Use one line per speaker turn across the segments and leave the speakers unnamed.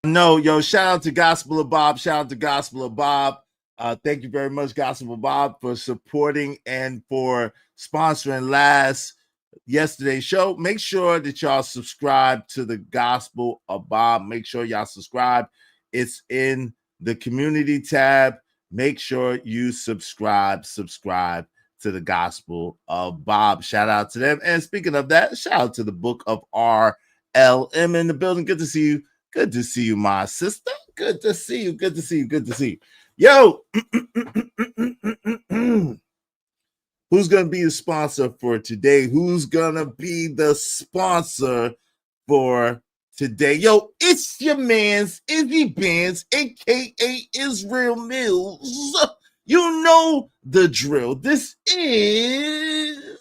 No, yo, shout out to Gospel of Bob. Shout out to Gospel of Bob. Thank you very much, Gospel of Bob, for supporting and for sponsoring yesterday's show. Make sure that y'all subscribe to the Gospel of Bob. Make sure y'all subscribe. It's in the community tab. Make sure you subscribe to the Gospel of Bob. Shout out to them. And speaking of that, shout out to the Book of RLM in the building. Good to see you. Good to see you, my sister. Good to see you. Good to see you. Good to see you. Yo, who's going to be the sponsor for today? Who's going to be the sponsor for today? Yo, it's your man's Izzy Benz, a.k.a. Israel Mills. You know the drill. This is...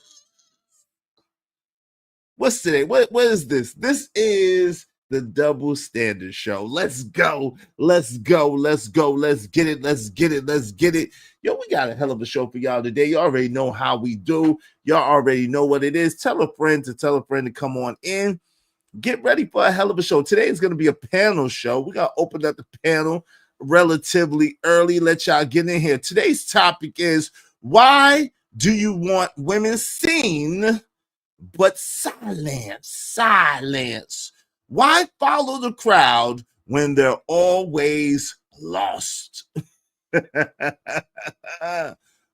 What's today? What is this? This is the Double Standard Show. Let's go. Let's go. Let's go. Let's get it. Let's get it. Let's get it. Yo, we got a hell of a show for y'all today. You already know how we do. Y'all already know what it is. Tell a friend to come on in. Get ready for a hell of a show. Today is going to be a panel show. We got to open up the panel relatively early. Let y'all get in here. Today's topic is, why do you want women seen but silence? Why follow the crowd when they're always lost?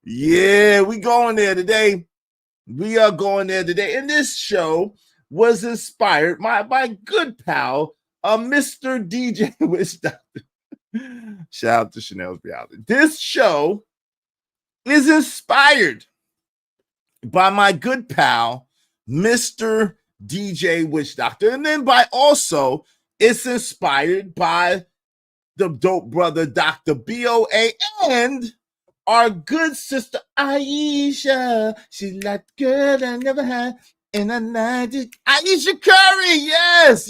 Yeah, we going there today. We are going there today. And this show was inspired by good pal, Mr. DJ Witch Doctor. Shout out to Chanel's Reality. This show is inspired by my good pal, Mr. DJ Witch Doctor. And then it's inspired by the dope brother, Dr. BOA, and our good sister, Aisha. She's like girl I never had in a night. Aisha Curry. Yes.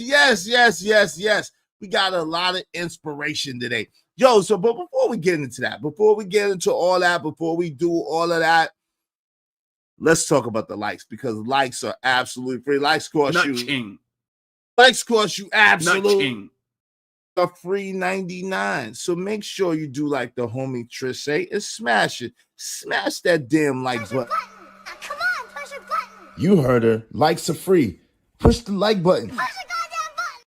We got a lot of inspiration today. Yo, but before we get into that, before we do all of that, let's talk about the likes, because likes are absolutely free. Likes cost you absolutely a free 99. So make sure you do like the homie Trish say and smash it. Smash that damn like button.
Come on, push a button.
You heard her. Likes are free. Push the like button.
Push the goddamn button.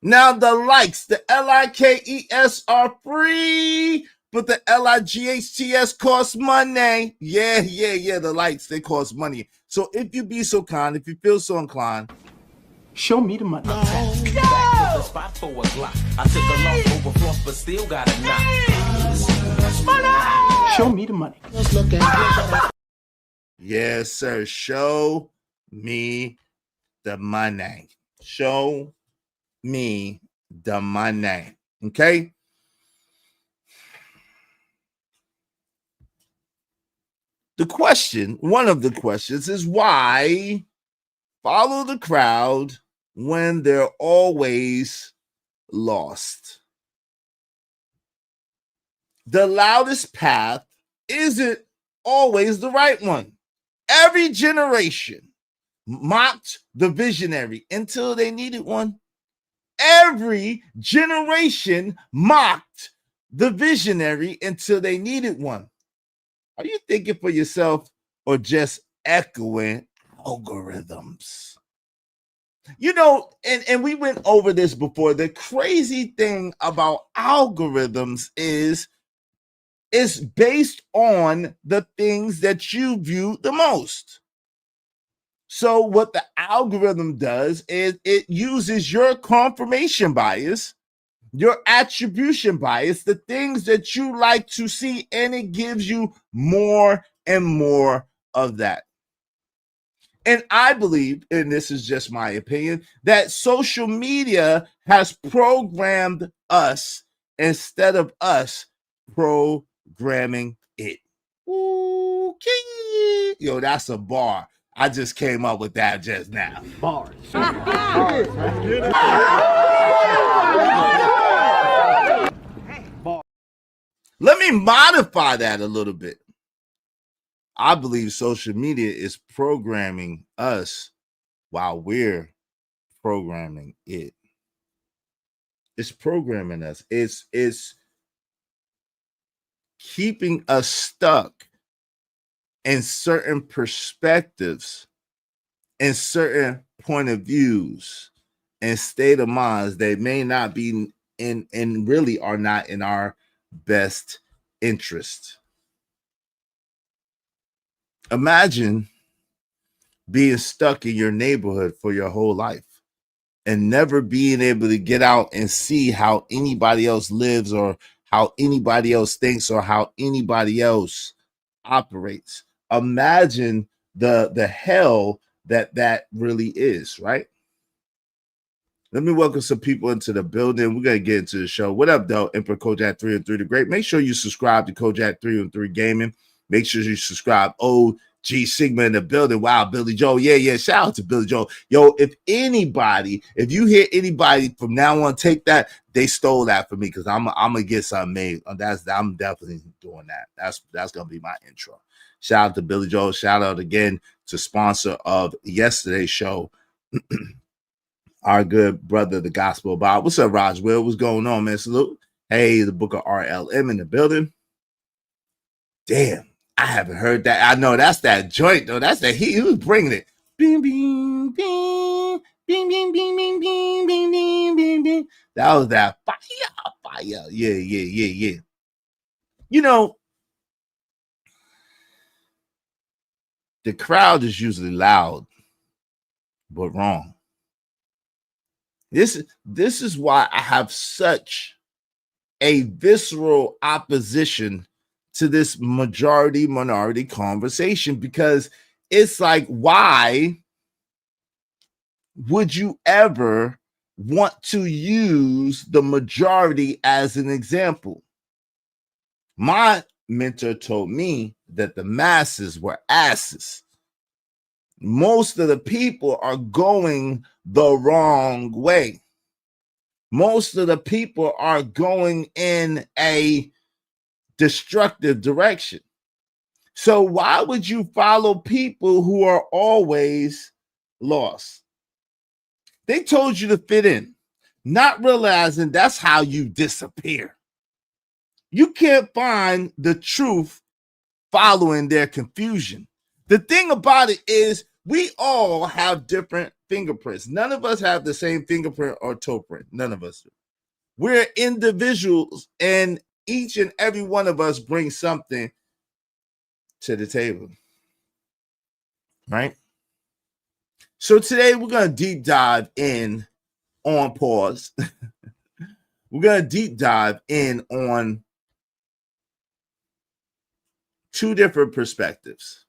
Now the likes, the LIKES are free, but the LIGHTS costs money. Yeah. The likes, they cost money. So if you be so kind, if you feel so inclined,
show me the money.
Spot for a Glock. I took a loss over floss, but still got a knock.
Show me the money.
Yes, sir. Show me the money. Show me the money. Okay? One of the questions is, why follow the crowd when they're always lost? The loudest path isn't always the right one. Every generation mocked the visionary until they needed one. Every generation mocked the visionary until they needed one. Are you thinking for yourself or just echoing algorithms? You know, and we went over this before. The crazy thing about algorithms is it's based on the things that you view the most. So what the algorithm does is it uses your confirmation bias, your attribution bias, the things that you like to see, and it gives you more and more of that. And I believe, and this is just my opinion, that social media has programmed us instead of us programming it. Okay. Yo, that's a bar. I just came up with that just now.
Bars.
Let me modify that a little bit. I believe social media is programming us while we're programming it. It's programming us. It's keeping us stuck in certain perspectives and certain point of views and state of minds that may not be in and really are not in our best interest. Imagine being stuck in your neighborhood for your whole life and never being able to get out and see how anybody else lives or how anybody else thinks or how anybody else operates. Imagine the hell that really is, right? Let me welcome some people into the building. We're gonna get into the show. What up, though? Emperor Kojak 303 the Great. Make sure you subscribe to Kojak 303 Gaming. Make sure you subscribe. OG Sigma in the building. Wow, Billy Joe. Yeah. Shout out to Billy Joe. Yo, if you hear anybody from now on take that, they stole that from me because I'm gonna get something made. I'm definitely doing that. That's gonna be my intro. Shout out to Billy Joe. Shout out again to sponsor of yesterday's show. Our good brother, the Gospel Bob. What's up, Raj Will? What's going on, man? Salute. Hey, the Book of RLM in the building. Damn, I haven't heard that. I know that's that joint, though. That's that he was bringing it. Bing, bing, bing, bing, bing, bing, bing, bing, bing, bing, bing, bing. That was that fire. Yeah. You know, the crowd is usually loud, but wrong. This is why I have such a visceral opposition to this majority minority conversation, because it's like, why would you ever want to use the majority as an example? My mentor told me that the masses were asses. Most of the people are going the wrong way. Most of the people are going in a destructive direction. So why would you follow people who are always lost? They told you to fit in, not realizing that's how you disappear. You can't find the truth following their confusion. The thing about it is, we all have different fingerprints. None of us have the same fingerprint or toe print. None of us do. We're individuals, and each and every one of us brings something to the table, right? So today we're going to deep dive in on pause. We're going to deep dive in on two different perspectives.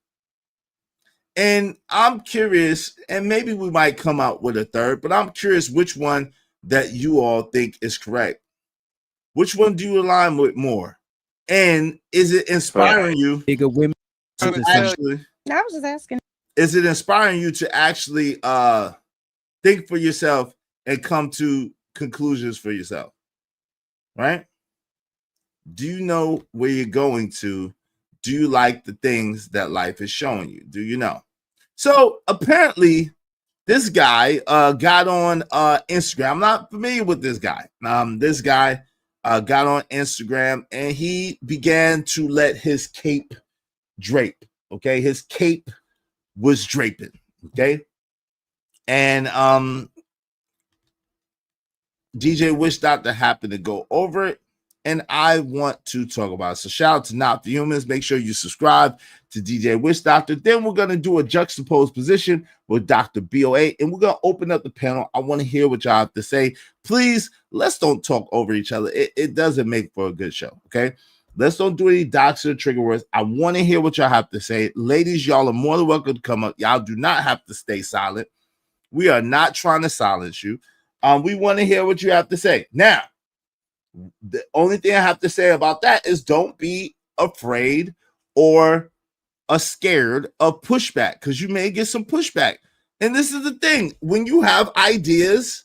And I'm curious, and maybe we might come out with a third, but I'm curious which one that you all think is correct. Which one do you align with more? And is it inspiring you
bigger women
to actually?
I was just asking.
Is it inspiring you to actually think for yourself and come to conclusions for yourself? Right? Do you know where you're going to? Do you like the things that life is showing you? Do you know? So apparently, this guy got on Instagram. I'm not familiar with this guy. This guy got on Instagram and he began to let his cape drape. Okay, his cape was draping. Okay, and DJ Wish Doctor happened to go over it, and I want to talk about it. So shout out to Not for Humans. Make sure you subscribe to DJ Wish Doctor. Then we're going to do a juxtaposed position with Dr. BOA, and we're going to open up the panel. I want to hear what y'all have to say. Please, let's don't talk over each other. It doesn't make for a good show, okay? Let's don't do any docs or trigger words. I want to hear what y'all have to say. Ladies, y'all are more than welcome to come up. Y'all do not have to stay silent. We are not trying to silence you. We want to hear what you have to say. Now, the only thing I have to say about that is don't be afraid or scared of pushback, because you may get some pushback. And this is the thing. When you have ideas,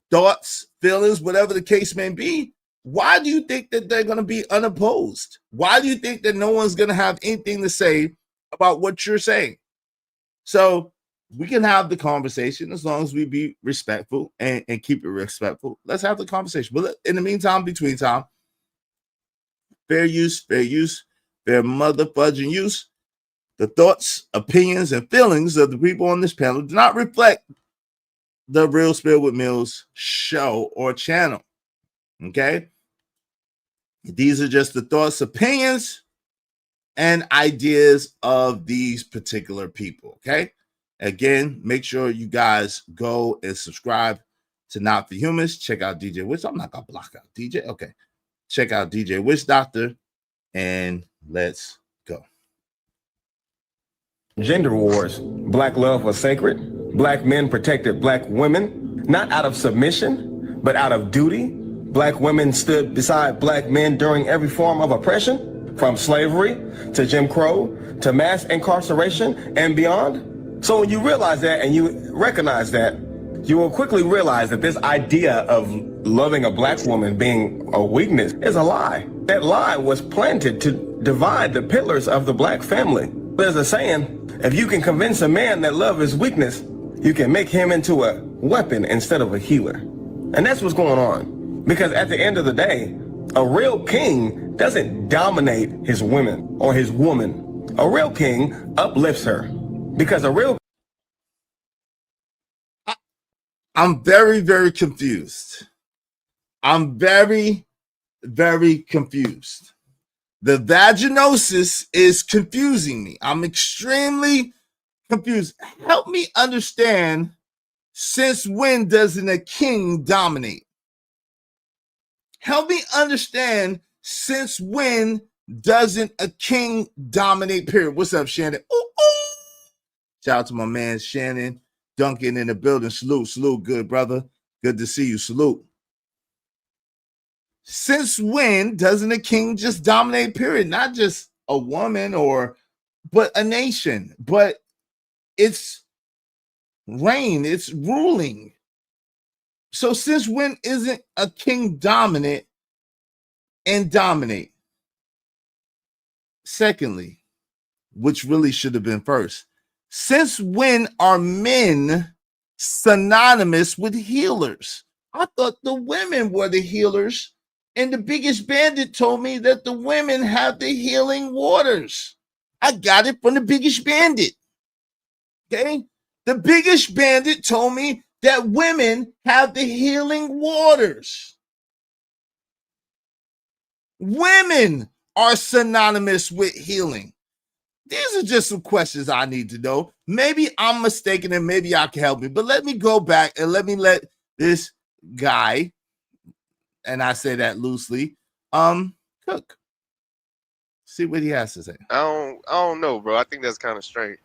thoughts, feelings, whatever the case may be, why do you think that they're going to be unopposed? Why do you think that no one's going to have anything to say about what you're saying? So we can have the conversation as long as we be respectful and keep it respectful. Let's have the conversation. But in the meantime, between time, fair use, fair mother fudging use. The thoughts, opinions, and feelings of the people on this panel do not reflect the Real Spill with Mills show or channel. Okay? These are just the thoughts, opinions, and ideas of these particular people. Okay? Again, make sure you guys go and subscribe to Not for Humans. Check out DJ Witch. I'm not going to block out DJ. Okay. Check out DJ Witch Doctor, and let's go.
Gender wars. Black love was sacred. Black men protected black women, not out of submission, but out of duty. Black women stood beside black men during every form of oppression, from slavery to Jim Crow to mass incarceration and beyond. So when you realize that and you recognize that, you will quickly realize that this idea of loving a black woman being a weakness is a lie. That lie was planted to divide the pillars of the black family. There's a saying, if you can convince a man that love is weakness, you can make him into a weapon instead of a healer. And that's what's going on. Because at the end of the day, a real king doesn't dominate his women or his woman. A real king uplifts her. Because a real...
I'm very, very confused. I'm very, very confused. The vaginosis is confusing me. I'm extremely confused. Help me understand, since when doesn't a king dominate? Help me understand, since when doesn't a king dominate, period? What's up, Shannon? Ooh, ooh. Shout out to my man, Shannon Duncan in the building. Salute, good brother. Good to see you. Salute. Since when doesn't a king just dominate, period? Not just a woman but a nation, but it's reign, it's ruling. So since when isn't a king dominant and dominate? Secondly, which really should have been first, since when are men synonymous with healers? I thought the women were the healers. And the Biggest Bandit told me that the women have the healing waters. I got it from the Biggest Bandit. Okay? The Biggest Bandit told me that women have the healing waters. Women are synonymous with healing. These are just some questions I need to know. Maybe I'm mistaken and maybe y'all can help me. But let me go back and let this guy, and I say that loosely, cook. See what he has to say.
I don't know, bro. I think that's kind of strange.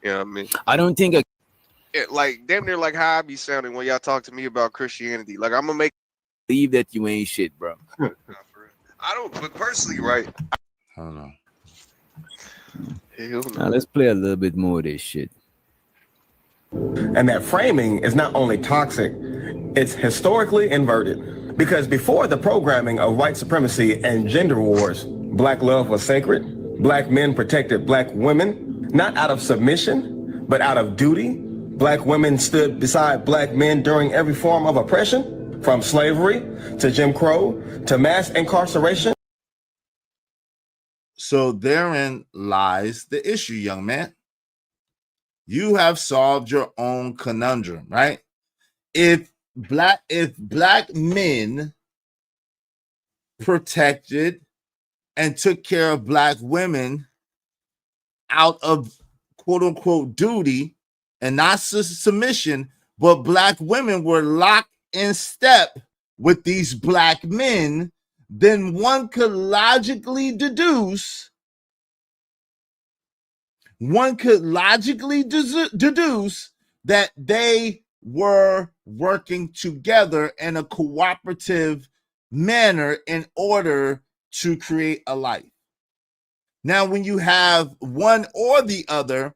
You know what I mean?
I don't think
like damn near like how I be sounding when y'all talk to me about Christianity. Like I'm gonna make
believe that you ain't shit, bro.
I don't, but personally, right?
I don't know.
Hell no.
Now let's play a little bit more of this shit.
And that framing is not only toxic, it's historically inverted. Because before the programming of white supremacy and gender wars, black love was sacred. Black men protected black women, not out of submission, but out of duty. Black women stood beside black men during every form of oppression, from slavery to Jim Crow to mass incarceration.
So therein lies the issue, young man. You have solved your own conundrum, right? If black men protected and took care of black women out of quote unquote duty and not submission, but black women were locked in step with these black men, then one could logically deduce that they were working together in a cooperative manner in order to create a life. Now, when you have one or the other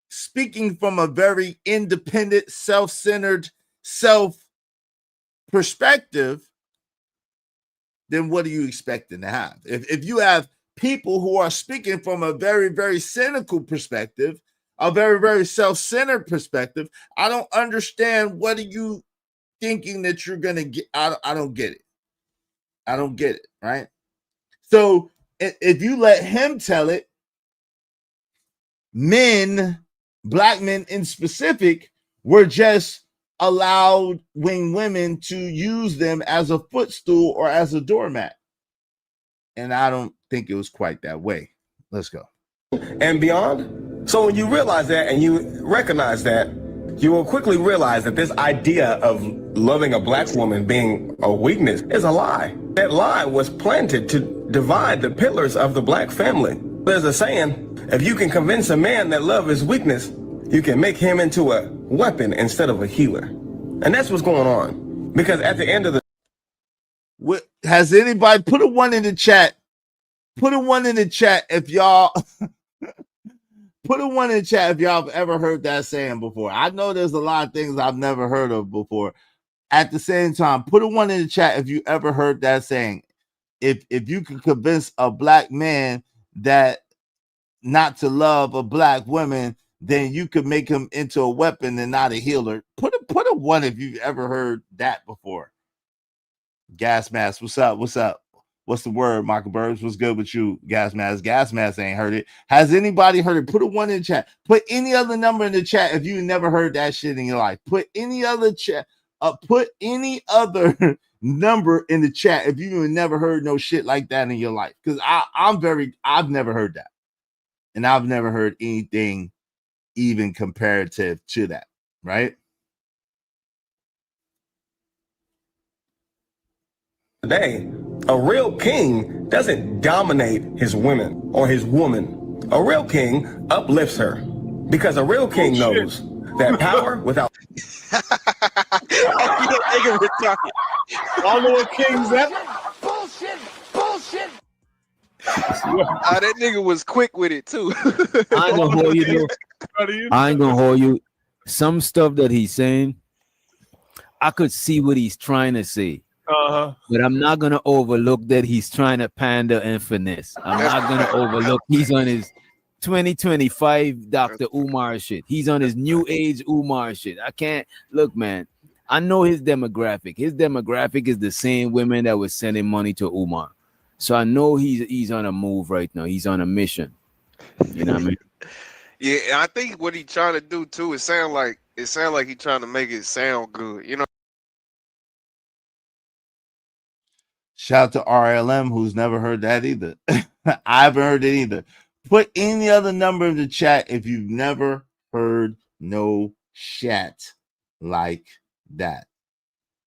speaking from a very independent, self-centered, self-perspective, then what are you expecting to have? If you have people who are speaking from a very, very cynical perspective, a very, very self-centered perspective. I don't understand what are you thinking that you're gonna get. I don't get it. I don't get it, right? So if you let him tell it, men, black men in specific, were just allowed women to use them as a footstool or as a doormat. And I don't think it was quite that way. Let's go.
And beyond. So when you realize that and you recognize that, you will quickly realize that this idea of loving a black woman being a weakness is a lie. That lie was planted to divide the pillars of the black family. There's a saying, if you can convince a man that love is weakness, you can make him into a weapon instead of a healer. And that's what's going on. Because at the end of the
has anybody put a one in the chat? Put a one in the chat if y'all put a one in the chat if y'all have ever heard that saying before. I know there's a lot of things I've never heard of before. At the same time, put a one in the chat if you ever heard that saying. If you can convince a black man that not to love a black woman, then you could make him into a weapon and not a healer. Put a one if you've ever heard that before. Gas mask, what's up? What's up? What's the word, Michael Burns? What's good with you, Gas mask? Gas mask ain't heard it. Has anybody heard it? Put a one in the chat. Put any other number in the chat if you never heard that shit in your life. Put any other chat. Put any other number in the chat if you never heard no shit like that in your life. Because I've never heard that, and I've never heard anything even comparative to that. Right?
Today, a real king doesn't dominate his women or his woman. A real king uplifts her because a real king knows that power without
All the kings that
Bullshit. That nigga was quick with it too.
I ain't gonna hold you. I ain't gonna hold you. Some stuff that he's saying, I could see what he's trying to say. But I'm not gonna overlook that he's trying to pander and finesse. I'm not gonna overlook he's on his 2025 Dr. Umar shit. He's on his new age Umar shit. I can't look, man. I know his demographic. His demographic is the same women that was sending money to Umar. So I know he's on a move right now. He's on a mission. You know what I mean?
Yeah, and I think what he's trying to do too, it sound like he's trying to make it sound good, you know.
Shout out to RLM, who's never heard that either. I haven't heard it either. Put any other number in the chat if you've never heard no chat like that.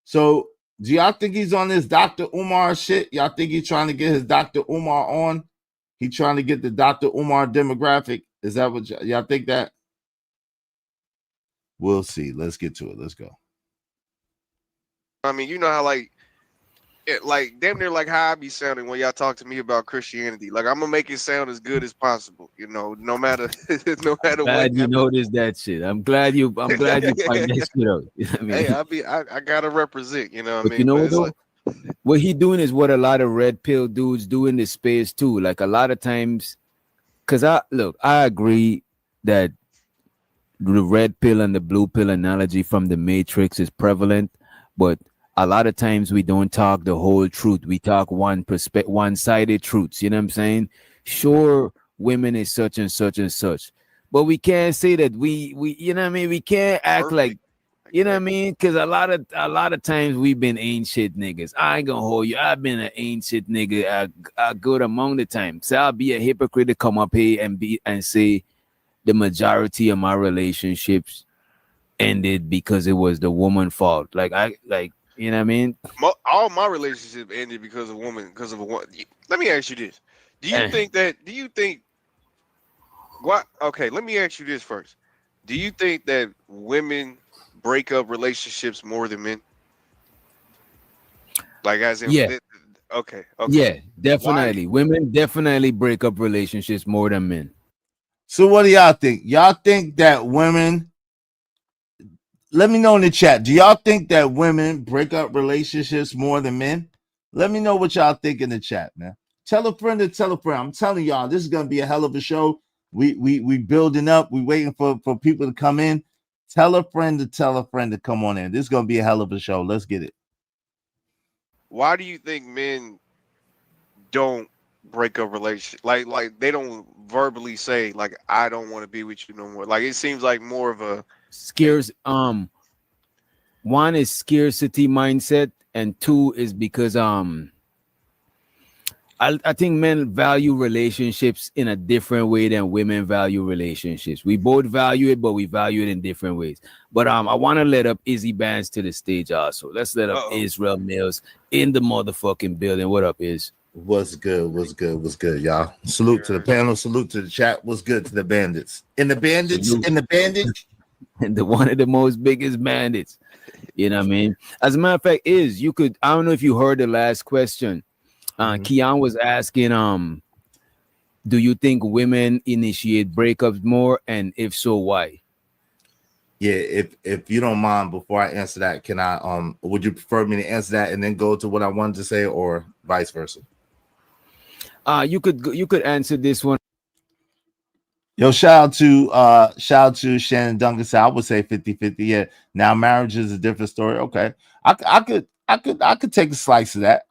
So, do y'all think he's on this Dr. Umar shit? Y'all think he's trying to get his Dr. Umar on? He trying to get the Dr. Umar demographic? Is that what y'all think that? We'll see. Let's get to it. Let's go.
I mean, you know how like damn near like how I be sounding when y'all talk to me about Christianity. Like I'm gonna make it sound as good as possible, you know, no matter what.
Glad you noticed that shit. I'm glad you find that shit out. You know what I mean?
Hey, I gotta represent, you know what I mean?
You know what, what he doing is what a lot of red pill dudes do in this space too. Like a lot of times, because I agree that the red pill and the blue pill analogy from the Matrix is prevalent, but a lot of times we don't talk the whole truth. We talk one-sided truths. You know what I'm saying? Sure, women is such and such and such, but we can't say that we you know what I mean? We can't act like, you know what I mean? Because a lot of times we've been ain't shit niggas. I ain't gonna hold you. I've been an ain't shit nigga a good among the time. So I'll be a hypocrite to come up here and say the majority of my relationships ended because it was the woman's fault. You know what I mean?
All my relationships ended because of a woman. Let me ask you this: do you think? What? Okay, let me ask you this first. Do you think that women break up relationships more than men? Like as in,
yeah.
Okay.
Yeah, definitely. Why? Women definitely break up relationships more than men.
So what do y'all think? Y'all think that women? Let me know in the chat. Do y'all think that women break up relationships more than men? Let me know what y'all think in the chat, man. Tell a friend to tell a friend. I'm telling y'all, this is going to be a hell of a show. We building up. We waiting for people to come in. Tell a friend to come on in. This is gonna be a hell of a show. Let's get it.
Why do you think men don't break up relationship? Like they don't verbally say like I don't want to be with you no more. Like it seems like more of a
Scares. One is scarcity mindset, and two is because I think men value relationships in a different way than women value relationships. We both value it, but we value it in different ways. But I want to let up Izzy Bands to the stage also. Let's let up Israel Mills in the motherfucking building. What up, Iz?
What's good, y'all? Salute to the panel, salute to the chat. What's good to the bandits? And the bandits,
Salute.
and the bandits.
And the one of the most biggest bandits. You know what I mean? As a matter of fact, you could, I don't know if you heard the last question. Keon was asking, do you think women initiate breakups more? And if so, why?
Yeah, if you don't mind, before I answer that, can I would you prefer me to answer that and then go to what I wanted to say, or vice versa?
You could answer this one.
Yo, shout out to Shannon Duncan. I would say 50-50. Yeah, now marriage is a different story. Okay, I could take a slice of that.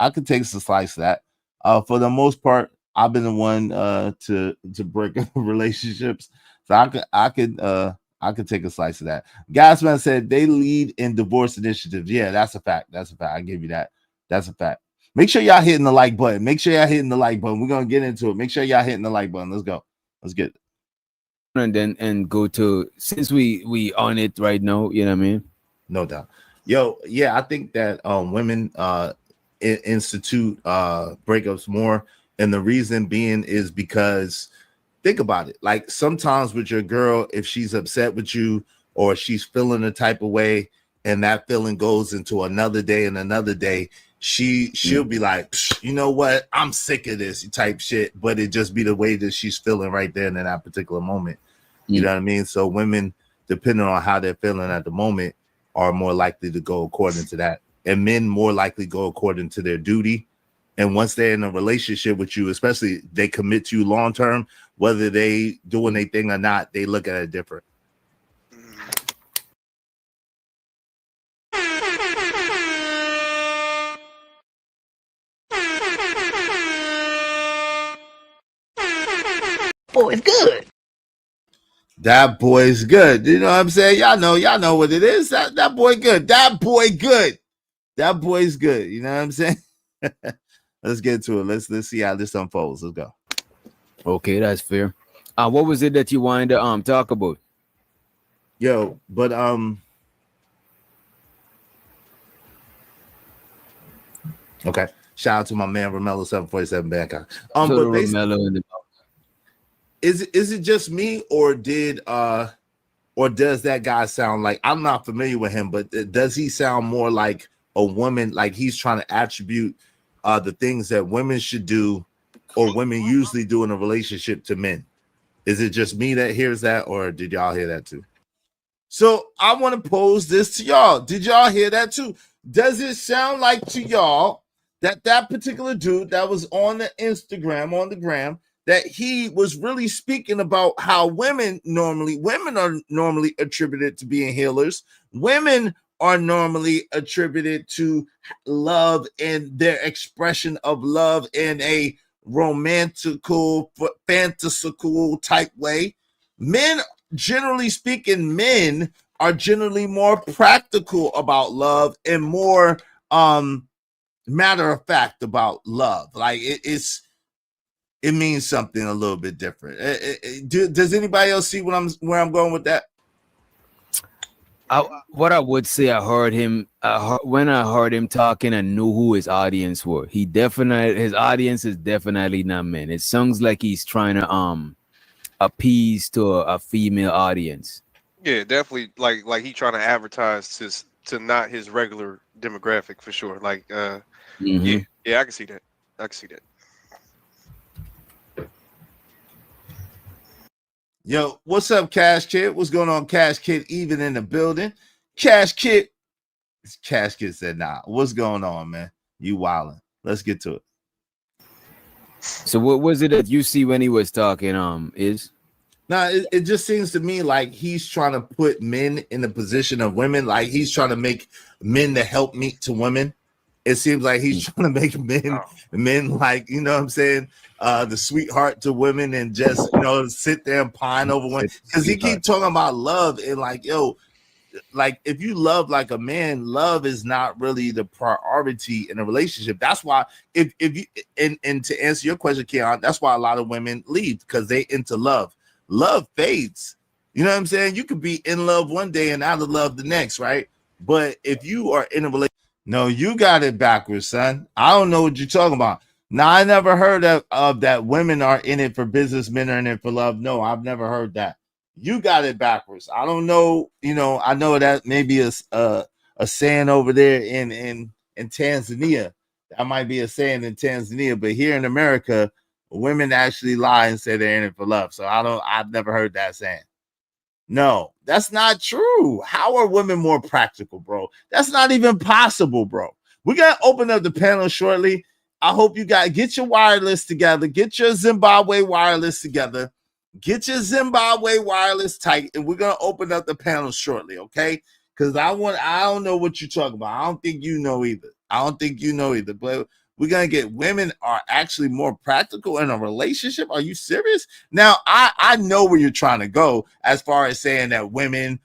For the most part, I've been the one to break up relationships, so I could take a slice of that. Gasman said they lead in divorce initiatives. Yeah, that's a fact. I give you that. That's a fact. Make sure y'all hitting the like button. We're gonna get into it. Make sure y'all hitting the like button. Let's go. Let's get it.
And go to, since we on it right now, you know what I mean?
No doubt. Yo, yeah, I think that women institute breakups more, and the reason being is because think about it. Like sometimes with your girl, if she's upset with you or she's feeling a type of way, and that feeling goes into another day, she'll be like, you know what, I'm sick of this type shit, but it just be the way that she's feeling right there in that particular moment. You know what I mean? So women, depending on how they're feeling at the moment, are more likely to go according to that, and men more likely go according to their duty. And once they're in a relationship with you, especially they commit to you long term, whether they doing their thing or not, they look at it different.
Boy, it's good.
That boy's good. You know what I'm saying? Y'all know what it is. That boy good. That boy's good. You know what I'm saying? Let's get to it. Let's see how this unfolds. Let's go.
Okay, that's fair. What was it that you wanted to talk about?
Yo, but okay. Shout out to my man Romello 747 Bangkok. But
Romello in the
is it just me, or does that guy sound like, I'm not familiar with him, but does he sound more like a woman, like he's trying to attribute the things that women should do or women usually do in a relationship to men? Is it just me that hears that, or did y'all hear that too? So I want to pose this to y'all. Did y'all hear that too? Does it sound like to y'all that particular dude that was on the Instagram, on the gram, that he was really speaking about how women are normally attributed to being healers. Women are normally attributed to love and their expression of love in a romantical, fantastical type way. Men, generally speaking, are generally more practical about love and more matter of fact about love. Like it means something a little bit different. Does anybody else see where I'm going with that?
What I would say, I heard him when I heard him talking, I knew who his audience were. His audience is definitely not men. It sounds like he's trying to appease to a female audience.
Yeah, definitely. Like he trying to advertise to not his regular demographic for sure. Like yeah, I can see that.
Yo, what's up, Cash Kid? What's going on, Cash Kid? Even in the building, Cash Kid said, "Nah, what's going on, man? You wildin'." Let's get to it.
So, what was it that you see when he was talking? Is
Now it just seems to me like he's trying to put men in the position of women. Like he's trying to make men the helpmeet to women. It seems like he's trying to make men like, you know what I'm saying, the sweetheart to women, and just, you know, sit there and pine over one, because he keep talking about love, and like, yo, like if you love like a man, love is not really the priority in a relationship. That's why if you and to answer your question, Keon, that's why a lot of women leave, because they into love. Love fades. You know what I'm saying? You could be in love one day and out of love the next, right? But if you are in a relationship, no, you got it backwards, son. I don't know what you're talking about. Now, I never heard of that women are in it for business, men are in it for love. No, I've never heard that. You got it backwards. I don't know. You know, I know that maybe a saying over there in Tanzania. That might be a saying in Tanzania, but here in America, women actually lie and say they're in it for love. So I've never heard that saying. No, that's not true. How are women more practical, bro? That's not even possible, bro. We're gonna open up the panel shortly. I hope you guys get your wireless together, get your Zimbabwe wireless together, get your Zimbabwe wireless tight, and we're gonna open up the panel shortly, okay? Because I don't know what you're talking about. I don't think you know either. But we're gonna get women are actually more practical in a relationship. Are you serious? Now, I know where you're trying to go as far as saying that women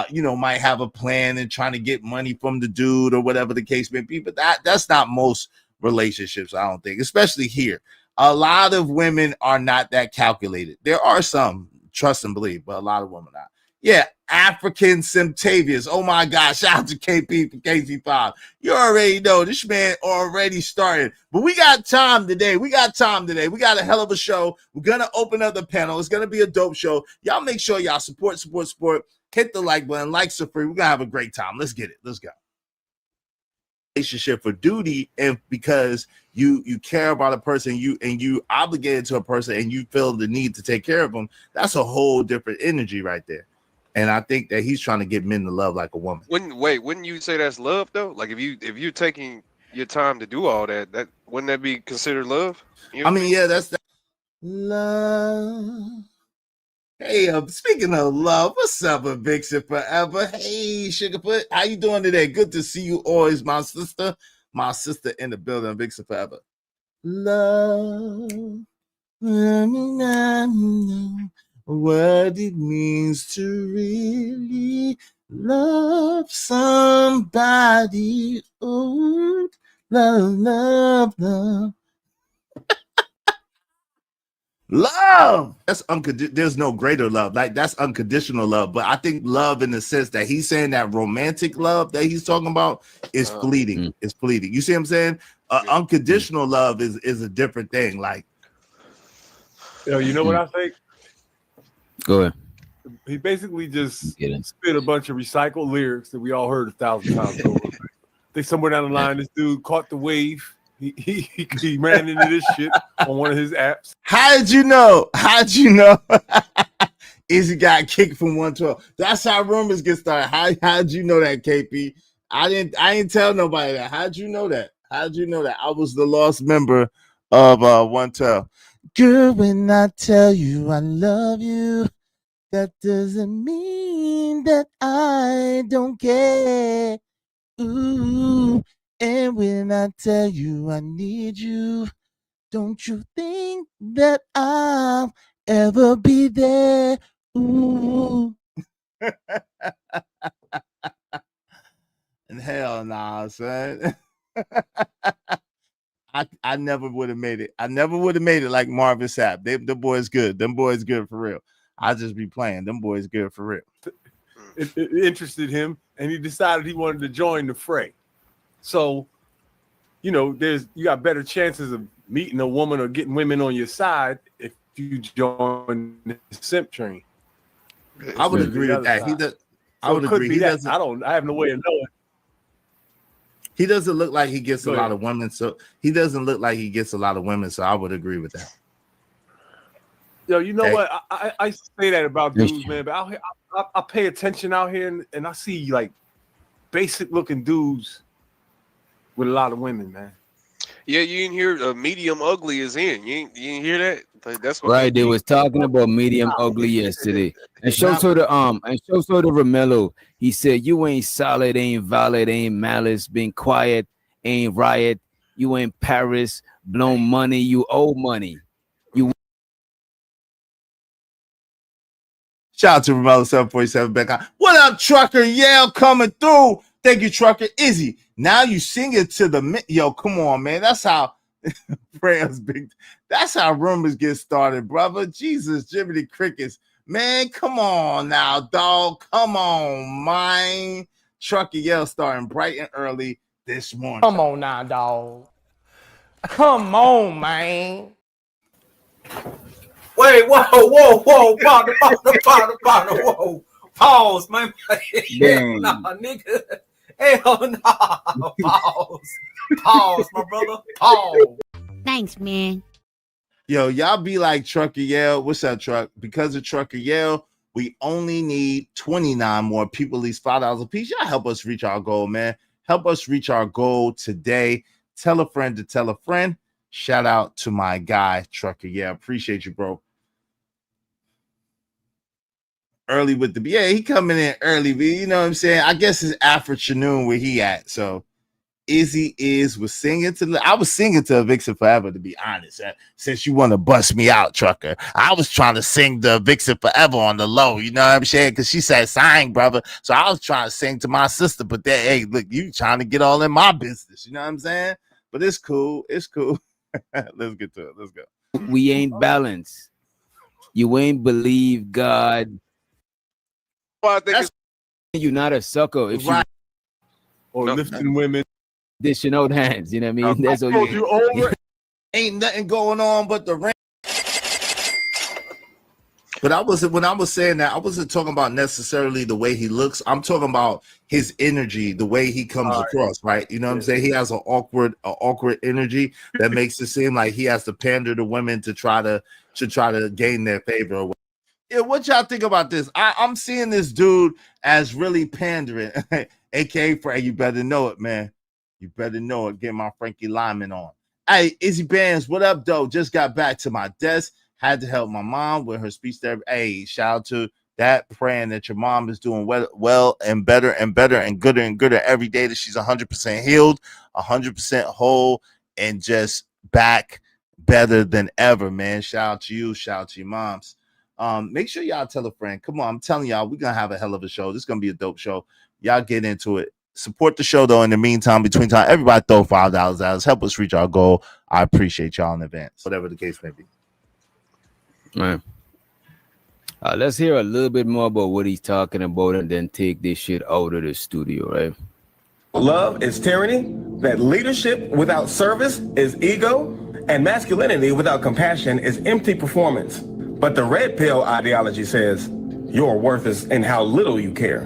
you know, might have a plan and trying to get money from the dude or whatever the case may be, but that's not most relationships, I don't think, especially here. A lot of women are not that calculated. There are some, trust and believe, but a lot of women are. Yeah, African Simtavius. Oh my gosh, shout out to KP for KC5. You already know this man already started. But we got time today. We got a hell of a show. We're gonna open up the panel. It's gonna be a dope show. Y'all make sure y'all support. Hit the like button. Likes are free. We're gonna have a great time. Let's get it. Let's go. Relationship for duty, and because you care about a person, you obligated to a person, and you feel the need to take care of them. That's a whole different energy right there. And I think that he's trying to get men to love like a woman.
Wouldn't you say that's love though? Like if you're taking your time to do all that, wouldn't that be considered love? You know
I mean, yeah, that's that love. Hey, speaking of love, what's up, Vixen Forever? Hey, Sugarfoot, how you doing today? Good to see you always, my sister in the building, Vixen Forever. Love, let me know what it means to really love somebody. Oh, love. Love. That's unconditional. There's no greater love. Like that's unconditional love. But I think love, in the sense that he's saying that romantic love that he's talking about is fleeting. It's fleeting. You see what I'm saying? Unconditional love is a different thing. Like,
you know what I think?
Go ahead.
He basically just spit a bunch of recycled lyrics that we all heard 1,000 times over. I think somewhere down the line, this dude caught the wave. He ran into this shit on one of his apps.
How'd you know? Izzy got kicked from 112. That's how rumors get started. How'd you know that, KP? I didn't tell nobody that. How'd you know that? I was the lost member of 112. Girl, when I tell you I love you, that doesn't mean that I don't care. Ooh. And when I tell you I need you, don't you think that I'll ever be there? Ooh. And hell nah, son. I never would have made it. I never would have made it like Marvin Sapp. The boys good. Them boys good for real. I just be playing. Them boys good for real.
It interested him, and he decided he wanted to join the fray. So, you know, you got better chances of meeting a woman or getting women on your side if you join the simp train.
I would agree with that. I would agree.
I have no way of knowing.
He doesn't look like he gets a lot of women, so I would agree with that.
Yo, you know what? I say that about dudes, man, but I pay attention out here and I see like basic looking dudes with a lot of women, man.
Yeah, you didn't hear medium ugly is in. You didn't hear that? That's what
Right, they was talking about medium ugly yesterday. And show to the Romello. He said, "You ain't solid, ain't valid, ain't malice, been quiet, ain't riot. You ain't Paris, blown money, you owe money."
Shout out to Romello 747 back on. What up, Trucker? Yale coming through. Thank you, Trucker. Izzy, now you sing it to the yo. Come on, man. That's how prayers big. That's how rumors get started, brother. Jesus, Jiminy Crickets, man. Come on now, dog. Come on, man. Trucker Yale starting bright and early this morning.
Come on now, dog. Come on, man.
Wait, whoa, partner, whoa. Pause, man. Hell nah, nigga. Hell nah. Pause, my brother. Pause.
Thanks, man.
Yo, y'all be like Trucker Yale. What's up, Truck? Because of Trucker Yale, we only need 29 more people, at least $5 a piece. Y'all help us reach our goal, man. Help us reach our goal today. Tell a friend to tell a friend. Shout out to my guy, Trucker Yale. Appreciate you, bro. Early with the he coming in early, but you know what I'm saying? I guess it's afternoon where he at. So Izzy was singing to I was singing to Vixen Forever, to be honest. Since you want to bust me out, Trucker. I was trying to sing the Vixen Forever on the low, you know what I'm saying? Because she said sign, brother. So I was trying to sing to my sister, but then hey, look, you trying to get all in my business, you know what I'm saying? But it's cool. It's cool. Let's get to it. Let's go.
We ain't balanced. You ain't believe God.
Well, I think
You're not a sucker if
Right.
Or lifting women.
dishing out hands. You know what I mean? That's all
You over
Ain't nothing going on but the rain. But when I was saying that, I wasn't talking about necessarily the way he looks. I'm talking about his energy, the way he comes across, right? You know what I'm saying? He has an awkward energy that makes it seem like he has to pander to women to try to gain their favor. Yeah, what y'all think about this? I'm seeing this dude as really pandering, aka Frank. You better know it, man. You better know it. Get my Frankie Lyman on. Hey, Izzy Bands, what up, though? Just got back to my desk. Had to help my mom with her speech therapy. Hey, shout out to that. Praying that your mom is doing well and better and gooder every day, that she's 100% healed, 100% whole, and just back better than ever, man. Shout out to you. Shout out to your moms. Make sure y'all tell a friend. Come on, I'm telling y'all, we're gonna have a hell of a show. This is gonna be a dope show. Y'all get into it. Support the show, though. In the meantime, between time, everybody throw $5 at us. Help us reach our goal. I appreciate y'all in advance, whatever the case may be.
Man. Let's hear a little bit more about what he's talking about and then take this shit out of the studio, right?
Love is tyranny, that leadership without service is ego, and masculinity without compassion is empty performance. But the red pill ideology says your worth is in how little you care,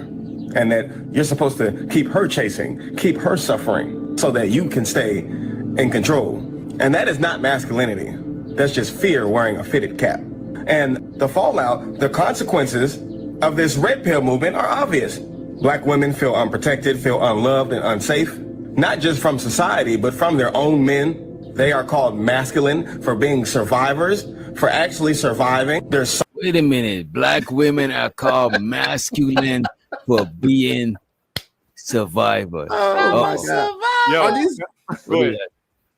and that you're supposed to keep her chasing, keep her suffering, so that you can stay in control. And that is not masculinity. That's just fear wearing a fitted cap. And the fallout, the consequences of this red pill movement are obvious. Black women feel unprotected, feel unloved and unsafe, not just from society, but from their own men. They are called masculine for being survivors, for actually surviving.
Wait a minute. Black women are called masculine for being survivors.
Oh my God.
Yo,
Are these,
go ahead.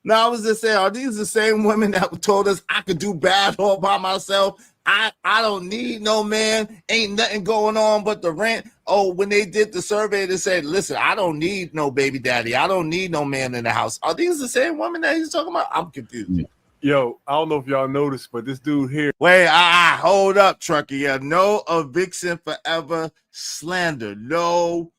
no, I was just saying, are these the same women that told us I could do bad all by myself? I don't need no man. Ain't nothing going on but the rent. Oh, when they did the survey, they said, listen, I don't need no baby daddy. I don't need no man in the house. Are these the same women that he's talking about? I'm confused.
Yo, I don't know if y'all noticed, but this dude here.
Wait, hold up, Trucker. Yeah, no Vixen Forever slander. No.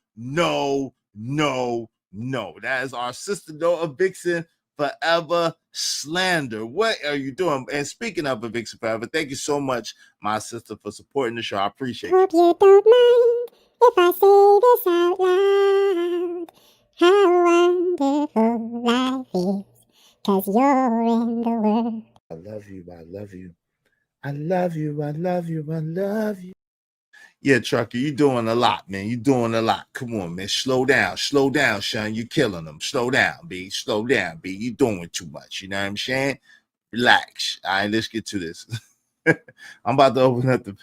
That is our sister, no Vixen Forever slander. What are you doing? And speaking of Vixen Forever, thank you so much, my sister, for supporting the show. I appreciate you.
Hope you don't mind if I say this out loud. How wonderful life is, 'cause you're in the world.
I love you. I love you. I love you. I love you. I love you. Yeah, Trucker, you doing a lot, man. You doing a lot. Come on, man. Slow down, son. You killing them. Slow down, B. Slow down, B. You doing too much. You know what I'm saying? Relax. All right, let's get to this. I'm about to open up the.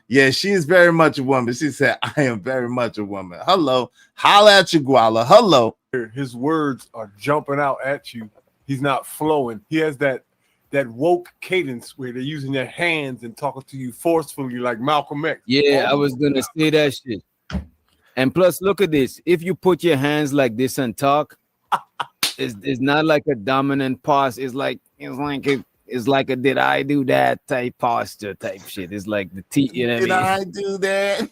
Yeah, she is very much a woman. She said, I am very much a woman. Hello. Holla at you, Guala. Hello.
His words are jumping out at you. He's not flowing. He has that woke cadence where they're using their hands and talking to you forcefully like Malcolm X.
Yeah, I was gonna say that shit. And plus, look at this. If you put your hands like this and talk, it's not like a dominant pause. It's like a did I do that type posture type shit. It's like the T, you know what I mean?
Did I do that?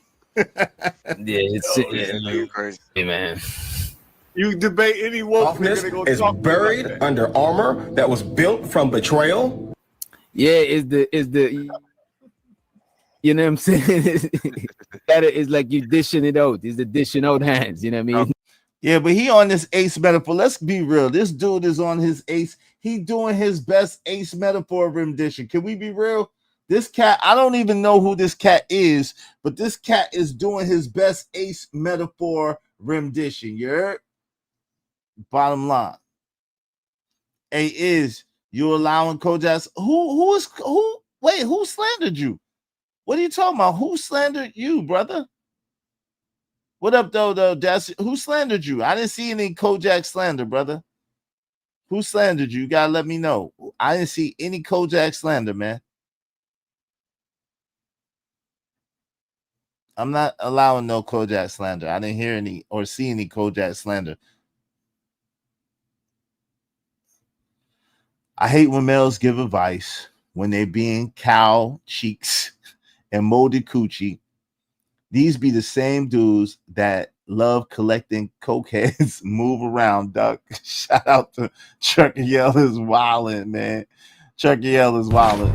Yeah,
Crazy.
Hey, man.
You debate any woke
Offness
nigga, they
is
gonna talk
buried
about that.
under armor that was built from betrayal.
Yeah, is the you know what I'm saying? That is like you dishing it out. Is the dishing out hands, you know what I mean?
Yeah, but he on this ace metaphor. Let's be real. This dude is on his ace. He doing his best ace metaphor rendition. Can we be real? This cat, I don't even know who this cat is, but this cat is doing his best ace metaphor rendition. You heard? Bottom line. A is you allowing Kojak? Who slandered you? What are you talking about? Who slandered you, brother? What up, though? Who slandered you? I didn't see any Kojak slander, brother. Who slandered you? You gotta let me know. I didn't see any Kojak slander, man. I'm not allowing no Kojak slander. I didn't hear any or see any Kojak slander. I hate when males give advice when they're being cow cheeks and molded coochie. These be the same dudes that love collecting cokeheads. Move around, duck. Shout out to Chucky Yell is wildin', man. Chucky Yell is wildin'.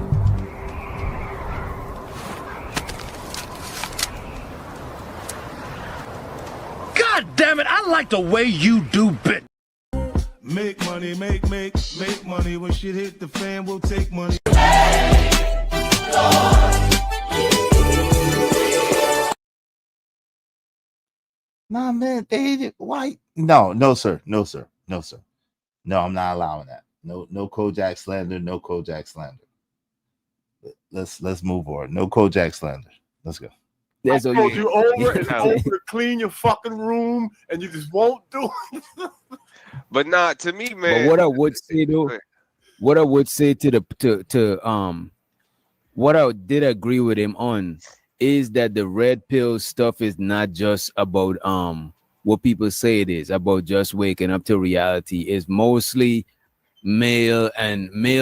God damn it, I like the way you do bit.
Make money, make money. When shit hit the fan, we'll take money.
Nah, man, why? No, sir. No, I'm not allowing that. No Kojak slander. No Kojak slander. Let's move on. No Kojak slander. Let's go.
I told you over and over to clean your fucking room, and you just won't do it.
But nah, to me, man.
But what I would say though, what I would say what I did agree with him on is that the red pill stuff is not just about what people say it is about just waking up to reality. It's mostly male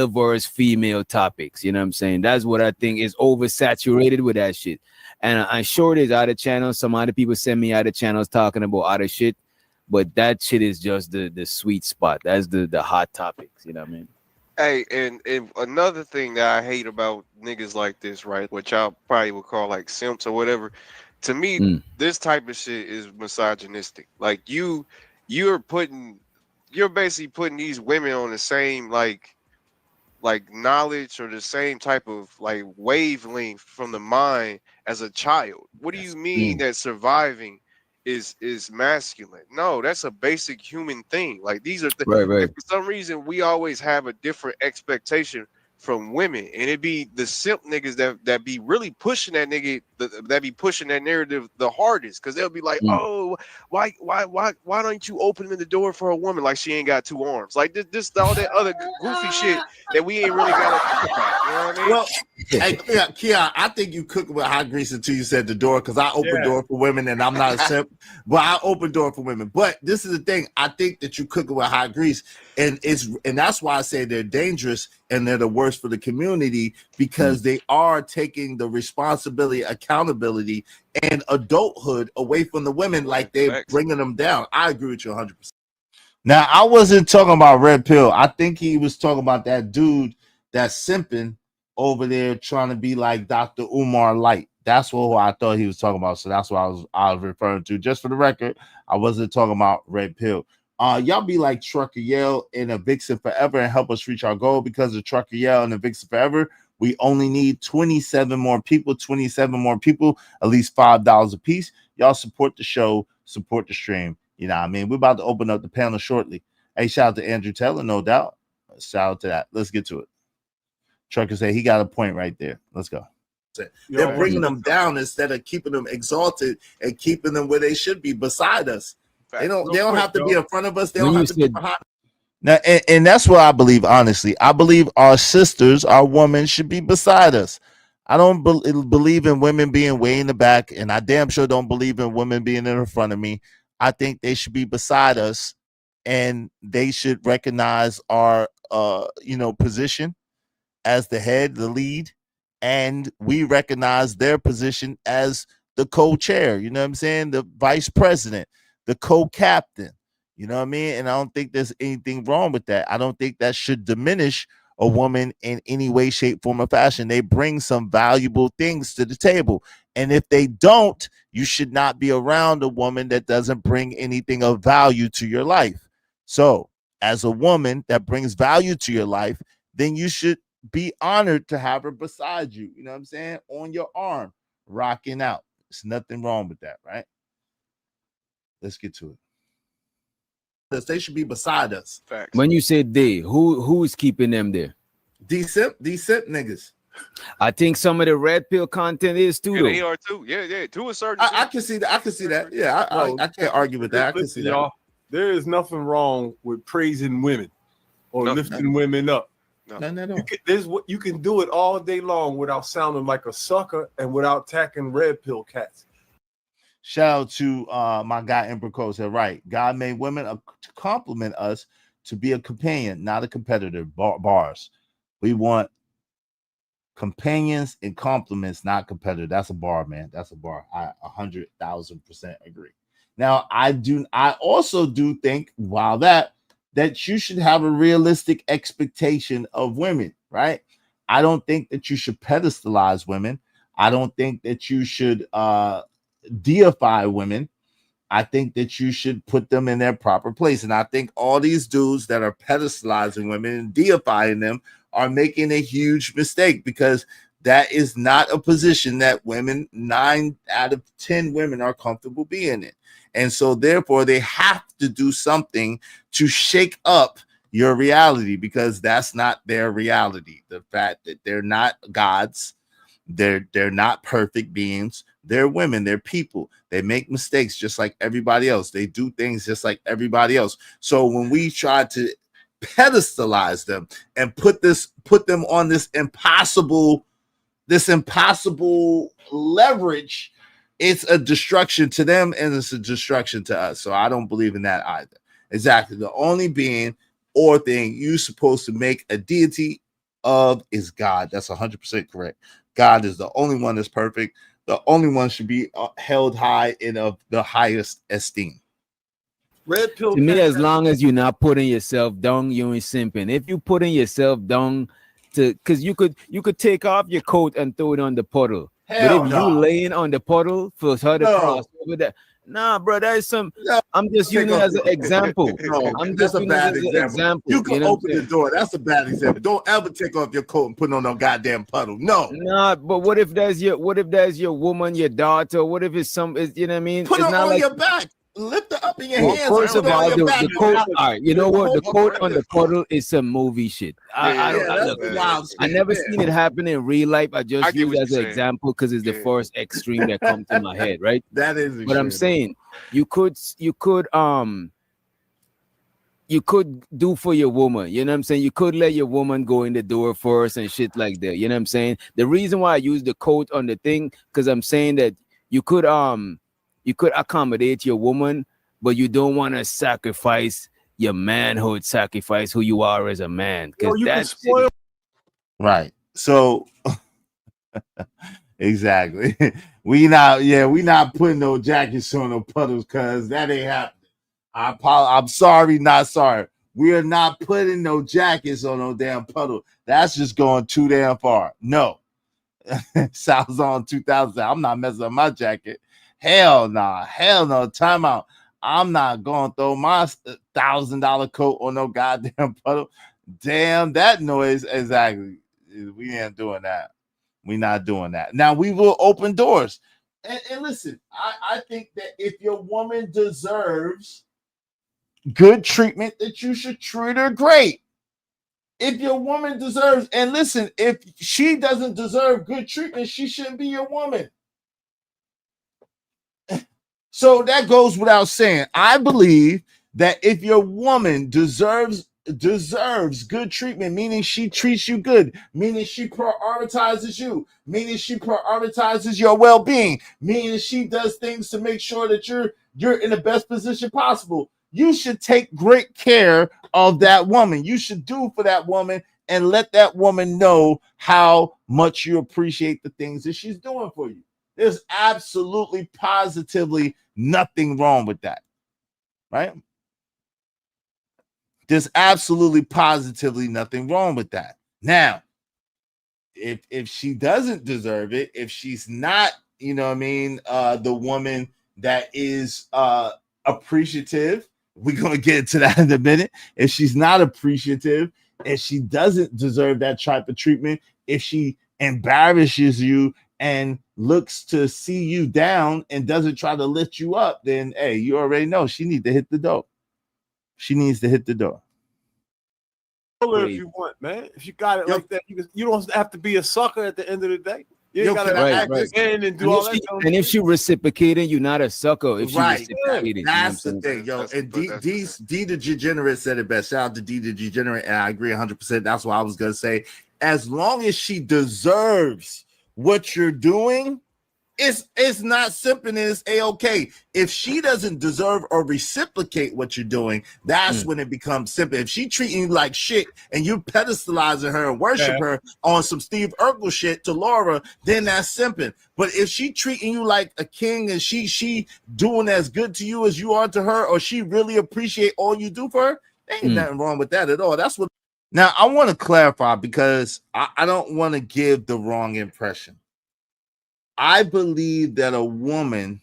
versus female topics. You know what I'm saying? That's what I think is oversaturated with that shit. And I'm sure there's other channels. Some other people send me other channels talking about other shit, but that shit is just the sweet spot. That's the hot topics. You know what I mean?
Hey, and another thing that I hate about niggas like this, right, which y'all probably would call like simps or whatever, to me, this type of shit is misogynistic. Like you're basically putting these women on the same like knowledge or the same type of like wavelength from the mind as a child. What do you mean that surviving is masculine? No, that's a basic human thing. Like these are
right.
For some reason we always have a different expectation from women, and it be the simp niggas that be really pushing that that be pushing that narrative the hardest, because they'll be like, oh, why don't you open the door for a woman like she ain't got two arms? Like this all that other goofy shit that we ain't really got to think about. You know what I mean?
Well, hey, Keon, I think you cook with hot grease until you said the door, because I open door for women and I'm not a simp, but I open door for women. But this is the thing, I think that you cook it with hot grease, and that's why I say they're dangerous and they're the worst for the community, because they are taking the responsibility, accountability, and adulthood away from the women, like they're bringing them down. I agree with you 100%. Now, I wasn't talking about red pill. I think he was talking about that dude that's simping over there trying to be like Dr. Umar Light. That's what I thought he was talking about. So that's what I was referring to. Just for the record, I wasn't talking about red pill. Y'all be like Trucker Yell and a Vixen Forever and help us reach our goal. Because of Trucker Yell and a Vixen Forever, we only need 27 more people, at least $5 a piece. Y'all support the show, support the stream. You know what I mean? We're about to open up the panel shortly. Hey, shout out to Andrew Taylor, no doubt. Shout out to that. Let's get to it. Trucker said he got a point right there. Let's go. They're bringing them down instead of keeping them exalted and keeping them where they should be beside us. They don't have to be in front of us. They don't have to be behind. Now, and that's what I believe, honestly. I believe our sisters, our women, should be beside us. I don't believe in women being way in the back, and I damn sure don't believe in women being in front of me. I think they should be beside us, and they should recognize our position as the head, the lead, and we recognize their position as the co-chair, you know what I'm saying? The vice president, the co-captain, you know what I mean? And I don't think there's anything wrong with that. I don't think that should diminish a woman in any way, shape, form, or fashion. They bring some valuable things to the table. And if they don't, you should not be around a woman that doesn't bring anything of value to your life. So as a woman that brings value to your life, then you should be honored to have her beside you. You know what I'm saying? On your arm, rocking out. There's nothing wrong with that, right? Let's get to it. They should be beside us.
Facts.
When you say they, who is keeping them there?
Decent niggas.
I think some of the red pill content is too.
They are too. Yeah. To a certain.
I can see that. I can see that. Yeah, I can't argue with that. I can see that.
Y'all, there is nothing wrong with praising women or lifting women up.
No.
You can do it all day long without sounding like a sucker and without attacking red pill cats.
Shout out to my guy Emperor Cole said, right. God made women to compliment us, to be a companion, not a competitor. Bars. We want companions and compliments, not competitor. That's a bar, man. That's a bar. I 100,000% agree. Now, I also do think, while that you should have a realistic expectation of women, right? I don't think that you should pedestalize women. I don't think that you should deify women. I think that you should put them in their proper place. And I think all these dudes that are pedestalizing women and deifying them are making a huge mistake, because that is not a position that women, 9 out of 10 women, are comfortable being in. And so therefore they have to do something to shake up your reality, because that's not their reality. The fact that they're not gods, they're not perfect beings. They're women, they're people. They make mistakes just like everybody else. They do things just like everybody else. So when we try to pedestalize them and put them on this impossible leverage, it's a destruction to them and it's a destruction to us. So I don't believe in that either. Exactly. The only being or thing you're supposed to make a deity of is God. That's 100% correct. God is the only one that's perfect. The only one should be held high and of the highest esteem.
Red pill.
To me, as long as you're not putting yourself down, you ain't simping. If you putting yourself down because you could take off your coat and throw it on the puddle.
Hell
but if
no.
you laying on the puddle for her to cross over that, nah, bro, that is some. No. I'm just using it as an example. I'm just
a bad example. You can open the door. That's a bad example. Don't ever take off your coat and put it on a goddamn puddle. No.
Nah, but what if that's your woman, your daughter? What if it's you know what I mean?
Put
it's
it
not
on
like,
your back. Lift it up in your hands.
First of all, the coat. All right, you know what? The coat on the puddle is some movie shit. I never seen it happen in real life. I just use it as an example because it's the first extreme that comes to my head, right?
That is.
But I'm saying you could do for your woman. You know what I'm saying? You could let your woman go in the door first and shit like that. You know what I'm saying? The reason why I use the coat on the thing because I'm saying that you could accommodate your woman, but you don't want to sacrifice your manhood, sacrifice who you are as a man. Because that's
right. So exactly. we not putting no jackets on no puddles because that ain't happening. I'm sorry, not sorry. We are not putting no jackets on no damn puddle. That's just going too damn far. No. Sounds on 2000. I'm not messing up my jacket. Hell no. Time out. I'm not going to throw my $1,000 coat on no goddamn puddle. Damn, that noise. Exactly. We ain't doing that. We're not doing that. Now, we will open doors. And listen, I think that if your woman deserves good treatment, that you should treat her great. If your woman deserves, and listen, if she doesn't deserve good treatment, she shouldn't be your woman. So that goes without saying. I believe that if your woman deserves good treatment, meaning she treats you good, meaning she prioritizes you, meaning she prioritizes your well-being, meaning she does things to make sure that you're in the best position possible, you should take great care of that woman. You should do for that woman and let that woman know how much you appreciate the things that she's doing for you. There's absolutely positively nothing wrong with that, right? There's absolutely positively nothing wrong with that. Now, if she doesn't deserve it, if she's not, the woman that is appreciative, we're going to get into that in a minute. If she's not appreciative, if she doesn't deserve that type of treatment, if she embarrasses you and looks to see you down and doesn't try to lift you up, then hey, you already know she needs to hit the door. She needs to hit the door.
If you want, man. If you got it like that, you don't have to be a sucker at the end of the day. You ain't gotta act in and do all that.
And if she reciprocating, you're not a sucker. If she
Right.
reciprocating,
That's the thing, yo. And D the Degenerate said it best. Shout out to D the Degenerate, and I agree 100%. That's what I was gonna say. As long as she deserves what you're doing, it's not simping, it's a-okay. If she doesn't deserve or reciprocate what you're doing, that's when it becomes simple. If she treating you like shit and you pedestalizing her and worship her on some Steve Urkel shit to Laura, then that's simping. But if she treating you like a king and she doing as good to you as you are to her, or she really appreciate all you do for her, there ain't nothing wrong with that at all. That's what. Now I want to clarify, because I don't want to give the wrong impression. I believe that a woman,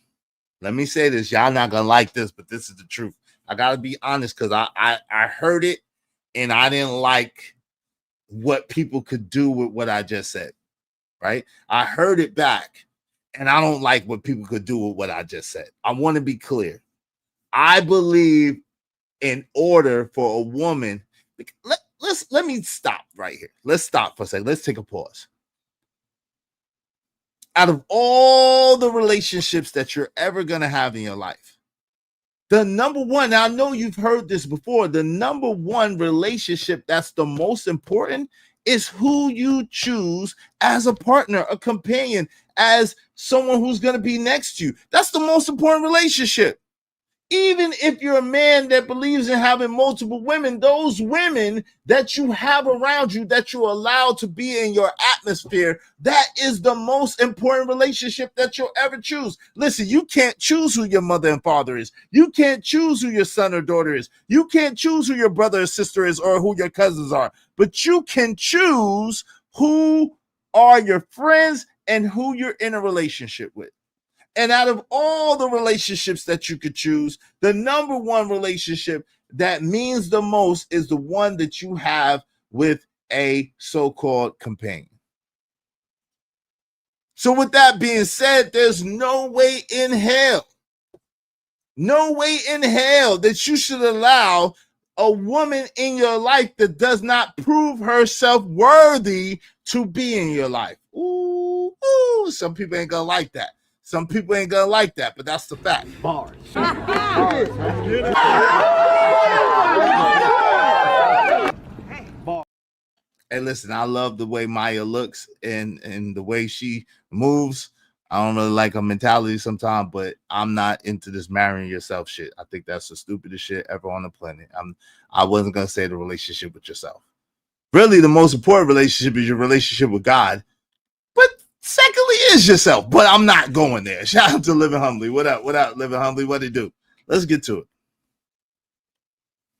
let me say this, y'all not gonna like this, but this is the truth. I gotta be honest, because I heard it and I didn't like what people could do with what I just said. Right? I heard it back and I don't like what people could do with what I just said. I want to be clear. I believe in order for a woman, let me stop right here. Let's stop for a second. Let's take a pause. Out of all the relationships that you're ever going to have in your life, the number one, now I know you've heard this before, the number one relationship that's the most important is who you choose as a partner, a companion, as someone who's going to be next to you. That's the most important relationship. Even if you're a man that believes in having multiple women, those women that you have around you, that you're allowed to be in your atmosphere, that is the most important relationship that you'll ever choose. Listen, you can't choose who your mother and father is. You can't choose who your son or daughter is. You can't choose who your brother or sister is, or who your cousins are. But you can choose who are your friends and who you're in a relationship with. And out of all the relationships that you could choose, the number one relationship that means the most is the one that you have with a so-called companion. So with that being said, there's no way in hell that you should allow a woman in your life that does not prove herself worthy to be in your life. Ooh, some people ain't gonna like that. Some people ain't gonna like that, but that's the fact. Bars. Hey, listen, I love the way Maya looks and the way she moves. I don't really like her mentality sometimes, but I'm not into this marrying yourself shit. I think that's the stupidest shit ever on the planet. I wasn't gonna say the relationship with yourself. Really, the most important relationship is your relationship with God. But secondly is yourself, but I'm not going there. Shout out to Living Humbly. What up, Living Humbly? What it do? Let's get to it.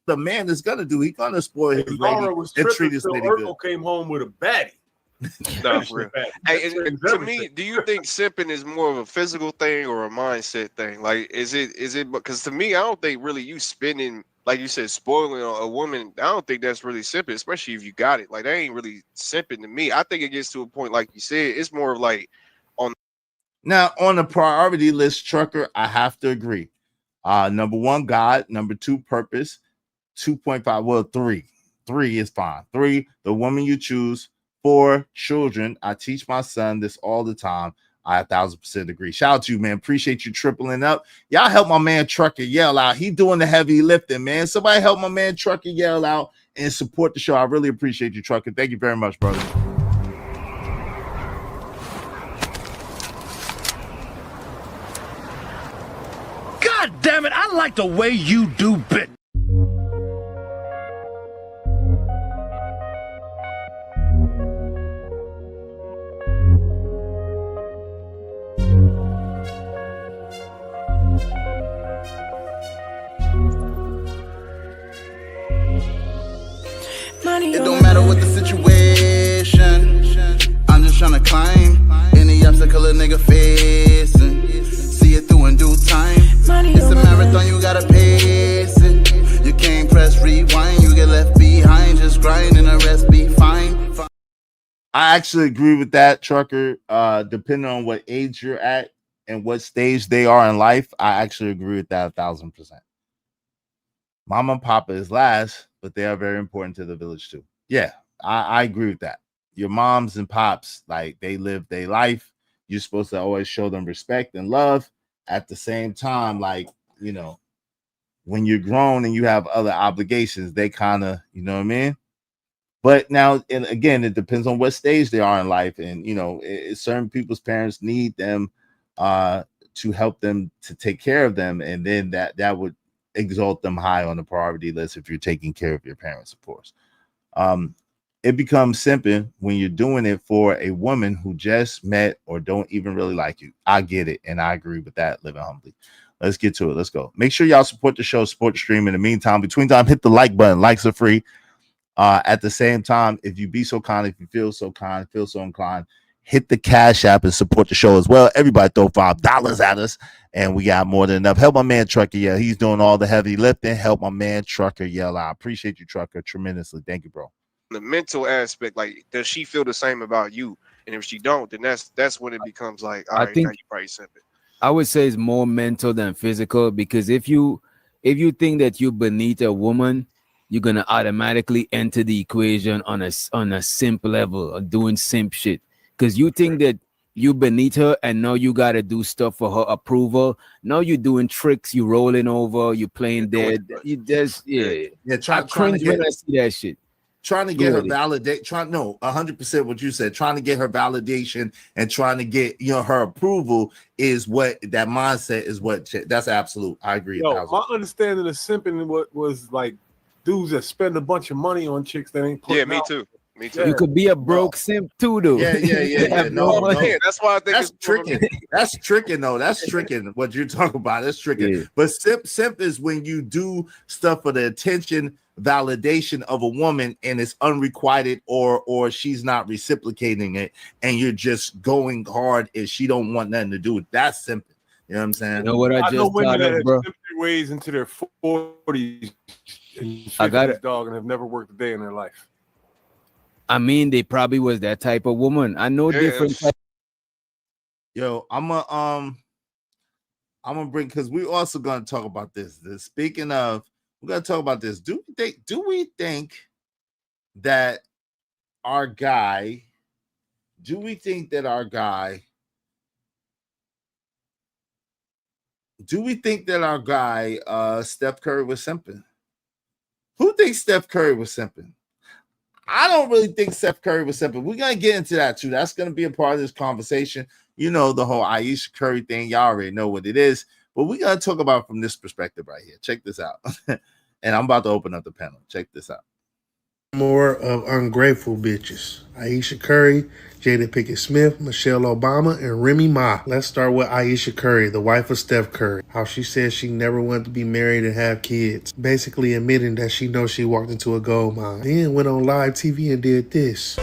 The man is gonna do, he's gonna spoil his lady and treat his lady good.
Came home with a baddie.
No, for real. Hey, to me, do you think simping is more of a physical thing or a mindset thing? Like, is it because to me, I don't think really you spending, like you said, spoiling a woman, I don't think that's really simping, especially if you got it. Like, that ain't really simping to me. I think it gets to a point, like you said, it's more of like on.
Now, on the priority list, Trucker, I have to agree. Number one, God. Number two, purpose. 2.5, well, 3. 3 is fine. 3, the woman you choose. 4, children. I teach my son this all the time. I 1,000% agree. Shout out to you, man. Appreciate you tripling up. Y'all help my man Trucker Yell out. He doing the heavy lifting, man. Somebody help my man Trucker Yell out and support the show. I really appreciate you, Trucker. Thank you very much, brother.
God damn it, I like the way you do bit.
It don't matter what the situation, I'm just trying to climb any obstacle a nigga facing. See it through in due time. It's a marathon, you gotta pace it. You can't press rewind, you get left behind. Just grind and the rest be fine.
I actually agree with that, Trucker. Depending on what age you're at and what stage they are in life, I actually agree with that 1,000%. Mama and Papa is last, but they are very important to the village too. Yeah, I agree with that. Your moms and pops, like, they live their life. You're supposed to always show them respect and love. At the same time, like, you know, when you're grown and you have other obligations, they kind of, you know what I mean? But now, and again, it depends on what stage they are in life. And, you know, certain people's parents need them to help them to take care of them. And then that would exalt them high on the priority list if you're taking care of your parents, of course. It becomes simple when you're doing it for a woman who just met or don't even really like you. I get it, and I agree with that, living humbly. Let's get to it. Let's go. Make sure y'all support the show, support the stream. In the meantime, between time, hit the like button. Likes are free. At the same time, if you be so kind, if you feel so kind, feel so inclined, hit the Cash App and support the show as well. Everybody throw $5 at us, and we got more than enough. Help my man Trucker Yell. He's doing all the heavy lifting. Help my man Trucker Yell. I appreciate you, Trucker, tremendously. Thank you, bro.
The mental aspect, like, does she feel the same about you? And if she don't, then that's when it becomes like, all right, now you probably simple.
I would say it's more mental than physical, because if you think that you're beneath a woman, you're gonna automatically enter the equation on a simp level, of doing simp shit. Because you think that you beneath her, and now you gotta do stuff for her approval. Now you're doing tricks, you rolling over, you playing dead. You just I cringe when I see that shit.
Trying to get her validate, 100% what you said. Trying to get her validation and trying to get, you know, her approval is what that mindset is. That's absolute. I agree.
Yo, my understanding of simping was like dudes that spend a bunch of money on chicks that ain't.
Yeah, me too. Me too.
You could be a broke simp too, though.
Yeah. No.
Yeah, that's why I think
that's tricking. That's tricking, though. That's tricking. What you're talking about, that's tricking.
Yeah.
But simp is when you do stuff for the attention, validation of a woman, and it's unrequited, or she's not reciprocating it, and you're just going hard and she don't want nothing to do with that. Simping. You know what I'm saying?
You know what I
know
just
women
thought
that
of,
have
bro?
simped their ways into their 40s and
I got it.
dog and have never worked a day in their life.
I mean, they probably was that type of woman. I know different type.
Yo, I'm gonna bring, because we also gonna talk about this. Speaking of, we're gonna talk about this. Do we think that our guy Steph Curry was simping? Who thinks Steph Curry was simping? I don't really think Steph Curry was simping. We're gonna get into that too. That's gonna be a part of this conversation. You know, the whole Ayesha Curry thing. Y'all already know what it is, but we're gonna talk about it from this perspective right here. Check this out. And I'm about to open up the panel. Check this out.
More of ungrateful bitches. Ayesha Curry, Jada Pinkett Smith, Michelle Obama, and Remy Ma. Let's start with Ayesha Curry, the wife of Steph Curry. How she said she never wanted to be married and have kids. Basically admitting that she knows she walked into a gold mine. Then went on live TV and did this.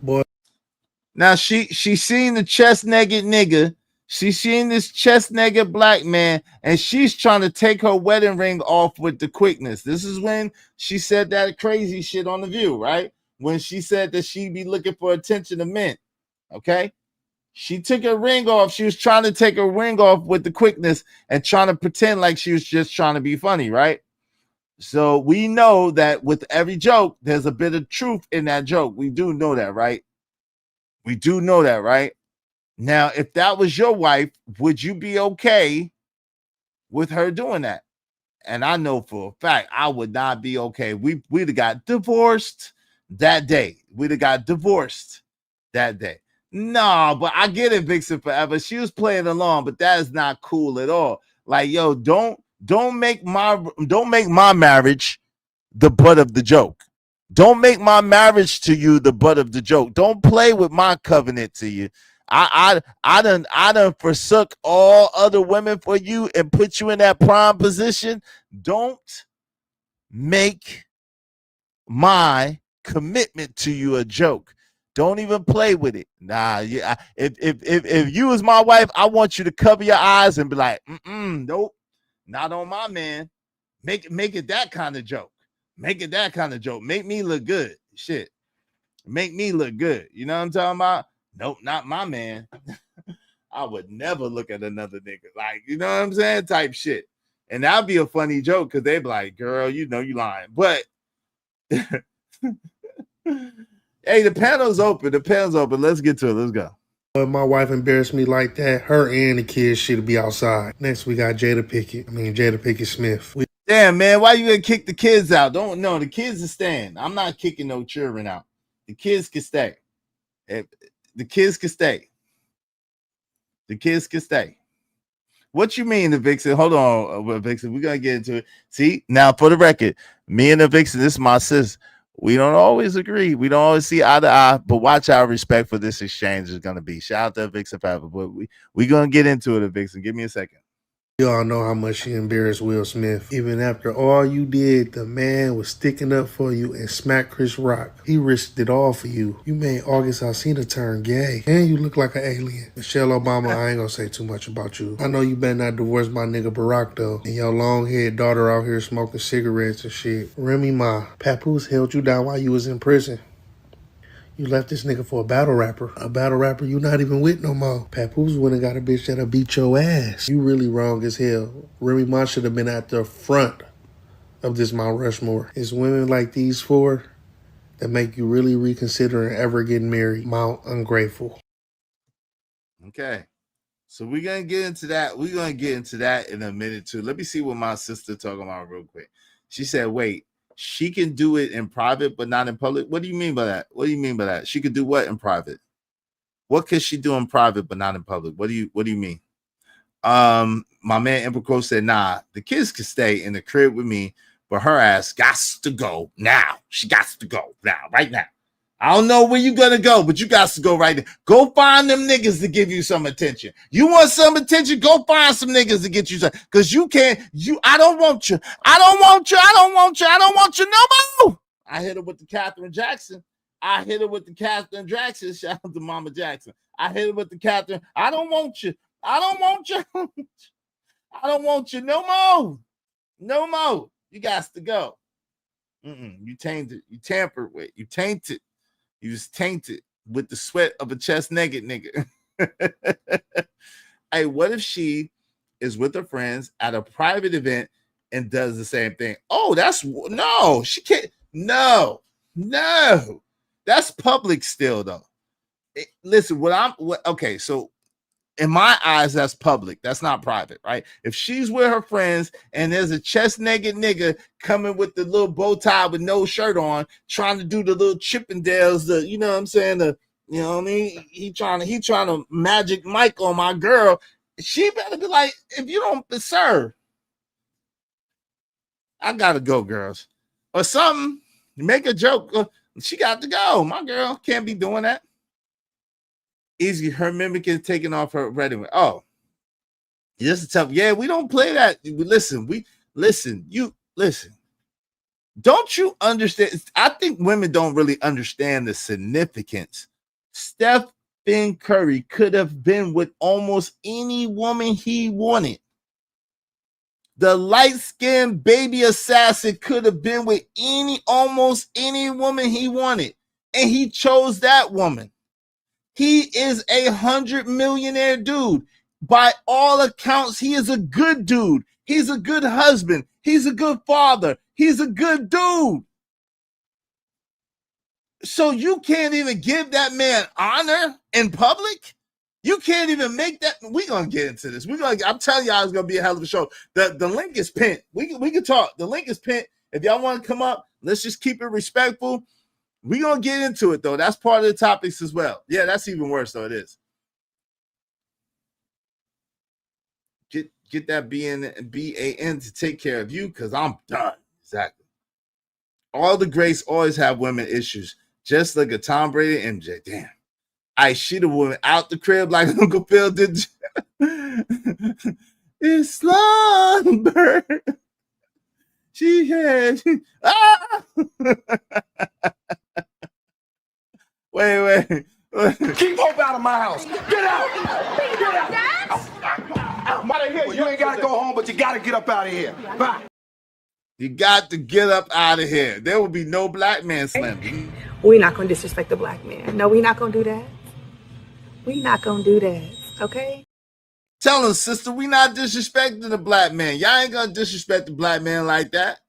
Boy.
Now she seen the chest-naked nigga. She seen this chest-naked black man, and she's trying to take her wedding ring off with the quickness. This is when she said that crazy shit on The View, right? When she said that she'd be looking for attention of men, okay? She took her ring off. She was trying to take her ring off with the quickness and trying to pretend like she was just trying to be funny, right? So we know that with every joke, there's a bit of truth in that joke. We do know that, right? We do know that, right? Now, if that was your wife, would you be okay with her doing that? And I know for a fact I would not be okay. We'd have got divorced that day. We'd have got divorced that day. No, but I get it, Vixen Forever. She was playing along, but that is not cool at all. Like, yo, don't make my marriage the butt of the joke. Don't make my marriage to you the butt of the joke. Don't play with my covenant to you. I done forsook all other women for you and put you in that prime position. Don't make my commitment to you a joke. Don't even play with it. Nah, yeah. If you was my wife, I want you to cover your eyes and be like, nope, not on my man. Make it that kind of joke. Make it that kind of joke. Make me look good. Shit. Make me look good. You know what I'm talking about? Nope, not my man. I would never look at another nigga. Like, you know what I'm saying? Type shit. And that'd be a funny joke because they'd be like, girl, you know you lying. But hey, the panel's open. The panel's open. Let's get to it. Let's go.
If my wife embarrassed me like that, her and the kids should be outside. Next, we got Jada Pinkett Smith.
Damn, man, why you gonna kick the kids out? Don't know. The kids are staying. I'm not kicking no children out. The kids can stay. The kids can stay. The kids can stay. What you mean, the Vixen? Hold on, Vixen. We're gonna get into it. See, now for the record, me and the Vixen, this is my sis. We don't always agree. We don't always see eye to eye, but watch our respect for this exchange is gonna be. Shout out to Vixen Pepper. But we gonna get into it, Vixen. Give me a second.
You all know how much she embarrassed Will Smith. Even after all you did, the man was sticking up for you and smacked Chris Rock. He risked it all for you. You made August Alsina turn gay. And you look like an alien. Michelle Obama, I ain't gonna say too much about you. I know you better not divorce my nigga Barack though. And your long-haired daughter out here smoking cigarettes and shit. Remy Ma, Papoose held you down while you was in prison. You left this nigga for a battle rapper. A battle rapper you not even with no more. Papoose went and got a bitch that'll beat your ass. You really wrong as hell. Remy Ma should have been at the front of this Mount Rushmore. It's women like these four that make you really reconsider ever getting married. Mount Ungrateful.
Okay. So we're going to get into that. We're going to get into that in a minute too. Let me see what my sister talking about real quick. She said, wait. She can do it in private, but not in public. What do you mean by that? What do you mean by that? She could do what in private? What could she do in private, but not in public? What do you mean? My man Emperor Crow said, nah, the kids can stay in the crib with me, but her ass got to go now. She got to go now, right now. I don't know where you gonna go, but you got to go right now. Go find them niggas to give you some attention. You want some attention? Go find some niggas to get you some. Because you can't. I don't want you. I don't want you. I don't want you. I don't want you no more. I hit her with the Catherine Jackson. Shout out to Mama Jackson. I hit her with the Catherine. I don't want you. I don't want you. I don't want you no more. No more. You got to go. You tainted. You tampered with. You tainted. You was tainted with the sweat of a chest naked nigga. Hey, what if she is with her friends at a private event and does the same thing? Oh, no, she can't. No, that's public still though. Listen, okay, so in my eyes, that's public. That's not private, right? If she's with her friends and there's a chest naked nigga coming with the little bow tie with no shirt on, trying to do the little Chippendales, you know what I'm saying? You know what I mean? He trying to Magic Mike on my girl. She better be like, if you don't, sir, I gotta go, girls, or something. Make a joke. She got to go. My girl can't be doing that. Easy, her mimic is taking off her wedding. Oh, just tough. Yeah, we don't play that. Listen. Don't you understand? I think women don't really understand the significance. Stephen Curry could have been with almost any woman he wanted. The light-skinned baby assassin could have been with almost any woman he wanted, and he chose that woman. He is a 100-millionaire dude. By all accounts, he is a good dude. He's a good husband. He's a good father. He's a good dude. So you can't even give that man honor in public? You can't even make that. We're going to get into this. I'm telling y'all it's going to be a hell of a show. The link is pinned. We can talk. The link is pinned. If y'all want to come up, let's just keep it respectful. We're going to get into it, though. That's part of the topics as well. Yeah, that's even worse, though. It is. Get that BAN to take care of you because I'm done. Exactly. All the greats always have women issues, just like a Tom Brady and MJ. Damn. I should have went out the crib like Uncle Phil did. It's slumber. She had. Wait.
Keep Hope out of my house. Get out. Get out. I'm out of here. Well, you ain't got to go home, but you got to get up out of here. Bye.
You got to get up out of here. There will be no black man slamming.
We're not going to disrespect the black man. No, we're not going to do that. We're not going to do that, okay?
Tell him, sister, we not disrespecting the black man. Y'all ain't going to disrespect the black man like that.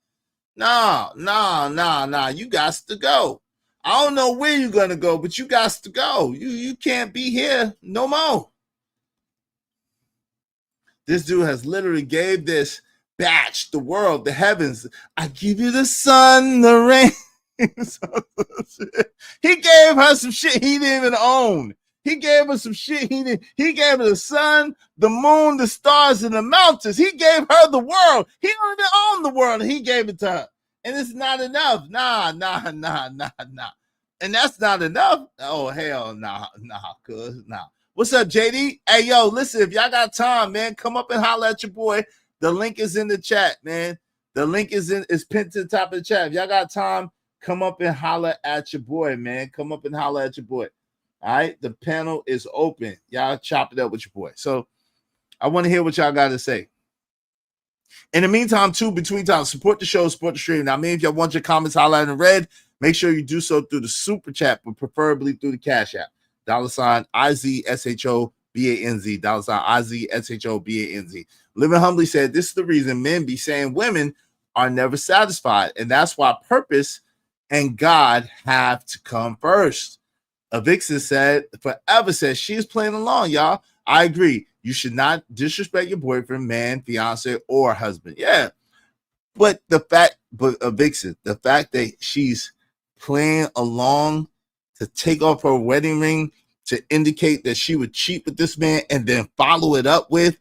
No. You got to go. I don't know where you're going to go, but you got to go. You can't be here no more. This dude has literally gave this batch, the world, the heavens. I give you the sun, the rain. He gave her some shit he didn't even own. He gave her some shit he didn't. He gave her the sun, the moon, the stars, and the mountains. He gave her the world. He don't even own the world, and he gave it to her. And it's not enough. Nah. And that's not enough. Oh, hell nah, cuz. Nah. What's up, JD? Hey, yo, listen, if y'all got time, man, come up and holler at your boy. The link is in the chat, man. The link is pinned to the top of the chat. If y'all got time, come up and holler at your boy, man. Come up and holler at your boy. All right, the panel is open. Y'all chop it up with your boy. So I want to hear what y'all got to say. In the meantime, too, between time, support the show, support the stream. Now, if y'all want your comments highlighted in red, make sure you do so through the super chat, but preferably through the Cash App. $IZSHOBANZ, $IZSHOBANZ. Living Humbly said, this is the reason men be saying women are never satisfied, and that's why purpose and God have to come first. Avixen said, forever says she's playing along, y'all. I agree. You should not disrespect your boyfriend, man, fiance, or husband. Yeah. But Avixen, the fact that she's playing along to take off her wedding ring to indicate that she would cheat with this man and then follow it up with,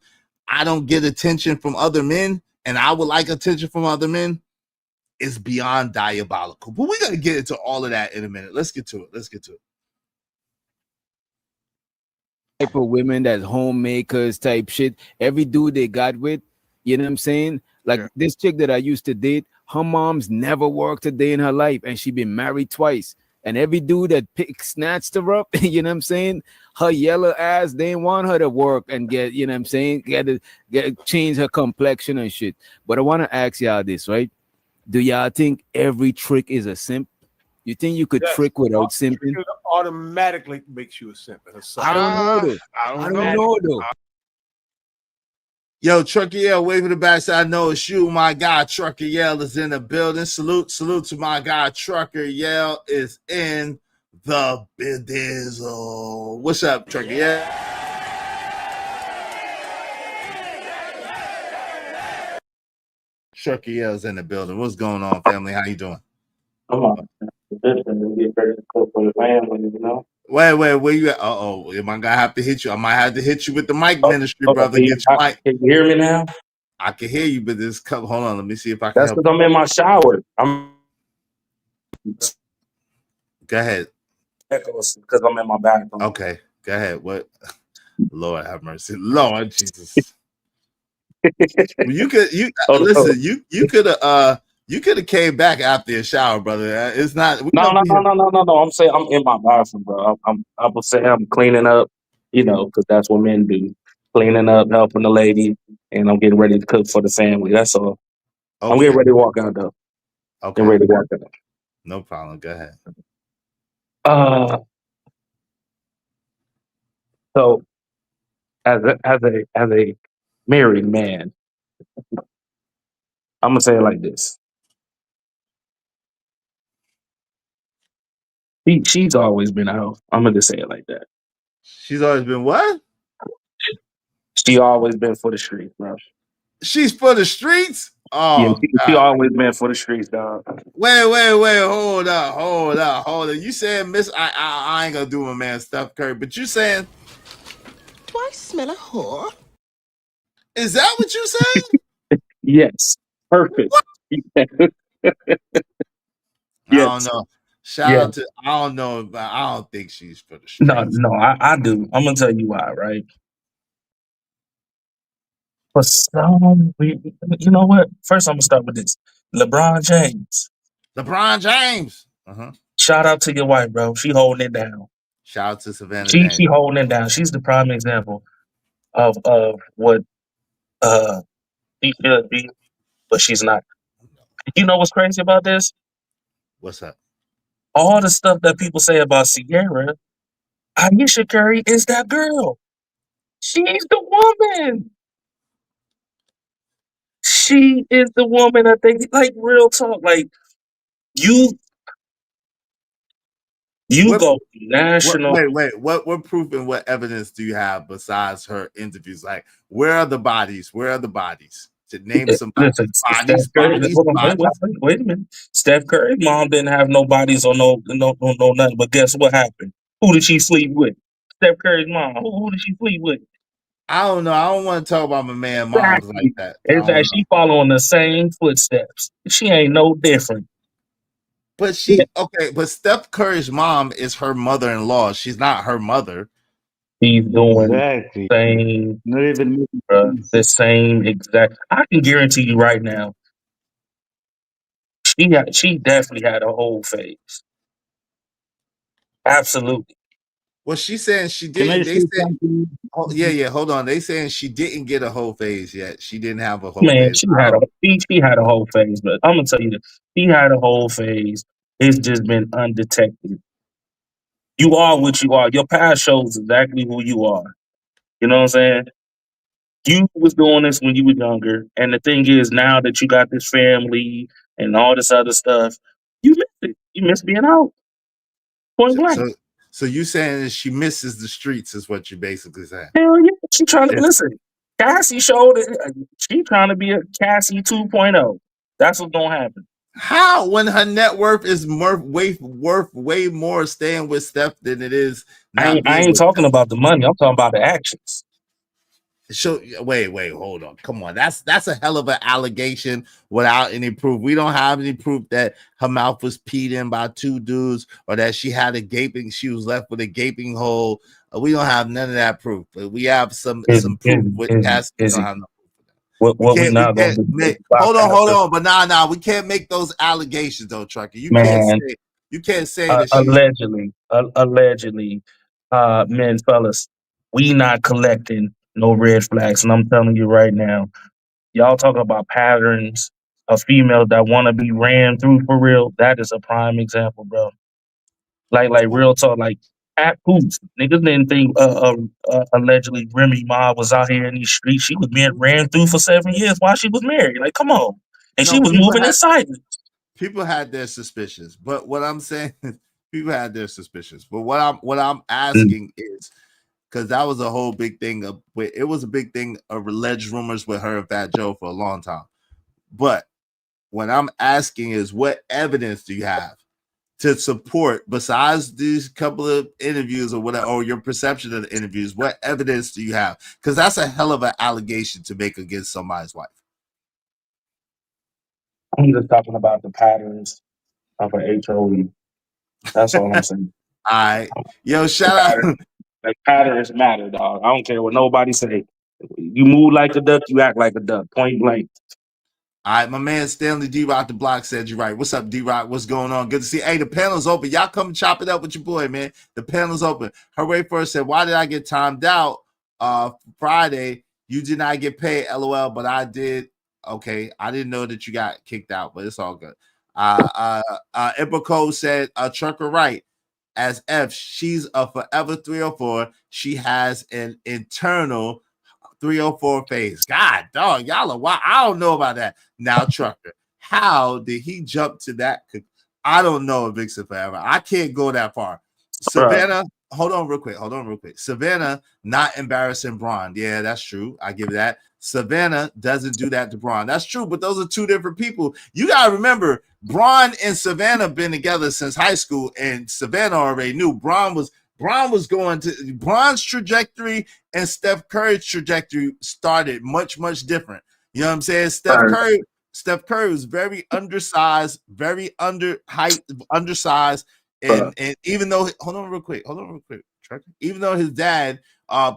I don't get attention from other men and I would like attention from other men, is beyond diabolical. But we're going to get into all of that in a minute. Let's get to it.
Type of women that's homemakers type shit. Every dude they got with, you know what I'm saying? Like this chick that I used to date, her mom's never worked a day in her life and she been married twice. And every dude that snatched her up, you know what I'm saying? Her yellow ass, they didn't want her to work and get, you know what I'm saying? Get change her complexion and shit. But I want to ask y'all this, right? Do y'all think every trick is a simp? You think you could trick without simping?
Automatically makes you a simp.
I don't know though.
Yo, Trucker Yell, wave to the backside. I know it's you, my guy. Trucker Yell is in the building. Salute to my guy. Trucker Yell is in the bidizzle. What's up, Trucker Yell? Trucker Yell's in the building. What's going on, family? How you doing?
Come on. Get ready to cook for the family, you know?
Wait, where you at? Am I gonna have to hit you? I might have to hit you with the mic ministry, brother. Get your mic.
Can you hear me now?
I can hear you, but this cup. Hold on, let me see if I can.
That's because I'm in my shower.
Go ahead.
Because I'm in my bathroom.
Okay, go ahead. What? Lord have mercy, Lord Jesus. You could have came back after your shower, brother. It's not.
No. I'm saying I'm in my bathroom, bro. I would say I'm cleaning up, you know, because that's what men do. Cleaning up, helping the lady, and I'm getting ready to cook for the family. That's all. Okay. I'm getting ready to walk out, though.
Okay.
Getting ready to walk out.
No problem. Go ahead.
So as a married man, I'm gonna say it like this. She's always been out. I'm gonna just say it like that.
She's always been what?
She always been for the streets, bro.
She's for the streets?
Yeah,
Oh,
she
God.
always been for the streets, dog.
Wait. Hold up. You saying Miss I ain't gonna do my man Steph Curry, but you saying
Do I smell a whore?
is that what you saying?
Yes, perfect.
I don't
Yes,
know. Shout
yes.
out to I don't know, but I don't think she's for the
No,
streets.
no, I do. I'm gonna tell you why, right? For some reason, you know what? First, I'm gonna start with this. LeBron James.
LeBron James.
Shout out to your wife, bro. She holding it down.
Shout out to Savannah
She
Daniels.
holding it down. She's the prime example of what she should be, but she's not. You know what's crazy about this?
What's up?
All the stuff that people say about Sierra, Ayesha Curry is that girl. She's the woman. She is the woman. I think, like real talk, like you go national.
Wait. What proof and what evidence do you have besides her interviews? Like, where are the bodies? Where are the bodies? To name some
Listen, Steph Curry. Hold on, wait a minute. Steph Curry's mom didn't have no bodies or no nothing. But guess what happened? Who did she sleep with? Steph Curry's mom. Who did she sleep with?
I don't know. I don't want to talk about my man moms like that.
Exactly. She following the same footsteps. She ain't no different.
But but Steph Curry's mom is her mother-in-law. She's not her mother.
He's doing the same, the same exact. I can guarantee you right now, she definitely had a whole phase. Absolutely.
Well, she's saying she didn't. They said, hold on. They saying she didn't get a whole phase yet. She didn't have a whole
Man,
phase.
she had a whole phase, but I'm gonna tell you this: she had a whole phase. It's just been undetected. You are what you are. Your past shows exactly who you are. You know what I'm saying? You was doing this when you were younger, and the thing is, now that you got this family and all this other stuff, you miss it. You miss being out. Point blank.
So you saying that she misses the streets is what you're basically saying?
Hell yeah, she trying to listen. Cassie showed it. She trying to be a Cassie 2.0. That's what's gonna happen.
How when her net worth is worth way more staying with Steph than it is?
I ain't talking about the money. I'm talking about the actions.
So wait, hold on. Come on. That's a hell of an allegation without any proof. We don't have any proof that her mouth was peed in by two dudes or that she was left with a gaping hole. We don't have none of that proof. But we have some proof with Cassie. We don't have no hold on, but nah, we can't make those allegations though, Trucker. You can't say that
allegedly, men, fellas, we not collecting no red flags, and I'm telling you right now, y'all talking about patterns of females that want to be ran through for real. That is a prime example, bro. Like real talk, like at Poots, niggas didn't think allegedly Remy Ma was out here in these streets. She was being ran through for 7 years while she was married. Like, come on, and she was moving in silence.
People had their suspicions, but what I'm saying, people had their suspicions. But what I'm asking is, because that was a whole big thing. It was a big thing of alleged rumors with her and Fat Joe for a long time. But what I'm asking is, what evidence do you have to support, besides these couple of interviews or whatever, or your perception of the interviews? What evidence do you have? Because that's a hell of an allegation to make against somebody's wife.
I'm just talking about the patterns of an HOE. That's all I'm saying.
All right. Yo, shout out.
Like, patterns matter, dog. I don't care what nobody say. You move like a duck, you act like a duck. Point blank.
All right, my man Stanley D-Rock the Block said you're right. What's up, D-Rock? What's going on? Good to see you. Hey, the panel's open. Y'all come chop it up with your boy, man. The panel's open. Hooray first said, why did I get timed out Friday? You did not get paid, LOL, but I did. Okay, I didn't know that you got kicked out, but it's all good. Ipaco said, Trucker right. as F, she's a forever 304. She has an internal 304 phase. God, dog, y'all are wild. I don't know about that. Now, Trucker, how did he jump to that? I don't know, Vixen Forever. I can't go that far. Savannah, hold on real quick. Savannah, not embarrassing Braun. Yeah, that's true. I give that. Savannah doesn't do that to Braun. That's true, but those are two different people. You got to remember, Braun and Savannah been together since high school, and Savannah already knew Braun was going to Braun's trajectory and Steph Curry's trajectory started much different. You know what I'm saying? Steph Curry was very undersized, very undersized, and even though hold on real quick, even though his dad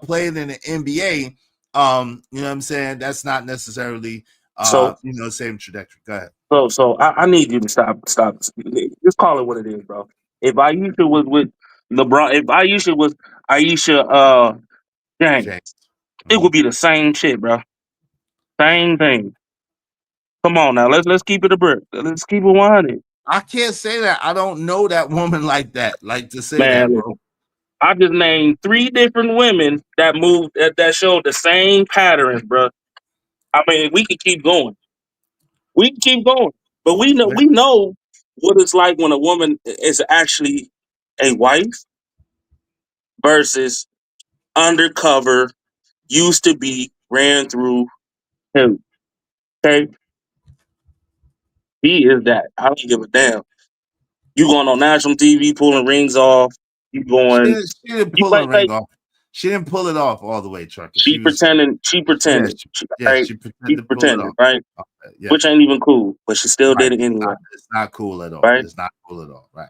played in the NBA, you know what I'm saying? That's not necessarily same trajectory. Go ahead.
So I need you to stop. Just call it what it is, bro. If Aisha was with LeBron, if Aisha was Aisha James, it would be the same shit, bro. Same thing. Come on now, let's keep it a brick. Let's keep it 100.
I can't say that. I don't know that woman like that. Like to say
Man,
that, bro.
I just named 3 different women that moved that showed the same patterns, bro. I mean, we could keep going. But we know what it's like when a woman is actually a wife versus undercover, used to be, ran through him. Okay? He is that. I don't give a damn. You going on national TV pulling rings off. You going.
She didn't pull the ring off. She didn't pull it off all the way, Trucker.
She pretended. She pretended, right?
Yeah.
Which ain't even cool, but she still did it anyway.
It's not cool at all.
Right?
It's not cool at all. Right.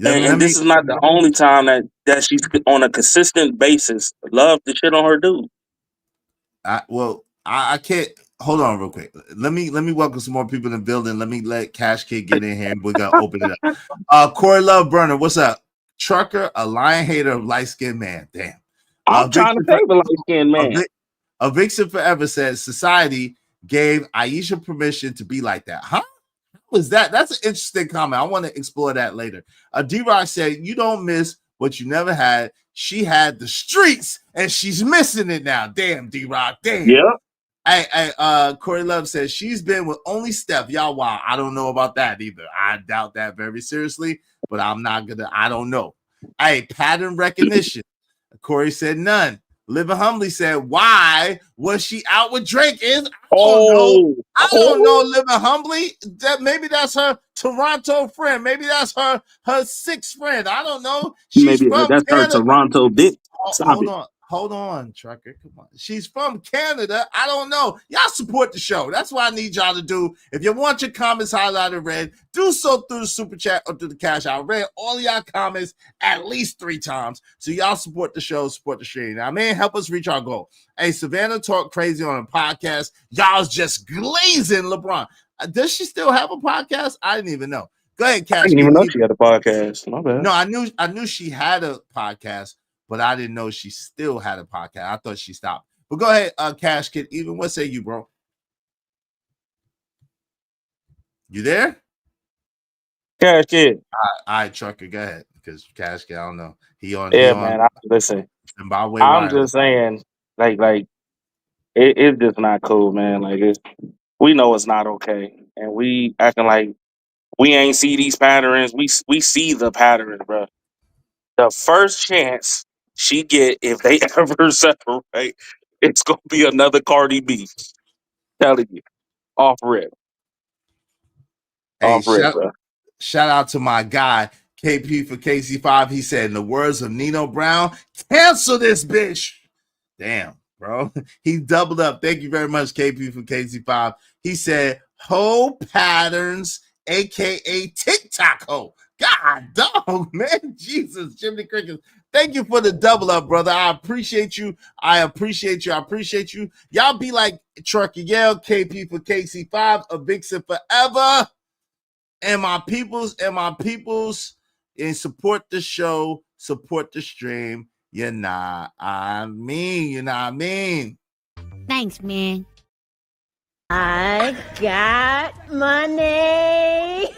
And this is not the only time that she's on a consistent basis love to shit on her dude.
I can't. Hold on real quick. Let me welcome some more people in the building. Let me let Cash Kid get in here and we're gonna open it up. Corey Love Burner, what's up? Trucker, a lion hater of light-skinned man. Damn.
I'm trying to save a light-skinned man.
A Vixen Forever says society gave Aisha permission to be like that. Huh? What was that? That's an interesting comment. I want to explore that later. D-Rock said, you don't miss what you never had. She had the streets and she's missing it now. Damn, D-Rock. Damn.
Yeah.
Hey, Corey Love says she's been with only Steph. Y'all, wow. I don't know about that either. I doubt that very seriously, but I don't know. Hey, pattern recognition. Corey said none. Living Humbly said, why was she out with Drake? I don't know, Living Humbly. Maybe that's her Toronto friend. Maybe that's her sixth friend. I don't know.
Maybe that's her Toronto dick.
Hold on, Trucker. Come on. She's from Canada. I don't know. Y'all support the show. That's what I need y'all to do. If you want your comments highlighted red, do so through the super chat or through the cash out. Read all y'all comments at least 3 times. So y'all support the show, support the stream. Now, man, help us reach our goal. Hey, Savannah talk crazy on a podcast. Y'all's just glazing LeBron. Does she still have a podcast? I didn't even know. Go ahead, Cash.
I didn't even know she had a podcast. My bad.
No, I knew she had a podcast, but I didn't know she still had a podcast. I thought she stopped. But go ahead, Cash Kid. Even what say you, bro? You there?
Cash Kid.
All right, Trucker, go ahead. Because Cash Kid, I don't know.
Man. Listen, I'm just saying, like, it's just not cool, man. Like, we know it's not okay, and we acting like we ain't see these patterns. We see the patterns, bro. The first chance she get, if they ever separate, it's gonna be another Cardi B. Telling you, off rip.
Hey, shout out to my guy KP for KC5. He said, in the words of Nino Brown, cancel this bitch. Damn, bro. He doubled up. Thank you very much, KP for KC5. He said, ho patterns, aka TikTok ho. God dog, man. Jesus, Jimmy Crickets. Thank you for the double up, brother. I appreciate you. I appreciate you. Y'all be like Trucker Yell, KP for KC5, a Vixen Forever. And my peoples, and support the show, support the stream. You know what I mean?
Thanks, man. I got money.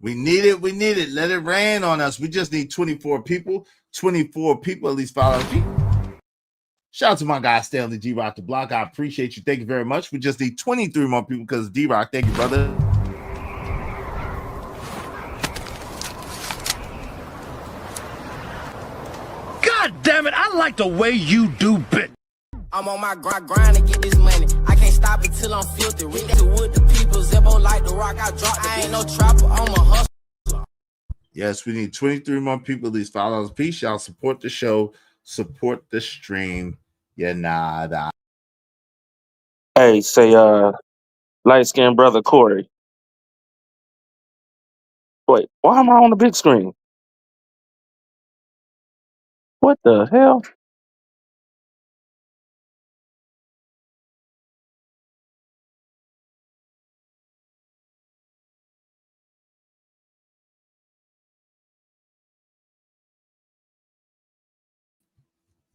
We need it. We need it. Let it rain on us. We just need 24 people. 24 people at least follow me. Shout out to my guy Stanley D-Rock the Block. I appreciate you. Thank you very much. We just need 23 more people because D-Rock. Thank you, brother.
God damn it! I like the way you do bit.
I'm on my grind to get this money. I can't stop until I'm filthy. Read that with the people. Zebo like the rock. I drop. I ain't no trapper. I'm a hustler.
Yes, we need 23 more people. At least follow us. Peace. Y'all support the show. Support the stream. Yeah, nada.
Hey, say, light skinned brother Corey. Wait, why am I on the big screen? What the hell?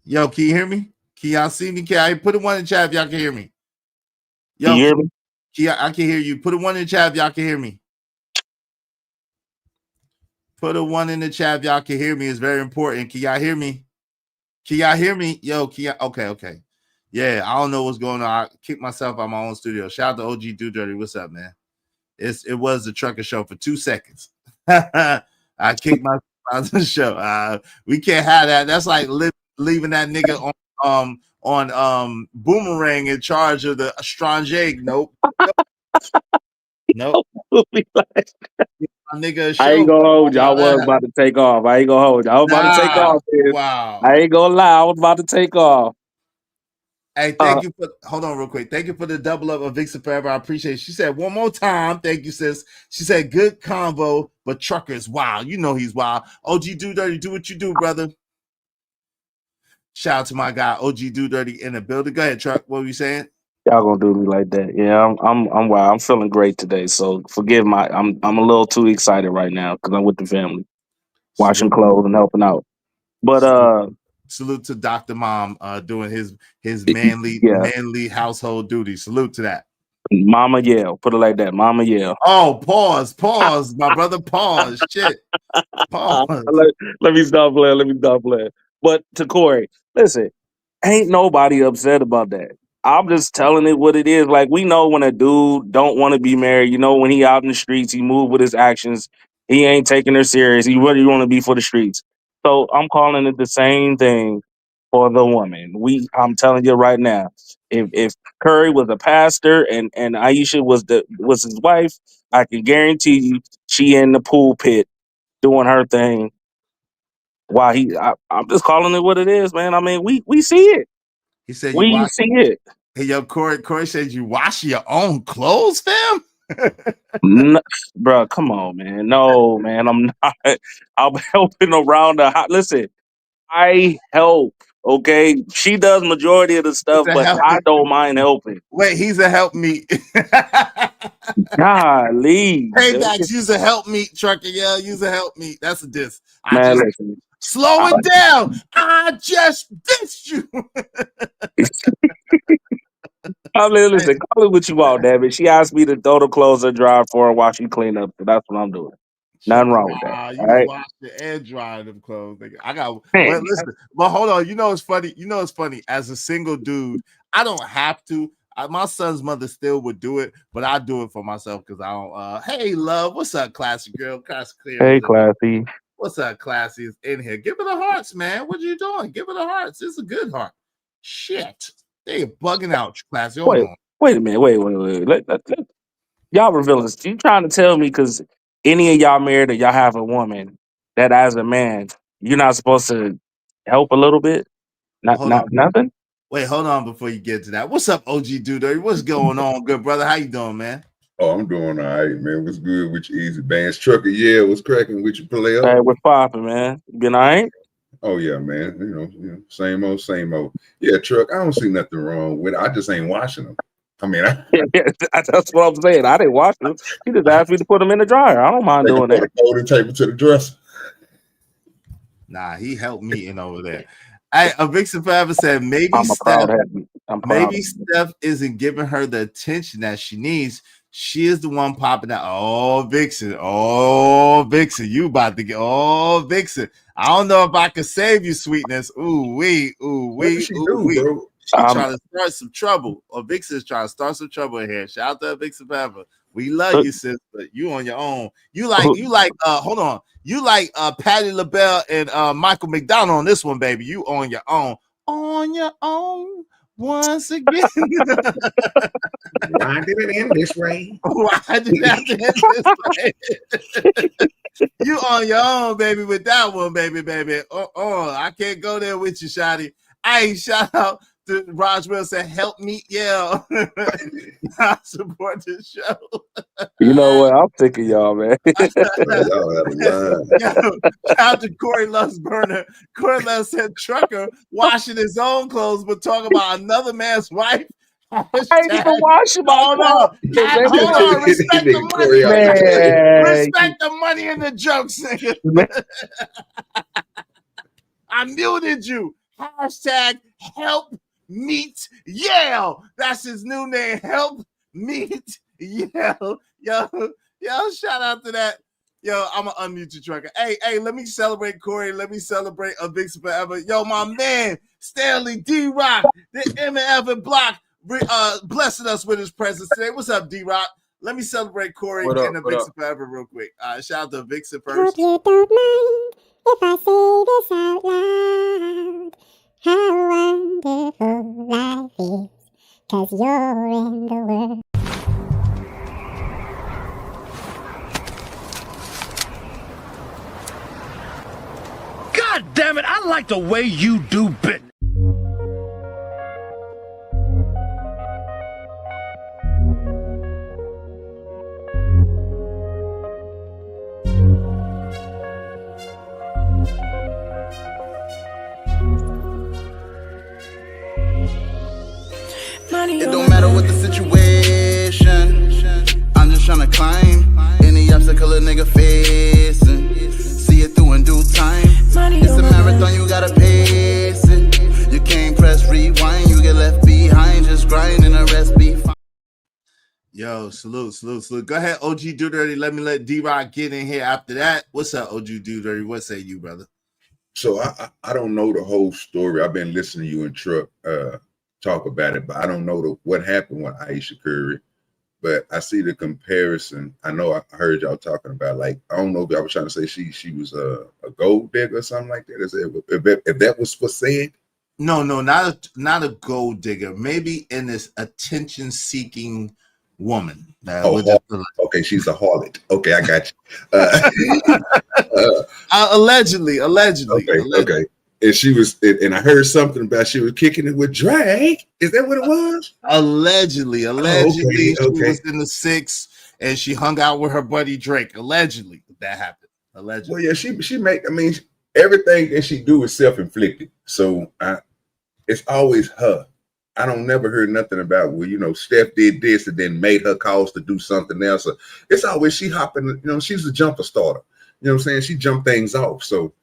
Yo, can you hear me? Can y'all see me? Can I put a one in the chat if y'all can hear me? Yo,
Can you hear me?
I can hear you. Put a one in the chat if y'all can hear me. Put a one in the chat if y'all can hear me. It's very important. Can y'all hear me? Can y'all hear me? Yo, can y'all? Okay. Yeah, I don't know what's going on. I kicked myself out of my own studio. Shout out to OG Do Dirty. What's up, man? It was the Trucker Show for 2 seconds. I kicked myself out of the show. We can't have that. That's like leaving that nigga on Boomerang in charge of the Stranger. Nope. Nope. My nigga,
I ain't gonna hold you. I was about to take off. I ain't gonna hold you. I was about to take off. Dude.
Wow.
I ain't gonna lie. I was about to take off.
Hey, thank you for hold on real quick. Thank you for the double up of Vixen Forever. I appreciate it. She said one more time. Thank you, sis. She said good convo, but Trucker's wild. You know he's wild. OG Do Dirty, do what you do, brother. Shout out to my guy OG Do Dirty in the building. Go ahead, Truck. What were you saying?
Y'all gonna do me like that? Yeah, I'm wild. I'm feeling great today. So forgive I'm a little too excited right now because I'm with the family, washing clothes and helping out. But
salute to Dr. Mom doing his manly household duties. Salute to that.
Mama yell. Put it like that. Mama yell.
Oh, pause, my brother. Pause. Shit. Pause.
Let me stop playing. But to Corey, listen, ain't nobody upset about that. I'm just telling it what it is. Like, we know when a dude don't want to be married, you know, when he out in the streets, he move with his actions. He ain't taking her serious. He really want to be for the streets. So I'm calling it the same thing for the woman. I'm telling you right now, if Curry was a pastor and Aisha was his wife, I can guarantee you she in the pool pit doing her thing. While I'm just calling it what it is, man. I mean, we see it.
He said
we see it.
Hey, yo, Corey said you wash your own clothes, fam?
No, bro, come on, man. No, man, I'm not. I'm helping around the house. Listen, I help. Okay, she does majority of the stuff, but I don't mind helping.
Wait, he's a help me.
Golly,
Paybacks, use a help me, Trucker. Yeah, use a help me. That's a diss.
Listen.
Slow it down. I just dissed you.
I mean, listen, call it what you want, damn it. She asked me to throw the clothes and dry for her while she clean up. So that's what I'm doing. Nothing wrong with that.
You
all right?
wash the air dry them clothes. I got well, listen, but hold on. You know it's funny. As a single dude, I don't have to. My son's mother still would do it, but I do it for myself because I don't. Hey, love, what's up, classy girl? Classy clear.
Hey, classy.
What's up, classy? Is in here. Give her the hearts, man. What you doing? Give her the hearts. It's a good heart. Shit, they bugging out, classy. Hold on.
Wait a minute. Wait. Let y'all reveal this. You trying to tell me because any of y'all married or y'all have a woman that as a man you're not supposed to help a little bit? Nothing.
Wait, hold on before you get to that. What's up, OG Dude? What's going on, good brother? How you doing, man?
Oh, I'm doing all right, man. What's good with you, Easy Bands? Trucker, yeah, what's cracking with you, player?
Hey, what's popping, man? You been all right?
Oh, yeah, man. You know, same old. Yeah, Truck, I don't see nothing wrong with it. I just ain't washing them. I mean,
that's what I'm saying. I didn't wash them. He just asked me to put them in the dryer. I don't mind doing that.
Fold and tape it to the dresser.
Nah, he helped me in over there. Vixen Forever said maybe
I'm
Steph isn't giving her the attention that she needs She is the one popping out. Oh, Vixen. You about to get Vixen. I don't know if I can save you, sweetness. What did she do, bro? She trying to start some trouble. Or Vixen's trying to start some trouble in here. Shout out to Vixen Pepper. We love you, sis, but you on your own. You like hold on. You like Patti LaBelle and Michael McDonald on this one, baby. You on your own. On your own once again.
Why did it end this way?
Why did it have to end this way? You on your own, baby, with that one, baby. I can't go there with you, Shotty. Hey, shout out to Roswell said, help me yell. I support the show.
You know what? I'm sick of y'all, man.
Shout out to Corey Loves Burner. Corey Loves said trucker washing his own clothes, but talking about another man's wife.
I ain't even washing my
Hold on. Respect the money. Respect the money and the jokes, nigga. I muted you. Hashtag help meet Yale. That's his new name. Help meet Yale. Yo, shout out to that. Yo, I'm gonna unmute you, trucker. Hey, let me celebrate Corey. Let me celebrate a Vixen Forever. Yo, my man, Stanley D-Rock, the MF Block, blessing us with his presence today. What's up, D-Rock? Let me celebrate Corey and the Vixen Forever real quick. Shout out to Vixen first.
Hope you don't mind if I say this out loud. How wonderful life is, 'cause you're in the world.
God damn it, I like the way you do business.
It don't matter what the situation, I'm just tryna climb any obstacle a nigga facing. See it through in due time. It's a marathon, you gotta pace it. You can't press rewind, you get left behind. Just grind and the rest be fine.
Yo, salute. Go ahead, OG Do Dirty. Let me let D-Rock get in here after that. What's up, OG Do Dirty? What say you, brother?
So I don't know the whole story. I've been listening to you and Truck talk about it, but I don't know what happened with Ayesha Curry. But I see the comparison. I know I heard y'all talking about, like, I don't know if y'all was trying to say she was a gold digger or something like that. Is it, if that was for said?
No, not a gold digger. Maybe in this attention-seeking woman.
Okay, she's a harlot. Okay, I got you.
Allegedly.
Okay. And she was, and I heard something about she was kicking it with Drake. Is that what it was?
Allegedly,
okay.
She was in the 6 and she hung out with her buddy Drake. Allegedly, that happened. Allegedly.
Well, yeah, she make. I mean, everything that she do is self-inflicted. So it's always her. I don't never heard nothing about, well, Steph did this and then made her cause to do something else. So it's always she hopping. She's a jumper starter. You know what I'm saying? She jumped things off. So.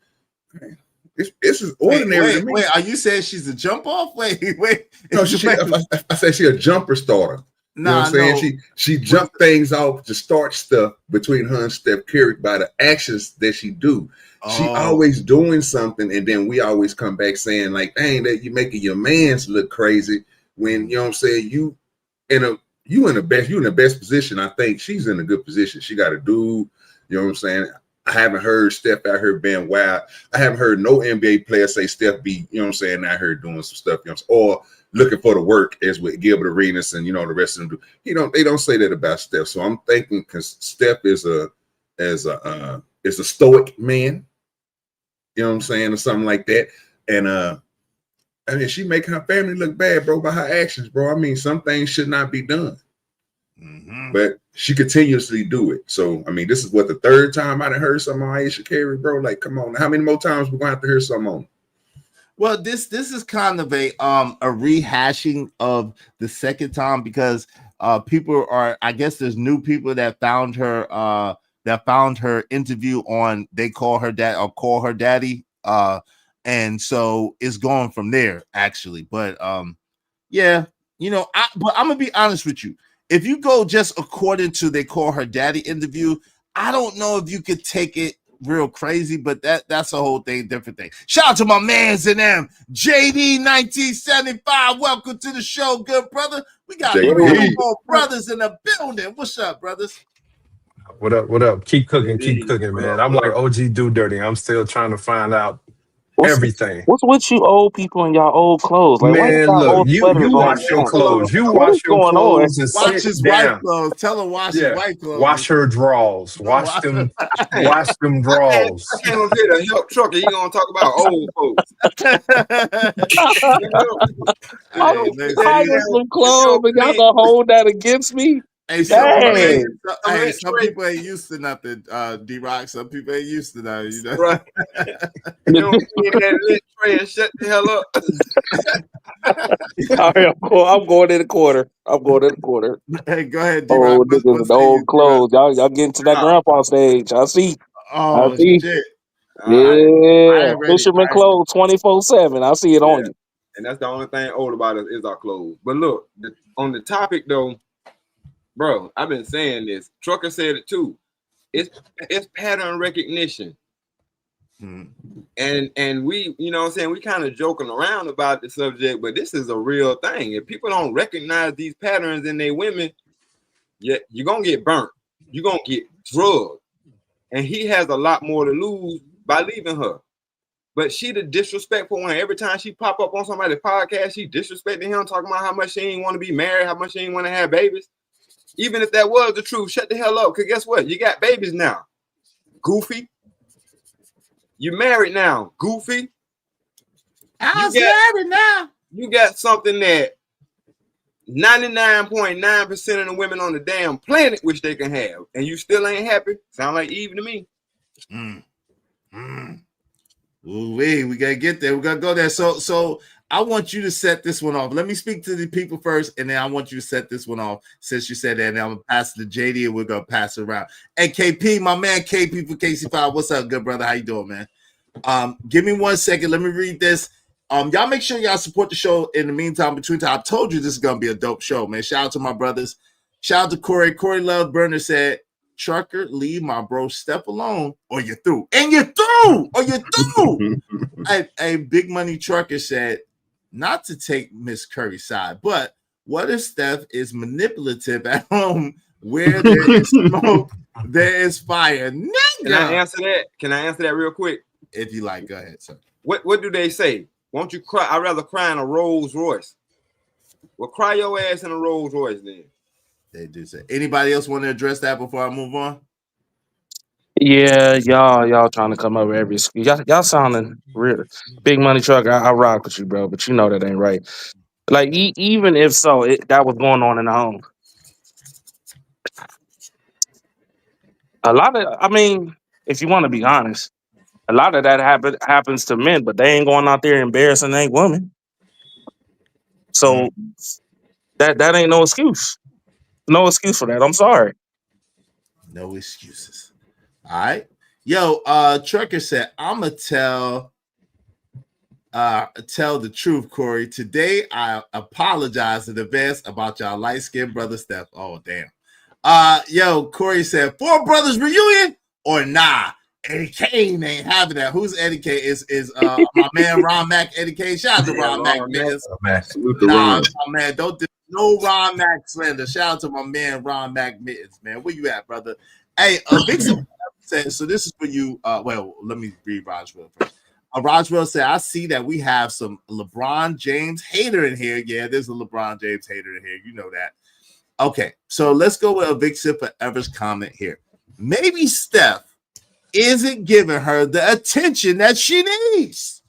This is ordinary to me.
Wait, are you saying she's a jump off? Wait.
No, I said she's a jumper starter. You know what I'm saying? She jumped things off to start stuff between her and Steph Curry by the actions that she do. She always doing something, and then we always come back saying, like, dang, that you making your mans look crazy when, you know what I'm saying, you in the best position. I think she's in a good position. She got a dude, you know what I'm saying? I haven't heard Steph out here being wild. I haven't heard no NBA player say Steph be, you know what I'm saying, out here doing some stuff, or looking for the work as with Gilbert Arenas and, the rest of them do. They don't say that about Steph. So I'm thinking because Steph is a stoic man, you know what I'm saying, or something like that. And I mean, she making her family look bad, bro, by her actions, bro. I mean, some things should not be done. Mm-hmm. But she continuously do it. So I mean, this is what the third time I done heard something on Ayesha Curry, bro. Like, come on, how many more times we're gonna have to hear something on?
Well, this is kind of a rehashing of the second time because people are, I guess there's new people that found her interview on They Call Her Dad or Call Her Daddy. And so it's going from there actually. But yeah, but I'm gonna be honest with you. if you go just according to they call her daddy interview, I don't know if you could take it real crazy, but that's a whole thing, different thing. Shout out to my mans and them, JD 1975. Welcome to the show, good brother. We got
JD.
more brothers in the building. What's up, brothers?
What up? What up? Keep cooking, man. I'm like OG Do Dirty. I'm still trying to find out everything.
What's with you old people in y'all old clothes? Like, why
Man,
y'all
look,
old
you
sweaters
wash
on?
your clothes. You
What
wash
is
your
going on?
clothes and
Watch
sit
his white
down.
clothes. Tell him wash his white clothes.
Wash her drawers. Wash them drawers.
I came up here to help Trucker. You gonna talk about old folks?
I'm buying some clothes, and y'all gonna hold that against me?
Hey, some people ain't used to nothing, D-Rock. Some people ain't used to that, you know.
Right. You don't get that lit tray and shut the hell up.
All right, I'm going in the quarter.
Hey, go ahead,
Oh,
D-Rock.
niggas with old clothes. Y'all getting to that grandpa stage. I see.
Oh,
I see.
shit.
Yeah, fisherman clothes 24/7. I see it on you.
And that's the only thing old about us is our clothes. But look, on the topic though, bro, I've been saying this. Trucker said it too. It's pattern recognition. And we, you know what I'm saying, we kind of joking around about the subject, but this is a real thing. If people don't recognize these patterns in their women, you're gonna get burnt. You're gonna get drugged. And he has a lot more to lose by leaving her. But she the disrespectful one. Every time she pop up on somebody's podcast, she disrespecting him, talking about how much she ain't want to be married, how much she ain't want to have babies. Even if that was the truth, shut the hell up. Because guess what? You got babies now. Goofy. You married now. Goofy.
I'm married now.
You got something that 99.9% of the women on the damn planet wish they can have. And you still ain't happy. Sound like Eve to me.
Ooh, we gotta get there. We gotta go there. So I want you to set this one off. Let me speak to the people first, and then I want you to set this one off since you said that. And I'm gonna pass it to JD, and we're gonna pass it around. Hey, KP, my man, KP for KC5. What's up, good brother? How you doing, man? Give me 1 second. Let me read this. Y'all make sure y'all support the show. In the meantime, between time, I told you this is gonna be a dope show, man. Shout out to my brothers. Shout out to Corey. Corey Love Burner said, Trucker, leave my bro Steph alone, or you're through. And you're through, or you're through. A Big Money Trucker said, not to take Miss Curry's side, but what if Steph is manipulative at home where there is smoke, there is fire? Nigga.
Can I answer that? Can I answer that real quick?
If you like, go ahead, sir.
What do they say? Won't you cry? I'd rather cry in a Rolls Royce. Well, cry your ass in a Rolls Royce then.
They do say. Anybody else want to address that before I move on?
Yeah, y'all trying to come up with every excuse. Y'all sounding real. Big Money Truck. I rock with you, bro, but you know that ain't right. Like even if so, that was going on in the home. A lot of, I mean, if you want to be honest, a lot of that happens to men, but they ain't going out there embarrassing a woman. So that ain't no excuse. No excuse for that. I'm sorry.
No excuses. All right. Yo, Trucker said, I'ma tell the truth, Corey. Today I apologize in advance about y'all light-skinned brother Steph. Oh, damn. Yo, Corey said, 4 brothers reunion or nah? Eddie Kane ain't having that. Who's Eddie Kane? Is my man Ron Mack Eddie Kane? Shout out to Ron Mack, man. Nah, my man, don't do no Ron Mack slander. Shout out to my man Ron Mack Mittens, man. Where you at, brother? Hey, Big said, so this is for you. Well, let me read Roswell first. Roswell said, I see that we have some LeBron James hater in here. Yeah, there's a LeBron James hater in here. You know that. Okay, so let's go with a Big Sip Forever's comment here. Maybe Steph isn't giving her the attention that she needs.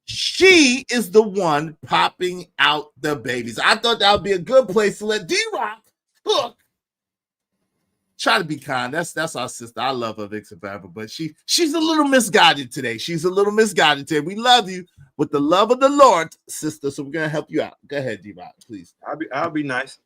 She is the one popping out the babies. I thought that would be a good place to let D-Rock look. Try to be kind. That's our sister. I love her, Vixen Forever, but she's a little misguided today. She's a little misguided today. We love you with the love of the Lord, sister. So we're gonna help you out. Go ahead, D-Rock, please.
I'll be nice.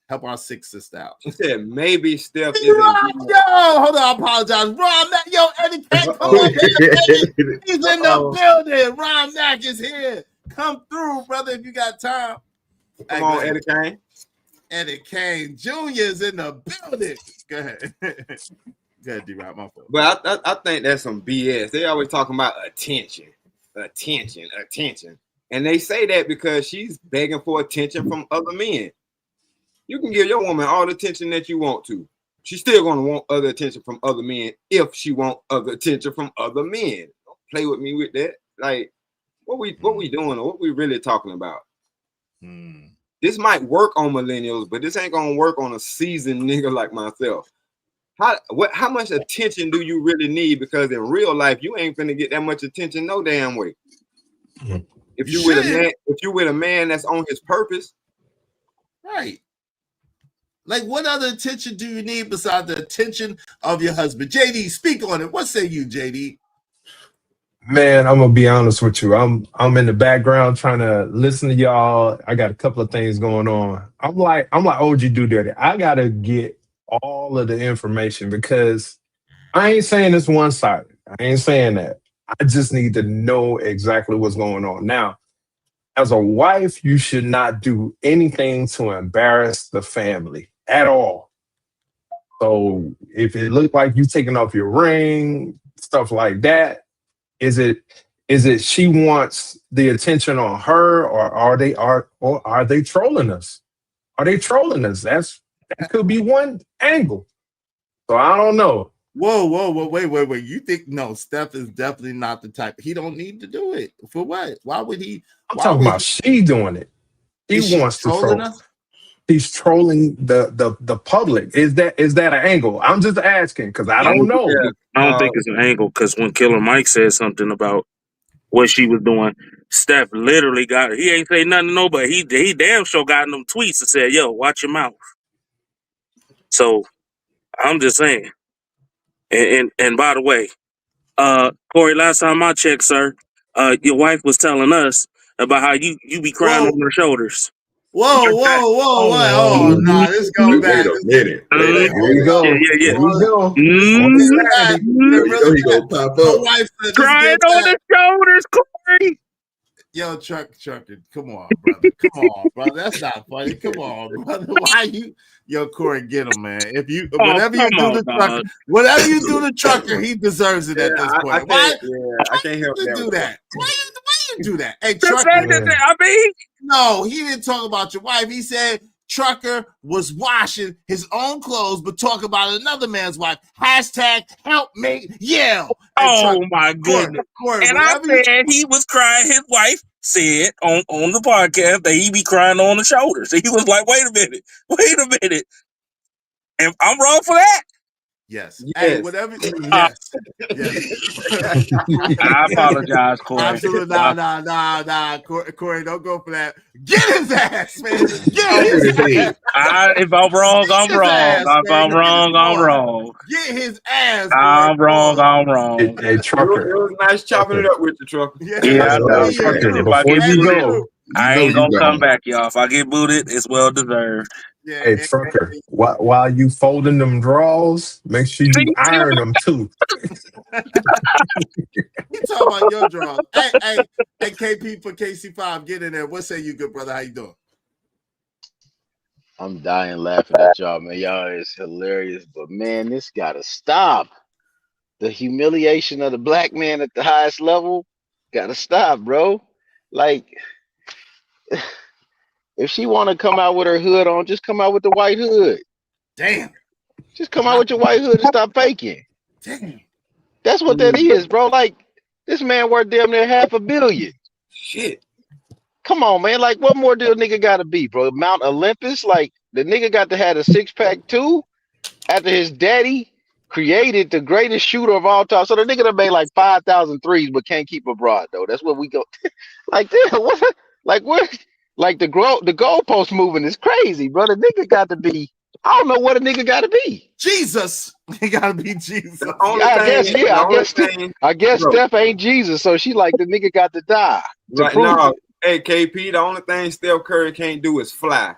Help our sick sister out.
She said maybe Steph isn't.
Yo, hold on, I apologize. Ron Mack, yo, Eddie Kane, come on, Eddie. He's in the building. Ron Mack is here. Come through, brother, if you got time.
Come on, Eddie Kane.
Eddie Kane Jr. is in the building. Go ahead. Go ahead, D-Rock, my fault.
But I think that's some BS. They always talking about attention. And they say that because she's begging for attention from other men. You can give your woman all the attention that you want to. She's still going to want other attention from other men if she want other attention from other men. Don't play with me with that. Like, what we doing or what we really talking about? This might work on millennials, but this ain't gonna work on a seasoned nigga like myself. How much attention do you really need? Because in real life, you ain't finna get that much attention no damn way. If you with a man that's on his purpose,
right? Like, what other attention do you need besides the attention of your husband? JD, speak on it. What say you, JD?
Man, I'm gonna be honest with you. I'm in the background trying to listen to y'all. I got a couple of things going on. I'm like OG Do Dirty. I gotta get all of the information because I ain't saying it's one-sided. I ain't saying that. I just need to know exactly what's going on. Now, as a wife, you should not do anything to embarrass the family at all. So if it looked like you taking off your ring, stuff like that, is it she wants the attention on her, or are they trolling us? Are they trolling us? That could be one angle. So I don't know.
Whoa, wait. You think no, Steph is definitely not the type. He don't need to do it. For what? Why would he?
I'm talking about she doing it. He wants to troll us. He's trolling the public. Is that an angle? I'm just asking because I don't know.
I don't think it's an angle because when Killer Mike said something about what she was doing, Steph literally got it. He ain't say nothing to nobody. He damn sure got in them tweets and said, "Yo, watch your mouth." So I'm just saying. And by the way, Corey, last time I checked, sir, your wife was telling us about how you be crying on her shoulders.
Whoa. Oh, no, this go back.
Wait a minute.
Here we go.
Yeah.
Here we go. Pop up.
Crying on the shoulders, Corey.
Yo, Trucker, come on, brother. That's not funny. Come on, brother. Why you? Yo, Corey, get him, man. If you whatever you do to Trucker, he deserves it at this point.
I can't help
that. Why you do that? Hey,
Trucker.
No, he didn't talk about your wife. He said Trucker was washing his own clothes, but talk about another man's wife. Hashtag help me yell.
Oh my goodness.
Corey,
and I said he was crying. His wife said on the podcast that he be crying on the shoulders. And he was like, wait a minute. And I'm wrong for that?
Yes. Hey, whatever. Yes.
I apologize, Corey.
Absolutely. Nah. Corey, don't go for that. Get his ass, man. Get his ass.
If I'm wrong, I'm wrong. If I'm wrong, I'm wrong.
Get his ass.
I'm wrong.
Hey, Trucker.
It was nice chopping it up with the Trucker.
Yeah, I know.
Trucker,
If I
before
get
you
booted,
go,
I ain't gonna come back, y'all. If I get booted, it's well deserved.
Hey, Trucker, while you folding them drawers, make sure you iron them too.
You talking about your drawers. Hey, KP for KC5, get in there. What say you, good brother? How you doing?
I'm dying laughing at y'all, man. Y'all is hilarious, but man, this gotta stop. The humiliation of the black man at the highest level gotta stop, bro. Like, if she want to come out with her hood on, just come out with the white hood.
Damn.
Just come out with your white hood and stop faking.
Damn.
That's what that is, bro. Like, this man worth damn near $500 million.
Shit.
Come on, man. Like, what more do a nigga gotta be, bro? Mount Olympus? Like, the nigga got to have a six-pack too after his daddy created the greatest shooter of all time. So the nigga done made like 5,000 threes but can't keep a broad, though. That's what we go. Like, damn, what? Like, what? Like, the goalpost moving is crazy, bro. The nigga got to be, I don't know what a nigga got to be.
Jesus. He got to be Jesus.
I guess Steph ain't Jesus, so she like, the nigga got to die.
Right now, hey, KP, the only thing Steph Curry can't do is fly.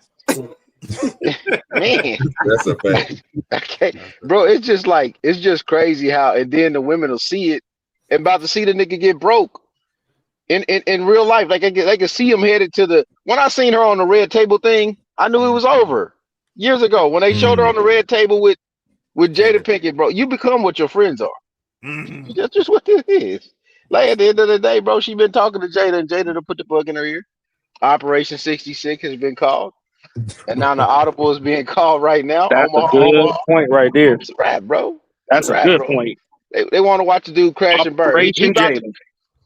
Man.
That's a fact.
Okay. Bro, it's just crazy how, and then the women will see it and about to see the nigga get broke. In real life, like they can see him headed to when I seen her on the red table thing, I knew it was over. years ago when they showed her on the red table with Jada Pinkett, bro. You become what your friends are. That's just what it is. Like at the end of the day, bro, she been talking to Jada, and Jada to put the bug in her ear. Operation 66 has been called, and now the audible is being called right now.
That's a good point right there.
It's a wrap, bro.
That's a
wrap,
good
bro.
point.
They want to watch the dude crash and burn. He
Operation
about
Jada.
to,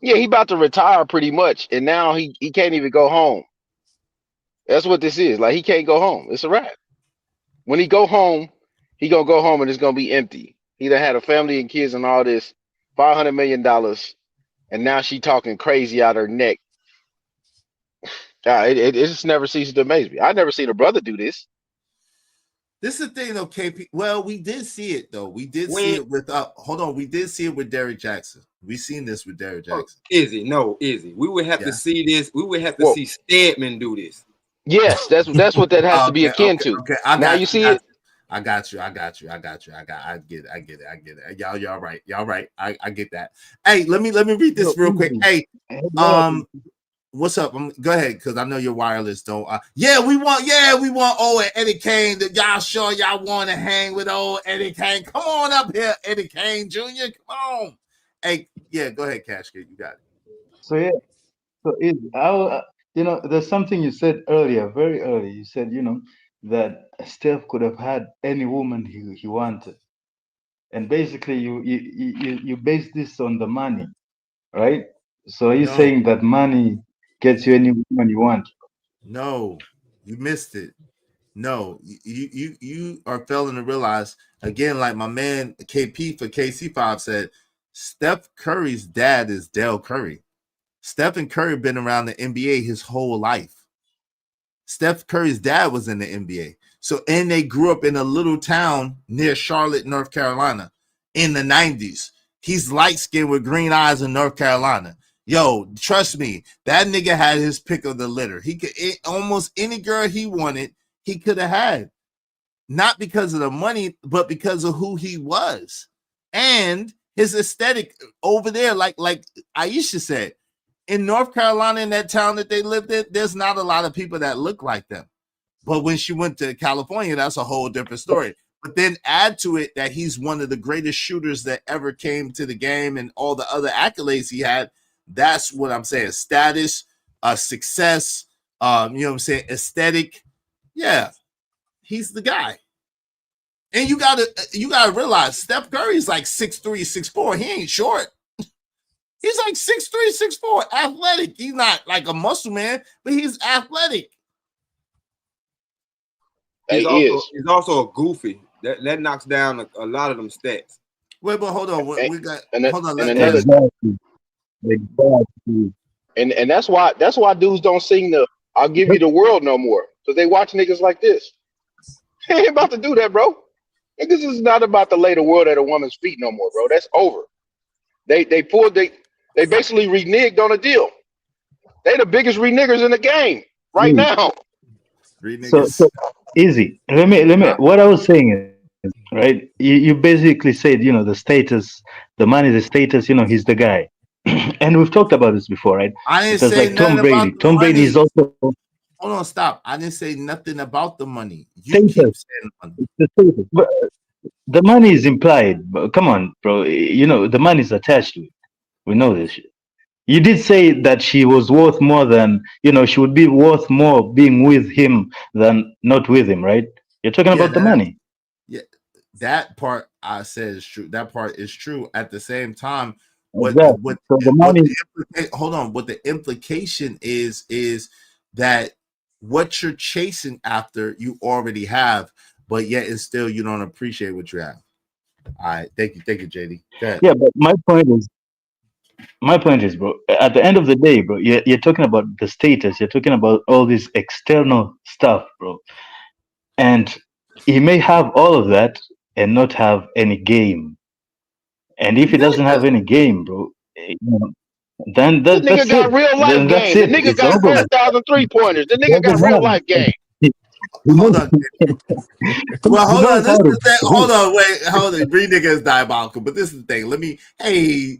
yeah, he about to retire pretty much, and now he can't even go home. That's what this is. Like he can't go home. It's a wrap. When he go home, he gonna go home and it's gonna be empty. He done had a family and kids and all this, $500 million, and now she talking crazy out her neck. It just never ceases to amaze me. I never seen a brother do this.
This is the thing, though, KP. Well, we did see it though. We did see it with. Hold on, we did see it with Derrick Jackson. We seen this with Derrick Jackson.
Izzy. We would have to see this. We would have to see Stedman do this.
Yes, that's what that has to be akin to.
Okay,
now you see it.
I got you. I get it. Y'all right. I get that. Hey, let me read this real quick. Hey, what's up? Go ahead, because I know you're wireless. Don't. Yeah, we want old Eddie Kane. That y'all sure y'all want to hang with old Eddie Kane? Come on up here, Eddie Kane Jr. Come on. Hey, yeah, go ahead, Cash Kid. You got it.
There's something you said earlier, very early. You said, that Steph could have had any woman he wanted, and basically you base this on the money, right? So are you saying that money gets you any woman you want?
No, you missed it. No, you are failing to realize again, like my man KP for KC5 said, Steph Curry's dad is Dell Curry. Stephen Curry been around the NBA his whole life. Steph Curry's dad was in the NBA. So, and they grew up in a little town near Charlotte, North Carolina in the 90s. He's light-skinned with green eyes in North Carolina. Yo, trust me, that nigga had his pick of the litter. He could almost any girl he wanted, he could have had. Not because of the money, but because of who he was. And his aesthetic over there, like Aisha said, in North Carolina, in that town that they lived in, there's not a lot of people that look like them. But when she went to California, that's a whole different story. But then add to it that he's one of the greatest shooters that ever came to the game and all the other accolades he had. That's what I'm saying. Status, success, you know what I'm saying? Aesthetic. Yeah, he's the guy. And you gotta realize Steph Curry's like 6'3", 6'4". He ain't short. He's like 6'3", 6'4", athletic. He's not like a muscle man, but he's athletic.
He's also a goofy. That knocks down a lot of them stats.
Wait, but hold on. We got
and that's why dudes don't sing the "I'll give you the world" no more, because they watch niggas like this. They ain't about to do that, bro. Niggas is not about to lay the world at a woman's feet no more, bro. That's over. They basically reneged on a deal. They the biggest renegers in the game right now.
So easy. Let me. What I was saying is, right? You basically said, the status, the money, the status. He's the guy, and we've talked about this before, right?
I didn't say
like Tom Brady. Tom Brady is also.
Hold on, stop. I didn't say nothing about the money. You keep saying money.
The status. But the money is implied. But come on, bro. The money is attached to it. We know this shit. You did say that she was worth more than, she would be worth more being with him than not with him, right? You're talking about the money.
Yeah, that part I said is true. That part is true. At the same time, what the implication is that what you're chasing after you already have, but yet and still you don't appreciate what you have. All right, thank you, JD. Go ahead.
Yeah, but my point is, bro, at the end of the day, bro, you're talking about the status, you're talking about all this external stuff, bro. And he may have all of that and not have any game. And if he doesn't have any game, bro, then that's
nigga
it.
got real life
Then that's
game. The
it.
nigga
It's
got
over.
100,000 3-pointers. The nigga got real life game.
Hold on. Well, hold on. This is the thing. Hold on. Green nigga is diabolical, but this is the thing. Hey,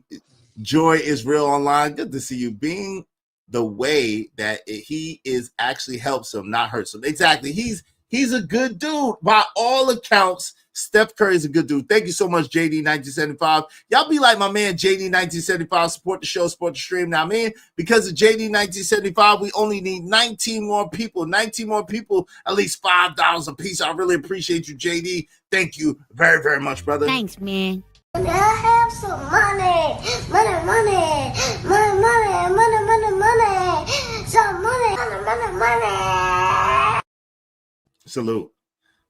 Joy is real online. Good to see you. Being the way that he is actually helps him, not hurts him. Exactly. He's He's a good dude. By all accounts, Steph Curry is a good dude. Thank you so much, JD1975. Y'all be like my man, JD1975. Support the show, support the stream. Now, man, because of JD1975, we only need 19 more people. 19 more people, at least $5 a piece. I really appreciate you, JD. Thank you very, very much, brother.
Thanks, man.
I have some money, some money.
Salute.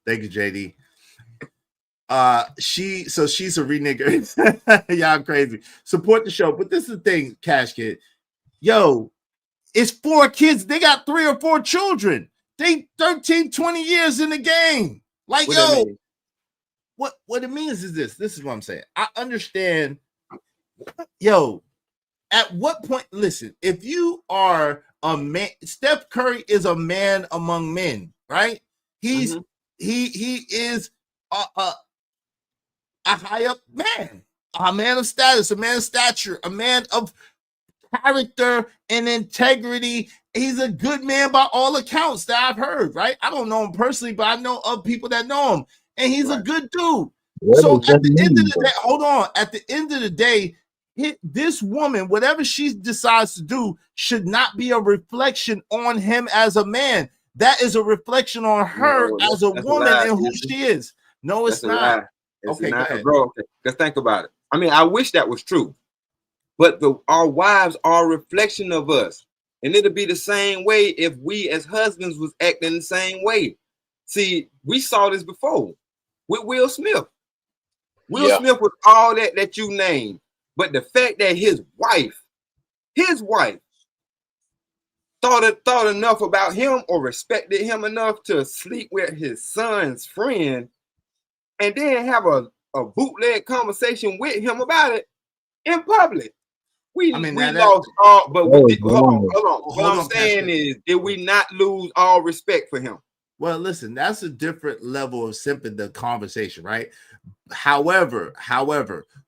Thank you, JD. She's a renegger. Y'all crazy. Support the show. But this is the thing, Cash Kid. Yo, it's 4 kids. They got 3 or 4 children. They 13, 20 years in the game. Like, yo, what it means is this. This is what I'm saying. I understand. Yo, at what point, listen, if you are a man, Steph Curry is a man among men, right? He is a high up man, a man of status, a man of stature, a man of character and integrity. He's a good man by all accounts that I've heard, right? I don't know him personally, but I know of people that know him, and he's a good dude. So at the end of the day, hold on. At the end of the day, this woman, whatever she decides to do, should not be a reflection on him as a man. That is a reflection on her as a woman and who she is. No, it's not. Okay, go ahead.
Bro. Okay, because think about it. I mean, I wish that was true, but our wives are a reflection of us, and it'll be the same way if we as husbands was acting the same way. See, we saw this before with Will Smith. Will Smith was all that you named, but the fact that his wife thought enough about him or respected him enough to sleep with his son's friend and then have a bootleg conversation with him about it in public. We lost all, but hold on. What I'm saying is, did we not lose all respect for him?
Well, listen, that's a different level of simping the conversation, right? However,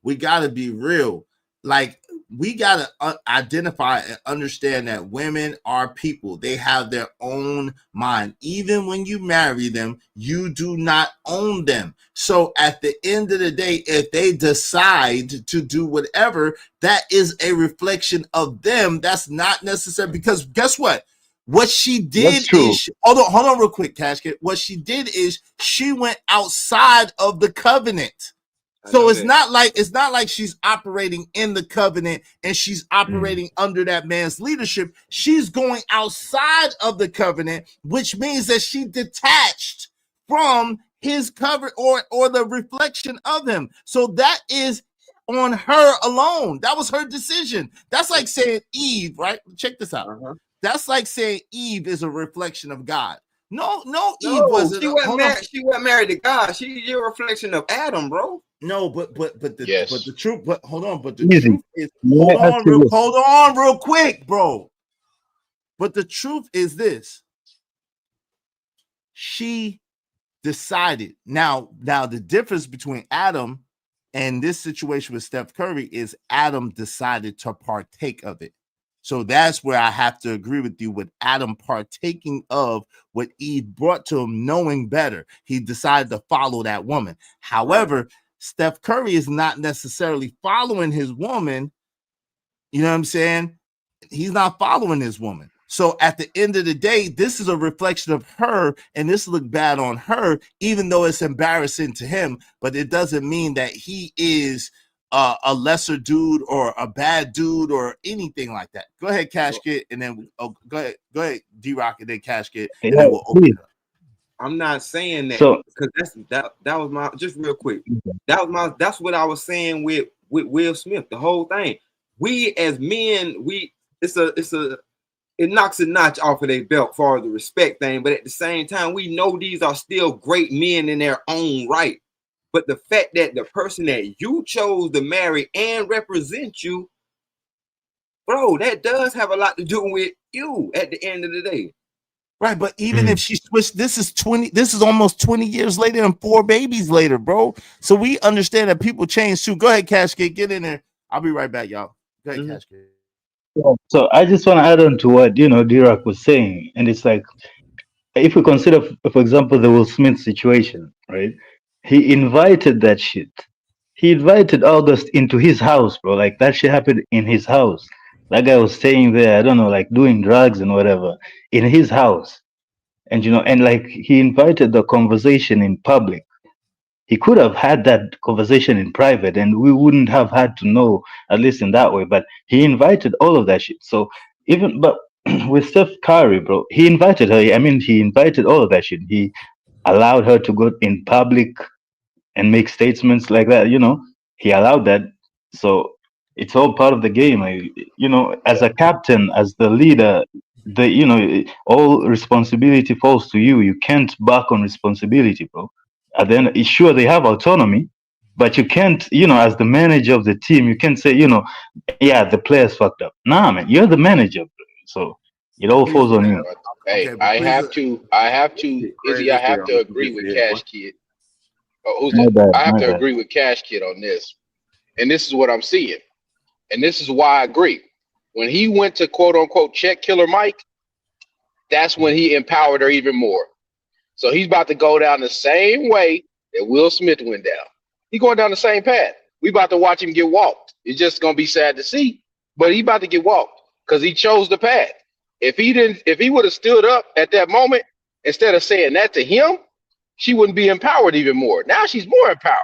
we got to be real. Like, we got to identify and understand that women are people. They have their own mind. Even when you marry them, you do not own them. So at the end of the day, if they decide to do whatever, that is a reflection of them. That's not necessary, because guess what? What she did is, hold on real quick, Cashkit. What she did is she went outside of the covenant. So it's not like she's operating in the covenant and she's operating under that man's leadership. She's going outside of the covenant, which means that she detached from his cover or the reflection of him. So that is on her alone. That was her decision. That's like saying Eve, right? Check this out. That's like saying Eve is a reflection of God. No, Eve wasn't.
She wasn't married to God. She's a reflection of Adam, bro.
No, but the truth. But hold on. But the truth is, hold on, real quick, bro. But the truth is this: she decided. Now the difference between Adam and this situation with Steph Curry is Adam decided to partake of it. So that's where I have to agree with you, with Adam partaking of what Eve brought to him, knowing better. He decided to follow that woman. However, Steph Curry is not necessarily following his woman. You know what I'm saying? He's not following his woman. So at the end of the day, this is a reflection of her, and this looked bad on her, even though it's embarrassing to him. But it doesn't mean that he is a lesser dude or a bad dude or anything like that. Go ahead, Cash Kid, and then go ahead, D-Rock, and then Cash Kid, and then we'll open it up.
I'm not saying that because that was my, just real quick. That's what I was saying with Will Smith. The whole thing. We as men, it knocks a notch off of their belt for the respect thing, but at the same time, we know these are still great men in their own right. But the fact that the person that you chose to marry and represent you, bro, that does have a lot to do with you at the end of the day.
Right, but even if she switched, this is almost 20 years later and 4 babies later, bro. So we understand that people change too. Go ahead, Cashgate, get in there. I'll be right back, y'all. Go ahead, Cashgate.
So I just want to add on to what D-Rock was saying, and it's like if we consider, for example, the Will Smith situation, right? He invited that shit. He invited August into his house, bro. Like that shit happened in his house. That guy was staying there, I don't know, like doing drugs and whatever in his house. And and like he invited the conversation in public. He could have had that conversation in private and we wouldn't have had to know, at least in that way. But he invited all of that shit. So but with Steph Curry, bro, he invited her. I mean, he invited all of that shit. He allowed her to go in public and make statements like that. He allowed that. So it's all part of the game. As a captain, as the leader, all responsibility falls to you. You can't back on responsibility, bro. And then sure they have autonomy, but you can't, as the manager of the team, you can't say, yeah, the players fucked up. Nah, man, you're the manager, bro. So it all falls on you.
Hey, I have to, Izzy, I have to agree with Cash Kid.
My bad,
I have
my
to
bad.
agree with Cash Kid on this. And this is what I'm seeing. And this is why I agree. When he went to quote unquote check Killer Mike, that's when he empowered her even more. So he's about to go down the same way that Will Smith went down. He's going down the same path. We about to watch him get walked. It's just gonna be sad to see, but he about to get walked because he chose the path. If he would have stood up at that moment instead of saying that to him, she wouldn't be empowered even more. Now she's more empowered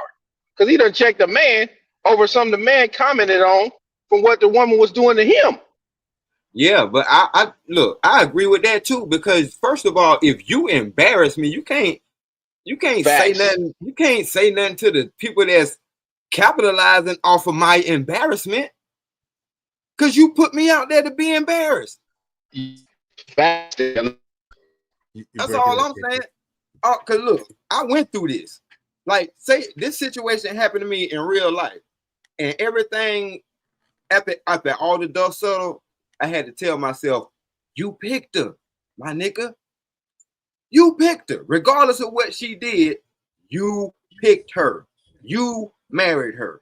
because he done checked the man over something the man commented on from what the woman was doing to him.
Yeah, but I look, I agree with that too, because first of all, if you embarrass me, you can't say nothing. You can't say nothing to the people that's capitalizing off of my embarrassment, because you put me out there to be embarrassed. That's all I'm saying. Cause look, I went through this. Like, say this situation happened to me in real life, and everything after all the dust settled, I had to tell myself, you picked her, my nigga. You picked her. Regardless of what she did, you picked her. You married her.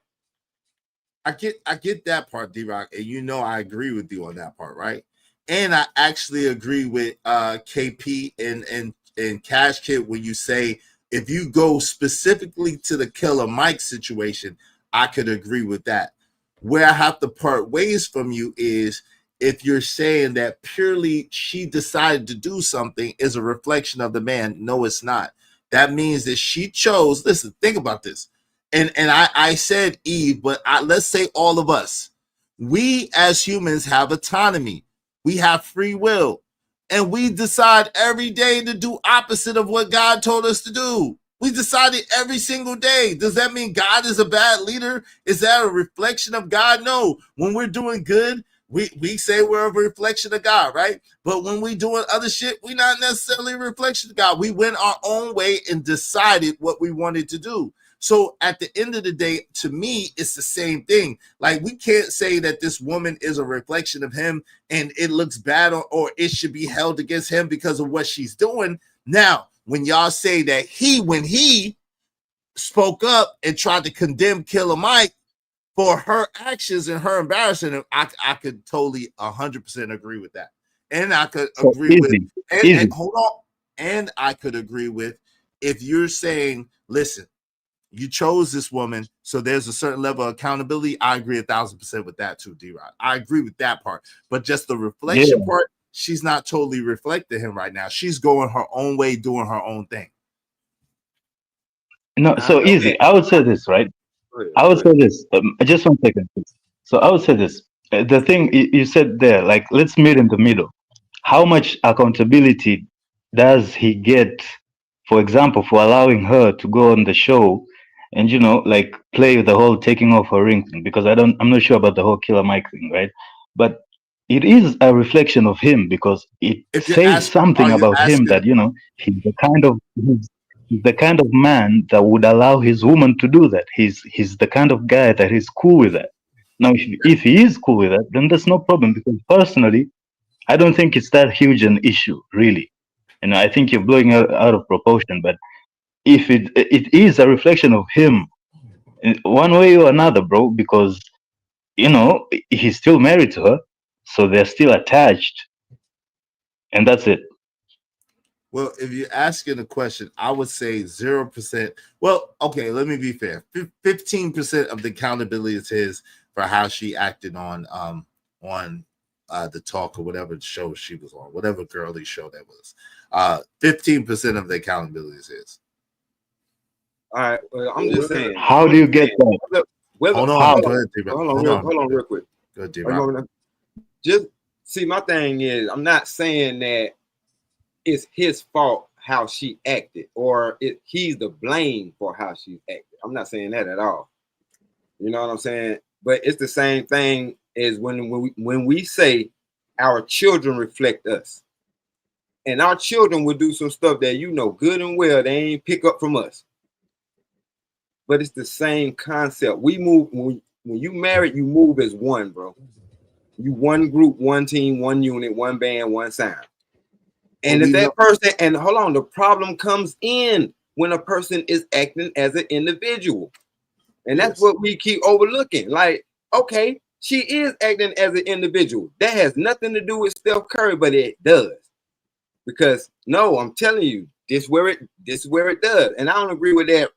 I get that part, D-Rock, and I agree with you on that part, right? And I actually agree with KP and Cash Kid when you say if you go specifically to the Killer Mike situation, I could agree with that. Where I have to part ways from you is if you're saying that purely she decided to do something is a reflection of the man. No, it's not. That means that she chose. Listen, think about this. And I said Eve, but let's say all of us. We as humans have autonomy. We have free will. And we decide every day to do opposite of what God told us to do. We decided every single day. Does that mean God is a bad leader? Is that a reflection of God? No. When we're doing good, we say we're a reflection of God, right? But when we're doing other shit, we're not necessarily a reflection of God. We went our own way and decided what we wanted to do. So at the end of the day, to me, it's the same thing. Like, we can't say that this woman is a reflection of him and it looks bad or it should be held against him because of what she's doing. Now, when y'all say that when he spoke up and tried to condemn Killer Mike for her actions and her embarrassing him, I could totally 100% agree with that. And I could agree with, and hold on, and I could agree with if you're saying, listen, you chose this woman, so there's a certain level of accountability. I agree 1,000% with that too, D-Rock. I agree with that part. But just the reflection part, she's not totally reflecting him right now. She's going her own way, doing her own thing.
No, so easy. I would say this, right? I would say this. Just 1 second, please. So I would say this. The thing you said there, like, let's meet in the middle. How much accountability does he get, for example, for allowing her to go on the show and like play the whole taking off her ring thing? Because I'm not sure about the whole Killer Mike thing, right? But it is a reflection of him because it says something about him that he's the kind of man that would allow his woman to do that. He's the kind of guy that is cool with that. Now, if he is cool with that, then there's no problem, because personally, I don't think it's that huge an issue, really. I think you're blowing it out of proportion. But if it is a reflection of him, in one way or another, bro, because he's still married to her, so they're still attached, and that's it.
Well, if you're asking a question, I would say 0%. Well, okay, let me be fair. 15% of the accountability is his for how she acted on the Talk or whatever show she was on, whatever girly show that was. 15% of the accountability is his.
All right, well, I'm just saying.
How do you get that?
Hold on,
hold on, real quick.
Go ahead, D-Rock.
Just see, my thing is, I'm not saying that it's his fault how she acted, or he's the blame for how she acted. I'm not saying that at all. You know what I'm saying? But it's the same thing as when we say our children reflect us, and our children will do some stuff that good and well they ain't pick up from us. But it's the same concept. We move when you married, you move as one, bro. You one group, one team, one unit, one band, one sound. And if that person, and hold on, the problem comes in when a person is acting as an individual. And that's what we keep overlooking. Like, okay, she is acting as an individual. That has nothing to do with Steph Curry, but it does. Because no, I'm telling you, this is where it does. And I don't agree with that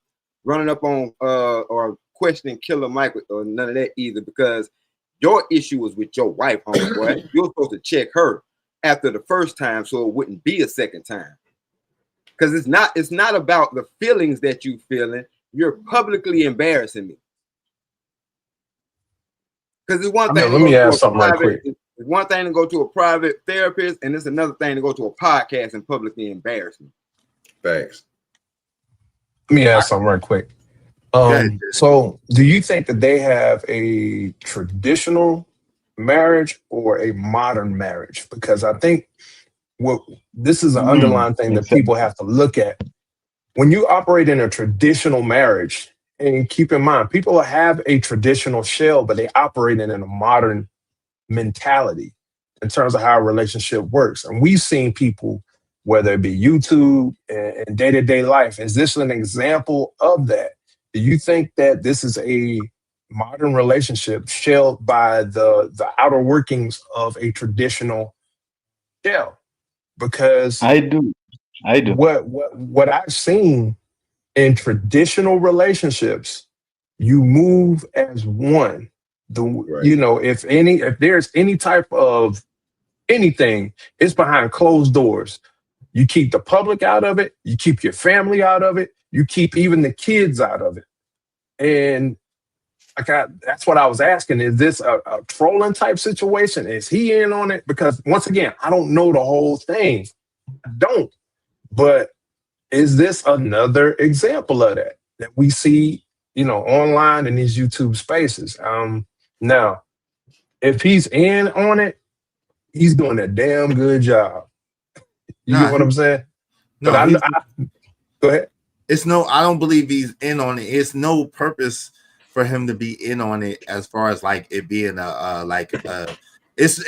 running up on or questioning Killer Mike or none of that either, because your issue was with your wife, homeboy. You're supposed to check her after the first time so it wouldn't be a second time. Because it's not about the feelings that you feeling. You're publicly embarrassing me. Because it's one thing.
Let me ask something right quick.
It's one thing to go to a private therapist, and it's another thing to go to a podcast and publicly embarrass me.
Facts.
Let me ask something right quick. So do you think that they have a traditional marriage or a modern marriage? Because I think this is an underlying thing that people have to look at. When you operate in a traditional marriage, and keep in mind, people have a traditional shell, but they operate in a modern mentality in terms of how a relationship works. And we've seen people, whether it be YouTube and day-to-day life, is this an example of that? Do you think that this is a modern relationship shelled by the outer workings of a traditional shell? Because
I do.
What I've seen in traditional relationships, you move as one. If there's any type of anything, it's behind closed doors. You keep the public out of it. You keep your family out of it. You keep even the kids out of it. And that's what I was asking. Is this a trolling type situation? Is he in on it? Because once again, I don't know the whole thing. I don't. But is this another example of that we see, online in these YouTube spaces? Now, if he's in on it, he's doing a damn good job. You get what I'm saying?
No,
go ahead.
I don't believe he's in on it. It's no purpose for him to be in on it as far as like it being this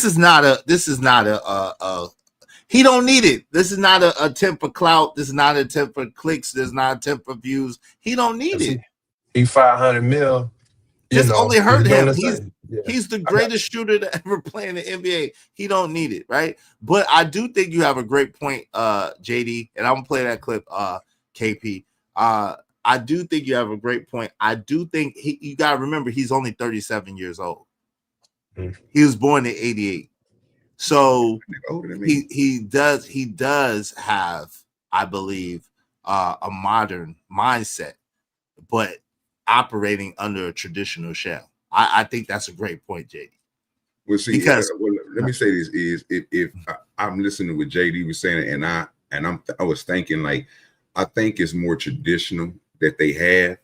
is not a he don't need it. This is not a attempt for clout. This is not an attempt for clicks. This is not an attempt for views. He don't need it.
He 500 mil.
Just only hurt him. He's the greatest shooter to ever play in the NBA. He don't need it, right? But I do think you have a great point, JD, and I'm gonna play that clip, KP. I do think you have a great point. I do think you gotta remember he's only 37 years old. He was born in 88. So he does have, I believe, a modern mindset, but operating under a traditional shell. I think that's a great point, JD.
Well, see, because let me say this is if I'm listening to what JD was saying, and I was thinking, like, I think it's more traditional that they have,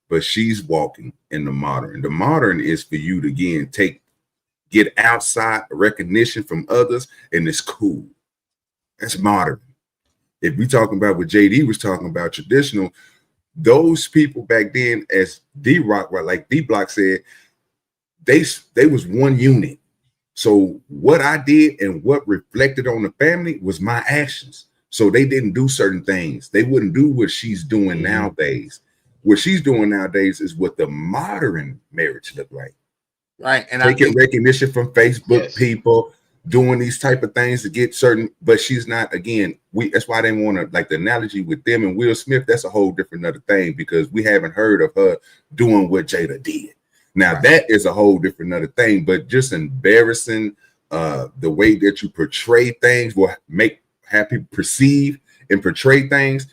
but she's walking in the modern. The modern is for you to again get outside recognition from others, and it's cool. That's modern. If we talking about what JD was talking about, traditional, those people back then, as D-Rock, like D-Block said, they was one unit. So what I did and what reflected on the family was my actions. So they didn't do certain things. They wouldn't do what she's doing nowadays. What she's doing nowadays is what the modern marriage look like.
Right. And
taking recognition from Facebook people, doing these type of things to get certain, but she's not. Again, that's why I didn't want to, like, the analogy with them and Will Smith. That's a whole different other thing, because we haven't heard of her doing what Jada did. Now that is a whole different other thing, but just embarrassing the way that you portray things will have people perceive and portray things.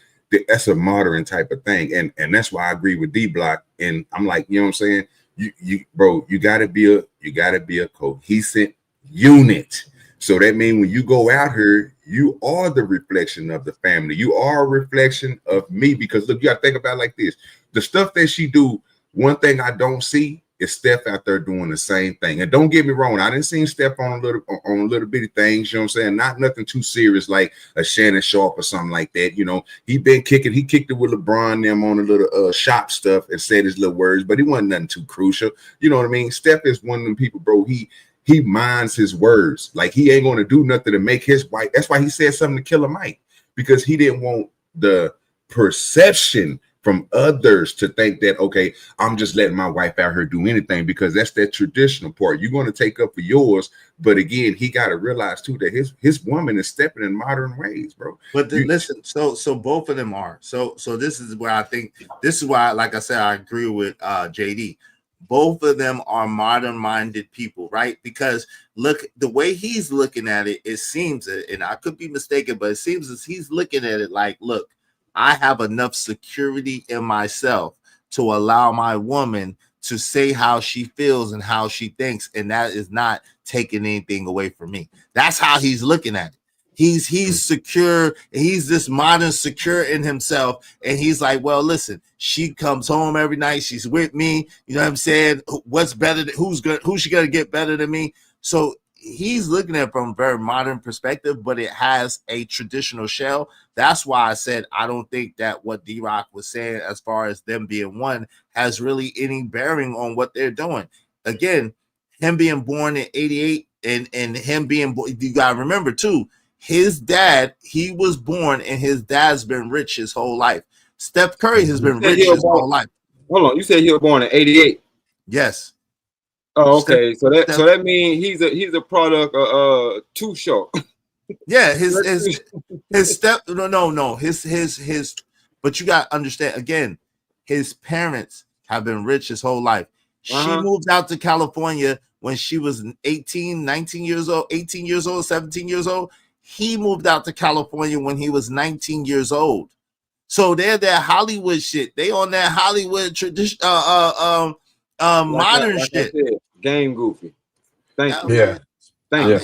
That's a modern type of thing, and that's why I agree with D Block. And I'm like, you know what I'm saying? You gotta be a cohesive unit. So that means when you go out here, you are the reflection of the family. You are a reflection of me, because look, you gotta think about it like this. The stuff that she do, one thing I don't see is Steph out there doing the same thing. And don't get me wrong, I didn't see Steph on a little bitty things, you know what I'm saying? Not nothing too serious like a Shannon Sharp or something like that. You know, he kicked it with LeBron them on a little shop stuff and said his little words, but it wasn't nothing too crucial. You know what I mean? Steph is one of them people, bro. He minds his words. Like, he ain't going to do nothing to make his wife. That's why he said something to Killer Mike, because he didn't want the perception from others to think that, okay, I'm just letting my wife out here do anything, because that's that traditional part. You're going to take up for yours, but again, he got to realize too that his woman is stepping in modern ways, bro.
But listen, so both of them are. So this is where I think, this is why, like I said, I agree with JD. Both of them are modern-minded people, right? Because look, the way he's looking at it, it seems, and I could be mistaken, but it seems as he's looking at it like, look, I have enough security in myself to allow my woman to say how she feels and how she thinks, and that is not taking anything away from me. That's how he's looking at it. He's secure. He's this modern secure in himself, and he's like, well, listen, she comes home every night. She's with me. You know what I'm saying? What's better? Who's she gonna get better than me? So he's looking at it from a very modern perspective, but it has a traditional shell. That's why I said I don't think that what D-Rock was saying as far as them being one has really any bearing on what they're doing. Again, him being born in 88 and him being, you gotta remember too, his dad, he was born and his dad's been rich his whole life. Steph Curry has been rich his whole life.
Hold on, you said he was born in 88.
Yes.
Oh, okay. So that means he's a product of Too Short.
Yeah, his step no his but you got to understand, again, his parents have been rich his whole life. She moved out to California when she was 18, 19 years old, 18 years old, 17 years old. He moved out to California when he was 19 years old. So they're that Hollywood shit. They on that Hollywood tradition modern shit.
Game goofy. Thank you.
Yeah.
Thank you.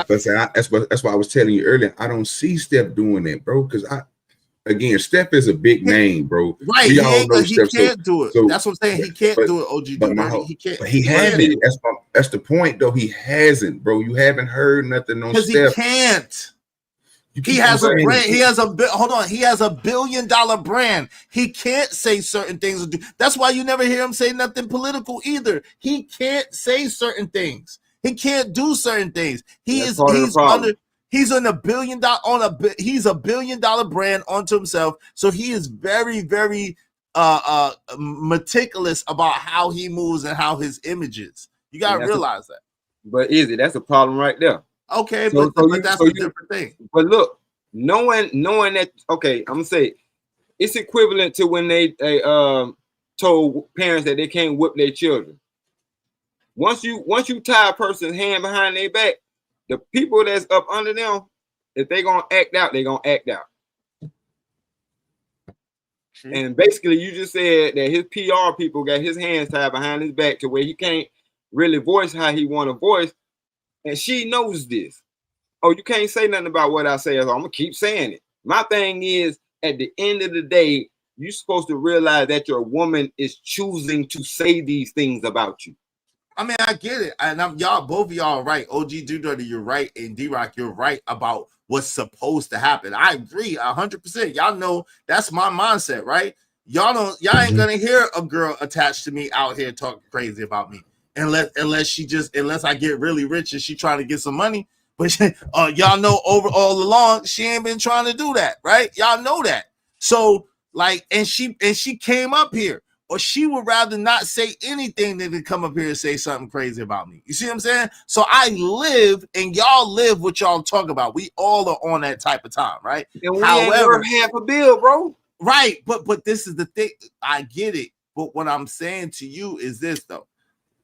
That's why I was telling you earlier. I don't see Steph doing that, bro. Because Steph is a big name, bro.
Right.
We all know
he
Steph,
can't do it. That's what I'm saying. He can't do it. OG, he can't.
But he hasn't. That's the point, though. He hasn't, bro. You haven't heard nothing on Steph.
Because he can't. He has a brand. He has a He has $1 billion brand. He can't say certain things. That's why you never hear him say nothing political either. He can't say certain things. He can't do certain things. He's on $1 billion he's $1 billion brand onto himself. So he is very, very meticulous about how he moves and how his image is. You gotta realize that.
But that's a problem right there.
Okay, but that's a different thing.
But look, knowing that, okay, I'm gonna say it's equivalent to when they told parents that they can't whip their children. Once you tie a person's hand behind their back, the people that's up under them, if they gonna act out, they gonna act out. And basically, you just said that his PR people got his hands tied behind his back to where he can't really voice how he want to voice. And she knows this. Oh, you can't say nothing about what I say. So I'm gonna keep saying it. My thing is, at the end of the day, you're supposed to realize that your woman is choosing to say these things about you.
I mean, I get it, and both of y'all are right. OG Dirty, you're right, and D-Rock, you're right about what's supposed to happen. I agree 100%. Y'all know that's my mindset, right? Y'all ain't gonna hear a girl attached to me out here talking crazy about me. Unless I get really rich and she trying to get some money, but y'all know all along she ain't been trying to do that, right? Y'all know that. So and she came up here. or she would rather not say anything than to come up here and say something crazy about me. You see what I'm saying? So I live and y'all live what y'all talk about. We all are on that type of time, right?
And we ain't worth half a bill, bro.
Right, but this is the thing. I get it. But what I'm saying to you is this, though,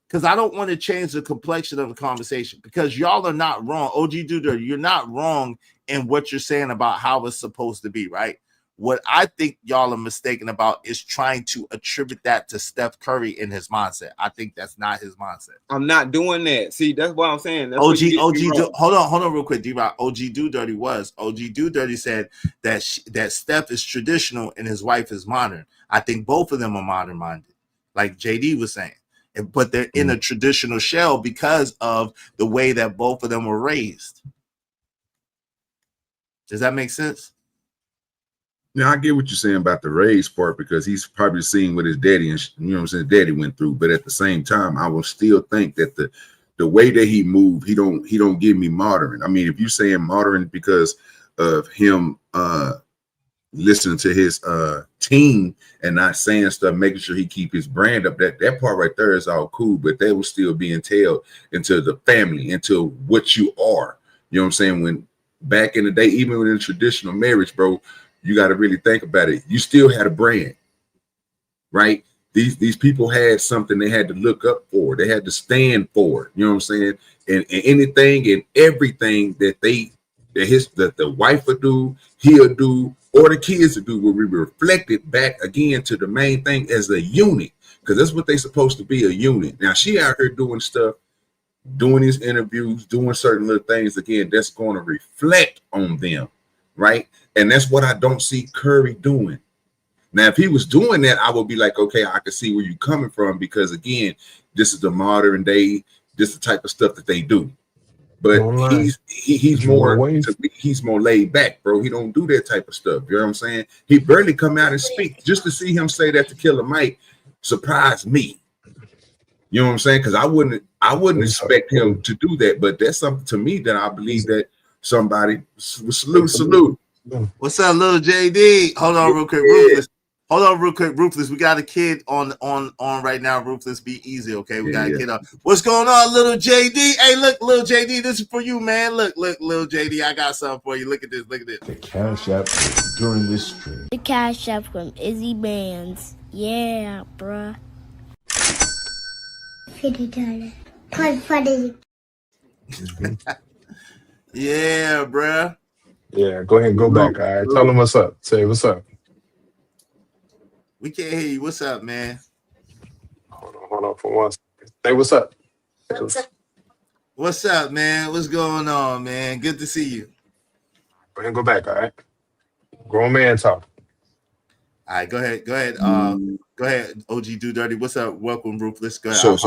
because I don't want to change the complexion of the conversation, because y'all are not wrong. OG Duder, you're not wrong in what you're saying about how it's supposed to be, right? What I think y'all are mistaken about is trying to attribute that to Steph Curry in his mindset. I think that's not his mindset.
I'm not doing that. See, that's what I'm saying. That's
Hold on real quick, D-Rock. OG Do Dirty Do Dirty said that that Steph is traditional and his wife is modern. I think both of them are modern-minded, like JD was saying. But they're in a traditional shell because of the way that both of them were raised. Does that make sense?
Now I get what you're saying about the raised part, because he's probably seen what his daddy and daddy went through. But at the same time, I will still think that the way that he moved, he don't give me modern. I mean, if you're saying modern because of him listening to his team and not saying stuff, making sure he keep his brand up, that part right there is all cool. But that was still being entailed into the family, into what you are. You know what I'm saying? When back in the day, even in traditional marriage, bro, you got to really think about it. You still had a brand, right? These people had something they had to look up for. They had to stand for. You know what I'm saying? And anything and everything that the wife would do, he'll do, or the kids would do will be reflected back again to the main thing as a unit, because that's what they're supposed to be, a unit. Now she out here doing stuff, doing these interviews, doing certain little things again that's going to reflect on them, right? And that's what I don't see Curry doing. Now, if he was doing that, I would be like, okay, I can see where you're coming from, because again, this is the modern day, this is the type of stuff that they do. But he's more laid back, bro. He don't do that type of stuff. You know what I'm saying? He barely come out and speak. Just to see him say that to Killer Mike surprised me. You know what I'm saying? Because I wouldn't expect him to do that. But that's something to me that I believe that somebody salute.
What's up, little JD? Hold on real quick, Ruthless. Hold on real quick, Ruthless. We got a kid on right now, Ruthless. Be easy, okay? We got a kid on. What's going on, little JD? Hey, look, little JD, this is for you, man. Look, little JD, I got something for you. Look at this,
The Cash App during this stream.
The Cash App from Izzy Bands. Yeah, bruh.
$50. $20.
Yeah, bruh.
Yeah, go ahead and go back. All right, tell them what's up. Say what's up.
We can't hear you. What's up, man?
Hold on for 1 second. Say what's up.
What's up, man? What's going on, man? Good to see you.
Go ahead and go back. All right. Grown man talk.
All right, go ahead. Go ahead, OG Do Dirty. What's up? Welcome, Ruthless. Go ahead.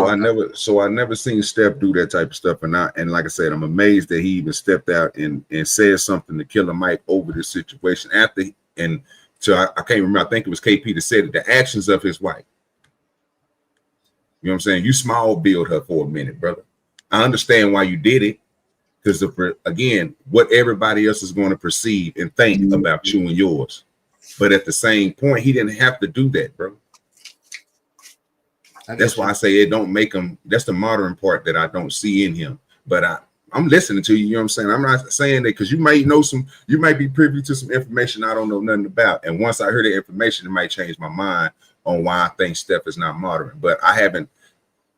So I never seen Steph do that type of stuff, and like I said, I'm amazed that he even stepped out and said something to Killer Mike over this situation after. And so I can't remember. I think it was KP that said it. The actions of his wife. You know what I'm saying? You small build her for a minute, brother. I understand why you did it, because again, what everybody else is going to perceive and think about you and yours. But at the same point, he didn't have to do that, bro. That's why I say it don't make him. That's the modern part that I don't see in him. But I'm listening to you. You know what I'm saying? I'm not saying that because you might know you might be privy to some information I don't know nothing about. And once I heard the information, it might change my mind on why I think Steph is not modern. But I haven't,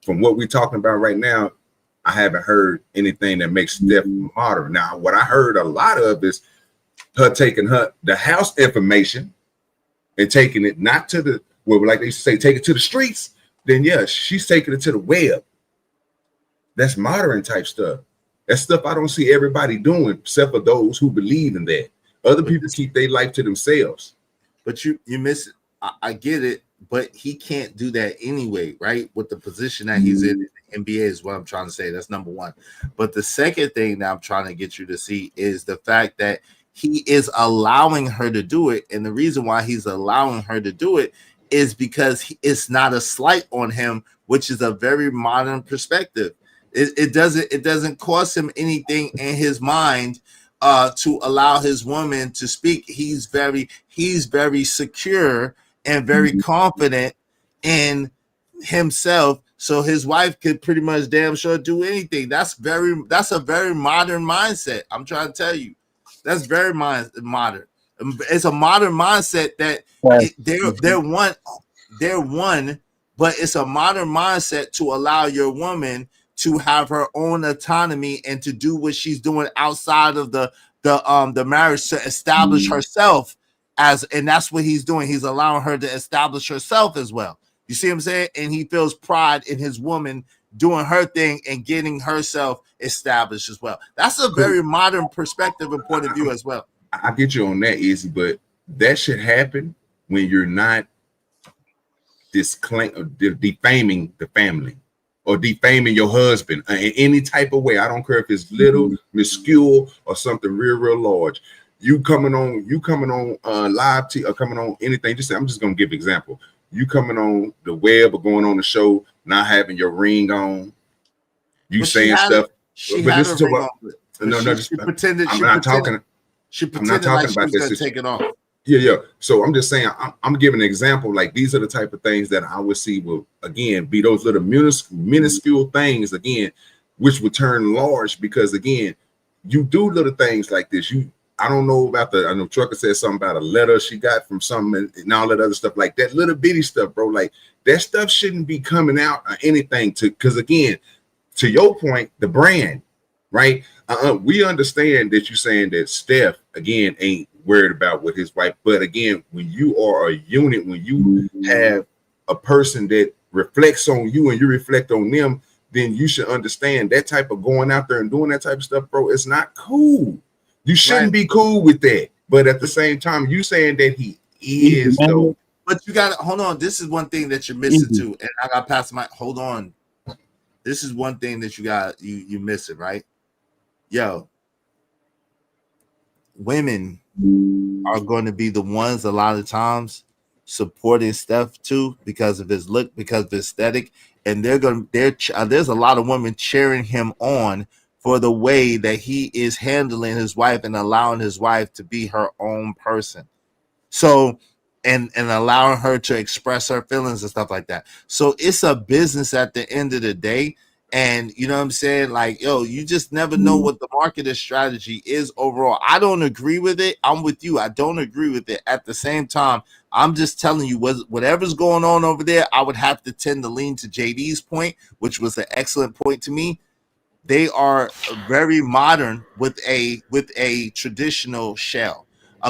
from what we're talking about right now, I haven't heard anything that makes Steph modern. Now, what I heard a lot of is her taking the house information and taking it not to the, well, like they used to say, take it to the streets. Then yeah, she's taking it to the web. That's modern type stuff. That's stuff I don't see everybody doing, except for those who believe in that. Other people keep their life to themselves.
But you miss it. I get it, but he can't do that anyway, right? With the position that he's in the NBA is what I'm trying to say. That's number one. But the second thing that I'm trying to get you to see is the fact that he is allowing her to do it. And the reason why he's allowing her to do it is because it's not a slight on him, which is a very modern perspective. It doesn't cost him anything in his mind to allow his woman to speak. He's very secure and very confident in himself, so his wife could pretty much damn sure do anything. That's a very modern mindset. I'm trying to tell you, that's very modern. It's a modern mindset that they're one, but it's a modern mindset to allow your woman to have her own autonomy and to do what she's doing outside of the marriage to establish herself and that's what he's doing. He's allowing her to establish herself as well. You see what I'm saying? And he feels pride in his woman doing her thing and getting herself established as well. That's a very modern perspective and point of view as well.
I get you on that, Izzy, but that should happen when you're not defaming the family or defaming your husband in any type of way. I don't care if it's little, minuscule, or something real large. You coming on live or coming on anything. I'm just gonna give an example. You coming on the web or going on the show, not having your ring on, you saying stuff.
She pretended
I'm not talking
like she
about
was
this.
gonna take it off.
Yeah. So I'm just saying, I'm giving an example. Like these are the type of things that I would see will again be those little minuscule things again, which would turn large because again, you do little things like this. I don't know about I know Trucker said something about a letter she got from something and all that other stuff like that little bitty stuff, bro. Like that stuff shouldn't be coming out or anything because again, to your point, the brand, right? We understand that you're saying that Steph again ain't worried about with his wife, but again, when you are a unit, when you have a person that reflects on you and you reflect on them, then you should understand that type of going out there and doing that type of stuff, bro. It's not cool. You shouldn't be cool with that. But at the same time, you saying that he is though.
But you got to hold on. This is one thing that you're missing too. And I got past my hold on. This is one thing that you miss it, right? Yo, women are going to be the ones a lot of times supporting Steph too because of his look, because of his aesthetic, and there's a lot of women cheering him on for the way that he is handling his wife and allowing his wife to be her own person. So, and allowing her to express her feelings and stuff like that. So it's a business at the end of the day. And you know what I'm saying? Like, yo, you just never know what the marketing strategy is overall. I don't agree with it. I'm with you. I don't agree with it. At the same time, I'm just telling you, whatever's going on over there, I would have to tend to lean to JD's point, which was an excellent point to me. They are very modern with a traditional shell.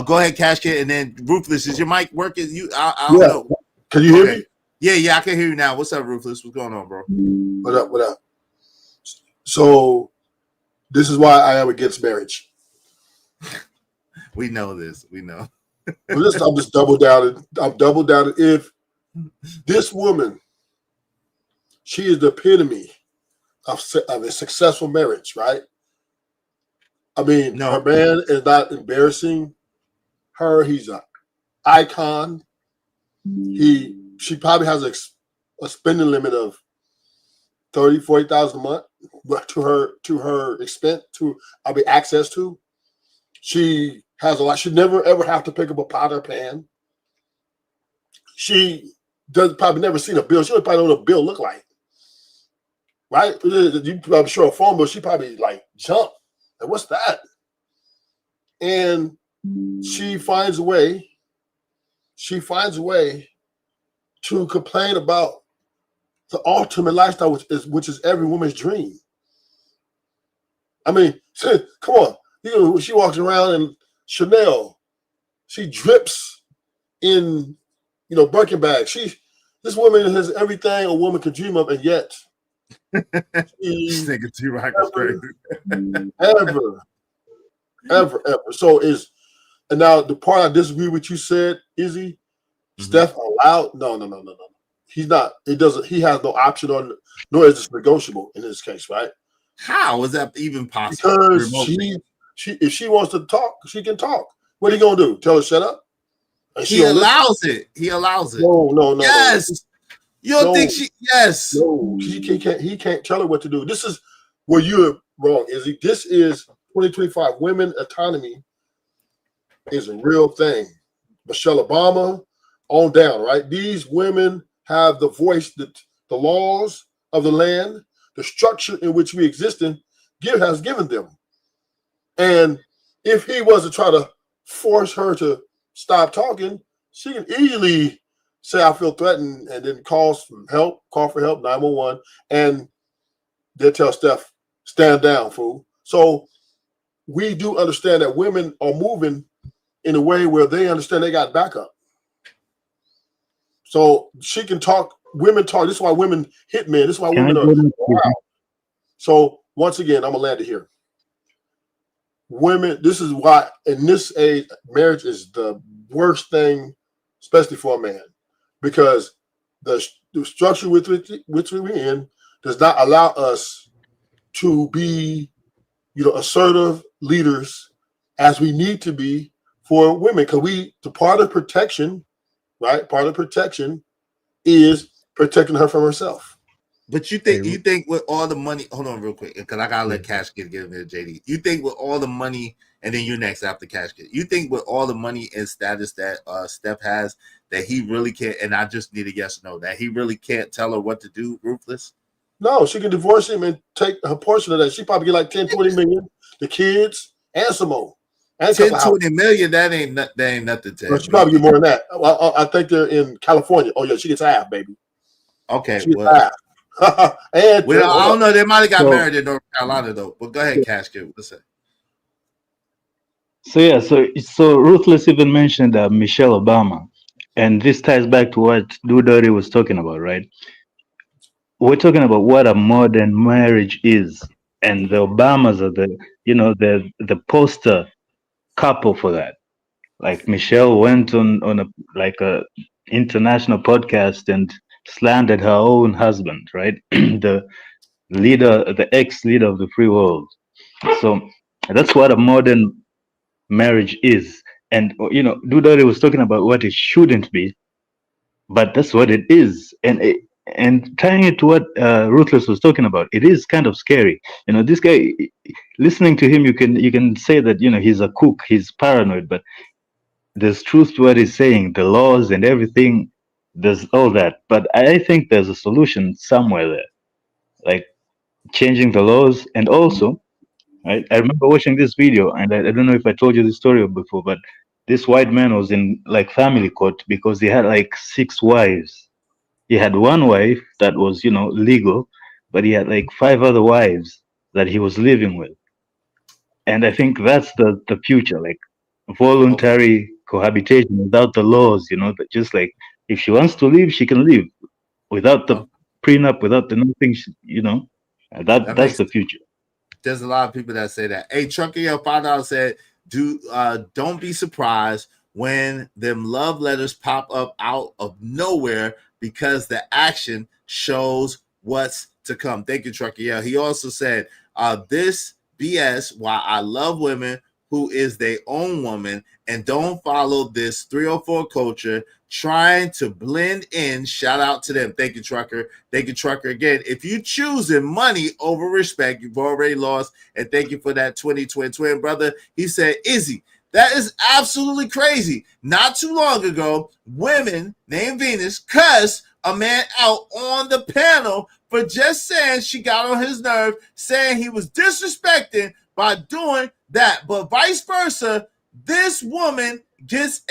Go ahead, Cash Kid, and then Ruthless. Is your mic working? I don't know.
Can you hear me?
Yeah, I can hear you now. What's up, Ruthless? What's going on, bro?
What up? So this is why I am against marriage.
We know this. We know.
I'm just double down. I'm double down. If this woman, she is the epitome of a successful marriage, right? I mean, her man is not embarrassing her. He's an icon. She probably has a spending limit of $30,000-$40,000 a month, but to her expense, access to. She has a lot. She never ever have to pick up a pot or pan. She does probably never seen a bill. She probably don't know what a bill look like, right? I'm sure a phone bill. She probably like jump. Like, what's that? And she finds a way. She finds a way to complain about the ultimate lifestyle, which is every woman's dream. I mean, come on. She walks around in Chanel. She drips in, Birkin bags. This woman has everything a woman could dream of, and yet
she's thinking T-Rock is crazy.
Ever. So and now the part I disagree with you said, Izzy, Steph allowed? No. He's not. It doesn't. He has no option on, nor is it negotiable in this case, right?
How is that even possible?
Because if she wants to talk, she can talk. What are you gonna do? Tell her shut up?
He allows it. He allows it.
No.
Yes. You don't think she? Yes.
No. He can't tell her what to do. This is where you're wrong, Izzy. This is 2025. Women autonomy is a real thing. Michelle Obama on down, right? These women have the voice, the laws of the land, the structure in which we exist in, has given them. And if he was to try to force her to stop talking, she can easily say, I feel threatened, and then call for help, 911, and they'll tell Steph, stand down, fool. So we do understand that women are moving in a way where they understand they got backup. So she can talk, women talk. This is why women hit men. This is why women are wild. So once again, I'm going to land it here. Women, this is why in this age, marriage is the worst thing, especially for a man, because the structure which we're in does not allow us to be, assertive leaders as we need to be for women. Because the part of protection, right? Part of protection is protecting her from herself.
But you think with all the money, hold on real quick, because I gotta let Cash get in there, JD. You think with all the money, and then you're next after Cash Kid, you think with all the money and status that Steph has, that he really can't, and I just need a yes or no, that he really can't tell her what to do, Ruthless?
No, she can divorce him and take her portion of that. She probably get like 10, 20 million, the kids, and some more. And
10, 20 million, that ain't nothing to
her. She probably get more than that. I think they're in California. Oh yeah, she gets half, baby.
Okay.
She gets half.
And I don't know. They might have got married in North Carolina though. But go ahead, Cash Kid. What's that?
So Ruthless even mentioned Michelle Obama, and this ties back to what Dirty was talking about, right? We're talking about what a modern marriage is, and the Obamas are the poster couple for that. Like Michelle went on a international podcast and slandered her own husband, right? the ex-leader of the free world. So that's what a modern marriage is. And Dudari was talking about what it shouldn't be, but that's what it is. And tying it to what Ruthless was talking about, it is kind of scary. This guy, listening to him, you can say that he's a kook, he's paranoid, but there's truth to what he's saying. The laws and everything, there's all that, but I think there's a solution somewhere there, like changing the laws. And also, I remember watching this video, and I don't know if I told you this story before, but this white man was in family court because he had 6 wives. He had one wife that was legal, but he had 5 other wives that he was living with. And I think that's the future, voluntary cohabitation without the laws, but just if she wants to leave, she can leave without the prenup, without the nothing, that's the future.
There's a lot of people that say that. Hey, Trucker $5 said, don't be surprised when them love letters pop up out of nowhere, because the action shows what's to come. Thank you, Trucker. He also said, this BS, why I love women who is their own woman and don't follow this 304 culture, trying to blend in. Shout out to them. Thank you, Trucker. Thank you, Trucker. Again, if you choosing money over respect, you've already lost. And thank you for that 2020 brother. He said, Izzy, that is absolutely crazy. Not too long ago, women named Venus cussed a man out on the panel for just saying she got on his nerve, saying he was disrespecting by doing that. But vice versa, this woman gets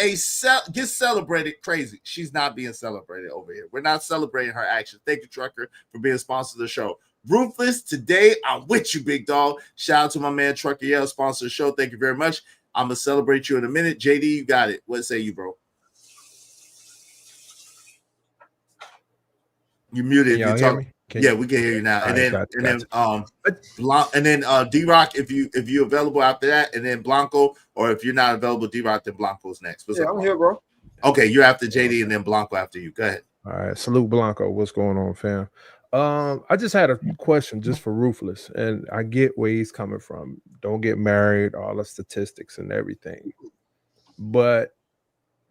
celebrated crazy. She's not being celebrated over here. We're not celebrating her actions. Thank you, Trucker, for being a sponsor of the show. Ruthless, today I'm with you, big dog. Shout out to my man Trucker Yell, sponsor of the show. Thank you very much. I'm gonna celebrate you in a minute. JD, you got it. What say you, bro? You muted.
Can y'all hear me?
Yeah, we can hear you now.
All
And
right,
then D-Rock, if you're available after that, and then Blanco, or if you're not available, D-Rock, then Blanco's next. What's up,
I'm here, bro.
Okay, you're after JD, and then Blanco after you. Go ahead.
All right, salute Blanco. What's going on, fam? I just had a question just for Ruthless, and I get where he's coming from. Don't get married, all the statistics and everything. But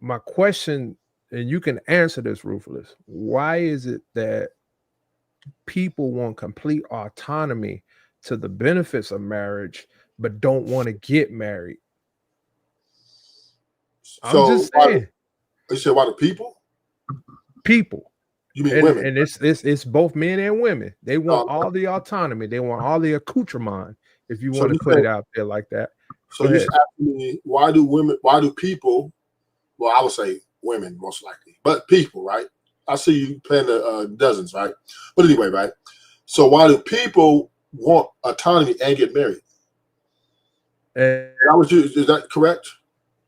my question, and you can answer this, Ruthless, why is it that people want complete autonomy to the benefits of marriage, but don't want to get married? I'm just saying.
You said why the people?
People.
You mean
and,
women?
and it's both men and women. They want all the autonomy. They want all the accoutrement. If you
So
want to
you
put
say-
it out there like that.
So
Go
you're
ahead.
asking me, why do people, well, I would say women most likely, but people, right? I see you playing the dozens, right? But anyway, right? So why do people want autonomy and get married? Is that correct?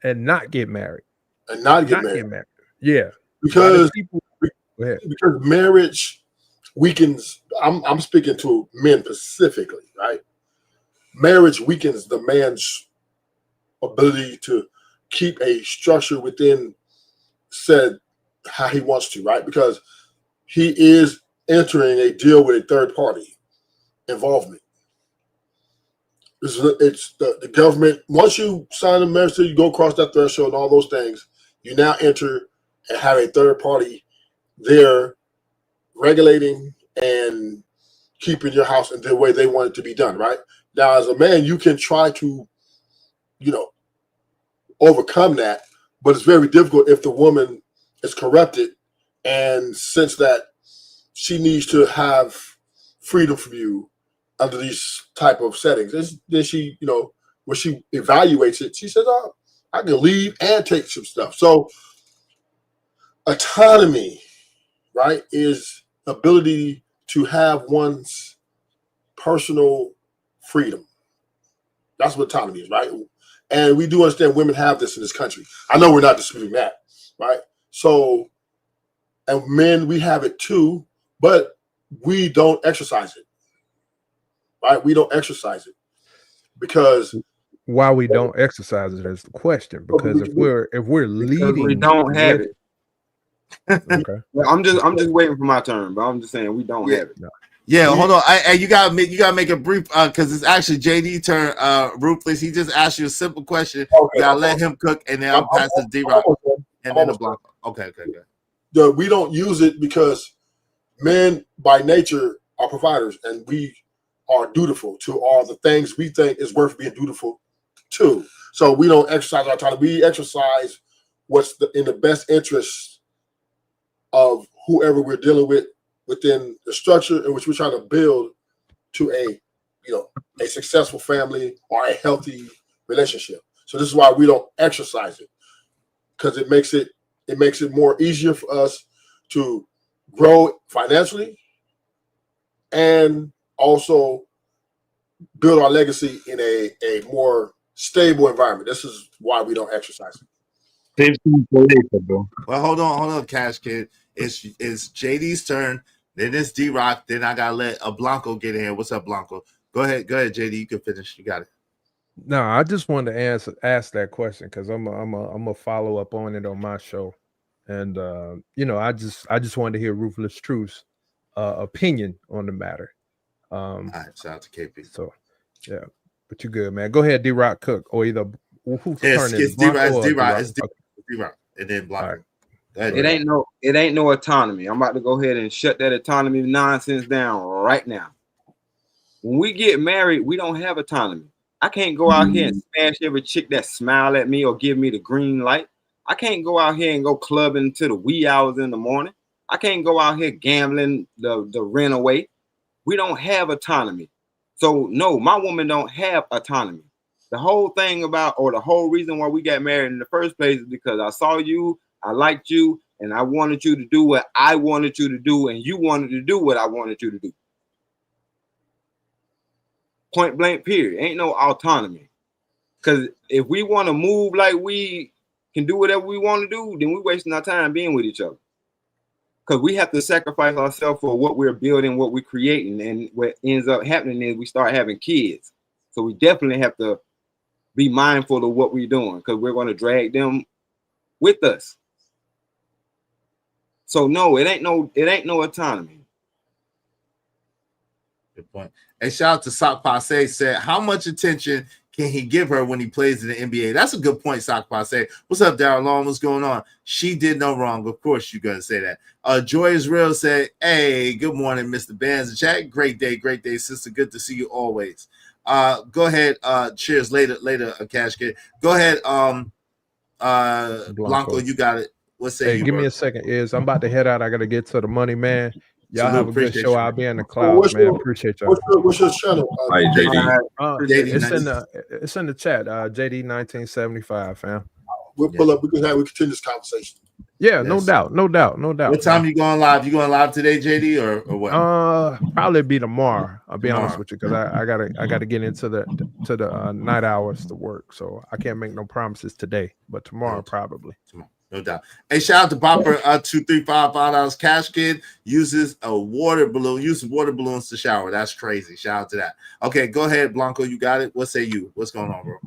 And not get married.
And not get married.
Yeah.
Because
people go ahead.
because marriage weakens. I'm speaking to men specifically, right? Marriage weakens the man's ability to keep a structure within said how he wants to, right? Because he is entering a deal with a third party involvement. It's the government. Once you sign a marriage, you go across that threshold and all those things, you now enter and have a third party there regulating and keeping your house in the way they want it to be done, right? Now, as a man, you can try to, overcome that, but it's very difficult if the woman is corrupted and sense that she needs to have freedom from you under these type of settings. Then she, when she evaluates it, she says, "Oh, I can leave and take some stuff." So autonomy, right, is ability to have one's personal freedom. That's what autonomy is, right? And we do understand women have this in this country. I know we're not disputing that, right? So, and men, we have it too, but we don't exercise it, right? We don't exercise it because
Why we don't exercise it is the question. Because if we're leading,
we don't have it.
Okay.
Well, I'm just waiting for my turn, but I'm just saying we don't have it.
Yeah, hold on. You gotta make a brief because it's actually JD turn. Ruthless. He just asked you a simple question. You gotta let him cook, and then I'll pass to D-Rock and then the block. Okay, good.
We don't use it because men by nature are providers, and we are dutiful to all the things we think is worth being dutiful to. So we don't exercise our autonomy. We exercise what's in the best interest of whoever we're dealing with within the structure in which we're trying to build to a successful family or a healthy relationship. So this is why we don't exercise it, because it makes it more easier for us to grow financially and also build our legacy in a more stable environment. This is why we don't exercise it.
Save some for later, bro.
Well, hold on, Cash Kid. It's JD's turn. Then it's D-Rock. Then I gotta let Blanco get in here. What's up, Blanco? Go ahead, JD. You can finish. You got it.
No, I just wanted to ask that question because I'm a follow up on it on my show, and I just wanted to hear Ruthless Truth's opinion on the matter.
All right, shout out to KP.
So, yeah, but you good, man. Go ahead, D-Rock cook or either who's turning?
It's D-Rock. It's D-Rock, and then Blanco.
It ain't no autonomy. I'm about to go ahead and shut that autonomy nonsense down right now. When we get married, we don't have autonomy. I can't go out here and smash every chick that smile at me or give me the green light. I can't go out here and go clubbing to the wee hours in the morning. I can't go out here gambling the rent away. We don't have autonomy. So no, my woman don't have autonomy. The whole thing about, or the whole reason why we got married in the first place is because I saw you, I liked you, and I wanted you to do what I wanted you to do, and you wanted to do what I wanted you to do. Point blank, period. Ain't no autonomy. Because if we want to move like we can do whatever we want to do, then we're wasting our time being with each other. Because we have to sacrifice ourselves for what we're building, what we're creating. And what ends up happening is we start having kids. So we definitely have to be mindful of what we're doing, because we're going to drag them with us. So no, it ain't no autonomy.
Good point. Hey, shout out to Sock Passe. Said, how much attention can he give her when he plays in the NBA? That's a good point, Sock Passe. What's up, Darren Long? What's going on? She did no wrong. Of course, you're gonna say that. Joy is real. Said, hey, good morning, Mr. Bands. Chat. Great day, sister. Good to see you always. Go ahead. Cheers later, Cash Kid. Go ahead. Blanco, you got it. What say
Hey,
you,
give me
bro?
a second. I'm about to head out. I gotta get to the money, man. Y'all
Salute,
have a good
appreciate
show.
you,
I'll
man.
be in the
Oh,
clouds, man. Appreciate y'all.
What's your channel?
All right, JD.
JD,
It's in the chat. JD 1975, fam.
We'll pull up. We continue this conversation.
Yeah, no doubt.
What time you going live? You going live today, JD, or what?
Probably be tomorrow. I'll be honest
Tomorrow.
with you, because I gotta get into the night hours to work, so I can't make no promises today, but tomorrow probably.
No doubt. Hey, shout out to Bopper 2355 $5 cash kid uses a water balloon, uses water balloons to shower. That's crazy. Shout out to that. Okay, go ahead, Blanco. You got it. What say you? What's going on, bro?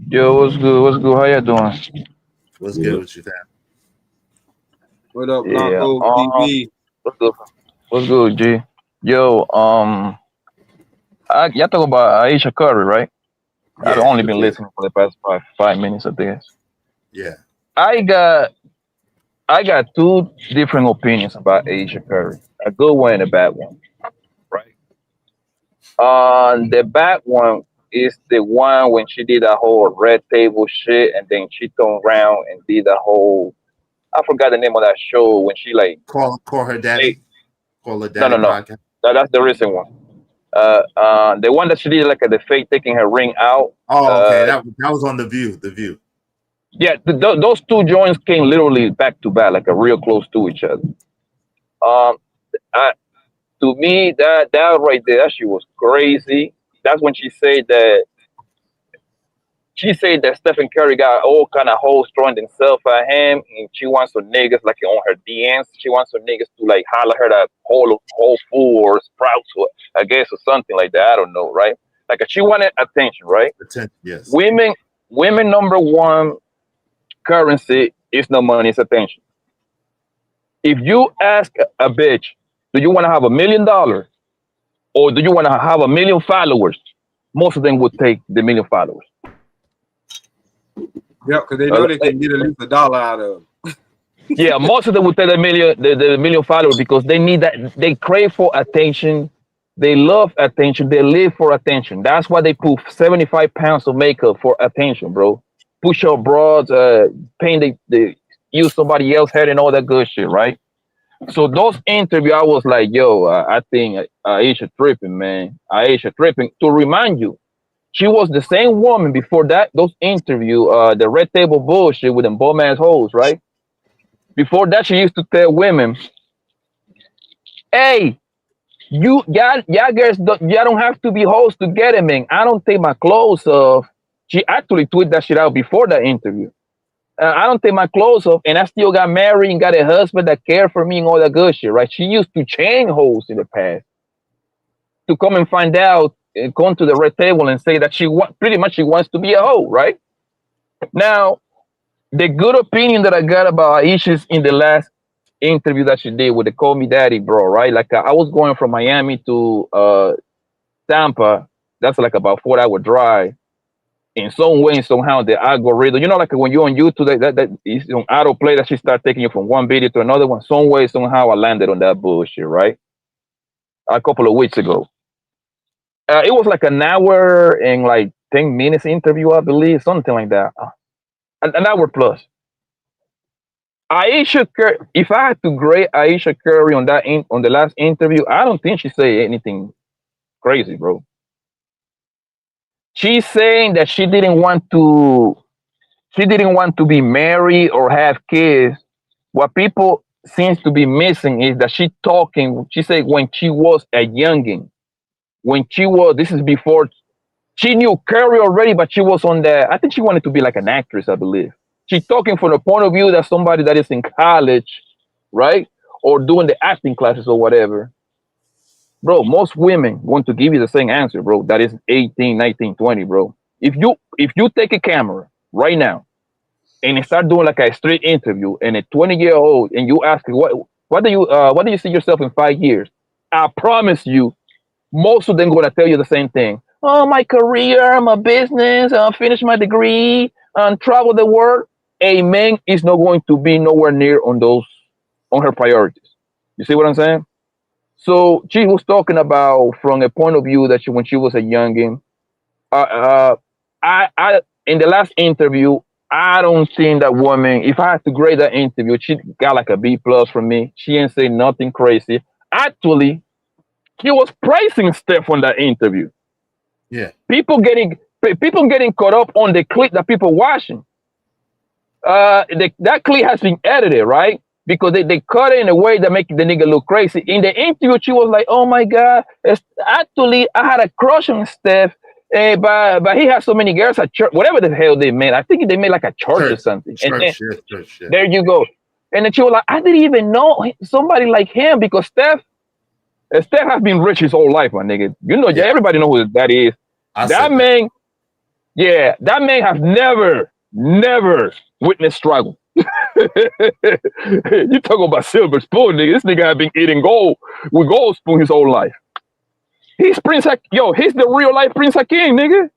Yo, what's good? What's good? How you doing?
What's good with you, fam?
What up,
Yeah.
Blanco TV?
What's good? What's good, G? Yo, y'all talk about Aisha Curry, right?
Yeah,
I've only been listening for the past five minutes of this.
Yeah.
I got two different opinions about Aisha Curry, a good one and a bad one, right? The bad one is the one when she did that whole red table shit, and then she turned around and did the whole, I forgot the name of that show when she like
call her daddy. Call her daddy.
No.
Podcast.
That's the recent one. The one that she did like at the fake taking her ring out.
Oh, okay. That was on The View. The View.
Yeah, those two joints came literally back to back, like a real close to each other. To me, that right there, that shit was crazy. That's when she said that Stephen Curry got all kind of hoes throwing themselves at him, and she wants some niggas like on her DMs. She wants some niggas to like holler her that whole food or Sprouts, or I guess, or something like that. I don't know, right? Like she wanted attention, right?
Attention, yes.
Women number one currency is no money, it's attention. If you ask a bitch, do you want to have $1 million or do you want to have 1 million followers? Most of them would take the 1 million followers.
Yeah, because they know they can get at least $1 out of them.
Yeah, most of them would take the million followers because they need that. They crave for attention. They love attention. They live for attention. That's why they put 75 pounds of makeup for attention, bro. Push up broads, paint they use somebody else's head and all that good shit, right? So those interviews, I was like, yo, I think Aisha tripping, man. Aisha tripping. To remind you, she was the same woman before that. Those interview, the red table bullshit with them bum ass hoes, right? Before that, she used to tell women, "Hey, y'all girls, y'all don't have to be hoes to get it, man. I don't take my clothes off." She actually tweeted that shit out before that interview. I don't take my clothes off, and I still got married and got a husband that cared for me and all that good shit, right? She used to chain hoes in the past to come and find out and come to the red table and say that pretty much she wants to be a hoe, right? Now, the good opinion that I got about Aisha's in the last interview that she did with the Call Me Daddy, bro, right? Like I was going from Miami to Tampa. That's like about 4-hour drive. In some way, somehow, the algorithm, you know, like when you're on YouTube, that is on autoplay, that she start taking you from one video to another one. Some way, somehow, I landed on that bullshit, right? A couple of weeks ago. It was like an hour and like 10 minutes interview, I believe, something like that. An hour plus. Aisha Curry, if I had to grade Aisha Curry on the last interview, I don't think she said anything crazy, bro. She's saying that she didn't want to be married or have kids. What people seems to be missing is that she said when she was a youngin. This is before she knew Curry already, but she was I think she wanted to be like an actress, I believe. She's talking from the point of view that somebody that is in college, right? Or doing the acting classes or whatever. Bro, most women want to give you the same answer, bro. That is 18, 19, 20, bro. If you take a camera right now and start doing like a street interview and a 20-year-old and you ask what do you see yourself in 5 years? I promise you, most of them gonna tell you the same thing. Oh, my career, my business, finish my degree, travel the world. A man is not going to be nowhere near on her priorities. You see what I'm saying? So she was talking about from a point of view that when she was a youngin. In the last interview, I I don't think that woman, if I had to grade that interview, she got like a B+ from me. She didn't say nothing crazy. Actually, she was praising Steph on that interview.
Yeah.
People getting caught up on the clip that people watching. That clip has been edited, right? Because they cut it in a way that make the nigga look crazy. In the interview, she was like, "Oh my God, actually, I had a crush on Steph, but he has so many girls at church, whatever the hell they made. I think they made like a church or something."
Church.
There you go. And then she was like, "I didn't even know somebody like him because Steph has been rich his whole life, my nigga. You know, everybody know who that is. That man has never witnessed struggle." You talk about silver spoon, nigga. This nigga have been eating gold with gold spoon his whole life. He's he's the real life Prince Hakeem, nigga.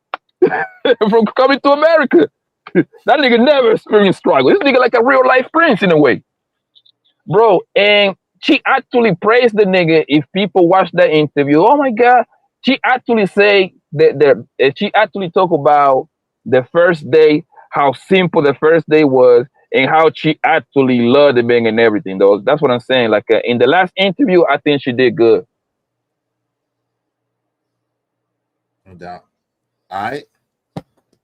From Coming to America. That nigga never experienced struggle. This nigga like a real life prince in a way. Bro, and she actually praised the nigga. If people watch that interview, oh my God. She actually say that she actually talk about the first day, how simple the first day was, and how she actually loved the man and everything. Though that's what I'm saying. Like in the last interview, I think she did good.
No doubt. All right.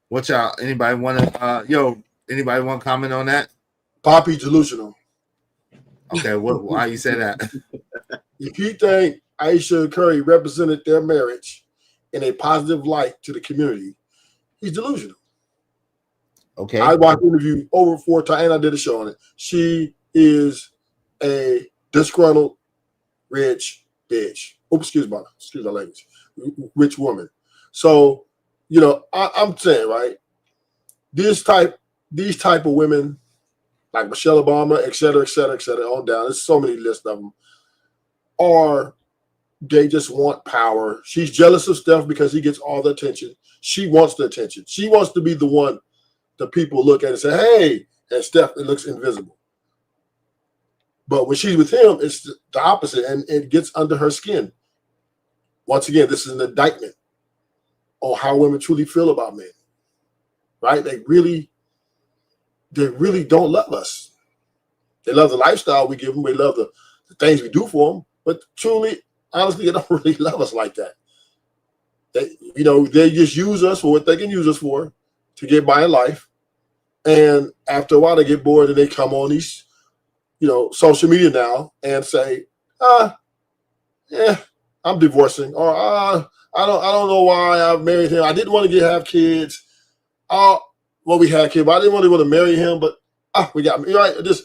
What y'all? Anybody want to? Anybody want to comment on that?
Poppy delusional.
Okay. Why you say that?
If you think Ayesha Curry represented their marriage in a positive light to the community, he's delusional.
Okay.
I watched the interview over 4 times, and I did a show on it. She is a disgruntled, rich bitch. Oh, excuse my language. Rich woman. So, I'm saying, right? These type of women, like Michelle Obama, et cetera, on down. There's so many lists of them. They just want power. She's jealous of Steph because he gets all the attention. She wants the attention. She wants to be the one the people look at and say, "Hey," and Steph, it looks invisible. But when she's with him, it's the opposite, and it gets under her skin. Once again, this is an indictment on how women truly feel about men, right? They really don't love us. They love the lifestyle we give them. They love the things we do for them. But truly, honestly, they don't really love us like that. They just use us for what they can use us for to get by in life. And after a while, they get bored and they come on these, social media now and say, I'm divorcing, or I don't know why I married him. I didn't want to have kids. We had kids, but I didn't really want to marry him. But we got right. Just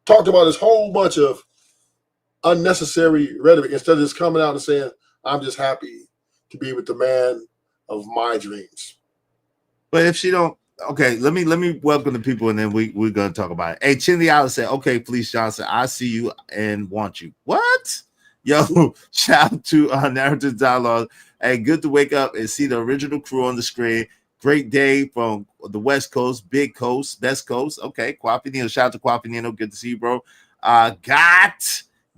talked about this whole bunch of unnecessary rhetoric instead of just coming out and saying, "I'm just happy to be with the man of my dreams."
But if she don't, okay, let me welcome the people, and then we're gonna talk about it. Hey, Chinley Allen said, "Okay, Felice Johnson, I see you and want you." What? Yo, shout out to Narrative Dialogue. Hey, good to wake up and see the original crew on the screen. Great day from the West Coast, Big Coast, Best Coast. Okay, Kwapi Nino. Shout out to Kwapi Nino. Good to see you, bro.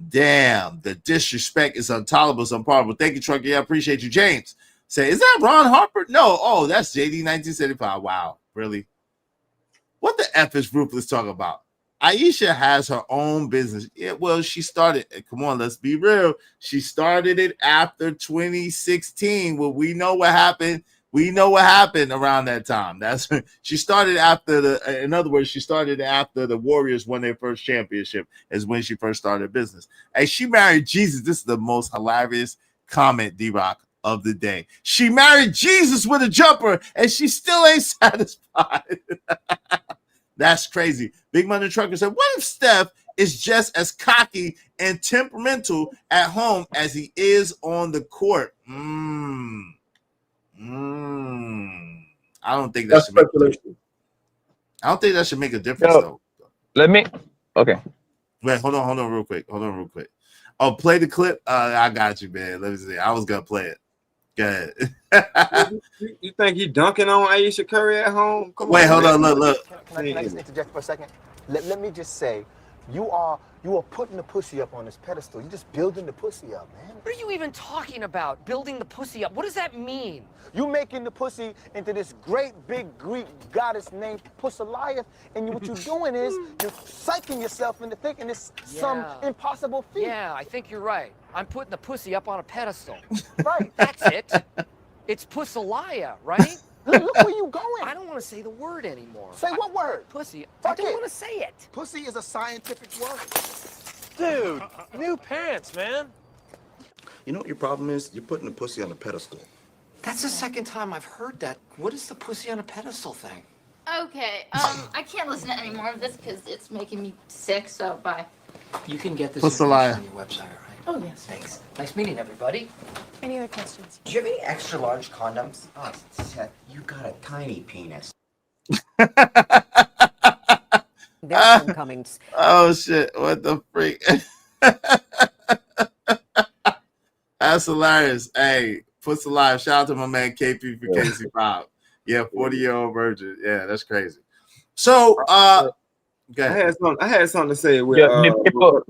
Damn, the disrespect is intolerable, it's unpardonable. Thank you, Trucker. Yeah, I appreciate you. James say, is that Ron Harper? No. Oh, that's JD 1975. Wow, really? What the F is Ruthless talking about? Ayesha has her own business. Yeah, well, she started. Come on, let's be real. She started it after 2016. Well, we know what happened. We know what happened around that time. She started after in other words, she started after the Warriors won their first championship, is when she first started her business. And she married Jesus. This is the most hilarious comment, D-Rock, of the day. She married Jesus with a jumper, and she still ain't satisfied. That's crazy. Big Money Trucker said, what if Steph is just as cocky and temperamental at home as he is on the court? I don't think that should make a difference. I don't think that should make a difference, though.
Okay.
Wait, hold on real quick. Oh, play the clip? I got you, man. Let me see. I was going to play it. Go ahead.
You think he dunking on Ayesha Curry at home?
Hold on, look.
Can I just interject for a second? Let me just say, you are You are putting the pussy up on this pedestal. You're just building the pussy up, man.
What are you even talking about? Building the pussy up? What does that mean?
You making the pussy into this great big Greek goddess named Pussaliath, and what you're doing is you're psyching yourself into thinking it's some impossible feat.
Yeah, I think you're right. I'm putting the pussy up on a pedestal.
Right.
That's it. It's Pussalia, right?
Look where you going.
I don't want to say the word anymore.
Say what word?
Pussy.
Fuck
I don't
it.
want to say it.
Pussy is a scientific word.
Dude, new pants, man.
You know what your problem is? You're putting the pussy on a pedestal.
That's the second time I've heard that. What is the pussy on a pedestal thing?
Okay, I can't listen to any more of this because it's making me sick, so bye.
You can get this
Pussalia.
information on your website, all right?
Oh, yes.
Thanks. Nice meeting everybody.
Any other questions?
Do you have any extra large condoms? Oh, Seth, you got a tiny penis.
There's homecomings.
Oh shit! What the freak? That's hilarious. Hey, Puss Alive. Shout out to my man KP for KC5. Yeah, 40-year-old virgin. Yeah, that's crazy. So, go
I
ahead.
had something to say with
people.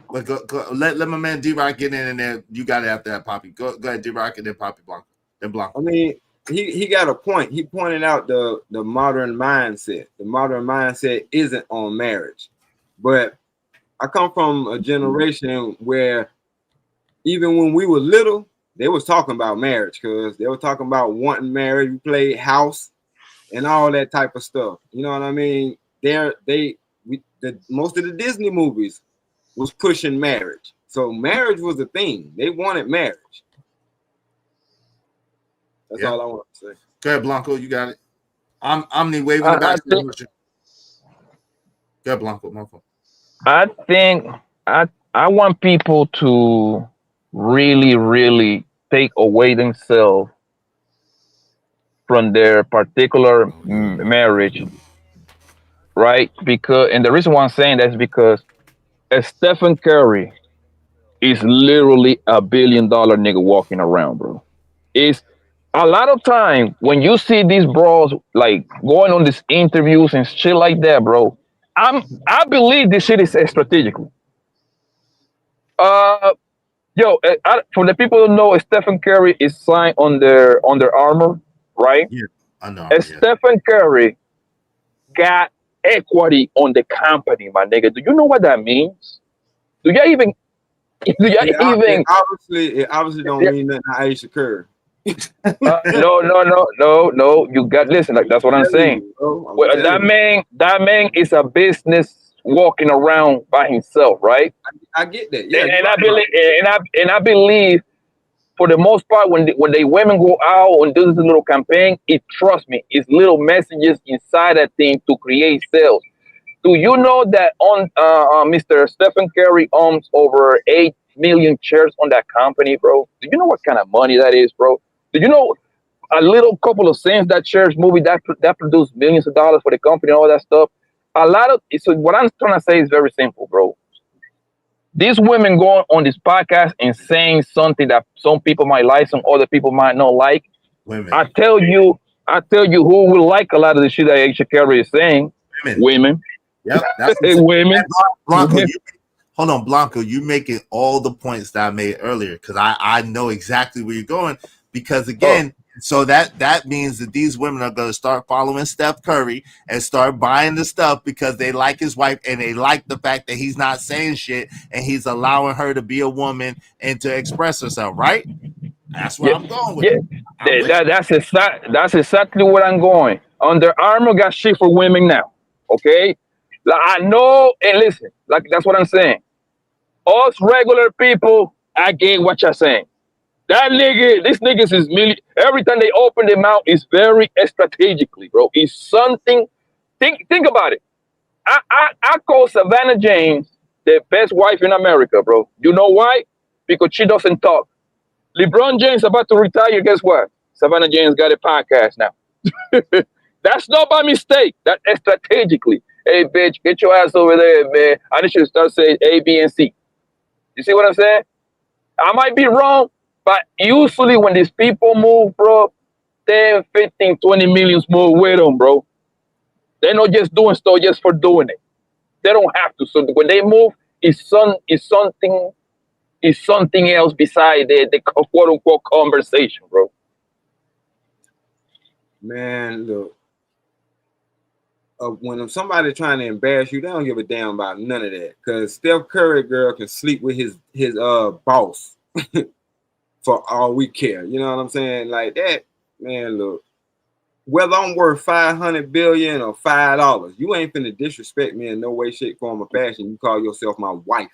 Go, let my man D-Rock get in there. You got it after that, Poppy. Go ahead, D-Rock, and then Poppy Blanco. Then Blanco.
I mean, he got a point. He pointed out the modern mindset. The modern mindset isn't on marriage. But I come from a generation where even when we were little, they was talking about marriage because they were talking about wanting marriage. We played house and all that type of stuff. You know what I mean? Most of the Disney movies was pushing marriage. So marriage was a thing. They wanted marriage. That's all I want to say.
Go ahead, Blanco. You got it. I'm the waving the back. Go ahead, Blanco.
I think I want people to really take away themselves from their particular marriage, right? And the reason why I'm saying that is because Stephen Curry is literally $1 billion nigga walking around, bro. It's a lot of time when you see these bros like going on these interviews and shit like that, bro. I believe this shit is strategically. For the people who know, Stephen Curry is signed on their Armour, right?
Yeah, I know.
Stephen Curry got equity on the company, my nigga. Do you know what that means? It
obviously don't mean nothing to Aisha Curry.
No. You got listen. Like that's what I'm saying. That man is a business walking around by himself, right?
I get that. Yeah,
and I believe for the most part, when the women go out and do this little campaign, trust me, it's little messages inside that thing to create sales. Do you know that Mr. Stephen Curry owns over 8 million shares on that company, bro? Do you know what kind of money that is, bro? Do you know a little couple of cents that shares movie that produced millions of dollars for the company and all that stuff? So what I'm trying to say is very simple, bro. These women going on this podcast and saying something that some people might like, some other people might not like.
Women.
I tell you who will like a lot of the shit that Aisha Curry is saying. Women.
Yep.
Women.
Blanco, hold on, Blanco. You making all the points that I made earlier because I know exactly where you're going. Because again, so that means that these women are going to start following Steph Curry and start buying the stuff because they like his wife and they like the fact that he's not saying shit and he's allowing her to be a woman and to express herself, right? That's where I'm going with it.
That's exactly what I'm going. Under Armour got shit for women now, okay? Like, I know, and listen, like that's what I'm saying. Us regular people, I get what you're saying. This niggas is every time they open their mouth is very strategically, bro. It's something. Think about it. I call Savannah James the best wife in America, bro. You know why? Because she doesn't talk. LeBron James about to retire. Guess what? Savannah James got a podcast now. That's not by mistake. That's strategically. Hey, bitch, get your ass over there, man. I need you to start saying A, B, and C. You see what I'm saying? I might be wrong. But usually when these people move, bro, 10, 15, 20 millions move with them, bro. They're not just doing stuff just for doing it. They don't have to. So when they move, it's something else beside the quote unquote conversation, bro.
Man, look. When somebody trying to embarrass you, they don't give a damn about none of that. Cause Steph Curry girl can sleep with his boss for all we care. You know what I'm saying? Like that, man. Look, whether I'm worth $500 billion or $5, you ain't finna disrespect me in no way, shape, form, or fashion. You call yourself my wife.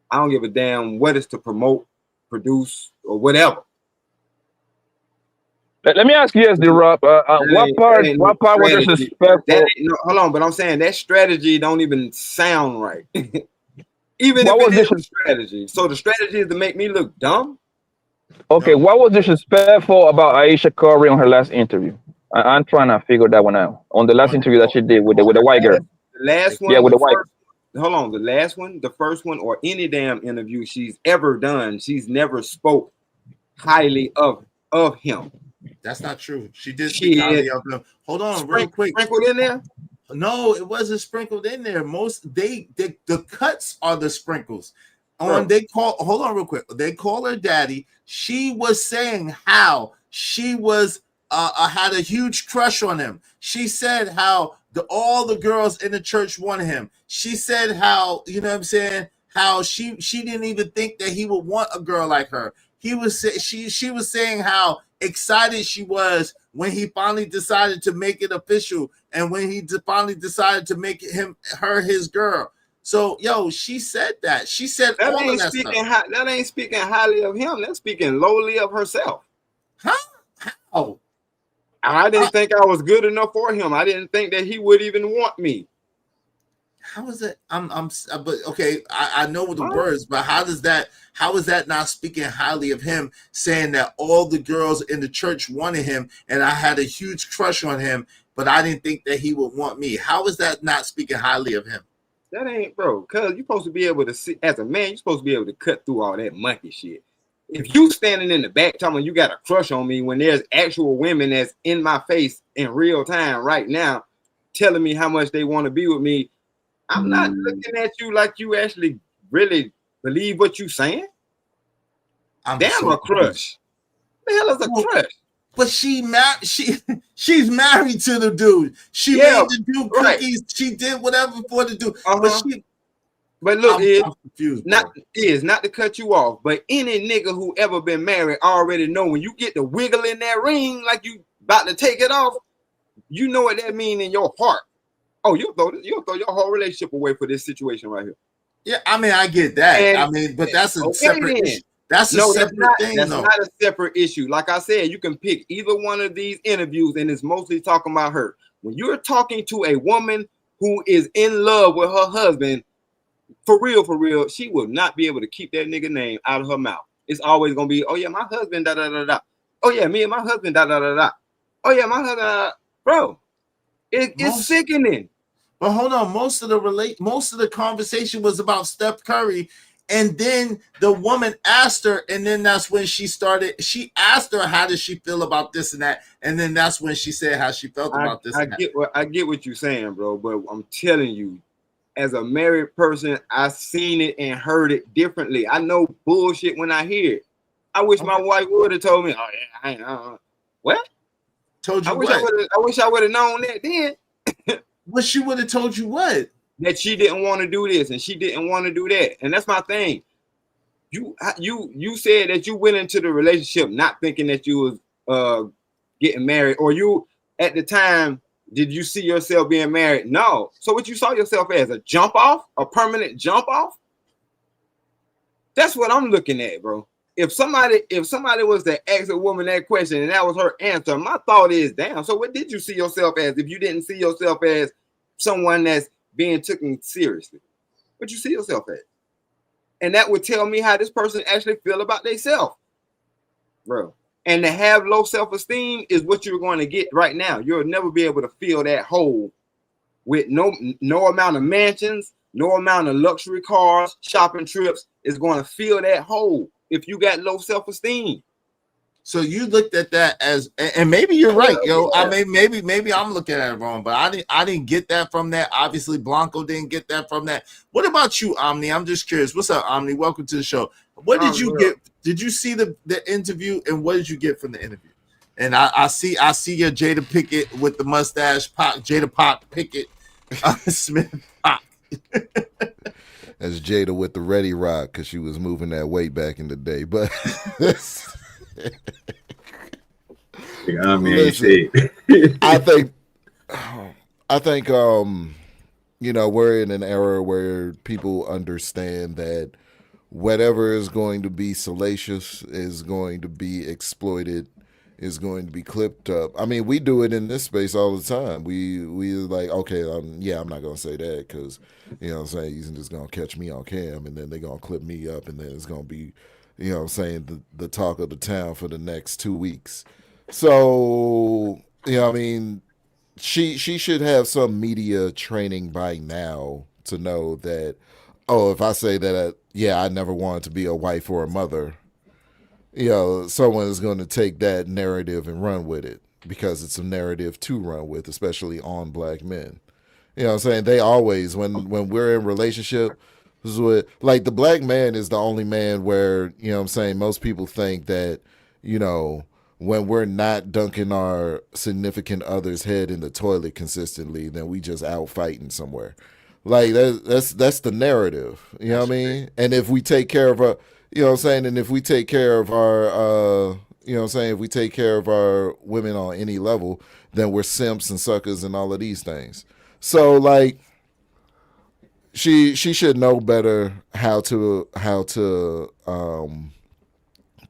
I don't give a damn what it's to promote, produce, or whatever.
Let me ask you this, D-Rob. What part was disrespectful?
No, hold on, but I'm saying that strategy don't even sound right. Even
What
if
was
it is a strategy. So the strategy is to make me look dumb?
Okay, what was disrespectful about Aisha Curry on her last interview? I'm trying to figure that one out. On the last interview that she did with the white girl.
The last one,
yeah, with the white.
Hold on, the last one, the first one, or any damn interview she's ever done, she's never spoke highly of him.
That's not true. She did speak highly of him. Hold on, real quick.
Sprinkled in there?
No, it wasn't sprinkled in there. The cuts are the sprinkles. Hold on real quick. They call her daddy. She was saying how she was had a huge crush on him. She said how all the girls in the church wanted him. She said how, you know what I'm saying, how she didn't even think that he would want a girl like her. She was saying how excited she was when he finally decided to make it official, and when he finally decided to make her his girl. So, she said that. She said
that
all
ain't
of that stuff.
That ain't speaking highly of him. That's speaking lowly of herself.
Huh? How?
I didn't think I was good enough for him. I didn't think that he would even want me.
How is it? But okay, I know the words, but how is that not speaking highly of him, saying that all the girls in the church wanted him and I had a huge crush on him, but I didn't think that he would want me? How is that not speaking highly of him?
That ain't, bro, because you're supposed to be able to see, as a man, you're supposed to be able to cut through all that monkey shit. If you standing in the back telling me you got a crush on me when there's actual women that's in my face in real time right now telling me how much they want to be with me, I'm not looking at you like you actually really believe what you saying. Damn, a crush. What the hell is a crush?
But she's married to the dude. She made the dude cookies. Right. She did whatever for the dude.
But look,
I'm confused,
not to cut you off, but any nigga who ever been married already know when you get the wiggle in that ring like you about to take it off, you know what that mean in your heart. Oh, you'll throw your whole relationship away for this situation right here.
Yeah, I mean, I get that. But that's a separate issue. That's a separate thing,
that's
though.
Not a separate issue. Like I said, you can pick either one of these interviews, and it's mostly talking about her. When you're talking to a woman who is in love with her husband, for real, she will not be able to keep that nigga name out of her mouth. It's always gonna be, oh yeah, my husband, da da da da. Oh yeah, me and my husband, da da da da. Oh yeah, my husband, bro. It's sickening.
But hold on, most of the conversation was about Steph Curry, and then the woman asked her, and then that's when she asked her how does she feel about this and that, and then that's when she said how she felt about this.
I get what you're saying, bro, but I'm telling you, as a married person, I've seen it and heard it differently. I know bullshit when I hear it. I wish my wife would have told me, oh yeah, what?
Told you
I wish I would have known that then.
But she would have told you what?
That she didn't want to do this and she didn't want to do that. And that's my thing. You said that you went into the relationship not thinking that you was getting married, or you at the time, did you see yourself being married? No. So what you saw yourself as, a jump off, a permanent jump off? That's what I'm looking at, bro. If somebody was to ask a woman that question and that was her answer, my thought is, damn, so what did you see yourself as if you didn't see yourself as someone that's being taken seriously? What you see yourself as? And that would tell me how this person actually feel about themselves, bro. And to have low self-esteem is what you're going to get right now. You'll never be able to fill that hole with no amount of mansions, no amount of luxury cars, shopping trips is going to fill that hole if you got low self-esteem.
So you looked at that as, and maybe you're right, yo. I mean, maybe I'm looking at it wrong, but I didn't get that from that. Obviously, Blanco didn't get that from that. What about you, Omni? I'm just curious. What's up, Omni? Welcome to the show. What did you get? Did you see the interview, and what did you get from the interview? And I see your Jada Pickett with the mustache, Jada Pickett, Smith Pac.
As Jada with the Ready Rock, because she was moving that weight back in the day. But
I mean,
listen, I think you know, we're in an era where people understand that whatever is going to be salacious is going to be exploited, is going to be clipped up. I mean, we do it in this space all the time. We like, okay, I'm not gonna say that because, you know what I'm saying, he's just gonna catch me on cam and then they're gonna clip me up and then it's gonna be, you know what I'm saying, the talk of the town for the next 2 weeks. So, you know what I mean, she should have some media training by now to know that, oh, if I say that, I never wanted to be a wife or a mother, you know, someone is going to take that narrative and run with it because it's a narrative to run with, especially on black men. You know what I'm saying? They always, when we're in relationship with, like, the black man is the only man where, you know what I'm saying, most people think that, you know, when we're not dunking our significant other's head in the toilet consistently, then we just out fighting somewhere. Like, that's the narrative. You know what I mean? And if we take care of our, you know what I'm saying, and if we take care of our, you know what I'm saying, if we take care of our women on any level, then we're simps and suckers and all of these things. So, like, she should know better how to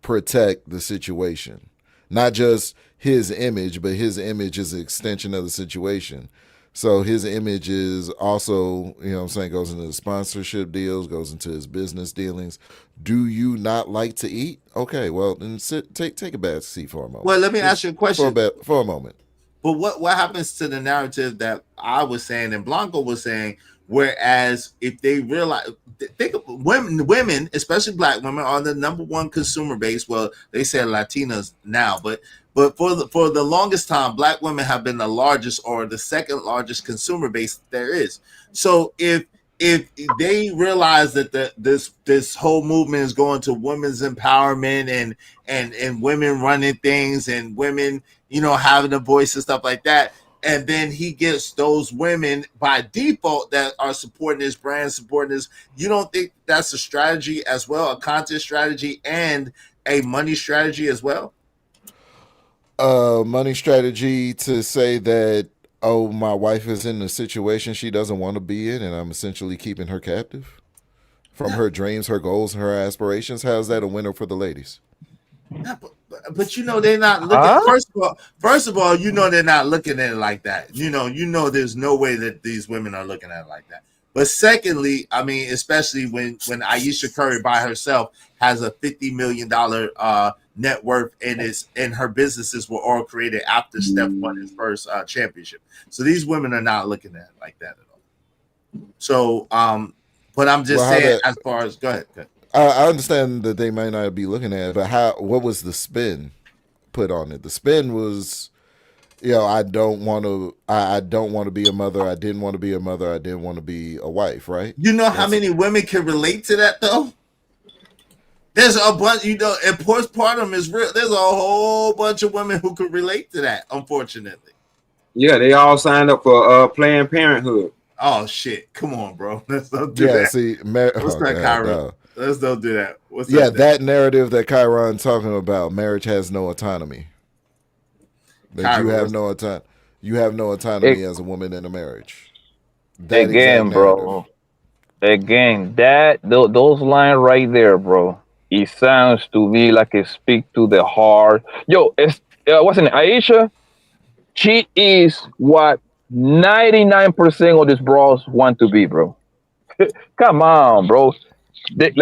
protect the situation. Not just his image, but his image is an extension of the situation. So his image is also, you know what I'm saying, goes into the sponsorship deals, goes into his business dealings. Do you not like to eat? Okay, well, then take a bad seat for a moment.
Well, let me ask you a question.
For a moment.
But what happens to the narrative that I was saying and Blanco was saying, whereas if they realize, think of women, especially black women, are the number one consumer base. Well, they say Latinas now, but for the longest time, black women have been the largest or the second largest consumer base there is. So if they realize that this whole movement is going to women's empowerment and women running things and women, you know, having a voice and stuff like that, and then he gets those women by default that are supporting his brand, supporting his, you don't think that's a strategy as well, a content strategy and a money strategy as well?
Money strategy to say that, oh, my wife is in a situation she doesn't want to be in, and I'm essentially keeping her captive from her dreams, her goals, her aspirations. How's that a winner for the ladies?
Yeah, but you know they're not looking. First of all, you know they're not looking at it like that. You know there's no way that these women are looking at it like that. But secondly, I mean, especially when Ayesha Curry by herself has a $50 million net worth and her businesses were all created after Steph won his first championship. So these women are not looking at it like that at all. So, but I'm just saying, as far as go ahead.
I understand that they might not be looking at it, but what was the spin put on it? The spin was, you know, I don't want to be a mother. I didn't want to be a mother. I didn't want to be a wife, right?
You know how many women can relate to that though? There's a bunch, you know, and postpartum is real. There's a whole bunch of women who could relate to that, unfortunately.
Yeah, they all signed up for Planned Parenthood.
Oh shit! Come on, bro. Let's don't do that.
See,
what's that, Kyron? Let's don't do that. What's
that narrative that Kyron talking about? Marriage has no autonomy. That Kyron, you have no autonomy as a woman in a marriage.
Again, bro. Again, those lines right there, bro. It sounds to me like it speaks to the heart. Yo, wasn't it Ayesha? She is what 99% of these bros want to be, bro. Come on, bro.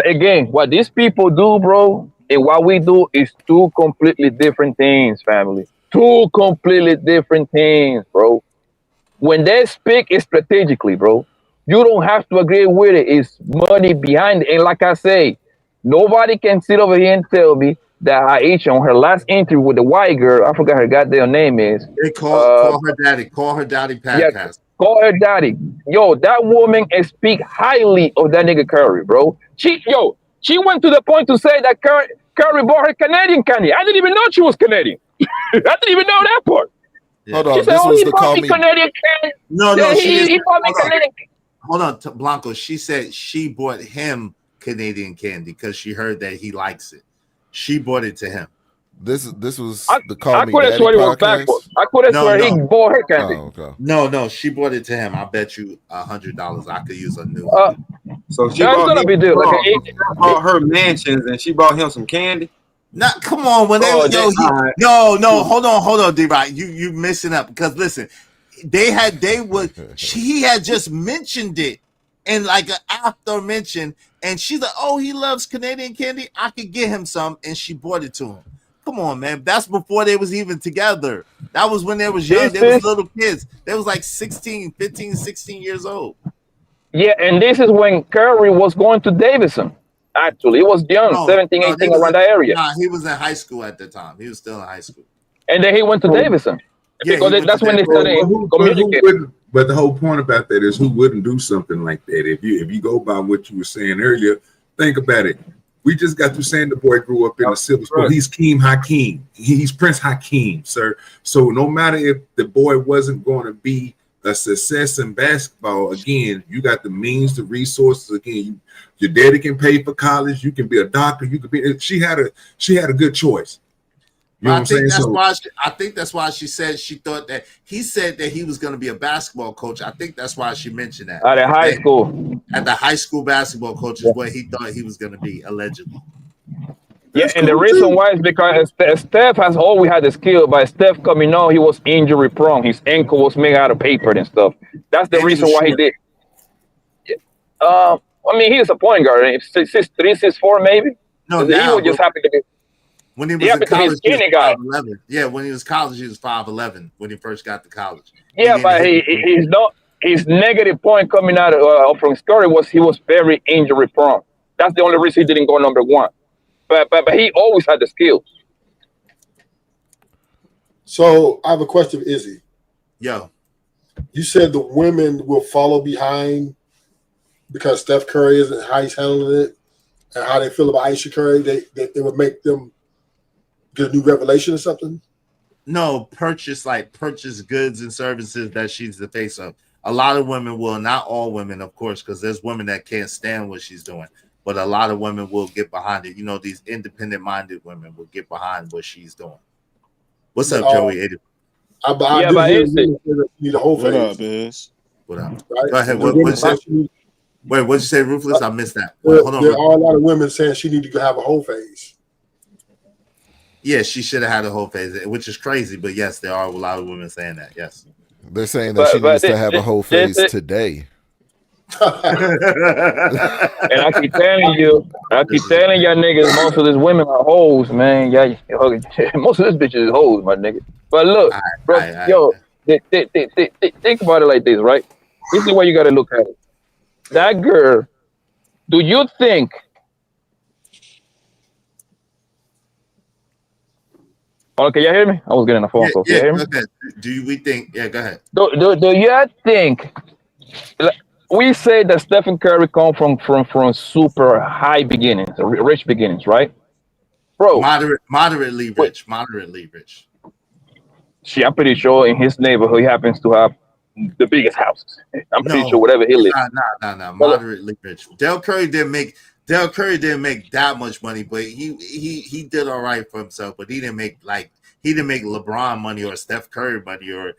Again, what these people do, bro, and what we do is two completely different things, family. Two completely different things, bro. When they speak, it's strategically, bro. You don't have to agree with it. It's money behind it. And like I say, nobody can sit over here and tell me that Aisha on her last interview with the white girl, I forgot her goddamn name is.
They call her daddy. Call her daddy
Yeah,
podcast.
call her daddy. Yo, that woman speak highly of that nigga Curry, bro. She went to the point to say that Curry bought her Canadian candy. I didn't even know she was Canadian. I didn't even know that part.
Hold on,
She said,
this
"Oh,
was
he
the
bought
call
me
me.
Canadian candy."
No,
Yeah,
she
he
didn't.
bought me
Hold on.
Canadian.
Hold on, Blanco. She said she bought him Canadian candy because she heard that he likes it. She bought it to him.
This was the
I
Call Me
could have
Daddy
sworn it was
podcast.
backwards. I could have sworn he bought her candy.
Oh, okay.
No, she bought it to him. I bet you $100 I could use a new
Uh,
one.
So she
That's
bought
gonna
him
be deal. Like
bought her mansions and she bought him some candy.
Not come on when they
Oh,
no, hold on, D-Rock. You missing up because listen, he had just mentioned it in like an after mention, and she's like, oh, he loves Canadian candy. I could get him some, and she bought it to him. Come on, man. That's before they was even together. That was when they was young. They was little kids. They was like 15, 16 years old.
Yeah, and this is when Curry was going to Davidson. Actually, he was young, 17, 18, around that area.
Nah, he was in high school at the time. He was still in high school.
And then he went to Davidson.
Yeah,
Because that's when they started
But
communicating.
but the whole point about that is who wouldn't do something like that? If you go by what you were saying earlier, think about it. We just got through saying the boy grew up in the civil school. He's Keem Hakeem. He's Prince Hakeem, sir. So no matter if the boy wasn't going to be a success in basketball, again, you got the means, the resources. Again, your daddy can pay for college. You can be a doctor. You could be. She had a good choice. You know what I'm saying?
I think that's why she said she thought that he said that he was going to be a basketball coach. I think that's why she mentioned that.
At a high school.
At the high school basketball coach is what he thought he was going to be, allegedly.
Yeah, and the reason why is because Steph has always had the skill, but Steph coming on, he was injury prone. His ankle was made out of paper and stuff. That's the reason why he did. I mean, he's a point guard. 6'3", 6'4", maybe.
No,
he was just happy to be.
When he was in college, he was
skinny guy.
5'11". Yeah, when he was college, he was 5'11" when he first got to college.
Yeah, but he's not. His negative point coming out from Curry was he was very injury prone. That's the only reason he didn't go number one. But he always had the skills.
So I have a question for Izzy.
Yo.
You said the women will follow behind because Steph Curry isn't how he's handling it and how they feel about Aisha Curry. They would make them get a new revelation or something?
No, purchase goods and services that she's the face of. A lot of women will, not all women, of course, because there's women that can't stand what she's doing. But a lot of women will get behind it. You know, these independent-minded women will get behind what she's doing. What's up, Joey?
Need a whole face.
What up, Biz?
What up?
Right?
Go ahead. What'd you say? Wait, what'd you say, Ruthless? I missed that. Hold on.
There are a lot of women saying she need to have a whole face.
Yeah, she should have had a whole phase, which is crazy. But yes, there are a lot of women saying that. Yes.
They're saying that she needs to have a whole phase today.
And I keep telling y'all niggas, most of these women are hoes, man. Yeah, most of these bitches is hoes, my nigga. But look, think about it like this, right? This is why you got to look at it. That girl, do you think? Oh, can you hear me? I was getting a phone call. Can you hear me?
We think? Yeah, go ahead.
Do you think? We say that Stephen Curry come from super high beginnings, rich beginnings, right, bro?
Moderately rich.
See, I'm pretty sure in his neighborhood he happens to have the biggest houses. I'm pretty sure whatever he lives.
Nah. Moderately rich. Del Curry didn't make that much money, but he did all right for himself. But he didn't make LeBron money or Steph Curry money or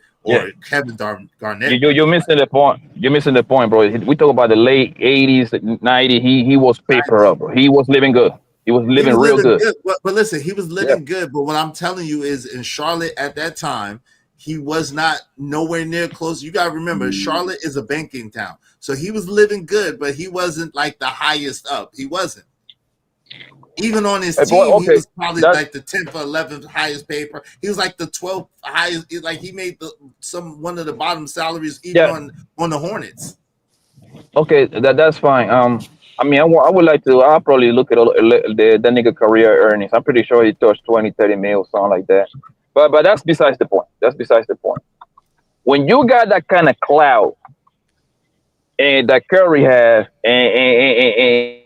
Kevin Garnett.
You're missing the point. You're missing the point, bro. We talk about the late 80s, 90s. He was paper up, bro. He was living good. He was living real good.
But listen, he was living good. But what I'm telling you is, in Charlotte at that time, he was not nowhere near close. You got to remember, Charlotte is a banking town. So he was living good, but he wasn't like the highest up. He wasn't. Even on his team, he was probably like the 10th or 11th highest paid. He was like the 12th highest. Like he made one of the bottom salaries even on the Hornets.
Okay, that's fine. I mean, I would like to. I'll probably look at the nigga career earnings. I'm pretty sure he touched 20, 30 mil, something like that. But that's besides the point. That's besides the point. When you got that kind of clout and that Curry has, and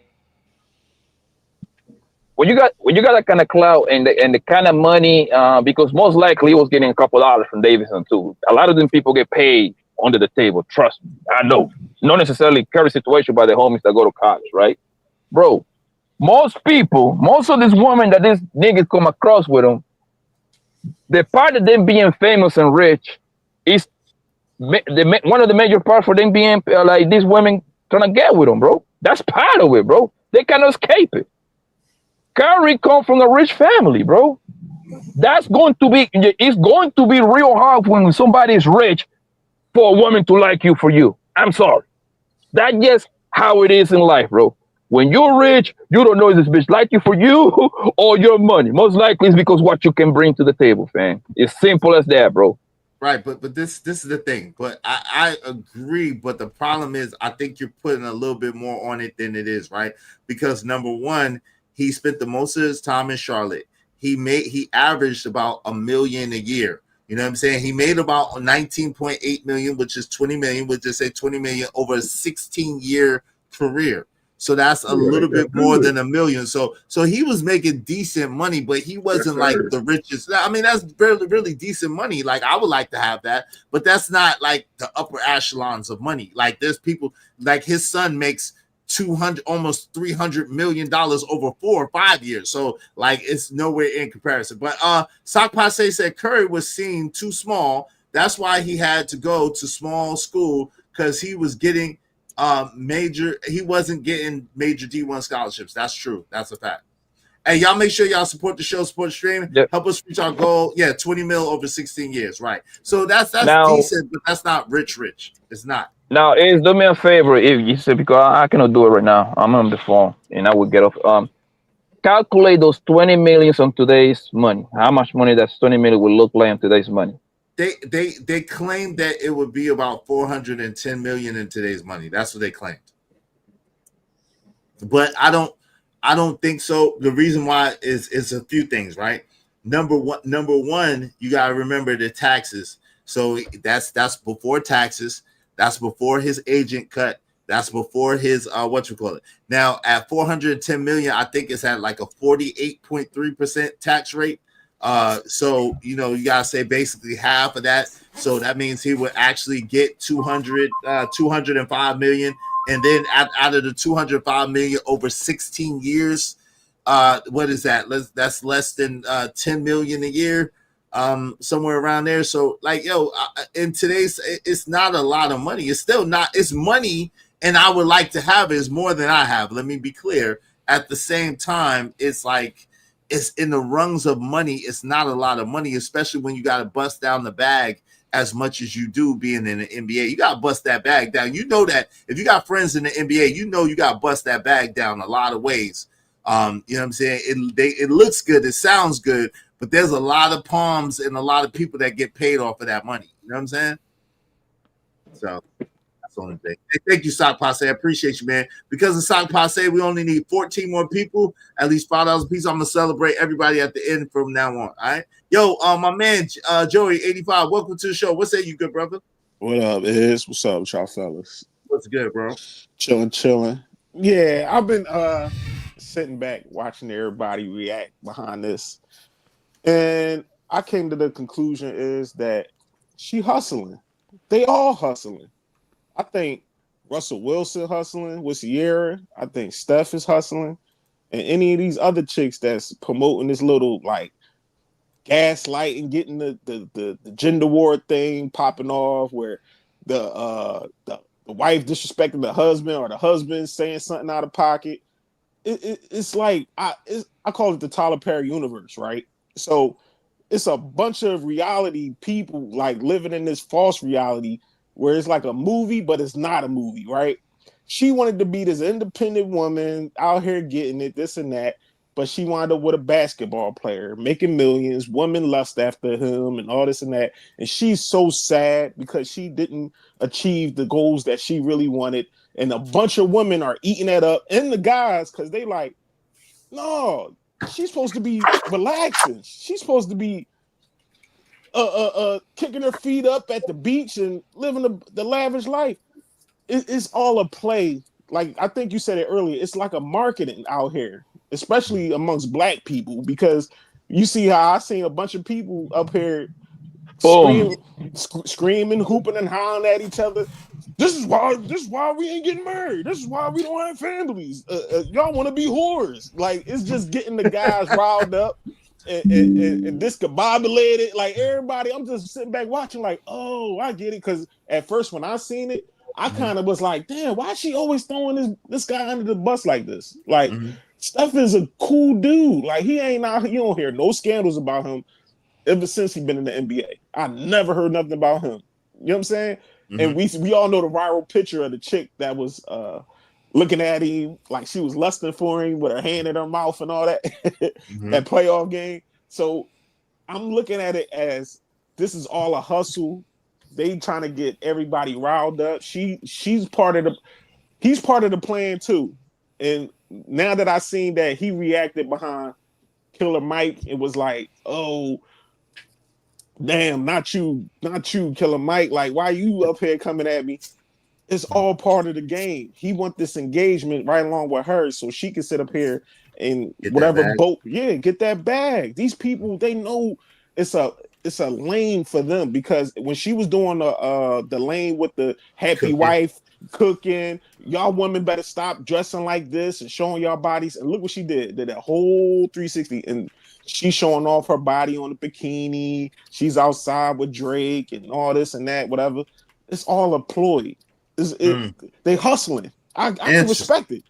when you got that kind of clout and the kind of money, because most likely he was getting a couple dollars from Davidson too. A lot of them people get paid under the table. Trust me, I know. Not necessarily Curry situation, but the homies that go to college, right, bro? Most of these women that these niggas come across with them, the part of them being famous and rich is one of the major parts for them being like these women trying to get with them, bro. That's part of it, bro. They cannot escape it. Curry come from a rich family, bro. It's going to be real hard when somebody is rich for a woman to like you for you. I'm sorry. That's just how it is in life, bro. When you're rich, you don't know if this bitch like you for you or your money. Most likely it's because what you can bring to the table, fam. It's simple as that, bro.
Right, but this is the thing. But I agree. But the problem is, I think you're putting a little bit more on it than it is, right? Because number one, he spent the most of his time in Charlotte. He averaged about $1 million a year. You know what I'm saying? He made about 19.8 million, which is 20 million. We'll just say 20 million over a 16-year career. So that's a little bit more than $1 million. So he was making decent money, but he wasn't like the richest. I mean, that's really decent money. Like, I would like to have that, but that's not like the upper echelons of money. Like, there's people like his son makes almost $300 million over 4 or 5 years. So like, it's nowhere in comparison. But Sock Passe said Curry was seen too small. That's why he had to go to small school, because he was getting he wasn't getting major D1 scholarships. That's true. That's a fact. Hey, y'all make sure y'all support the show, support the stream. Yep. Help us reach our goal. Yeah, 20 mil over 16 years. Right. So that's now, decent, but that's not rich. It's not.
Now, do me a favor, if you say, because I cannot do it right now. I'm on the phone and I will get off. Calculate those 20 millions on today's money. How much money that 20 million will look like on today's money?
They claimed that it would be about 410 million in today's money. That's what they claimed. But I don't think so. The reason why is a few things, right? Number one, you gotta remember the taxes. So that's before taxes. That's before his agent cut. That's before his Now at 410 million, I think it's at like a 48.3% tax rate. So you gotta say basically half of that. So that means he would actually get 205 million, and then out of the 205 million over 16 years, what is that? That's less than 10 million a year. Somewhere around there. So like, in today's, it's not a lot of money. It's still not, it's money, and I would like to have it. It's more than I have. Let me be clear. At the same time, it's like, it's in the rungs of money. It's not a lot of money, especially when you got to bust down the bag as much as you do being in the NBA. You got to bust that bag down. You know that if you got friends in the NBA, you got to bust that bag down a lot of ways. You know what I'm saying? It looks good. It sounds good. But there's a lot of palms and a lot of people that get paid off of that money. You know what I'm saying? So that's the only thing. Hey, thank you, Sock Passe. I appreciate you, man. Because of Sock Passe, we only need 14 more people, at least $5 a piece. I'm gonna celebrate everybody at the end from now on. All right. Yo, my man Joey 85, welcome to the show. What say you, good brother?
What up, Iz? What's up with y'all fellas?
What's good, bro?
Chilling. Yeah, I've been sitting back watching everybody react behind this. And I came to the conclusion is that she hustling. They all hustling. I think Russell Wilson hustling with Sierra. I think Steph is hustling. And any of these other chicks that's promoting this little like gaslighting, getting the gender war thing popping off, where the wife disrespecting the husband or the husband saying something out of pocket. It's like I call it the Tyler Perry universe, right? So it's a bunch of reality people like living in this false reality where it's like a movie, but it's not a movie, right? She wanted to be this independent woman out here getting it, this and that, but she wound up with a basketball player making millions. Women lust after him and all this and that. And she's so sad because she didn't achieve the goals that she really wanted. and a bunch of women are eating that up, and the guys, because they like, no, she's supposed to be relaxing. She's supposed to be kicking her feet up at the beach and living the lavish life. It's all a play. Like I think you said it earlier, it's like a marketing out here, especially amongst black people, because you see how I seen a bunch of people up here screaming, hooping, and hollering at each other. This is why we ain't getting married. This is why we don't have families. Y'all want to be whores. Like it's just getting the guys riled up and discombobulated. Like everybody, I'm just sitting back watching. Like, oh, I get it. Because at first when I seen it, I kind of was like, damn, why is she always throwing this guy under the bus like this? Like, Steph is a cool dude. Like he ain't out. You don't hear no scandals about him ever since he been in the NBA. I never heard nothing about him. You know what I'm saying? And we all know the viral picture of the chick that was looking at him like she was lusting for him with her hand in her mouth and all that that playoff game. So I'm looking at it as this is all a hustle. They trying to get everybody riled up. He's part of the plan too. And now that I seen that he reacted behind Killer Mike, it was like, oh, damn, not you, Killer Mike. Like, why you up here coming at me? It's all part of the game. He want this engagement right along with her so she can sit up here and get whatever boat. Yeah, get that bag. These people, they know it's a lane for them, because when she was doing the lane with the happy wife cooking, y'all women better stop dressing like this and showing y'all bodies. And look what she did that whole 360, and she's showing off her body on the bikini. She's outside with Drake and all this and that, whatever. It's all a ploy. They hustling. I can respect it.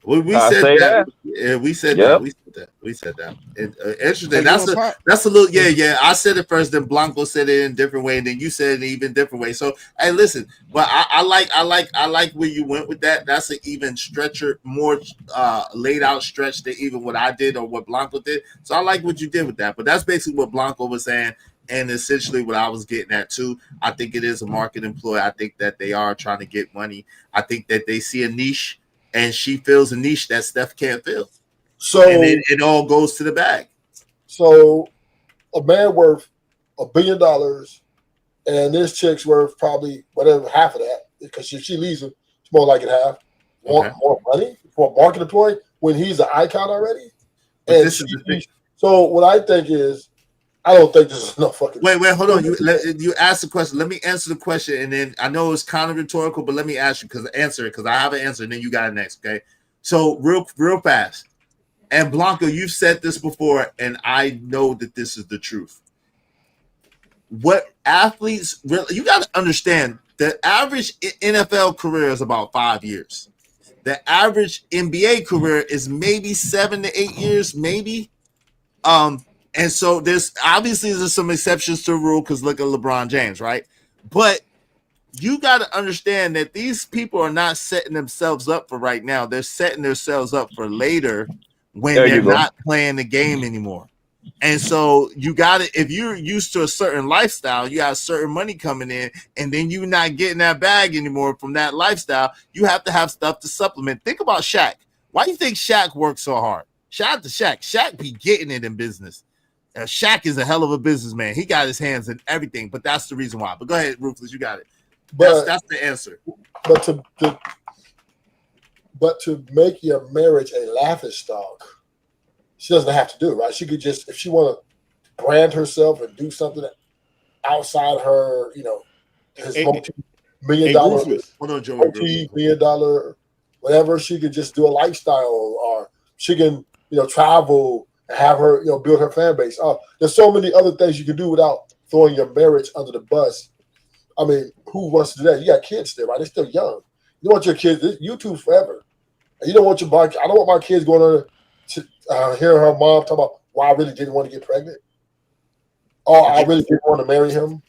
We said that. Yeah, we said that. And, interesting. That's a little. Yeah. I said it first. Then Blanco said it in a different way. And then you said it in an even different way. So hey, listen. But I like where you went with that. That's an even stretcher, more laid out stretch than even what I did or what Blanco did. So I like what you did with that. But that's basically what Blanco was saying. And essentially what I was getting at too. I think it is a market employee. I think that they are trying to get money. I think that they see a niche. And she fills a niche that Steph can't fill. So and it all goes to the bag.
So a man worth $1 billion, and this chick's worth probably whatever half of that, because if she leaves him, it's more like it half. More money for a market employee when he's an icon already. And so what I think is, I don't think this is enough fucking.
Wait, hold on. You asked the question. Let me answer the question, and then I know it's kind of rhetorical, but let me ask you because I have an answer, and then you got it next. Okay, so real fast. And Blanco, you've said this before, and I know that this is the truth. What athletes really, you got to understand, the average NFL career is about 5 years. The average NBA career is maybe 7 to 8 years, maybe. And so there's some exceptions to the rule because look at LeBron James, right? But you got to understand that these people are not setting themselves up for right now. They're setting themselves up for later when they're not playing the game anymore. And so you got to, if you're used to a certain lifestyle, you have certain money coming in, and then you're not getting that bag anymore from that lifestyle. You have to have stuff to supplement. Think about Shaq. Why do you think Shaq works so hard? Shout out to Shaq. Shaq be getting it in business. Shaq is a hell of a businessman. He got his hands in everything, but that's the reason why. But go ahead, Ruthless, you got it. That's the answer.
But to make your marriage a laughingstock, she doesn't have to do it, right? She could just, if she want to brand herself and do something outside her, his multi-million dollar, whatever, she could just do a lifestyle, or she can, travel. Have her, build her fan base. There's so many other things you can do without throwing your marriage under the bus. I mean, who wants to do that? You got kids still, right? They're still young. You want your kids, YouTube's forever. And you don't want I don't want my kids going on to hear her mom talk about why I really didn't want to get pregnant. Or I really didn't want to marry him.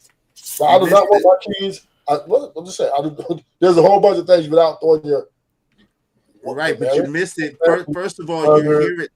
But I do not want my kids. I'm just saying, there's a whole bunch of things without throwing your.
Right, but you missed it. First of all, you hear it.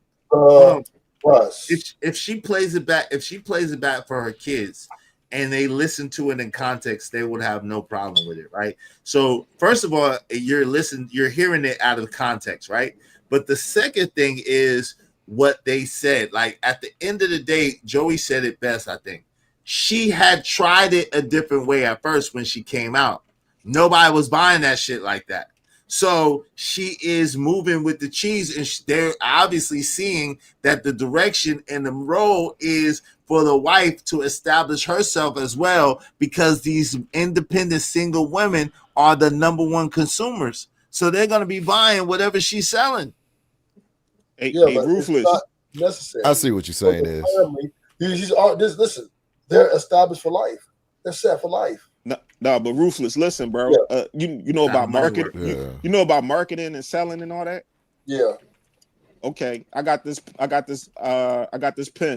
If she plays it back, for her kids, and they listen to it in context, they would have no problem with it, right? So first of all, you're hearing it out of context, right? But the second thing is what they said. Like at the end of the day, Joey said it best, I think. She had tried it a different way at first when she came out. Nobody was buying that shit like that. So she is moving with the cheese, and they're obviously seeing that the direction and the role is for the wife to establish herself as well, because these independent single women are the number one consumers. So they're going to be buying whatever she's selling.
Hey,
but
Ruthless.
it's not necessary.
I see what you're saying is.
Listen, they're established for life. They're set for life.
No, but Ruthless, listen, bro.
Yeah.
You know about marketing. You know about marketing and selling and all that.
Yeah.
Okay, I got this pen.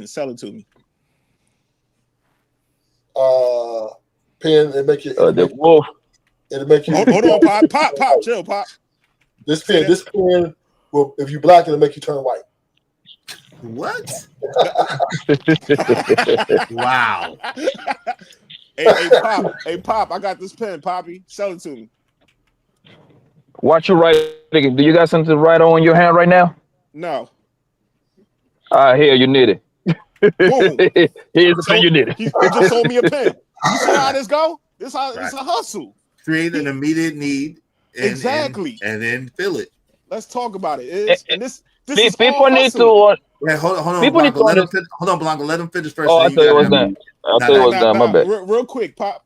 Sell it to me.
Pen and make you
the wolf.
It'll make you.
Hold on, pop, chill, pop.
This pen will, if you black, it'll make you turn white.
What? Wow.
Hey, Pop, I got this pen, Poppy. Sell it to me.
What you writing? Do you got something to write on your hand right now?
No.
Here, you need it. Here's the pen you need it.
He just sold me a pen. You see how this go? It's a hustle.
Create an immediate need.
Exactly.
And then fill it.
Let's talk about it. This is
people
all
need
hustle.
to.
Yeah, hold on,
People need
Blanco.
to
Hold on, Blanco. Let him finish first.
Oh, I thought it was done. I thought it was done. My bad.
Real quick, Pop.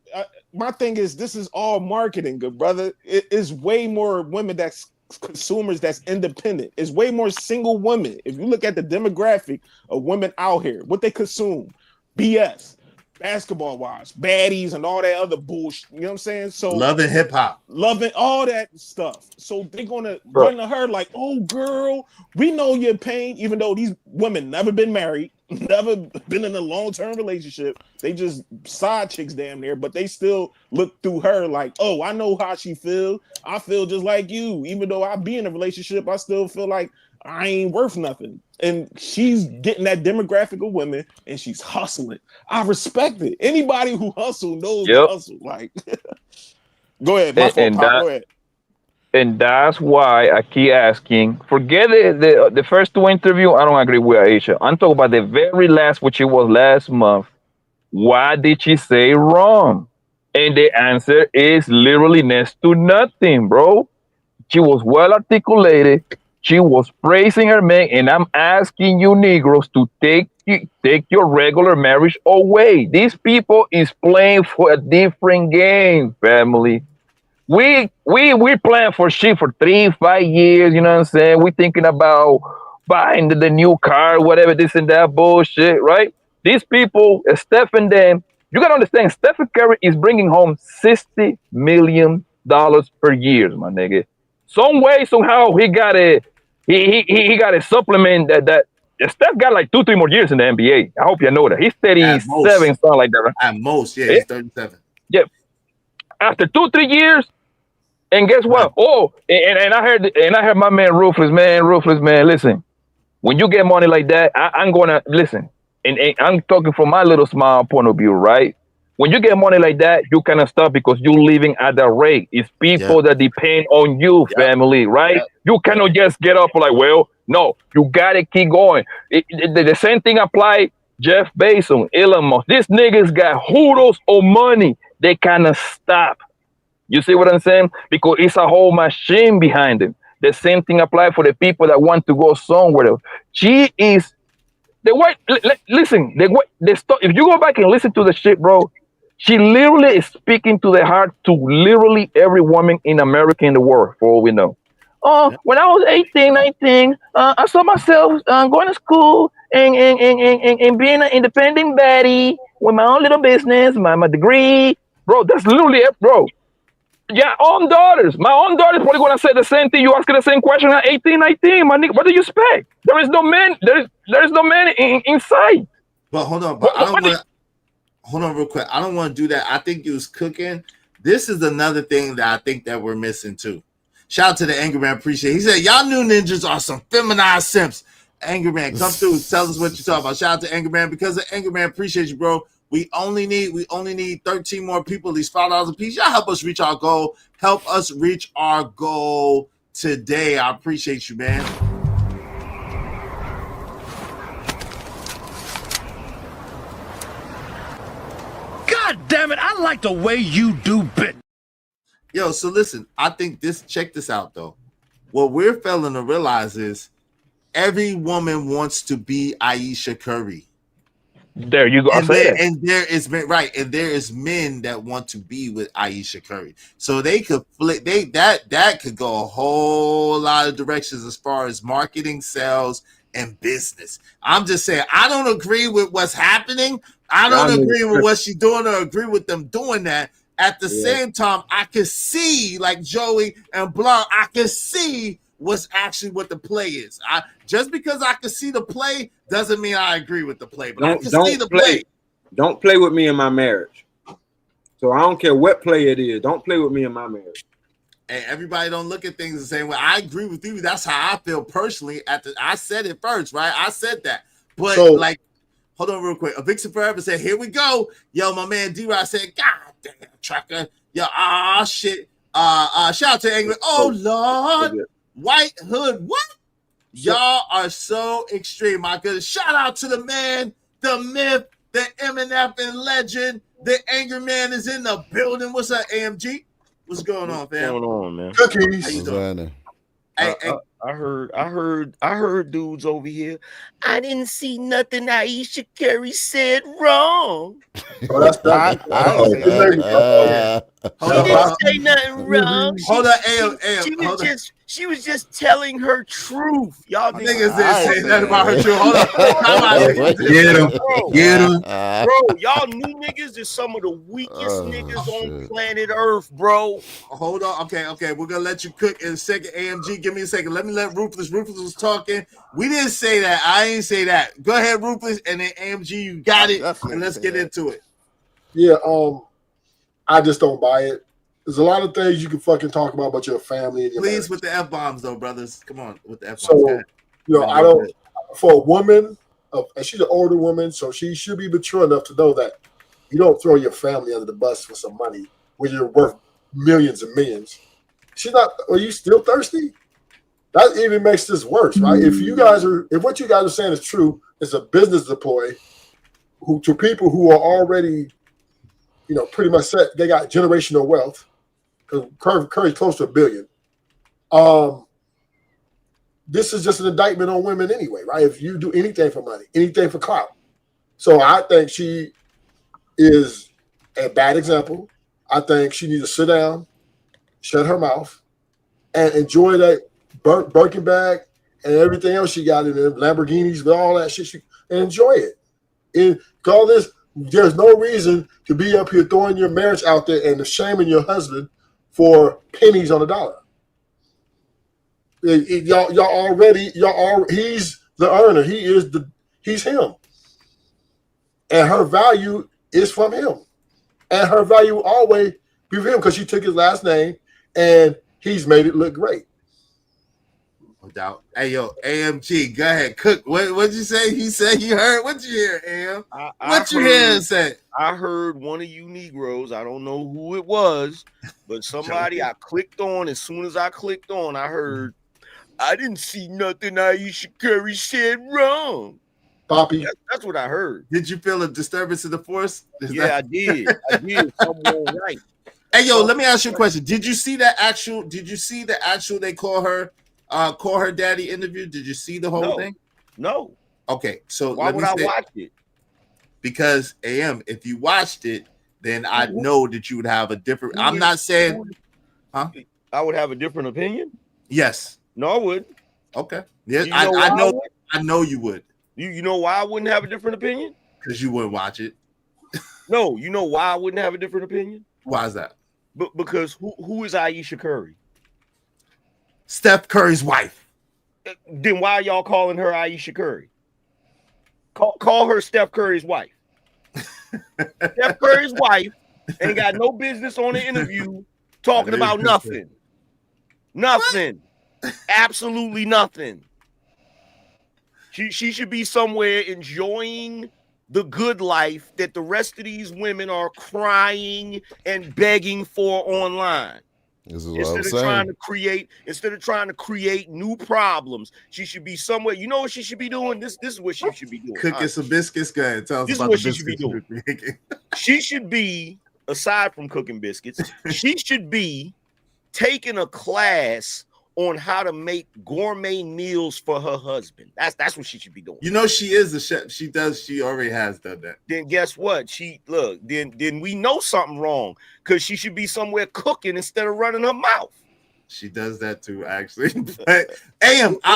My thing is, this is all marketing, good brother. It is way more women that's consumers that's independent. It's way more single women. If you look at the demographic of women out here, what they consume, BS, basketball wise, baddies, and all that other bullshit. You know what I'm saying? So
loving hip hop,
loving all that stuff. So they're gonna run to her like, "Oh, girl, we know your pain." Even though these women never been married, never been in a long-term relationship, they just side chicks damn near. But they still look through her like, "Oh, I know how she feel. I feel just like you. Even though I be in a relationship, I still feel like I ain't worth nothing." And she's getting that demographic of women, and she's hustling. I respect it. Anybody who hustle knows the hustle. Like, go ahead, my fault, Pop, go ahead.
And that's why I keep asking. Forget the first two interview. I don't agree with Aisha. I'm talking about the very last, which it was last month. Why did she say wrong? And the answer is literally next to nothing, bro. She was well articulated. She was praising her man, and I'm asking you Negroes to take your regular marriage away. These people is playing for a different game, family. We plan for shit for 3-5 years, you know what I'm saying? We thinking about buying the new car, whatever, this and that bullshit, right? These people, Stephen them, you gotta understand, Stephen Curry is bringing home $60 million per year, my nigga. Some way, somehow, he got a supplement that Steph got like 2-3 more years in the NBA. I hope you know that. He's 37, something like that, right?
At most, yeah, he's 37.
Yeah. After 2-3 years, and guess what? Oh, and I heard my man Ruthless, man. Listen, when you get money like that, I'm gonna listen, and I'm talking from my little small point of view, right? When you get money like that, you cannot stop because you're living at that rate. It's people that depend on you, family, right? You cannot just get up like, well, no, you gotta keep going. The same thing apply Jeff Bezos, Elon Musk. These niggas got hoodles of money. They cannot stop. You see what I'm saying? Because it's a whole machine behind them. The same thing apply for the people that want to go somewhere. She is the way. Listen, if you go back and listen to the shit, bro, she literally is speaking to the heart to literally every woman in America in the world, for all we know. Oh, when I was 18, 19, I saw myself going to school and being an independent baddie with my own little business, my degree. Bro, that's literally it, bro. Yeah, own daughters. My own daughters probably gonna say the same thing. You ask her the same question at 18, 19. My nigga, what do you expect? There is no man. There is no man in sight.
But hold on. But I don't want. Hold on, real quick. I don't want to do that. I think you was cooking. This is another thing that I think that we're missing too. Shout out to the Angry Man. Appreciate it. He said, y'all new ninjas are some feminized simps. Angry Man, come through. Tell us what you're talking about. Shout out to Angry Man. Because of Angry Man, appreciate you, bro. We only need 13 more people, at least $5 a piece. Y'all help us reach our goal. Help us reach our goal today. I appreciate you, man.
God damn it, I like the way you do bit.
Yo, so listen, I think check this out though. What we're failing to realize is every woman wants to be Ayesha Curry.
There you go.
And there is men that want to be with Ayesha Curry. So they could flip that could go a whole lot of directions as far as marketing, sales, and business. I'm just saying, I don't agree with what's happening. I don't agree with what she's doing or agree with them doing that. At the same time, I can see, like Joey and Blanc, I can see what's actually what the play is. Just because I can see the play doesn't mean I agree with the play, but I can see the play.
Don't play with me in my marriage. So I don't care what play it is. Don't play with me in my marriage.
And everybody don't look at things the same way. I agree with you. That's how I feel personally. I said it first, right? I said that. But like, hold on real quick. A Vixen Forever said, here we go. Yo, my man D-Rod said, God damn, Trucker. Yo, shit. Shout out to Angry. Oh, Lord. White Hood. What? Y'all are so extreme, my goodness. Shout out to the man, the myth, the MNF and legend. The Angry Man is in the building. What's up, AMG? What's going on, fam?
What's going on, man?
Cookies.
How you doing?
I heard dudes over here. I didn't see nothing Ayesha Curry said wrong.
Oh, that's that.
She didn't say nothing wrong.
Hold on,
She was just telling her truth. Y'all
niggas didn't say nothing about her truth. Hold on.
Get him. Bro, y'all new niggas is some of the weakest niggas on planet Earth, bro.
Hold on. Okay. We're going to let you cook in a second. AMG, give me a second. Let me let Ruthless. Ruthless was talking. We didn't say that. I ain't say that. Go ahead, Ruthless, and then AMG, you got it. And let's get into it.
Yeah, I just don't buy it. There's a lot of things you can fucking talk about your family and your
Please
marriage.
with the F-bombs though, brothers. Come on with the F-bombs.
So, I don't, for a woman, and she's an older woman, so she should be mature enough to know that you don't throw your family under the bus for some money when you're worth millions and millions. She's not, are you still thirsty? That even makes this worse, right? If what you guys are saying is true, it's a business deploy to people who are already, pretty much set, they got generational wealth. Because Curry's close to $1 billion. This is just an indictment on women anyway, right? If you do anything for money, anything for clout. So I think she is a bad example. I think she needs to sit down, shut her mouth, and enjoy that Birkin bag and everything else she got in the Lamborghinis with all that shit. And enjoy it. And call this, there's no reason to be up here throwing your marriage out there and shaming your husband for pennies on a dollar. He's the earner. He's him. And her value is from him. And her value will always be for him because she took his last name and he's made it look great.
No doubt. Hey, yo, AMG, go ahead. Cook. What'd you say? He said he heard. What'd you hear, Am? What you hear him say?
I heard one of you Negroes. I don't know who it was, but somebody I clicked on. As soon as I clicked on, I heard, I didn't see nothing Ayesha Curry said wrong.
Poppy.
That's what I heard.
Did you feel a disturbance in the force?
I did. I did. Someone right.
Hey, yo, let me ask you a question. Did you see the actual they call her daddy interview? Did you see the whole thing?
No.
Okay, so
why would I watch it?
Because AM, if you watched it, then I know that you would have a different. I'm not saying,
I would have a different opinion.
Yes.
No, I wouldn't.
Okay. Yes, I know you would.
You know why I wouldn't have a different opinion?
Because you wouldn't watch it.
No, you know why I wouldn't have a different opinion?
Why is that?
Because who is Ayesha Curry?
Steph Curry's wife.
Then why are y'all calling her Ayesha Curry? Call her Steph Curry's wife. Steph Curry's wife ain't got no business on the interview talking about nothing. Nothing. Absolutely nothing. She should be somewhere enjoying the good life that the rest of these women are crying and begging for online.
This is what I'm saying.
Instead of trying to create new problems, she should be somewhere. You know what she should be doing? This is what she should be doing.
Cooking some biscuits. Go ahead. Tell us
This is
about
what
the
she should be
biscuits.
doing. She should be, aside from cooking biscuits, she should be taking a class on how to make gourmet meals for her husband. That's what she should be doing.
You know she is a chef. She already has done that.
Then guess what? Then we know something wrong, because she should be somewhere cooking instead of running her mouth.
She does that too, actually. But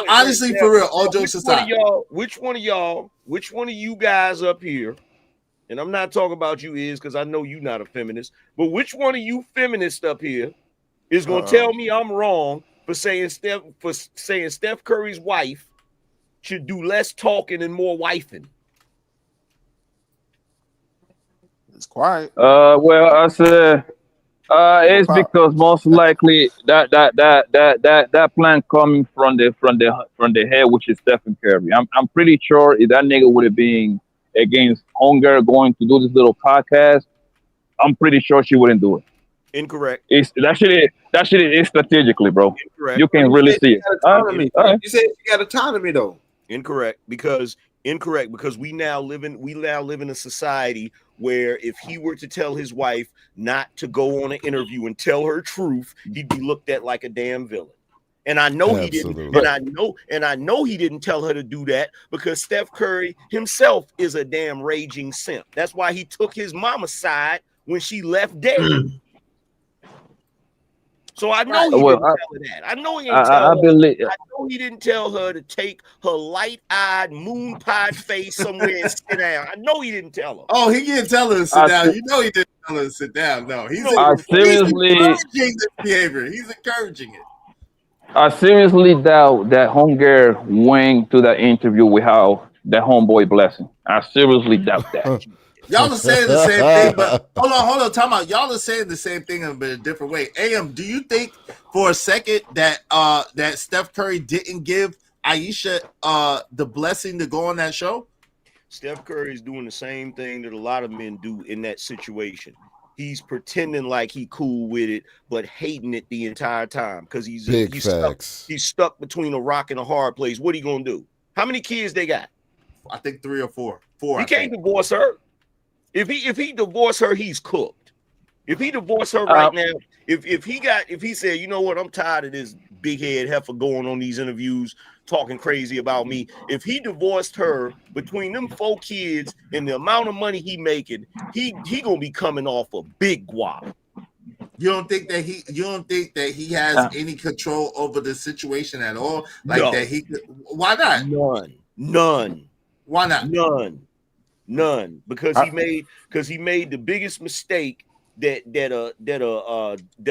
honestly, for real, all jokes aside,
which one of you guys up here, and I'm not talking about you, is because I know you're not a feminist, but which one of you feminists up here is gonna tell me I'm wrong for saying Steph Curry's wife should do less talking and more wifing?
It's quiet.
Well, I said it's because most likely that plan coming from the head, which is Stephen Curry. I'm pretty sure if that nigga would have been against Hunger going to do this little podcast, I'm pretty sure she wouldn't do it.
Incorrect.
That shit is strategically, bro.
Incorrect.
You can really see it.
You said you got autonomy though.
Incorrect, because we now live in a society where if he were to tell his wife not to go on an interview and tell her truth, he'd be looked at like a damn villain. And I know he didn't. And I know he didn't tell her to do that, because Steph Curry himself is a damn raging simp. That's why he took his mama's side when she left dead. So I know he didn't tell her that. I know he ain't tell her. I know he didn't tell her to take her light-eyed, moon-pied face somewhere and sit down. I know he didn't tell her.
Oh, he didn't tell her to sit down. You know he didn't tell her to sit down. No, he's encouraging this behavior. He's encouraging it.
I seriously doubt that Hunger went to that interview without that homeboy blessing. I seriously doubt that.
Y'all are saying the same thing, but hold on, time out. Y'all are saying the same thing in a different way. AM, do you think for a second that that Steph Curry didn't give Ayesha the blessing to go on that show?
Steph Curry is doing the same thing that a lot of men do in that situation. He's pretending like he cool with it, but hating it the entire time, because he's stuck between a rock and a hard place. What are you gonna do? How many kids they got?
I think 3 or 4.
He can't divorce her. If he divorced her, he's cooked. If he divorced her right now, if he said, you know what, I'm tired of this big head heifer going on these interviews talking crazy about me. If he divorced her, between them 4 kids and the amount of money he making, he gonna be coming off a big guap.
You don't think that he has any control over the situation at all? Like
No.
that he could, why not?
None.
Why not?
None. Because he made the biggest mistake that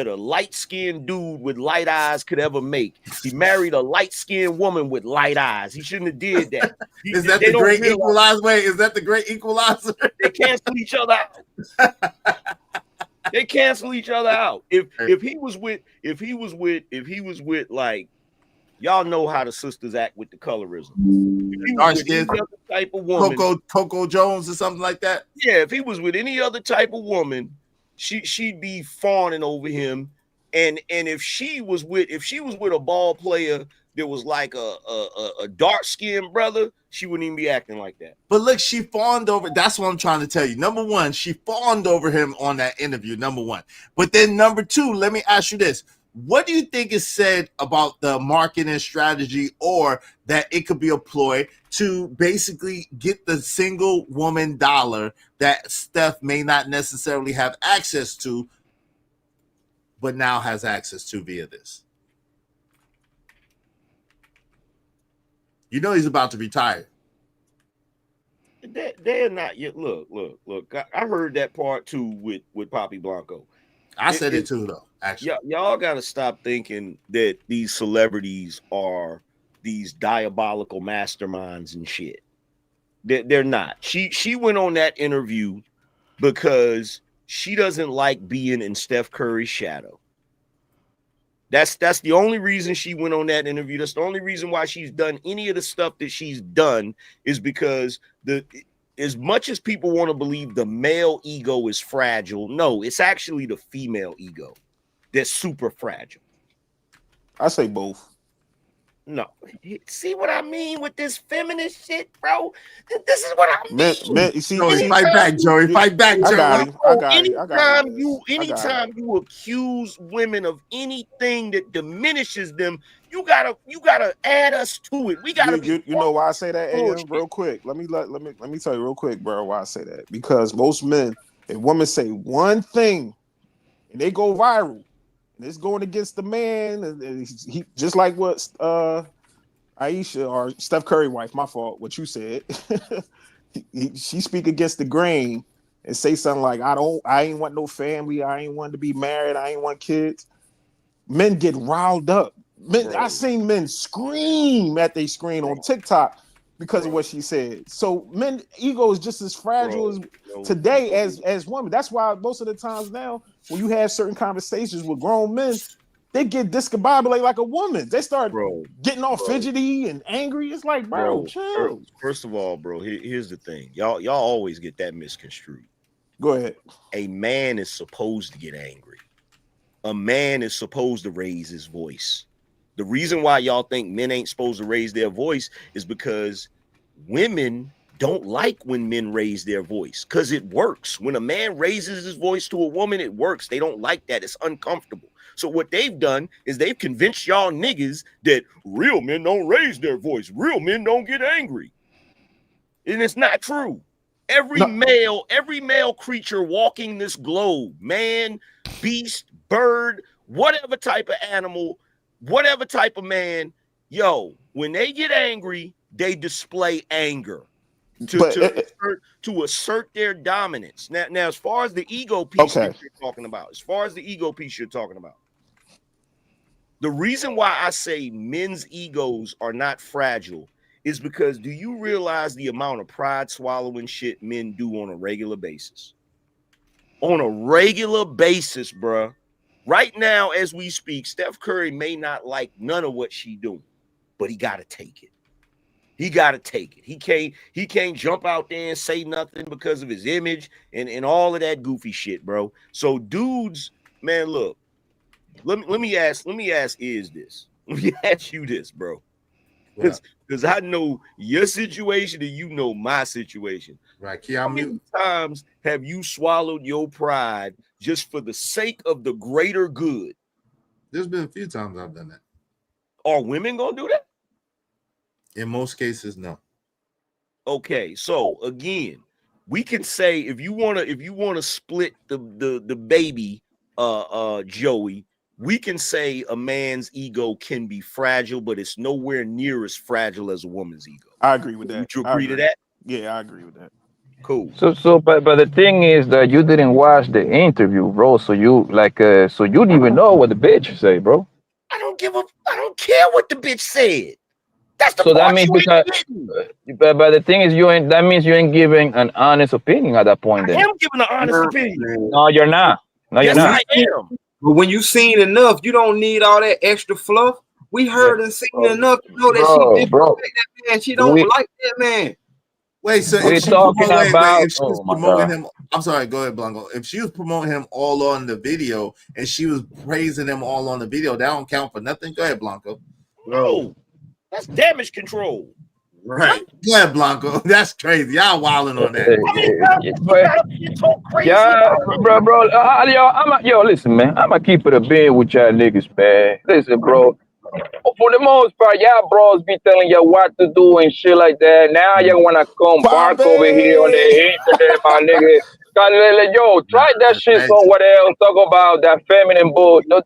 a light-skinned dude with light eyes could ever make. He married a light-skinned woman with light eyes. He shouldn't have did that.
Is that the great equalizer? Wait, is that the great equalizer?
They cancel each other out. They cancel each other out. If he was with like, y'all know how the sisters act with the colorism. If he was with any other type of woman,
Coco Jones or something like that.
Yeah, if he was with any other type of woman, she'd be fawning over him. And if she was with a ball player that was like a dark-skinned brother, she wouldn't even be acting like that.
But look, she fawned over. That's what I'm trying to tell you. Number one, she fawned over him on that interview. Number one. But then number two, let me ask you this. What do you think is said about the marketing strategy, or that it could be employed to basically get the single woman dollar that Steph may not necessarily have access to, but now has access to via this? You know he's about to retire.
They're not yet. Look. I heard that part too with Poppy Blanco.
I said it too, though. Actually,
y'all got to stop thinking that these celebrities are these diabolical masterminds and shit. They're not. She went on that interview because she doesn't like being in Steph Curry's shadow. That's the only reason she went on that interview. That's the only reason why she's done any of the stuff that she's done, is because as much as people want to believe the male ego is fragile, no, it's actually the female ego that's super fragile.
I say both.
No, see what I mean with this feminist shit, bro? This is what I mean.
You see,
Joey, fight back, Joey. Fight back, Joey.
Anytime you accuse women of anything that diminishes them, you gotta add us to it. We gotta.
You know why I say that, AM? Real quick. Let me tell you real quick, bro. Why I say that? Because most men, if women say one thing and they go viral, and it's going against the man, and he just like what Aisha or Steph Curry wife. My fault. What you said. She speak against the grain and say something like, I ain't want no family. I ain't want to be married. I ain't want kids. Men get riled up. Men, I seen men scream at their screen on TikTok because of what she said. So men ego is just as fragile as today as women. That's why most of the times now, when you have certain conversations with grown men, they get discombobulated like a woman. They start getting all fidgety and angry. It's like, bro, chill.
First of all, bro, here's the thing. Y'all always get that misconstrued.
Go ahead.
A man is supposed to get angry. A man is supposed to raise his voice. The reason why y'all think men ain't supposed to raise their voice is because women don't like when men raise their voice, because it works. When a man raises his voice to a woman, it works. They don't like that. It's uncomfortable. So what they've done is they've convinced y'all niggas that real men don't raise their voice. Real men don't get angry. And it's not true. Every male creature walking this globe, man, beast, bird, whatever type of animal, whatever type of man, when they get angry, they display anger to assert their dominance. Now, as far as the ego piece you're talking about, the reason why I say men's egos are not fragile is because do you realize the amount of pride swallowing shit men do on a regular basis? On a regular basis, bruh. Right now, as we speak, Steph Curry may not like none of what she doing, but he got to take it. He got to take it. He can't jump out there and say nothing because of his image and all of that goofy shit, bro. So dudes, man, look, let me ask is this. Let me ask you this, bro. Because I know your situation and you know my situation.
Right.
How many times have you swallowed your pride just for the sake of the greater good?
There's been a few times I've done that.
Are women gonna do that?
In most cases, no.
Okay, so again, we can say if you wanna split the baby, Joey, we can say a man's ego can be fragile, but it's nowhere near as fragile as a woman's ego.
I agree with that.
Would you agree to that?
Yeah, I agree with that.
Cool.
But the thing is that you didn't watch the interview, bro. So you so you didn't even know what the bitch say, bro.
I don't care what the bitch said. That's the
so that means because but the thing is that means you ain't giving an honest opinion at that point.
I am giving an honest opinion.
No, you're not. No, you're not.
I am.
But when you seen enough, you don't need all that extra fluff. We heard and seen enough to know that she didn't like that man. She don't like that man.
Wait, so if she was promoting him, I'm sorry, go ahead, Blanco. If she was promoting him all on the video and she was praising him all on the video, that don't count for nothing. Go ahead, Blanco.
No, that's damage control.
Right. Go ahead, Blanco. That's crazy. Y'all wilding on that.
Bro. Listen, man. I'ma keep it a being with y'all niggas, man. Listen, bro. For the most part, y'all bros be telling you what to do and shit like that. Now y'all wanna come bark over here on the internet, my nigga. Yo, try that shit somewhere else. Talk about that feminine bull. Don't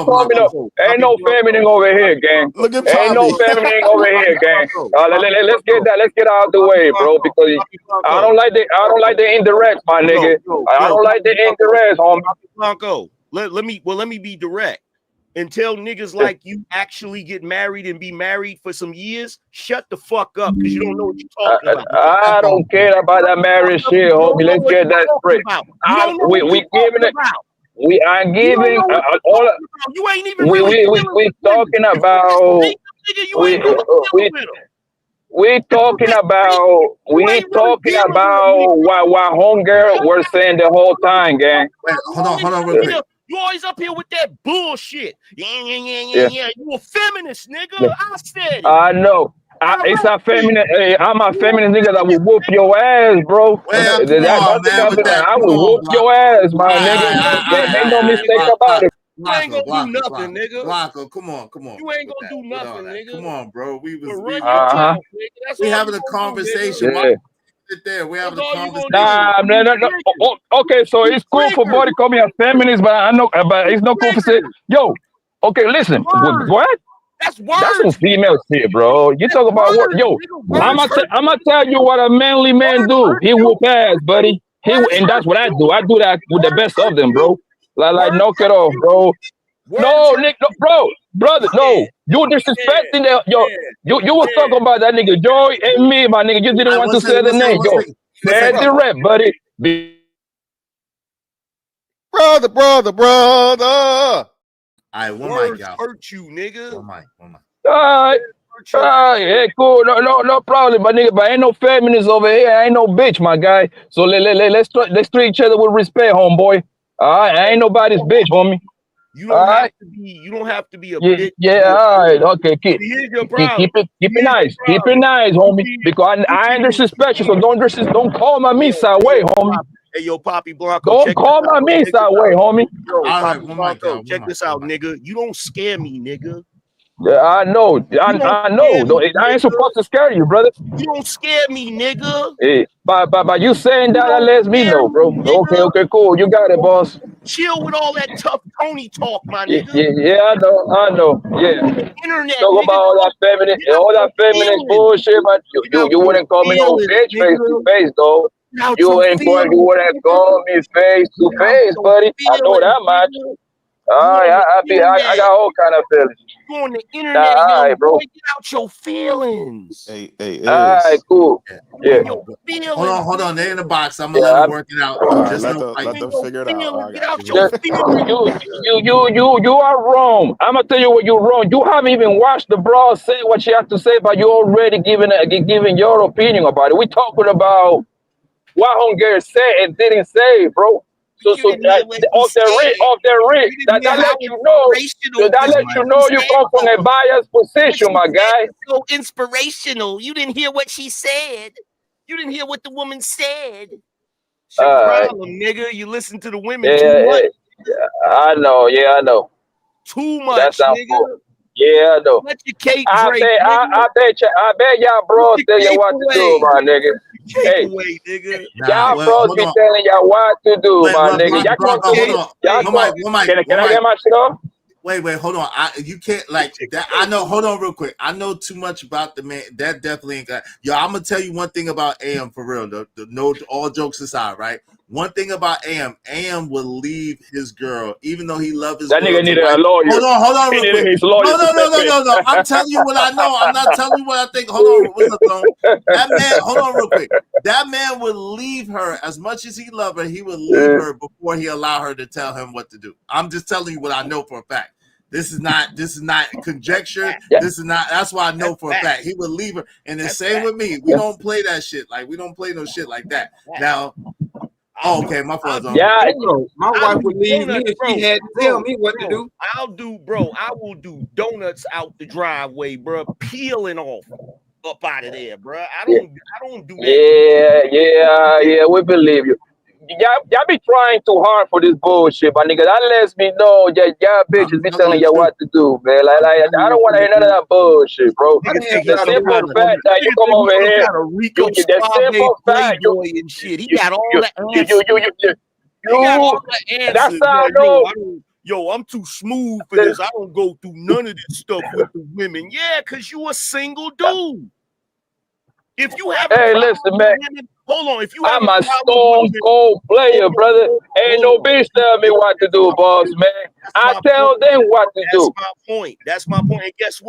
call me no. Ain't no feminine over here, gang. Ain't no feminine over here, gang. Let's get out of the way, bro. Because I don't like the indirect, my nigga. I don't like the indirect, homie.
Blanco, let me be direct. Until niggas like you actually get married and be married for some years, shut the fuck up because you don't know what you're talking about.
I don't care about that marriage shit, homie. Let's get that straight. We giving it. We are giving all.
You ain't even.
We talking about. we talking about what homegirl were saying the whole time, gang.
Wait, hold on, real quick.
You always up here with that bullshit. Yeah. You a feminist, nigga.
Yeah.
I said it.
I know. It's a feminine. Hey, I'm a feminist nigga that will whoop your ass, bro.
Well,
I will whoop your ass, my nigga. Make no mistake about it.
You ain't gonna do nothing, nigga.
Blanco, come on.
You ain't gonna do nothing, nigga.
Come on, bro. We
having
a conversation.
Nigga.
Sit there. We having a conversation.
No. Okay, so it's cool for boy to call me a feminist, but I know, but it's not cool for say, yo. Okay, listen. What?
That's words.
That's some female shit, bro. You talk about what? Yo, I'm gonna tell you what a manly man do. He whoop ass, buddy. And that's what I do. I do that with the best of them, bro. Like knock it off, bro. No, Nick, no, brother, no. You disrespecting that, yo. You was talking about that nigga Joy and me, my nigga. You didn't want to say the name, yo. Say the rep, buddy.
Brother.
All right, one
words
mic, y'all.
hurt you, nigga.
One mic.
All right, hey, cool. No problem, but nigga, but ain't no feminists over here. Ain't no bitch, my guy. So let's treat each other with respect, homeboy. All right, I ain't nobody's bitch, homie.
You don't have to be a bitch.
Yeah, all right, okay. Keep
Here's
it nice. Keep it nice, homie. Because I ain't disrespect you, so don't call my misa way, homie.
Hey, yo, Poppy Blanco.
Don't call my misa way, homie.
Yo, Poppy Blanco, check this out, nigga. You don't scare me, nigga.
Yeah, I know. I know. I ain't supposed to scare you, brother.
You don't scare me, nigga.
Hey, but you saying that lets me know, bro. Okay, cool. You got it, boss.
Chill with all that tough Tony talk, my nigga.
Yeah, I know. Yeah.
Internet.
Talk about all that feminist bullshit, but you wouldn't call me no bitch face to face, though. You wouldn't call me face to face, buddy. I know that much. All right, I got all kind of feelings.
You on the internet,
all right, bro.
Get out your feelings.
Hey.
All right, cool. Yeah.
Hold on. They're in the box. I'm gonna let them work it out.
Let them figure it out.
Get out your feelings.
You are wrong. I'm gonna tell you what you're wrong. You haven't even watched the bro say what she has to say, but you already giving your opinion about it. We talking about what homegirl said and didn't say, bro. So that let you know you come from a biased position, my guy.
So inspirational. You didn't hear what she said. You didn't hear what the woman said. It's your problem, nigga. You listen to the women too much.
I know.
Too much, nigga.
Cool. Yeah, I know. I bet y'all bros tell you what to do, my nigga. Hey, y'all bros be telling y'all what to do, my nigga. Can I get my shit off?
Wait, hold on. You can't like that. I know. Hold on, real quick. I know too much about the man. That definitely ain't got. Yo, I'm gonna tell you one thing about AM for real. No, all jokes aside, right? One thing about AM will leave his girl, even though he loves his girl.
That nigga needed a lawyer.
Hold on, real quick. No. I'm telling you what I know. I'm not telling you what I think. Hold on. That man, hold on, real quick. That man will leave her as much as he loves her. He will leave her before he allow her to tell him what to do. I'm just telling you what I know for a fact. This is not conjecture.
Yeah.
This is not. That's why I know for a fact he will leave her. And the same with me. We don't play that shit. Like we don't play no shit like that. Now. Oh, okay, my fault.
Yeah,
my wife would leave me if she had to tell me what to do.
I will do donuts out the driveway, bro, peeling off up out of there, bro. I don't do that.
Yeah, we believe you. Y'all be trying too hard for this bullshit, but nigga, that lets me know that y'all bitches be telling you what to do, man. Like I don't want to hear none of that bullshit, bro. The simple fact that you come over here, the simple fact
and shit. He got all the answers.
That's how I know.
Yo, I'm too smooth for this. I don't go through none of this stuff with the women. Yeah, because you a single dude. If you have
listen, man.
Hold on. If you
I'm a stone cold player, brother. Ain't no bitch tell me what to do, boss, man. I tell them what to do.
That's my point. And guess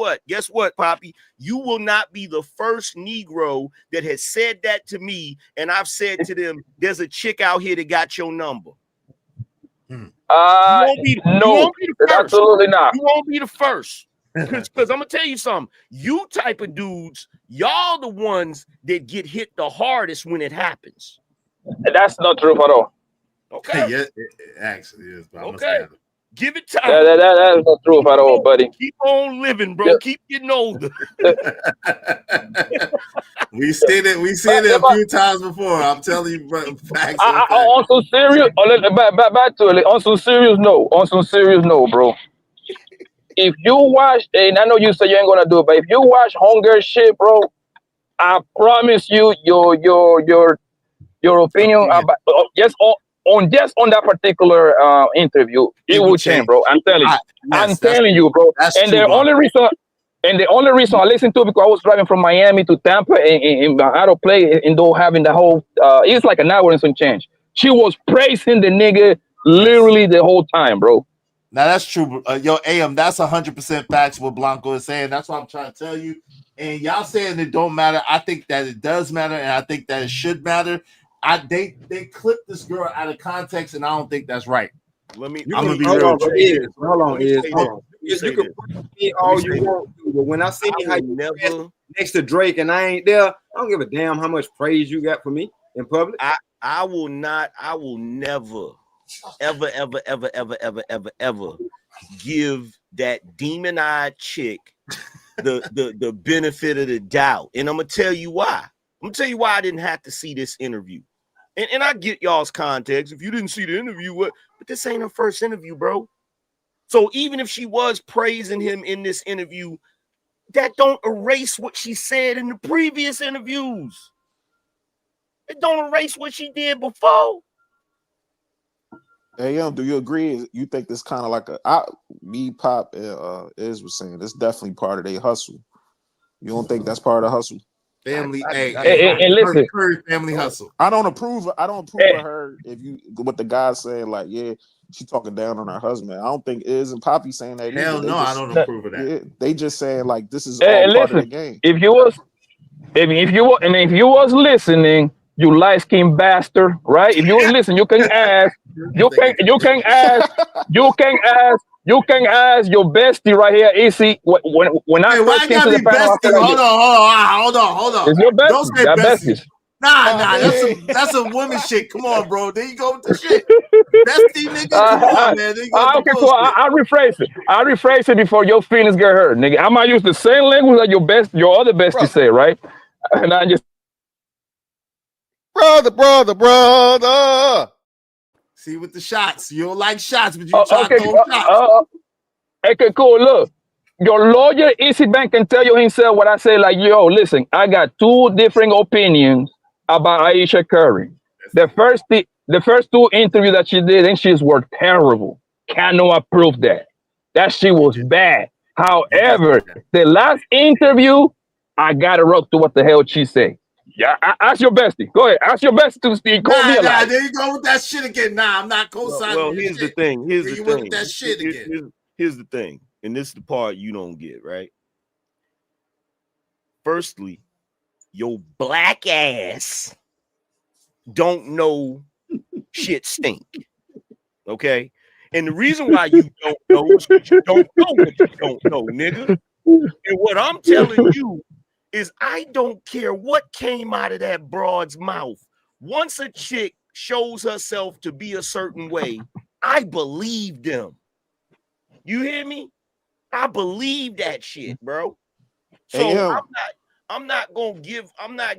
what, Poppy? You will not be the first Negro that has said that to me. And I've said to them, there's a chick out here that got your number.
No, absolutely not.
You won't be the first. Because I'm gonna tell you something. You type of dudes, y'all the ones that get hit the hardest when it happens.
That's not true at all.
Okay.
Yeah, it actually is. But
Okay. Give it time.
That's not true at all, buddy.
Keep on living, bro.
Yeah.
Keep getting older.
We seen it a few times before. I'm telling you, bro. Facts.
On some serious, back to it. On some serious note, bro. If you watch, and I know you say you ain't gonna do it, but if you watch Hunger shit, bro, I promise you, your opinion about on that particular interview, it will change, bro. I'm telling you. I'm telling you, bro. And the only reason I listened to it because I was driving from Miami to Tampa and out of play and though having the whole it's like an hour and some change. She was praising the nigga literally the whole time, bro.
Now that's true. Yo, AM, that's 100% facts what Blanco is saying. That's what I'm trying to tell you. And y'all saying it don't matter. I think that it does matter, and I think that it should matter. They clipped this girl out of context, and I don't think that's right.
I'm
gonna be real.
Hold on. You can put me all you want to, but when I see how you never next to Drake and I ain't there, I don't give a damn how much praise you got for me in public.
I will never ever give that demon-eyed chick the benefit of the doubt. And I'm gonna tell you why. I'm gonna tell you why I didn't have to see this interview. And I get y'all's context. If you didn't see the interview, what? But this ain't her first interview, bro. So even if she was praising him in this interview, that don't erase what she said in the previous interviews. It don't erase what she did before.
Hey, do you agree? You think this kind of like me, Pop, and Iz was saying it's definitely part of their hustle. You don't think that's part of the hustle?
Family,
and listen,
family hustle.
I don't approve of her if you what the guy's saying, like, yeah, she talking down on her husband. I don't think Iz and Poppy saying that.
Hell no, I don't approve of that.
Yeah, they just saying like this is all part of the game.
If you was listening, you light-skinned bastard, right? If you was listening, you can ask your bestie right here, Izzy. When I first came to the panel,
hold on.
It's your bestie.
Don't say
That
bestie.
besties.
Nah, that's a woman shit. Come on, bro. There you go with the shit. Bestie, nigga. Come on, man. There you go with the
Okay, so I rephrase it. I rephrase it before your feelings get hurt, nigga. I might use the same language that your other bestie say, right? And I just
brother. See with the shots. You don't like shots, but you try to throw shots.
Okay, cool. Look, your lawyer, Izzy Bank, can tell you himself what I say. Like, yo, listen, I got two different opinions about Ayesha Curry. The first two interviews that she did, and she's were terrible. Cannot approve that. That shit was bad. However, the last interview, I got to rock to what the hell she said. Yeah, ask your bestie. Go ahead. Ask your bestie to speak.
Nah, there you go with that shit again. Nah, I'm not co-signing.
Well, here's the thing. Here's
the
thing. And this is the part you don't get, right? Firstly, your black ass don't know shit stink. Okay? And the reason why you don't know is because you don't know what you don't know, nigga. And what I'm telling you is I don't care what came out of that broad's mouth. Once a chick shows herself to be a certain way, I believe them. You hear me? I believe that shit, bro. So I'm not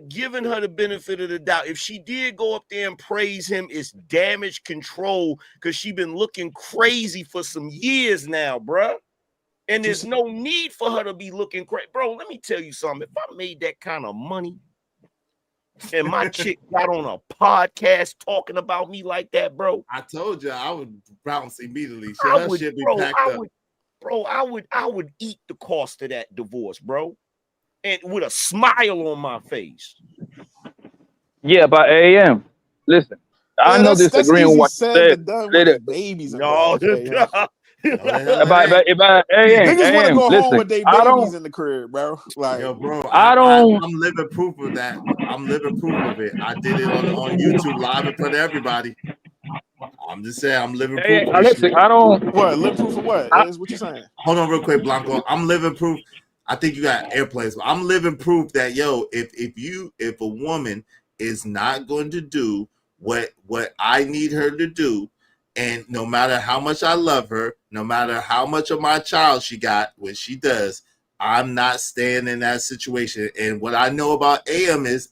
giving her the benefit of the doubt. If she did go up there and praise him, it's damage control because she been looking crazy for some years now, bro. And there's no need for her to be looking crazy. Bro, let me tell you something. If I made that kind of money and my chick got on a podcast talking about me like that, bro.
I told you I would bounce immediately.
I would eat the cost of that divorce, bro. And with a smile on my face.
Yeah, but AM, listen, I know disagreeing with what you said.
Babies
Niggas want to go home with their babies in the crib, bro. Like,
yo, bro,
I'm
living proof of that. I'm living proof of it. I did it on YouTube live in front of everybody. I'm just saying I'm living
Hey,
proof.
Alexi, I don't.
What? Live proof of what? Is what you saying?
Hold on real quick, Blanco. I'm living proof. I think you got airplanes, but I'm living proof that if a woman is not going to do what I need her to do, and no matter how much I love her, no matter how much of my child she got, when she does, I'm not staying in that situation. And what I know about AM is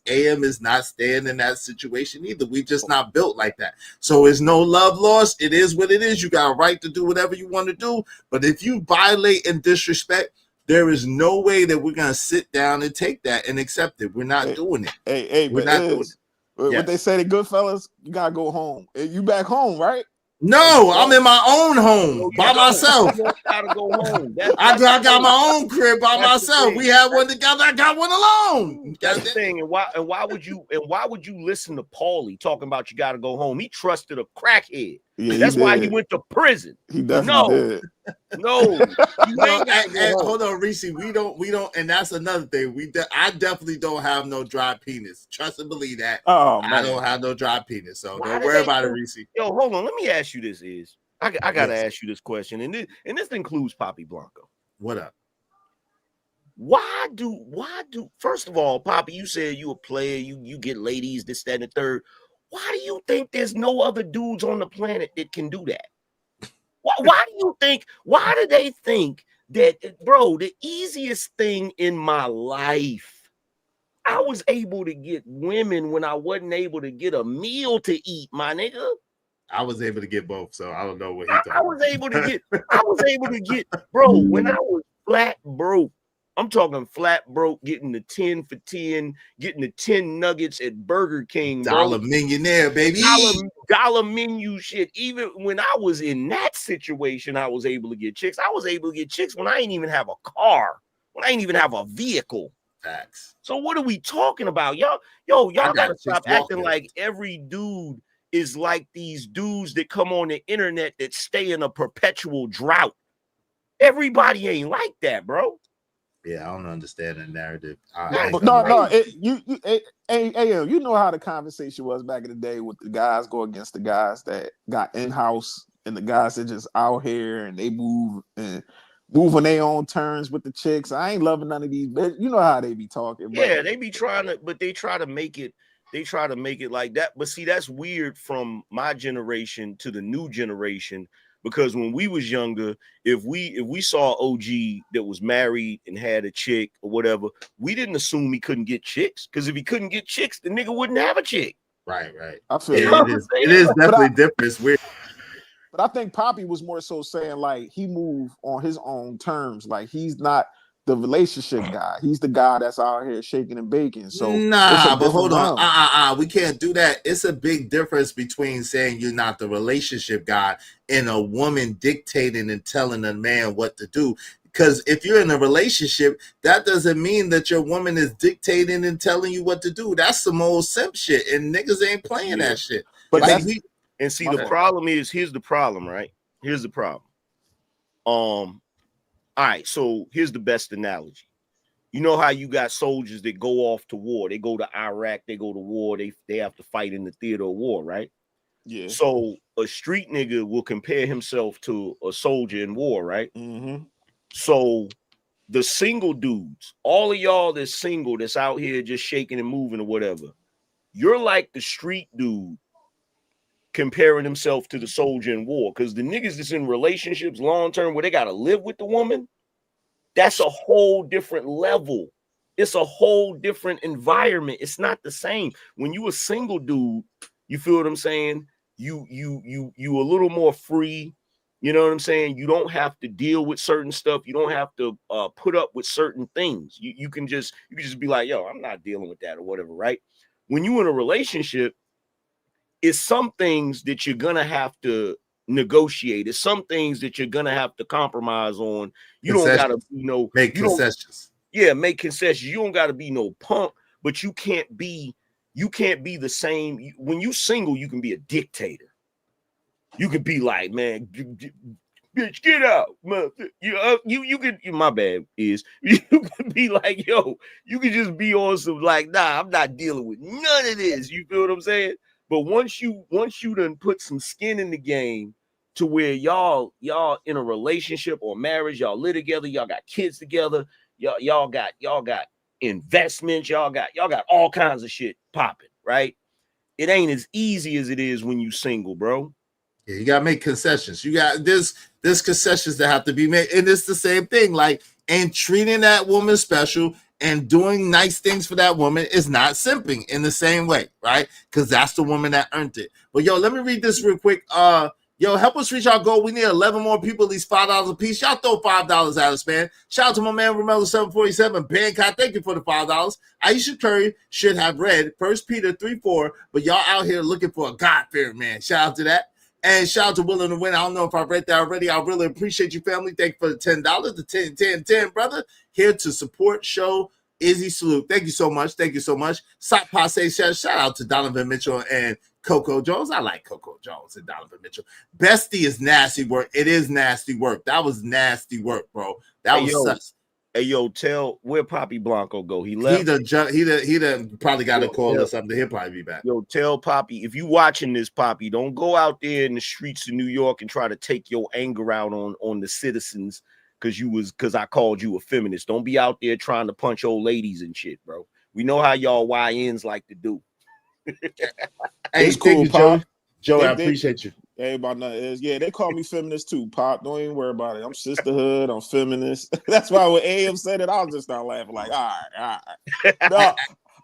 not staying in that situation either. We just not built like that. So it's no love lost. It is what it is. You got a right to do whatever you want to do. But if you violate and disrespect, there is no way that we're gonna sit down and take that and accept it. We're not doing it.
We're
not
doing it. What they say, the Goodfellas, you gotta go home. You back home, right?
No, I'm in my own home by myself.
You gotta go home.
I got my own crib by myself. We had one together. I got one alone.
That's the thing. And why would you listen to Paulie talking about you gotta go home? He trusted a crackhead.
Yeah,
that's why he went to prison.
He definitely did.
No, you ain't gotta go home.
Hold on, Reese. We don't, and that's another thing. I definitely don't have no dry penis. Trust and believe that.
Oh man,
I don't have no dry penis, so don't worry about it, Reese.
Yo, hold on. Let me ask you this: I gotta ask you this question, and this includes Poppy Blanco.
What up?
Why do first of all, Poppy, you said you a player, you get ladies, this, that, and the third. Why do you think there's no other dudes on the planet that can do that? Why do they think that, bro, the easiest thing in my life, I was able to get women when I wasn't able to get a meal to eat, my nigga.
I was able to get both, so I don't know what he thought.
I was able to get, bro, when I was flat broke. I'm talking flat broke, getting the 10 for 10, getting the 10 nuggets at Burger King.
Dollar millionaire, baby.
Dollar menu shit. Even when I was in that situation, I was able to get chicks. I was able to get chicks when I ain't even have a car, when I ain't even have a vehicle.
Facts.
So what are we talking about? Y'all gotta stop acting
walking.
like every dude is like these dudes that come on the internet that stay in a perpetual drought. Everybody ain't like that, bro.
Yeah, I don't understand the narrative.
You know how the conversation was back in the day with the guys go against the guys that got in-house and the guys that just out here and they move on their own terms with the chicks. I ain't loving none of these bitches. You know how they be talking.
Yeah, they be trying to, but they try to make it like that. But see, that's weird from my generation to the new generation. Because when we was younger, if we saw OG that was married and had a chick or whatever, we didn't assume he couldn't get chicks. Because if he couldn't get chicks, the nigga wouldn't have a chick.
Right.
I feel
it is definitely different. It's weird.
But I think Poppy was more so saying like he moved on his own terms. Like he's not the relationship guy. He's the guy that's out here shaking and baking. So
but hold on. We can't do that. It's a big difference between saying you're not the relationship guy and a woman dictating and telling a man what to do. Because if you're in a relationship, that doesn't mean that your woman is dictating and telling you what to do. That's some old simp shit, and niggas ain't playing that shit.
But
like,
the problem is, here's the problem, right? Here's the problem. All right, so here's the best analogy. You know how you got soldiers that go off to war. They go to Iraq, they go to war, they have to fight in the theater of war, right?
Yeah.
So a street nigga will compare himself to a soldier in war, right?
Mm-hmm.
So the single dudes, all of y'all that's single, that's out here just shaking and moving or whatever, you're like the street dude comparing himself to the soldier in war, because the niggas that's in relationships long term where they gotta live with the woman, that's a whole different level. It's a whole different environment. It's not the same. When you a single dude, you feel what I'm saying? You a little more free. You know what I'm saying? You don't have to deal with certain stuff. You don't have to put up with certain things. You can just be like, yo, I'm not dealing with that or whatever, right? When you in a relationship, it's some things that you're gonna have to negotiate. It's some things that you're gonna have to compromise on. You don't gotta
make concessions.
Yeah, make concessions. You don't gotta be no punk, but you can't be the same. When you single, you can be a dictator. You could be like, man, bitch, get out. You could, my bad is, you could be like, yo, you could just be on some like, nah, I'm not dealing with none of this. You feel what I'm saying? But once you done put some skin in the game to where y'all in a relationship or marriage, y'all live together, y'all got kids together, y'all got investments, y'all got all kinds of shit popping, right? It ain't as easy as it is when you single, bro.
Yeah, you gotta make concessions. You got there's concessions that have to be made, and it's the same thing. Like, and treating that woman special and doing nice things for that woman is not simping in the same way, right? Because that's the woman that earned it. But yo, let me read this real quick. Yo, help us reach our goal. We need 11 more people, at least $5 a piece. Y'all throw $5 at us, man. Shout out to my man Romello 747. Bangkok, thank you for the $5. Aisha Curry should have read 1 Peter 3:4, but y'all out here looking for a God-fearing man. Shout out to that. And shout out to Willing to Win. I don't know if I read that already. I really appreciate you, family. Thank you for the $10. The 10, brother. Here to support show. Izzy Salute. Thank you so much. Thank you so much. Sop Passe, shout out to Donovan Mitchell and Coco Jones. I like Coco Jones and Donovan Mitchell. Bestie is nasty work. It is nasty work. That was nasty work, bro. That was sus.
Hey, yo, tell where Poppy Blanco go. He left.
He done probably got a call or something. He'll probably be back.
Yo, tell Poppy, if you watching this, Poppy, don't go out there in the streets of New York and try to take your anger out on the citizens because I called you a feminist. Don't be out there trying to punch old ladies and shit, bro. We know how y'all YNs like to do.
Hey, it's cool, Pop.
Joe, I appreciate you.
Everybody knows. Yeah, they call me feminist too, Pop. Don't even worry about it. I'm sisterhood. I'm feminist. That's why when AM said it, I was just start laughing like, all right. No,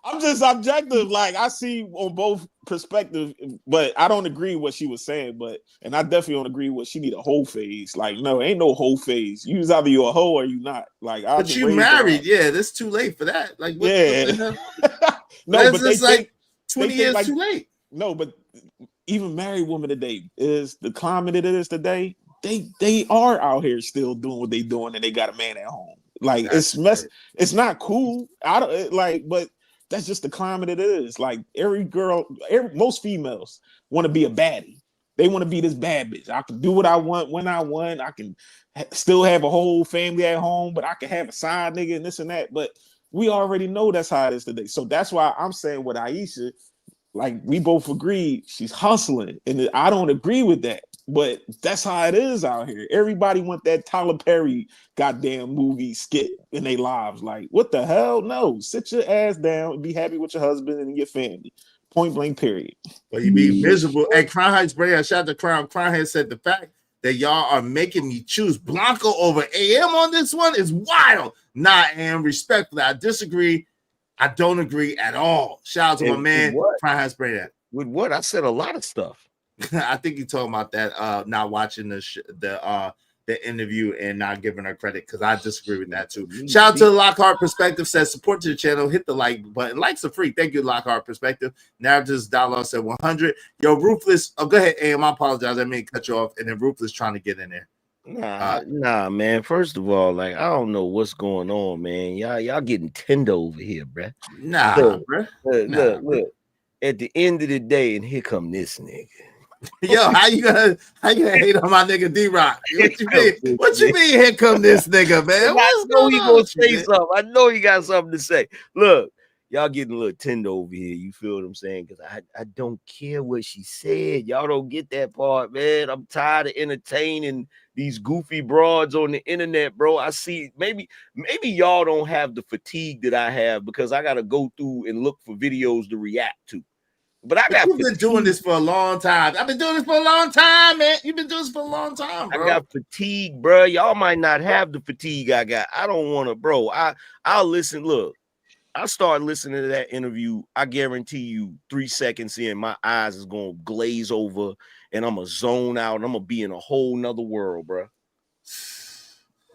I'm just objective. Like, I see on both perspectives, but I don't agree with what she was saying. And I definitely don't agree with she need a whole phase. Like, no, ain't no whole phase. You is either you're a hoe or you not. Like,
but you married, yeah. That's too late for that. Like, what,
yeah.
No, but it's like 20 years too late.
No, but even married women today is the climate it is today. They are out here still doing what they doing, and they got a man at home. Like, it's It's not cool. But that's just the climate it is. Like, most females want to be a baddie. They want to be this bad bitch. I can do what I want when I want. I can still have a whole family at home, but I can have a side nigga and this and that. But we already know that's how it is today. So that's why I'm saying with Aisha, like, we both agree she's hustling, and I don't agree with that, but that's how it is out here. Everybody want that Tyler Perry goddamn movie skit in their lives. Like, what the hell? No, sit your ass down and be happy with your husband and your family. Point blank, period.
But you be miserable. Hey, Crown Heights Bray, shout out to Crown. Crown Heights said the fact that y'all are making me choose Blanco over AM on this one is wild. Nah, AM, respectfully, I disagree. I don't agree at all. Shout out to my man, Crown Heights Bray.
With what? I said a lot of stuff.
I think you're talking about that, not watching the interview and not giving her credit, because I disagree with that too. Shout out to the Lockhart Perspective, says support to the channel, hit the like button. Likes are free. Thank you, Lockhart Perspective. Narratives Dialogue said 100. Yo, Ruthless. Oh, go ahead, AM. I apologize. I mean, cut you off. And then Ruthless trying to get in there.
Nah, man. First of all, like, I don't know what's going on, man. Y'all getting tender over here, bruh.
Nah,
look,
bruh.
Look. At the end of the day, and here come this nigga.
Yo, how you gonna hate on my nigga D-Rock? What you mean? What you mean? Here come this nigga, man?
I know he gonna say something. I know he got something to say. Look, y'all getting a little tender over here. You feel what I'm saying? Because I don't care what she said. Y'all don't get that part, man. I'm tired of entertaining these goofy broads on the internet, bro. I see maybe y'all don't have the fatigue that I have, because I gotta go through and look for videos to react to. But
you've been doing this for a long time. I've been doing this for a long time, man. You've been doing this for a long time, bro.
I got fatigue, bro. Y'all might not have the fatigue I got. I don't want to, bro. I'll listen. Look, I start listening to that interview. I guarantee you 3 seconds in, my eyes is going to glaze over and I'm going to zone out and I'm going to be in a whole nother world, bro.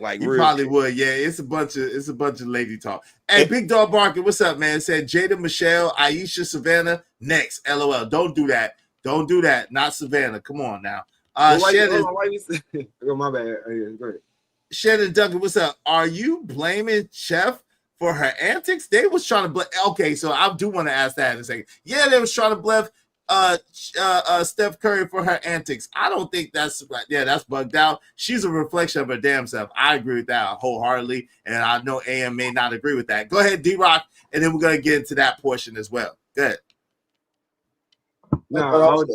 Like,
you probably would, yeah. It's a bunch of lady talk. Hey, Big Dog Barker, what's up, man? Said Jada, Michelle, Aisha, Savannah, next. LOL. Don't do that. Don't do that. Not Savannah. Come on now. Shannon,
oh, my bad. Go ahead.
Shannon Duncan, what's up? Are you blaming Chef for her antics? They was trying to blame. Okay, so I do want to ask that in a second. Yeah, they was trying to blame Steph Curry for her antics. I don't think that's bugged out. She's a reflection of her damn self. I agree with that wholeheartedly, and I know AM may not agree with that. Go ahead, D-Rock, and then we're gonna get into that portion as well. Go ahead.
No,
That's what I was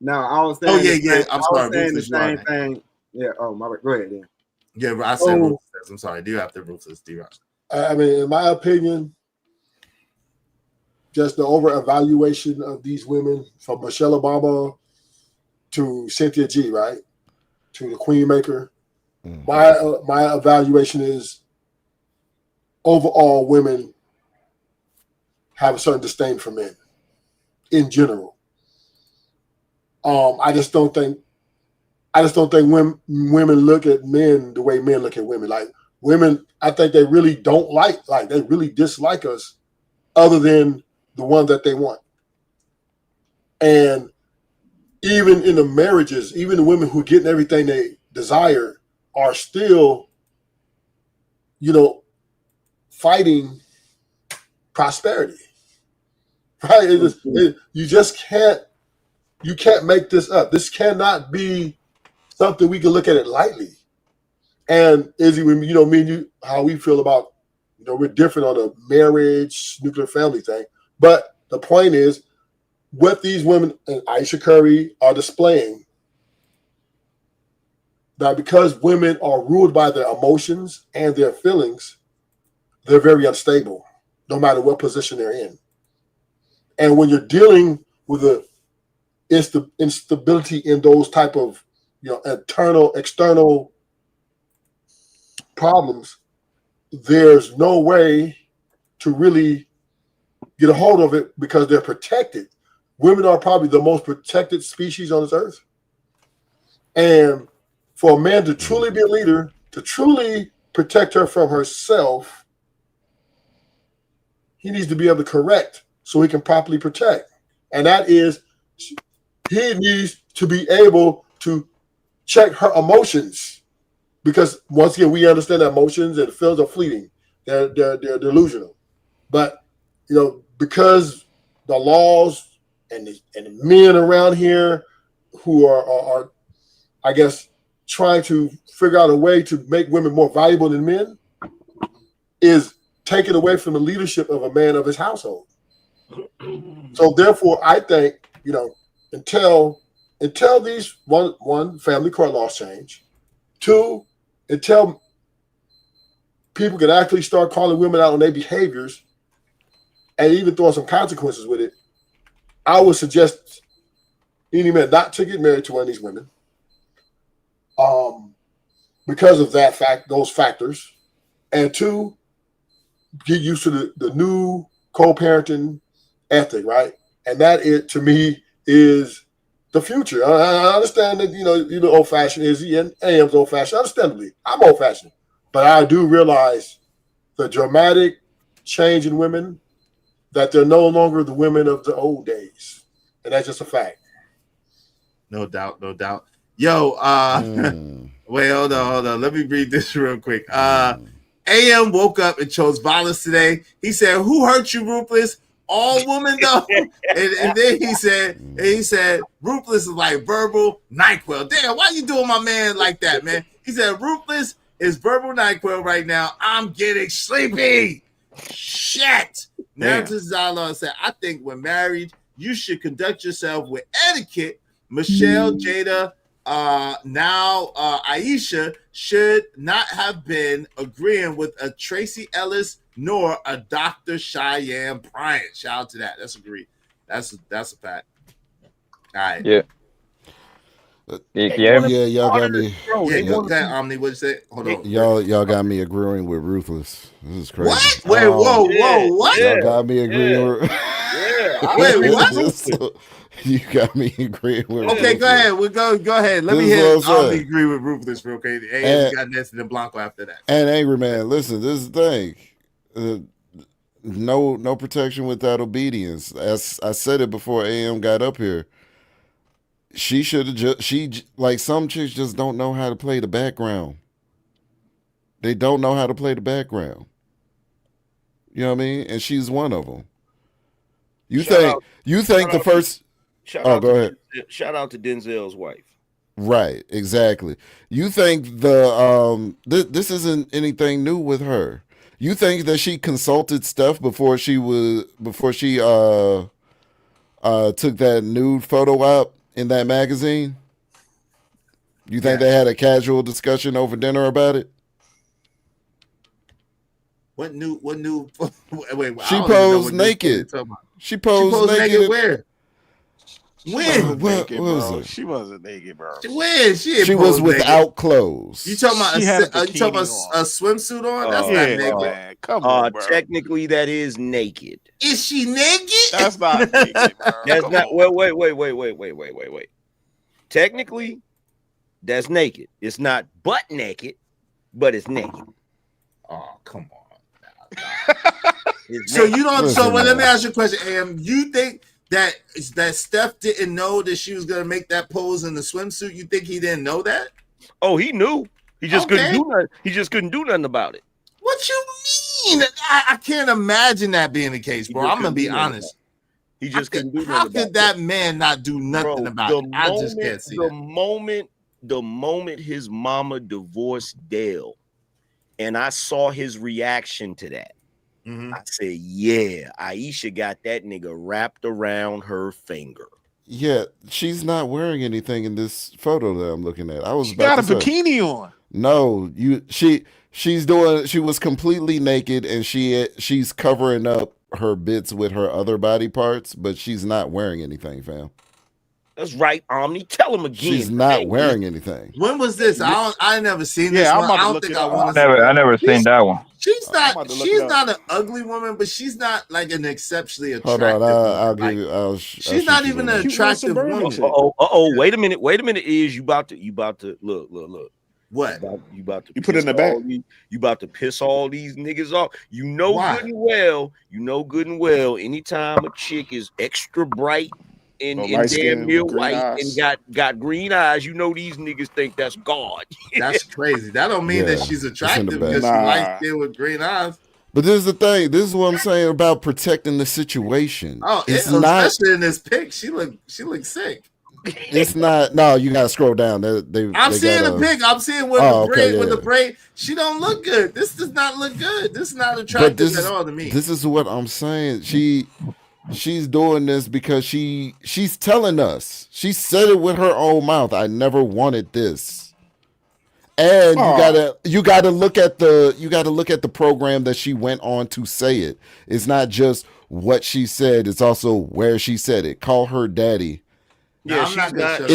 I was saying.
Oh yeah. I'm sorry.
saying the
Ruthless, you are
same
right.
thing. Yeah. Oh my bad. Go ahead then.
Yeah, I said
Oh.
ruthless. I'm sorry. Do you have to ruthless, D-Rock?
I mean, in my opinion, just the over evaluation of these women from Michelle Obama to Cynthia G, right, to the Queen Maker. My evaluation is overall women have a certain disdain for men in general. I just don't think women look at men the way men look at women. Like women, I think they really don't like they really dislike us, other than the one that they want. And even in the marriages, even the women who are getting everything they desire are still, fighting prosperity. Right? You can't make this up. This cannot be something we can look at it lightly. And Izzy, when me and you, how we feel about, we're different on the marriage, nuclear family thing. But the point is, what these women and Aisha Curry are displaying, that because women are ruled by their emotions and their feelings, they're very unstable, no matter what position they're in. And when you're dealing with the instability in those type of, external problems, there's no way to really get a hold of it because they're protected. Women are probably the most protected species on this earth. And for a man to truly be a leader, to truly protect her from herself, he needs to be able to correct so he can properly protect. And that is, he needs to be able to check her emotions. Because once again, we understand that emotions and feelings are fleeting. They're delusional. But, because the laws and the men around here who are, I guess, trying to figure out a way to make women more valuable than men is taken away from the leadership of a man of his household. So therefore, I think, until these one family court laws change, two, until people can actually start calling women out on their behaviors and even throwing some consequences with it, I would suggest any man not to get married to one of these women, because of those factors, and two, get used to the new co-parenting ethic, right? And that, to me, is the future. I understand that you're old-fashioned, Izzy, and AM's old-fashioned. Understandably, I'm old-fashioned, but I do realize the dramatic change in women, that they're no longer the women of the old days, and that's just a fact.
No doubt. Yo, wait, hold on. Let me read this real quick. AM woke up and chose violence today. He said, "Who hurt you, Ruthless? All women, though." and then he said, "Ruthless is like verbal NyQuil." Damn, why you doing my man like that, man? He said, "Ruthless is verbal NyQuil right now. I'm getting sleepy." Shit. Narrative Zala said, "I think when married, you should conduct yourself with etiquette. Michelle, Jada, now Aisha should not have been agreeing with a Tracy Ellis nor a Dr. Cheyenne Bryant." Shout out to that. That's agreed. That's a fact. All right.
Yeah.
Y'all got me.
That Omni, what you say? Hold on.
Y'all got me agreeing with Ruthless. This is crazy.
What? Wait, whoa, what?
Y'all got me agreeing with.
Wait, what?
You got me agreeing with.
Okay, go ahead. We'll go ahead. Let me hear Omni agree with Ruthless real quick. Hey, we got Nestor and Blanco after that.
And Angry Man, listen, this is the thing. No protection without obedience. As I said it before AM got up here. She should have like some chicks just don't know how to play the background. They don't know how to play the background. You know what I mean? And she's one of them. Go ahead.
Shout out to Denzel's wife.
Right, exactly. You think this isn't anything new with her. You think that she consulted Steph before she took that nude photo op in that magazine? You think they had a casual discussion over dinner about it?
What new? Wait,
She posed naked. She posed naked
where? When?
What was it?
She wasn't naked, bro.
When?
She was without clothes.
You talking about
She had a
you talking about
bikini
a swimsuit on? That's
Yeah,
not naked.
man. Come on, bro.
Technically, that is naked.
Is she naked?
That's not naked, bro.
That's
Come
not.
on.
Wait. Technically, that's naked. It's not butt naked, but it's naked.
Oh, come on.
It's
So
naked.
you don't. So let me ask you a question, Am. You think that Steph didn't know that she was gonna make that pose in the swimsuit? You think he didn't know that?
Oh, he knew. He just couldn't
Okay.
do nothing. He just couldn't do nothing about it.
What you mean? I can't imagine that being the case, bro.
just
I'm gonna
couldn't
be
do nothing
honest.
He just couldn't do
How
nothing
could
about
that
it.
man not do nothing
Bro,
about it? I just can't see
the
that.
the moment his mama divorced Dale, and I saw his reaction to that, I said, "Yeah, Aisha got that nigga wrapped around her finger."
Yeah, she's not wearing anything in this photo that I'm looking at. I was
She
about
got a
to say.
bikini on.
No, she was completely naked and she's covering up her bits with her other body parts, but she's not wearing anything, fam.
That's right, Omni. Tell him again.
She's not wearing anything.
When was this? I never seen this.
Yeah, I'm
one.
about to
I don't
look
think
it
I
up.
want to.
I never seen that one.
She's
about
not.
to look
She's
it up.
not an ugly woman, but she's not like an exceptionally
Hold
attractive.
on, I'll
woman.
give you. I'll
She's not even an
Cute little
attractive
suburban
woman.
chick.
Wait a minute. Is you about to look.
What?
You about to
You put it in the
piss
back.
all these- You about to piss all these niggas off. You know
Why?
good and well. Anytime a chick is extra bright and,
Light
and
skin
damn near
with green
white
eyes.
and got green eyes, you know these niggas think that's God.
That's crazy. That don't mean that
Yeah,
she's
it's in the
attractive
back.
because she
Nah.
light skin with green eyes.
But this is the thing. This is what I'm saying about protecting the situation.
Oh,
It's
ew,
not.
especially in this pic. She look sick.
It's not. No, you gotta scroll down.
I'm seeing the pic. I'm seeing with
Oh,
the braid.
okay,
With
yeah.
the braid, she don't look good. This does not look good. This is not attractive at all to me.
This is what I'm saying. She's doing this because she's telling us. She said it with her own mouth. I never wanted this. And you gotta look at the program that she went on to say it. It's not just what she said, it's also where she said it. Call Her Daddy
Yeah,
I'm not gonna shut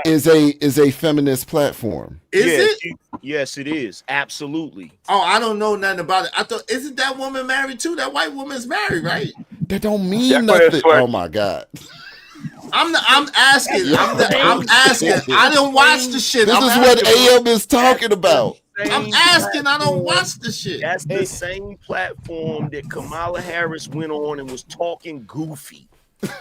is a feminist platform.
Is it?
Yes, it is. Absolutely.
Oh, I don't know nothing about it. I thought, isn't that woman married too? That white woman's married, right?
That don't mean nothing. Oh my God.
I'm asking. I'm asking. I don't watch the shit.
This
I'm
is what
asking.
AM is talking about.
I'm asking. I don't watch the shit.
That's the same platform that Kamala Harris went on and was talking goofy.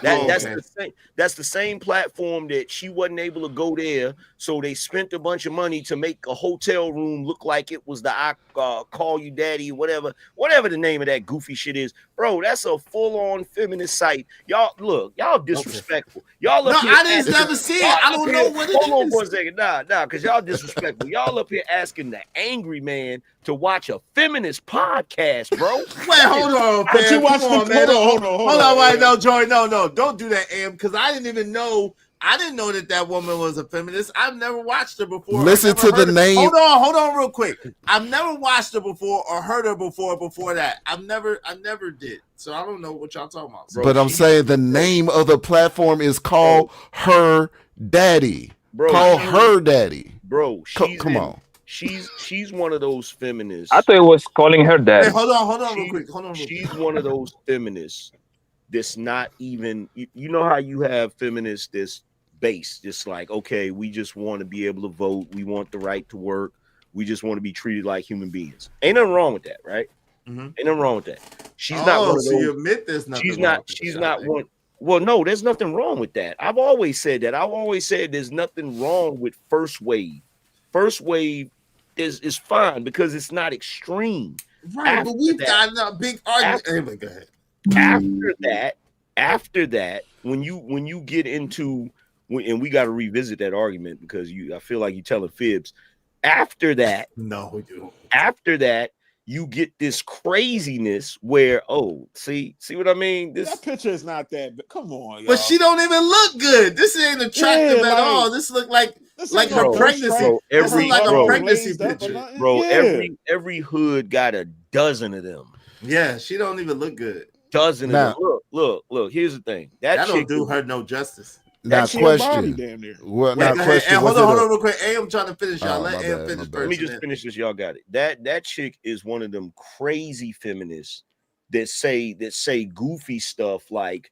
That's the same platform that she wasn't able to go there, so they spent a bunch of money to make a hotel room look like it was the I Call You Daddy, whatever the name of that goofy shit is, bro. That's a full-on feminist site. Y'all disrespectful. Y'all up
No,
here
I didn't never see it. I don't know what it is.
Hold on for a second, nah, because y'all disrespectful. Y'all up here asking the angry man to watch a feminist podcast, bro.
Wait, hold on,
But you
man.
watched
Come on,
the-
man.
hold on,
Wait, no, Joy, no, don't do that, Am, because I didn't even know. I didn't know that woman was a feminist. I've never watched her before.
Listen
I've never
to the
heard her.
name.
Hold on, real quick. I've never watched her before or heard her before that. I never did. So I don't know what y'all talking about.
But I'm saying the name of the platform is Call Her Daddy. Call Her Daddy.
Bro,
Come on.
She's one of those feminists.
I thought it was calling her dad.
Hey, hold on, real quick.
She's one of those feminists that's not even. You know how you have feminists that's based, just like, okay, we just want to be able to vote, we want the right to work, we just want to be treated like human beings. Ain't nothing wrong with that, right? Ain't nothing wrong with that. She's not one of those.
So you admit there's nothing.
She's not one. Well, no, there's nothing wrong with that. I've always said that. I've always said there's nothing wrong with first wave. First wave is fine because it's not extreme.
Right, but we've got a big argument. Anyway, go ahead.
After that, when you get into, and we got to revisit that argument because I feel like you're telling fibs. After that,
no, we do.
After that, you get this craziness where, oh, see what I mean?
That picture is not that, but come on, y'all.
But she don't even look good. This ain't attractive at all. This look like her pregnancy.
Bro,
this is like a pregnancy picture.
Bro, every hood got a dozen of them.
Yeah, she don't even look good.
Dozen of them. Look. Here's the thing. That
don't do her no justice.
Now, question.
Well, now, question. Hold on, real quick. I'm trying to finish, y'all. Let Am finish first.
Let me just finish this. Y'all got it. That chick is one of them crazy feminists that say goofy stuff like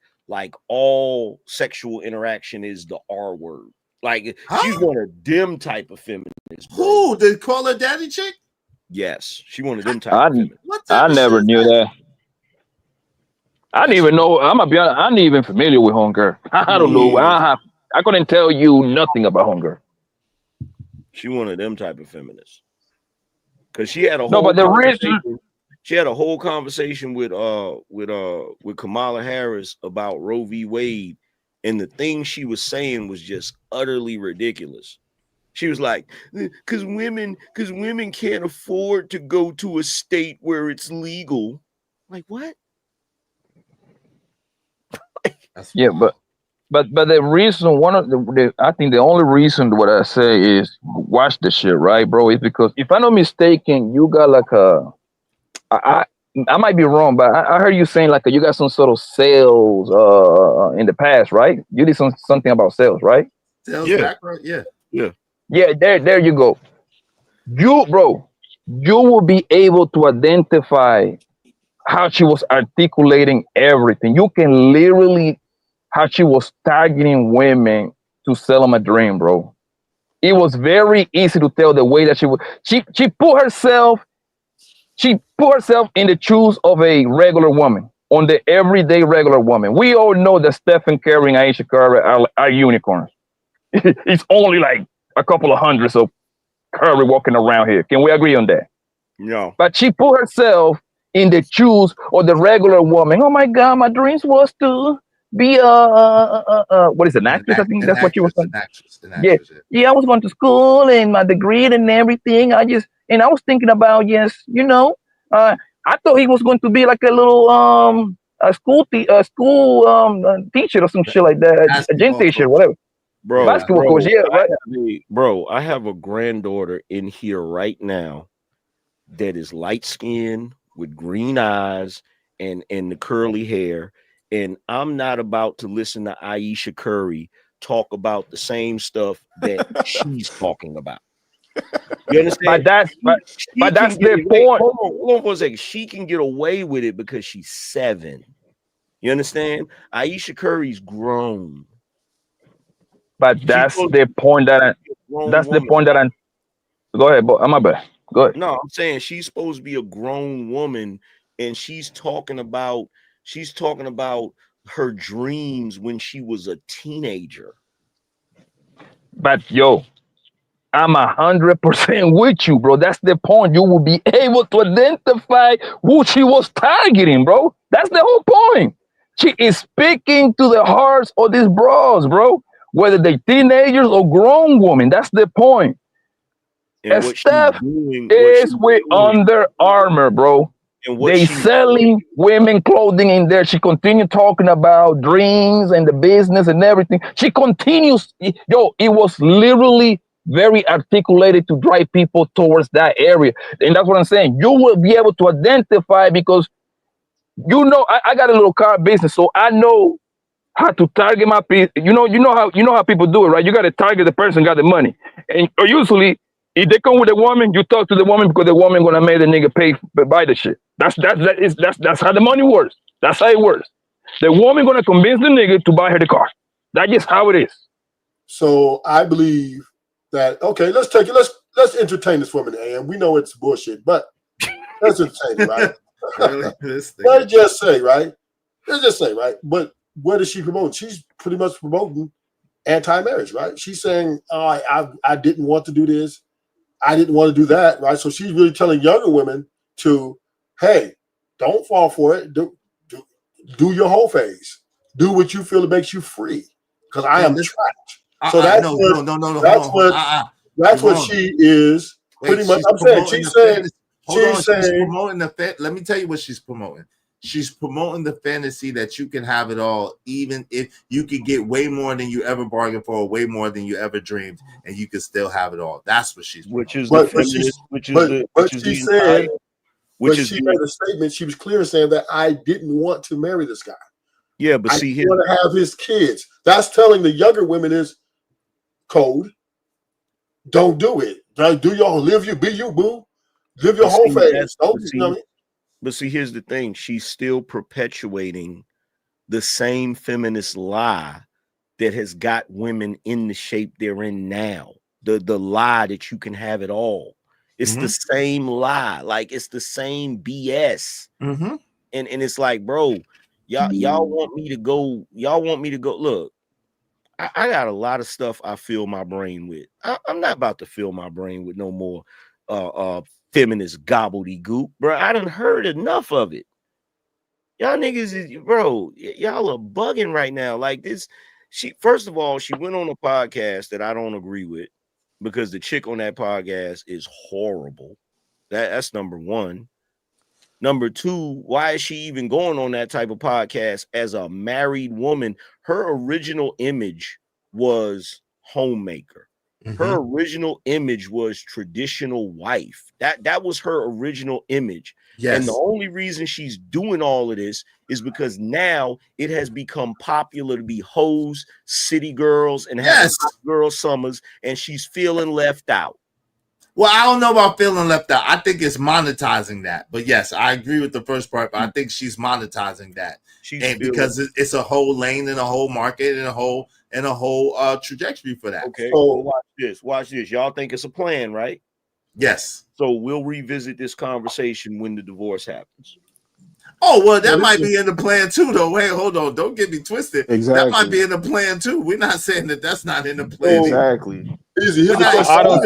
all sexual interaction is the R word. Like she's one of them type of feminists.
Who? They call her daddy chick?
Yes, she one of them type of feminists.
I never knew that. I didn't even know. I'm gonna be honest. I'm not even familiar with Homegirl. I don't know. I couldn't tell you nothing about Homegirl.
She one of them type of feminists. Cause she had a whole
no, but the reason
she had a whole conversation with Kamala Harris about Roe v. Wade, and the thing she was saying was just utterly ridiculous. She was like, "Cause women can't afford to go to a state where it's legal." Like what?
Yeah, but the reason I think the only reason what I say is watch the shit, right, bro? Is because if I'm not mistaken, you got like I might be wrong, but I heard you saying like you got some sort of sales in the past, right? You did something about sales, right?
Sales background, yeah.
There you go. You will be able to identify how she was articulating everything. You can literally how she was targeting women to sell them a dream, bro. It was very easy to tell the way that she put herself in the shoes of a regular woman, on the everyday regular woman. We all know that Stephen Curry and Ayesha Curry are unicorns. It's only like a couple of hundreds of Curry walking around here. Can we agree on that?
No.
But she put herself in the shoes of the regular woman. Oh my God, my dreams was to be what is it, an actress? I think that's what you were saying. Yeah, I was going to school and my degree and everything. I was thinking about I thought he was going to be like a little a school teacher or some shit like that, a gym teacher, whatever. Basketball coach, yeah, right.
Bro, I have a granddaughter in here right now that is light skinned with green eyes and the curly hair. And I'm not about to listen to Ayesha Curry talk about the same stuff that she's talking about. You understand?
But that's the point.
Hold on for a second. She can get away with it because she's 7. You understand? Ayesha Curry's grown.
But that's the point that I'm. Go ahead, but I'm bad. Go ahead.
No, I'm saying she's supposed to be a grown woman, and she's talking about her dreams when she was a teenager.
But I'm 100% with you, bro. That's the point. You will be able to identify who she was targeting, bro. That's the whole point. She is speaking to the hearts of these bros, bro. Whether they teenagers or grown women, that's the point. And Steph is with Under Armour, bro. They selling women clothing in there. She continued talking about dreams and the business and everything. She continues. It was literally very articulated to drive people towards that area. And that's what I'm saying. You will be able to identify because, I got a little car business, so I know how to target my people. You know how people do it, right? You got to target the person got the money. And usually, if they come with a woman, you talk to the woman because the woman gonna make the nigga pay buy the shit. That's how the money works. That's how it works. The woman gonna convince the nigga to buy her the car. That's just how it is.
So I believe that let's entertain this woman, and we know it's bullshit, but let's entertain it, right? Let's just say, right? But what is she promoting? She's pretty much promoting anti-marriage, right? She's saying, I didn't want to do this. I didn't want to do that, right? So she's really telling younger women to, hey, don't fall for it. Do your whole phase. Do what you feel it makes you free. Because I am trapped. So that's what she is pretty much. I'm saying she's saying
Hold on,
She's
she's
saying,
promoting let me tell you what she's promoting. She's promoting the fantasy that you can have it all, even if you could get way more than you ever bargained for, way more than you ever dreamed, and you can still have it all. That's what she's promoting.
Which is the feminist,
she made a statement. She was clear saying that I didn't want to marry this guy.
Yeah, but
I
see,
didn't want to have his kids. That's telling the younger women is code. Don't do it. Do y'all be you, boo. Live your whole phase.
But see, here's the thing. She's still perpetuating the same feminist lie that has got women in the shape they're in now. The lie that you can have it all. It's the same lie. Like, it's the same BS. And it's like, bro, y'all want me to go. Y'all want me to go. Look, I got a lot of stuff I fill my brain with. I'm not about to fill my brain with no more feminist gobbledygook, bro. I done heard enough of it. Y'all niggas is, bro, y'all are bugging right now. Like this, first of all, she went on a podcast that I don't agree with because the chick on that podcast is horrible. That's number one. Number two, why is she even going on that type of podcast as a married woman? Her original image was homemaker. Her original image was traditional wife. That was her original image.
Yes.
And the only reason she's doing all of this is because now it has become popular to be hoes, city girls, and have hot girl summers, and she's feeling left out.
Well, I don't know about feeling left out. I think it's monetizing that. But yes, I agree with the first part, but I think she's monetizing that. Because it's a whole lane and a whole market and a whole trajectory for that.
Okay, so watch this. Y'all think it's a plan, right?
Yes.
So we'll revisit this conversation when the divorce happens.
Oh, well, that might be in the plan too, though. Wait, hold on. Don't get me twisted.
Exactly.
That might be in the plan too. We're not saying that that's not in the plan.
Exactly.
I don't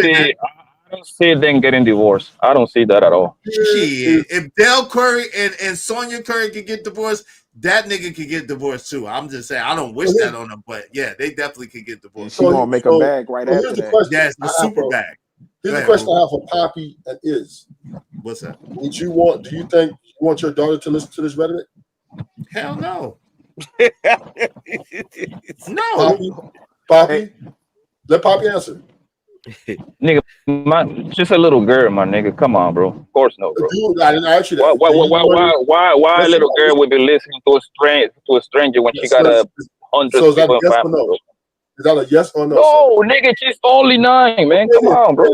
see them getting divorced. I don't see that at all.
Shit. If Dell Curry and Sonya Curry could get divorced, that nigga could get divorced too. I'm just saying, I don't wish that on them, but yeah, they definitely could get divorced.
She's gonna make a bag right after that.
Yes, the super bag.
Here's the question I have for Poppy and Iz.
What's that?
Do you think you want your daughter to listen to this rhetoric?
Hell no.
No. Poppy, let Poppy answer.
Nigga, she's a little girl, my nigga. Come on, bro. Of course no, bro.
Dude, I didn't ask you that.
Why a little girl would be listening to a stranger when she got 100
so is that
people
a yes
in
or
family?
no? Is that a yes or no?
No, nigga, she's only 9, man. Come on, bro.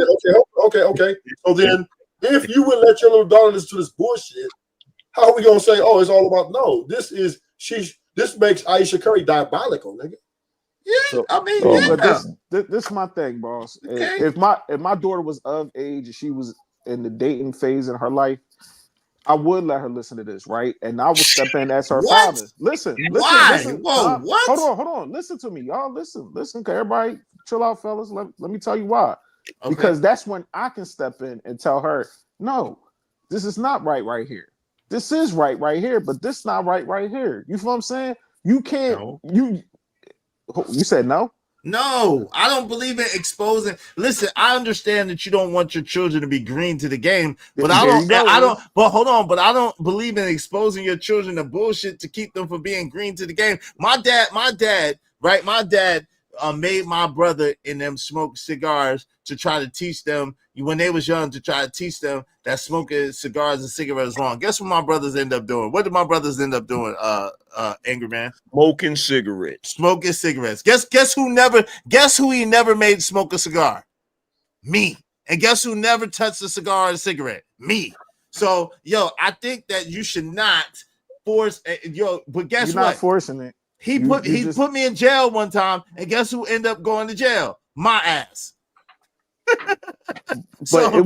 Okay. So then, if you would let your little daughter listen to this bullshit, how are we gonna say, oh, it's all about no? This makes Ayesha Curry diabolical, nigga.
Yeah,
So,
I mean,
but this is my thing, boss.
Okay.
If my daughter was of age and she was in the dating phase in her life, I would let her listen to this, right? And I would step in as her father. Listen.
Why? Whoa, what?
Hold on. Listen to me, y'all. Listen. Okay, everybody, chill out, fellas. Let me tell you why.
Okay.
Because that's when I can step in and tell her, no, this is not right here. This is right here, but this not right here. You feel what I'm saying? You can't. No. You said no?
No, I don't believe in exposing. Listen, I understand that you don't want your children to be green to the game, but I don't. But hold on, but I don't believe in exposing your children to bullshit to keep them from being green to the game. My dad, right? My dad made my brother and them smoke cigars to try to teach them when they was young, to try to teach them that smoking cigars and cigarettes is wrong. Guess what my brothers end up doing? What did my brothers end up doing? Angry Man,
smoking cigarettes.
Guess who he never made smoke a cigar? Me. And guess who never touched a cigar or a cigarette? Me. So I think that you should not force but guess
You're
what?
not forcing it.
He put me in jail one time, and guess who ended up going to jail? My ass.
But it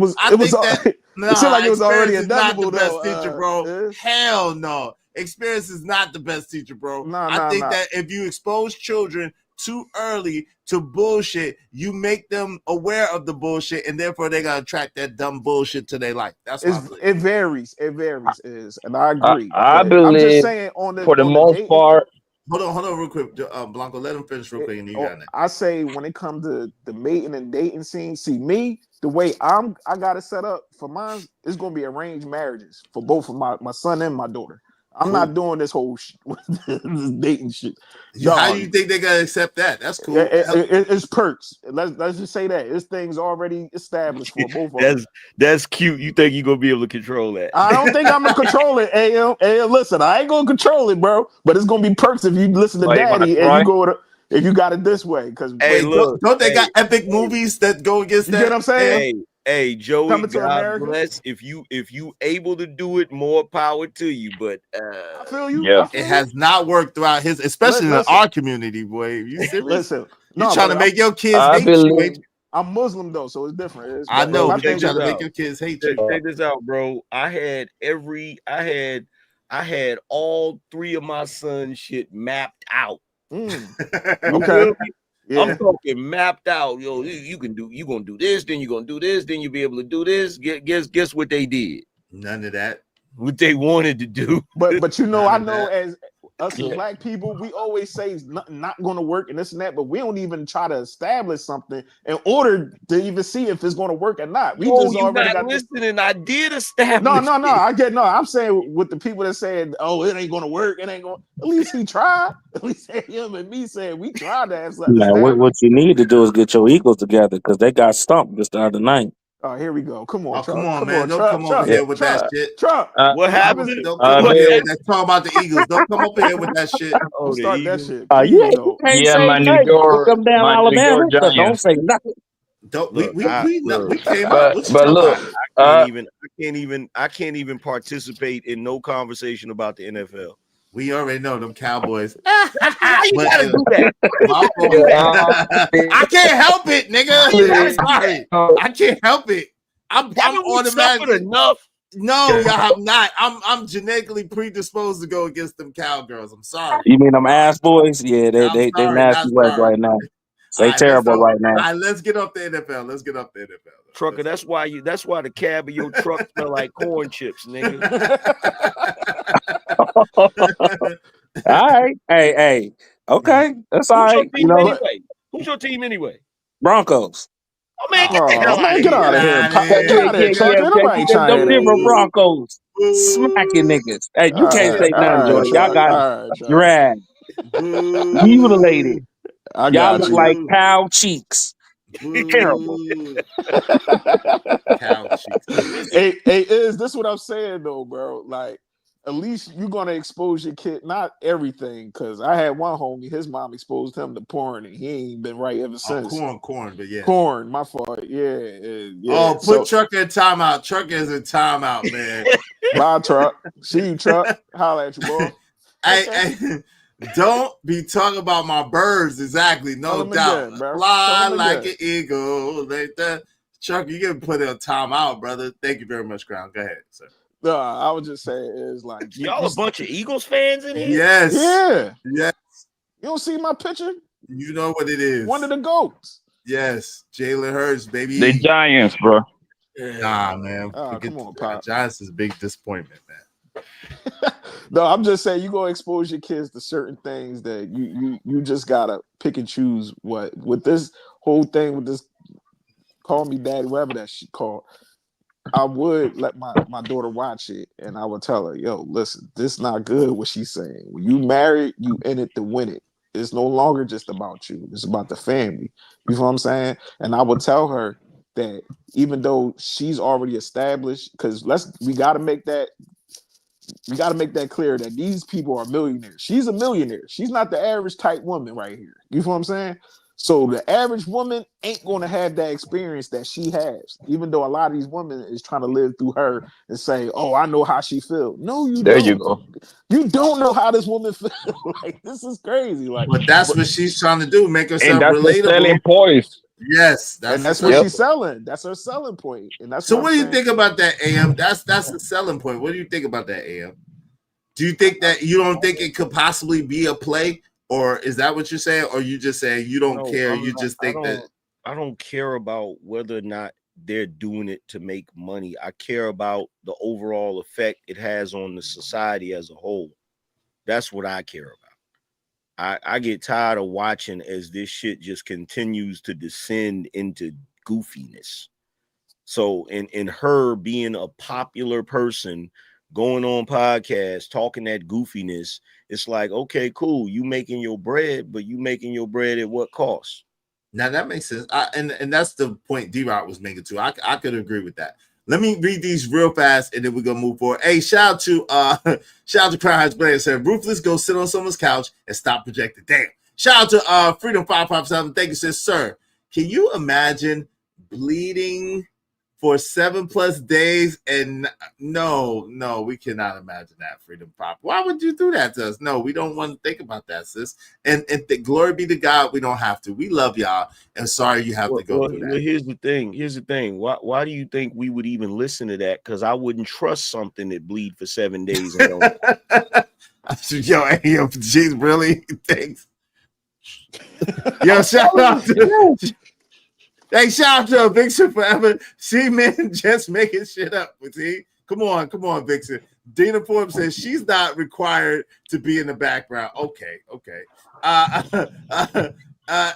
seemed like it was already inevitable,
not the best teacher, bro. Hell no. Experience is not the best teacher, bro. I think that if you expose children too early to bullshit, you make them aware of the bullshit, and therefore they gotta attract that dumb bullshit to their life. That's what
it varies, and I agree.
I believe,
I'm just saying,
for the most part,
hold on, real quick, Blanco. Let him finish real quick, and you got it.
I say when it comes to the mating and dating scene, see me the way I got it set up for mine. It's gonna be arranged marriages for both of my son and my daughter. I'm not doing this whole this dating shit.
How do you think they're gonna accept that? That's cool.
It's perks. Let's just say that it's things already established for both of them.
That's cute. You think you're gonna be able to control that?
I don't think I'm gonna control it. AM, listen, I ain't gonna control it, bro. But it's gonna be perks if you listen to Daddy and you go to. If you got it this way, because
don't they got epic movies that go against that?
You get what I'm saying?
Hey, Joey,
Coming to
God
America?
bless. If you able to do it, more power to you. But
I feel you.
Yeah,
it has not worked throughout his, especially in our community, boy. You serious?
Listen,
you trying to make your kids hate you, ain't you?
I'm Muslim though, so it's different.
I know, but
check
you trying to
this
make
out.
your kids hate you.
Check this out, bro. I had all 3 of my sons' shit mapped out.
Okay. Yeah.
I'm talking mapped out. Yo, you gonna do this, then you're gonna do this, then you'll be able to do this. Guess what they did?
None of that.
What they wanted to do.
But you know, I know as us as black people, we always say it's not going to work and this and that, but we don't even try to establish something in order to even see if it's going to work or not. We just already got
listening. I did establish.
No. I'm saying with the people that said, "Oh, it ain't going to work," it ain't going. At least he tried. At least him and me said we tried to have something.
Now, what you need to do is get your Eagles together because they got stumped just the other night.
Oh, here we go. Come on,
Trump. Come on, man. Don't come over here with that shit.
Trump.
What happened?
Don't come over here. Let's talk about the Eagles. Don't come up here with that shit.
Don't start that shit.
You can't say nothing. Come down Alabama. Don't say nothing.
We came up.
But look, I can't even participate in no conversation about the NFL.
We already know them Cowboys.
How you gotta do that?
I can't help it, nigga. I'm sorry. I can't help it. I'm automatic
enough.
No, y'all have not. I'm genetically predisposed to go against them cowgirls. I'm sorry.
You mean them ass boys? Yeah, they nasty work right now. They terrible right now.
All right, let's get up the NFL.
Trucker, that's why the cab of your truck smell like corn chips, nigga.
All right. Hey. Okay. That's all right. You know,
Who's your team anyway?
Broncos.
Oh man, get the hell out of here.
Get out of here.
Them Denver Broncos smacking niggas. Hey, you can't say nothing, Jordan. Y'all got dragged. Mutilated. Y'all look like cow cheeks. Terrible.
Cow cheeks.
Hey, is this what I'm saying though, bro? Like, at least you're gonna expose your kid, not everything, because I had one homie, his mom exposed him to porn, and he ain't been right ever since.
Corn, but yeah.
Corn, my fault. Yeah.
Oh, put Trucker in timeout. Trucker is in timeout, man.
Bye, Truck. See you, Truck. Holla at you, boy.
Hey, don't be talking about my birds. Exactly, no doubt. Again, fly like an eagle. Like that. Trucker, you can put it on timeout, brother. Thank you very much, Crown. Go ahead, sir.
No, I would just say is like
y'all a bunch of Eagles fans in here.
Yes.
Yeah.
Yes.
You don't see my picture?
You know what it is.
One of the GOATs.
Yes. Jalen Hurts, baby.
The Giants, bro.
Nah, man.
Come on, Pop.
Giants is a big disappointment, man.
No, I'm just saying you gonna expose your kids to certain things that you just gotta pick and choose what with this whole thing with this call me daddy, whatever that shit called. I would let my daughter watch it and I would tell her, yo, listen, this is not good what she's saying. When you married, you in it to win it. It's no longer just about you. It's about the family. You know what I'm saying? And I would tell her that even though she's already established, because we gotta make that clear that these people are millionaires. She's a millionaire. She's not the average type woman right here. You know what I'm saying? So the average woman ain't going to have that experience that she has, even though a lot of these women is trying to live through her and say, oh, I know how she feels. No, you
there
don't.
You go.
You don't know how this woman feels. Like, this is crazy. Like,
but that's what she's trying to do, make herself
and that's
relatable.
The selling point.
Yes,
that's what she's selling. That's her selling point. And that's
so. What do you think about that, AM? That's the selling point. What do you think about that, AM? Do you think that you don't think it could possibly be a play? Or is that what you're saying? Or you just saying you don't care? You just think that
I don't care about whether or not they're doing it to make money. I care about the overall effect it has on the society as a whole. That's what I care about. I get tired of watching as this shit just continues to descend into goofiness. So in her being a popular person, going on podcasts, talking that goofiness, it's like, okay, cool. You making your bread, but you making your bread at what cost?
Now that makes sense. And that's the point D-Rock was making too. I could agree with that. Let me read these real fast and then we're gonna move forward. Hey, shout out to Crown Heights Blair said, Ruthless, go sit on someone's couch and stop projecting. Damn. Shout out to Freedom 557. Thank you, says, sir. Can you imagine bleeding for 7+ days? And no, we cannot imagine that, Freedom Pop. Why would you do that to us? No, we don't want to think about that, sis. And glory be to God, we don't have to. We love y'all, and sorry you have to go through that.
Well, here's the thing. Why do you think we would even listen to that? Because I wouldn't trust something that bleed for 7 days. And
Yo, geez, really? Thanks. Yo, shout out to hey, shout out to Vixen Forever. See, man, just making shit up. See, come on, Vixen. Dina Forbes says she's not required to be in the background. Okay.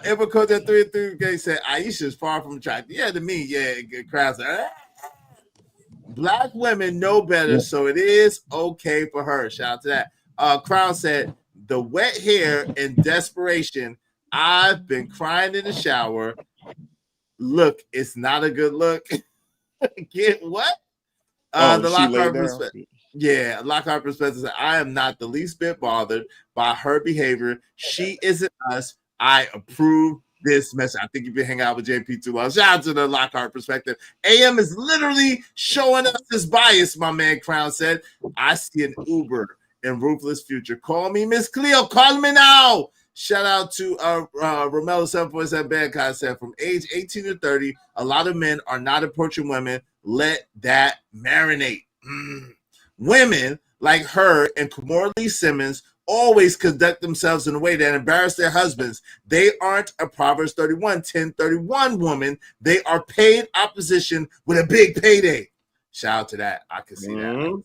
Emma Coach at 3 said Aisha is far from attractive. Yeah, to me, yeah. Crowds Black women know better, so it is okay for her. Shout out to that. Crown said the wet hair and desperation. I've been crying in the shower. Look, it's not a good look. Get what? The Lockhart perspective. Yeah, Lockhart perspective said, I am not the least bit bothered by her behavior. She isn't us. I approve this message. I think you've been hanging out with JP too long. Shout out to the Lockhart perspective. AM is literally showing us his bias, my man Crown said. I see an Uber in Ruthless future. Call me Miss Cleo. Call me now. Shout out to Romello 747 Bangkok said, from age 18 to 30, a lot of men are not approaching women. Let that marinate. Women like her and Kimora Lee Simmons always conduct themselves in a way that embarrass their husbands. They aren't a Proverbs 31:10-31 woman. They are paid opposition with a big payday. Shout out to that. I can see that.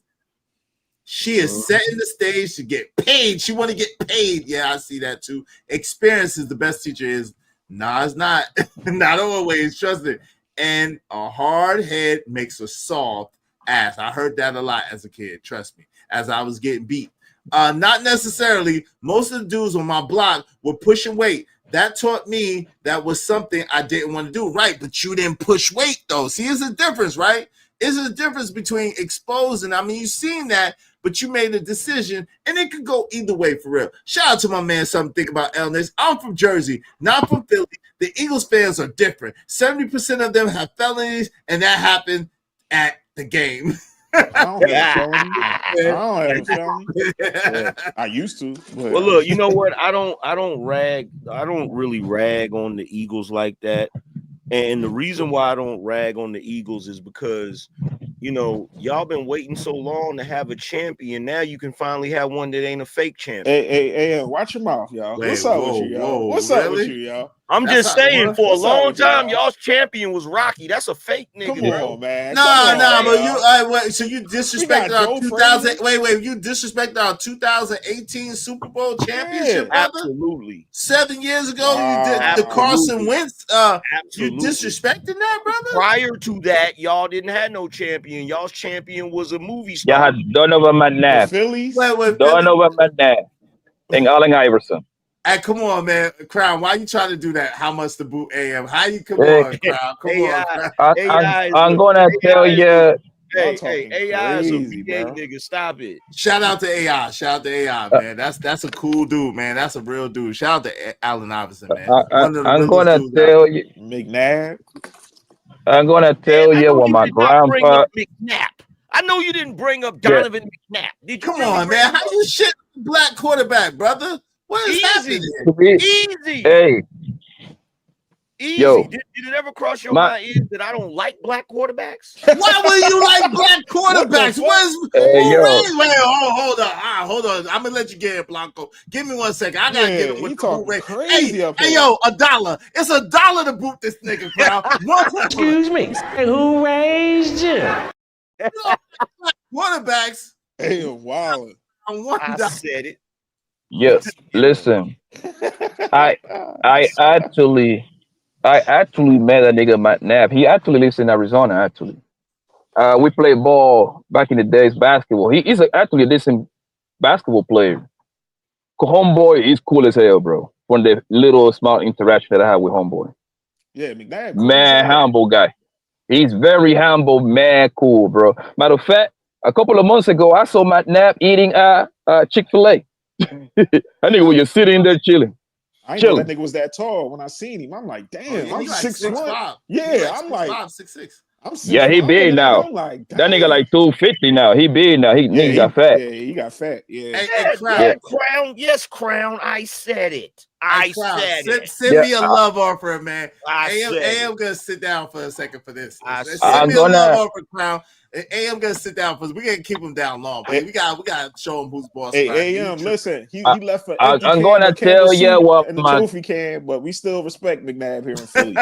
She is setting the stage to get paid. She want to get paid. Yeah, I see that too. Experience is the best teacher is. Nah, it's not. Not always. Trust it. And a hard head makes a soft ass. I heard that a lot as a kid. Trust me. As I was getting beat. Not necessarily. Most of the dudes on my block were pushing weight. That taught me that was something I didn't want to do. Right, but you didn't push weight though. See, it's a difference, right? It's a difference between exposing. I mean, you've seen that, but you made a decision, and it could go either way for real. Shout out to my man, Something Think About Elness. I'm from Jersey, not from Philly. The Eagles fans are different. 70% of them have felonies, and that happened at the game.
I don't have a felony. Yeah, I used to. But...
Well, look, you know what? I don't really rag on the Eagles like that. And the reason why I don't rag on the Eagles is because, you know, y'all been waiting so long to have a champion. Now you can finally have one that ain't a fake champion.
Hey, watch your mouth, y'all. What's up with you, y'all? What's up with you, y'all?
I'm just saying, for a long time, y'all's champion was Rocky. That's a fake nigga.
Come on, man.
Nah, but you so you disrespected our 2000. Wait, you disrespected our 2018 Super Bowl championship, brother?
Absolutely.
7 years ago, you did the Carson Wentz. You disrespecting that, brother?
Prior to that, y'all didn't have no champion. Y'all's champion was a movie star.
Y'all had Donovan McNabb.
Phillies?
Donovan McNabb and Allen Iverson.
Hey, come on, man. Crown, why you trying to do that? How much to boot AM? How you come on, Crown? Come on, Crown.
I'm gonna tell you.
Hey, AI is a VA nigga. Stop it.
Shout out to AI. Shout out to AI, man. That's a cool dude, man. That's a real dude. Shout out to Allen Iverson, man.
I'm gonna tell you,
McNabb.
I'm gonna tell you what my grandpa.
McNabb. I know you didn't bring up Donovan McNabb. Did you?
Come on, man. How you shit black quarterback, brother? What is happening?
Easy.
Hey.
Easy.
Yo,
did it ever cross your mind that I don't like black quarterbacks?
Why would you like black quarterbacks? Hold on. I'm gonna let you get it, Blanco. Give me 1 second. I gotta get him with the boot rate.
Crazy
hey, yo, $1. It's $1 to boot this nigga, crowd.
Excuse me. Who raised you?
Quarterbacks.
Hey, wild.
I said it.
Yes, listen. I actually met a nigga Matt Knapp. He actually lives in Arizona. Actually, we played ball back in the days, basketball. He's actually a decent basketball player. Homeboy is cool as hell, bro. From the little small interaction that I had with Homeboy,
Yeah, McNabb. Cool
man, humble guy. He's very humble, man, cool, bro. Matter of fact, a couple of months ago, I saw Matt Knapp eating Chick-fil-A. That nigga was just sitting there chilling.
I didn't know that nigga was that tall. When I seen him, I'm like, damn, I'm
He like
6'1".
6'5".
Yeah, I'm like
6'5", 6'6".
I'm 6'1".
Yeah, he big now.
I'm like,
That nigga like 250 now. He big now. He got fat.
Yeah, he got fat. Yeah.
Hey,
Crown. Yes, Crown. I said it. I said it.
Send me a love offer, man.
I
AM gonna sit down for a second for this.
I'm
Send me a love
gonna-
offer, Crown. AM gonna sit down for this. We gotta keep him down long, but we gotta show him who's boss.
Hey, AM, listen, he left an
I'm
empty can,
gonna
a
tell
canvas
you
suit,
what
and the
my-
trophy can, but we still respect McNabb here in Philly.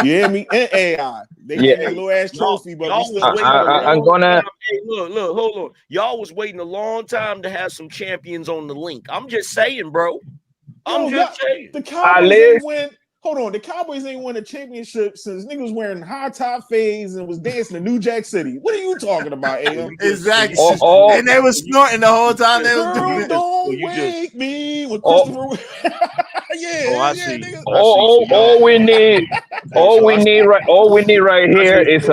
You hear me? And AI. They
Yeah.
get a little ass trophy, but we
Y'all
still
was waiting a
I'm
long
gonna-
time. Hey, look, hold on. Y'all was waiting a long time to have some champions on the link. I'm just saying, bro. I'm just saying.
The Cowboys ain't win. Hold on, the Cowboys ain't won a championship since niggas wearing high top fades and was dancing to New Jack City. What are you talking about, AM?
Exactly.
Oh.
And they was snorting the whole time. They was
Girl,
doing it.
don't wake me with Christopher. Yeah,
I
yeah,
see.
nigga.
All we need right here is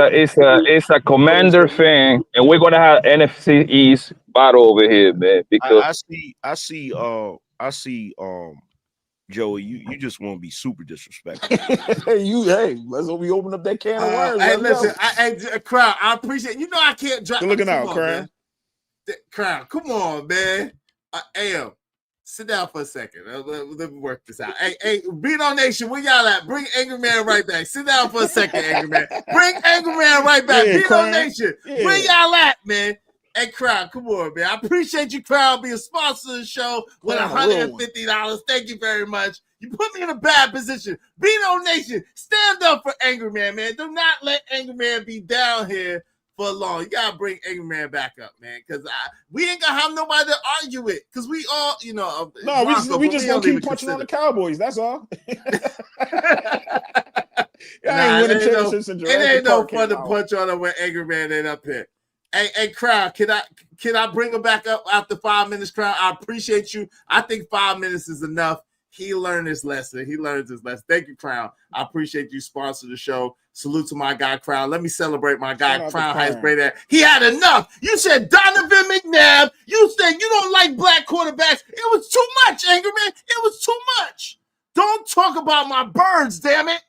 a commander fan, and we're gonna have NFC East battle over here, man. Because
I see. Joey, you just want to be super disrespectful.
hey, let's hope we open up that can of worms.
Hey,
Let's
listen, Crown, I appreciate. You know I can't drop.
Good looking
come
out,
on,
Crown.
man. Crown, come on, man. AM, sit down for a second. Let me work this out. Hey, Beat on Nation, where y'all at? Bring Angry Man right back. Sit down for a second, Angry Man. Bring Angry Man right back.
Yeah,
Beat
Crown.
on Nation,
Yeah.
where y'all at, man? Hey, Crown, come on, man. I appreciate you, Crown, being a sponsor of the show with
Crown, a real one.
$150. Thank you very much. You put me in a bad position. Beat on Nation, stand up for Angry Man, man. Do not let Angry Man be down here for long. You gotta bring Angry Man back up, man, because we ain't gonna have nobody to argue with. Because we all,
No,
Bronco,
we
but
just
don't
gonna
even
keep punching on
consider.
the Cowboys. That's all.
Nah,
I ain't winning
it ain't
championships in
it
Jurassic
ain't no
Park
fun to
came out.
punch on him when Angry Man ain't up here. Hey, Crowd, can I bring him back up after 5 minutes, Crowd? I appreciate you. I think 5 minutes is enough. He learned his lesson. He learns his lesson. Thank you, Crown. I appreciate you sponsor the show. Salute to my guy, Crown. Let me celebrate my guy,
Shout out to
Crown
Crown.
Heights Brady. He had enough. You said Donovan McNabb. You said you don't like black quarterbacks. It was too much, Angry Man. It was too much. Don't talk about my birds, damn it.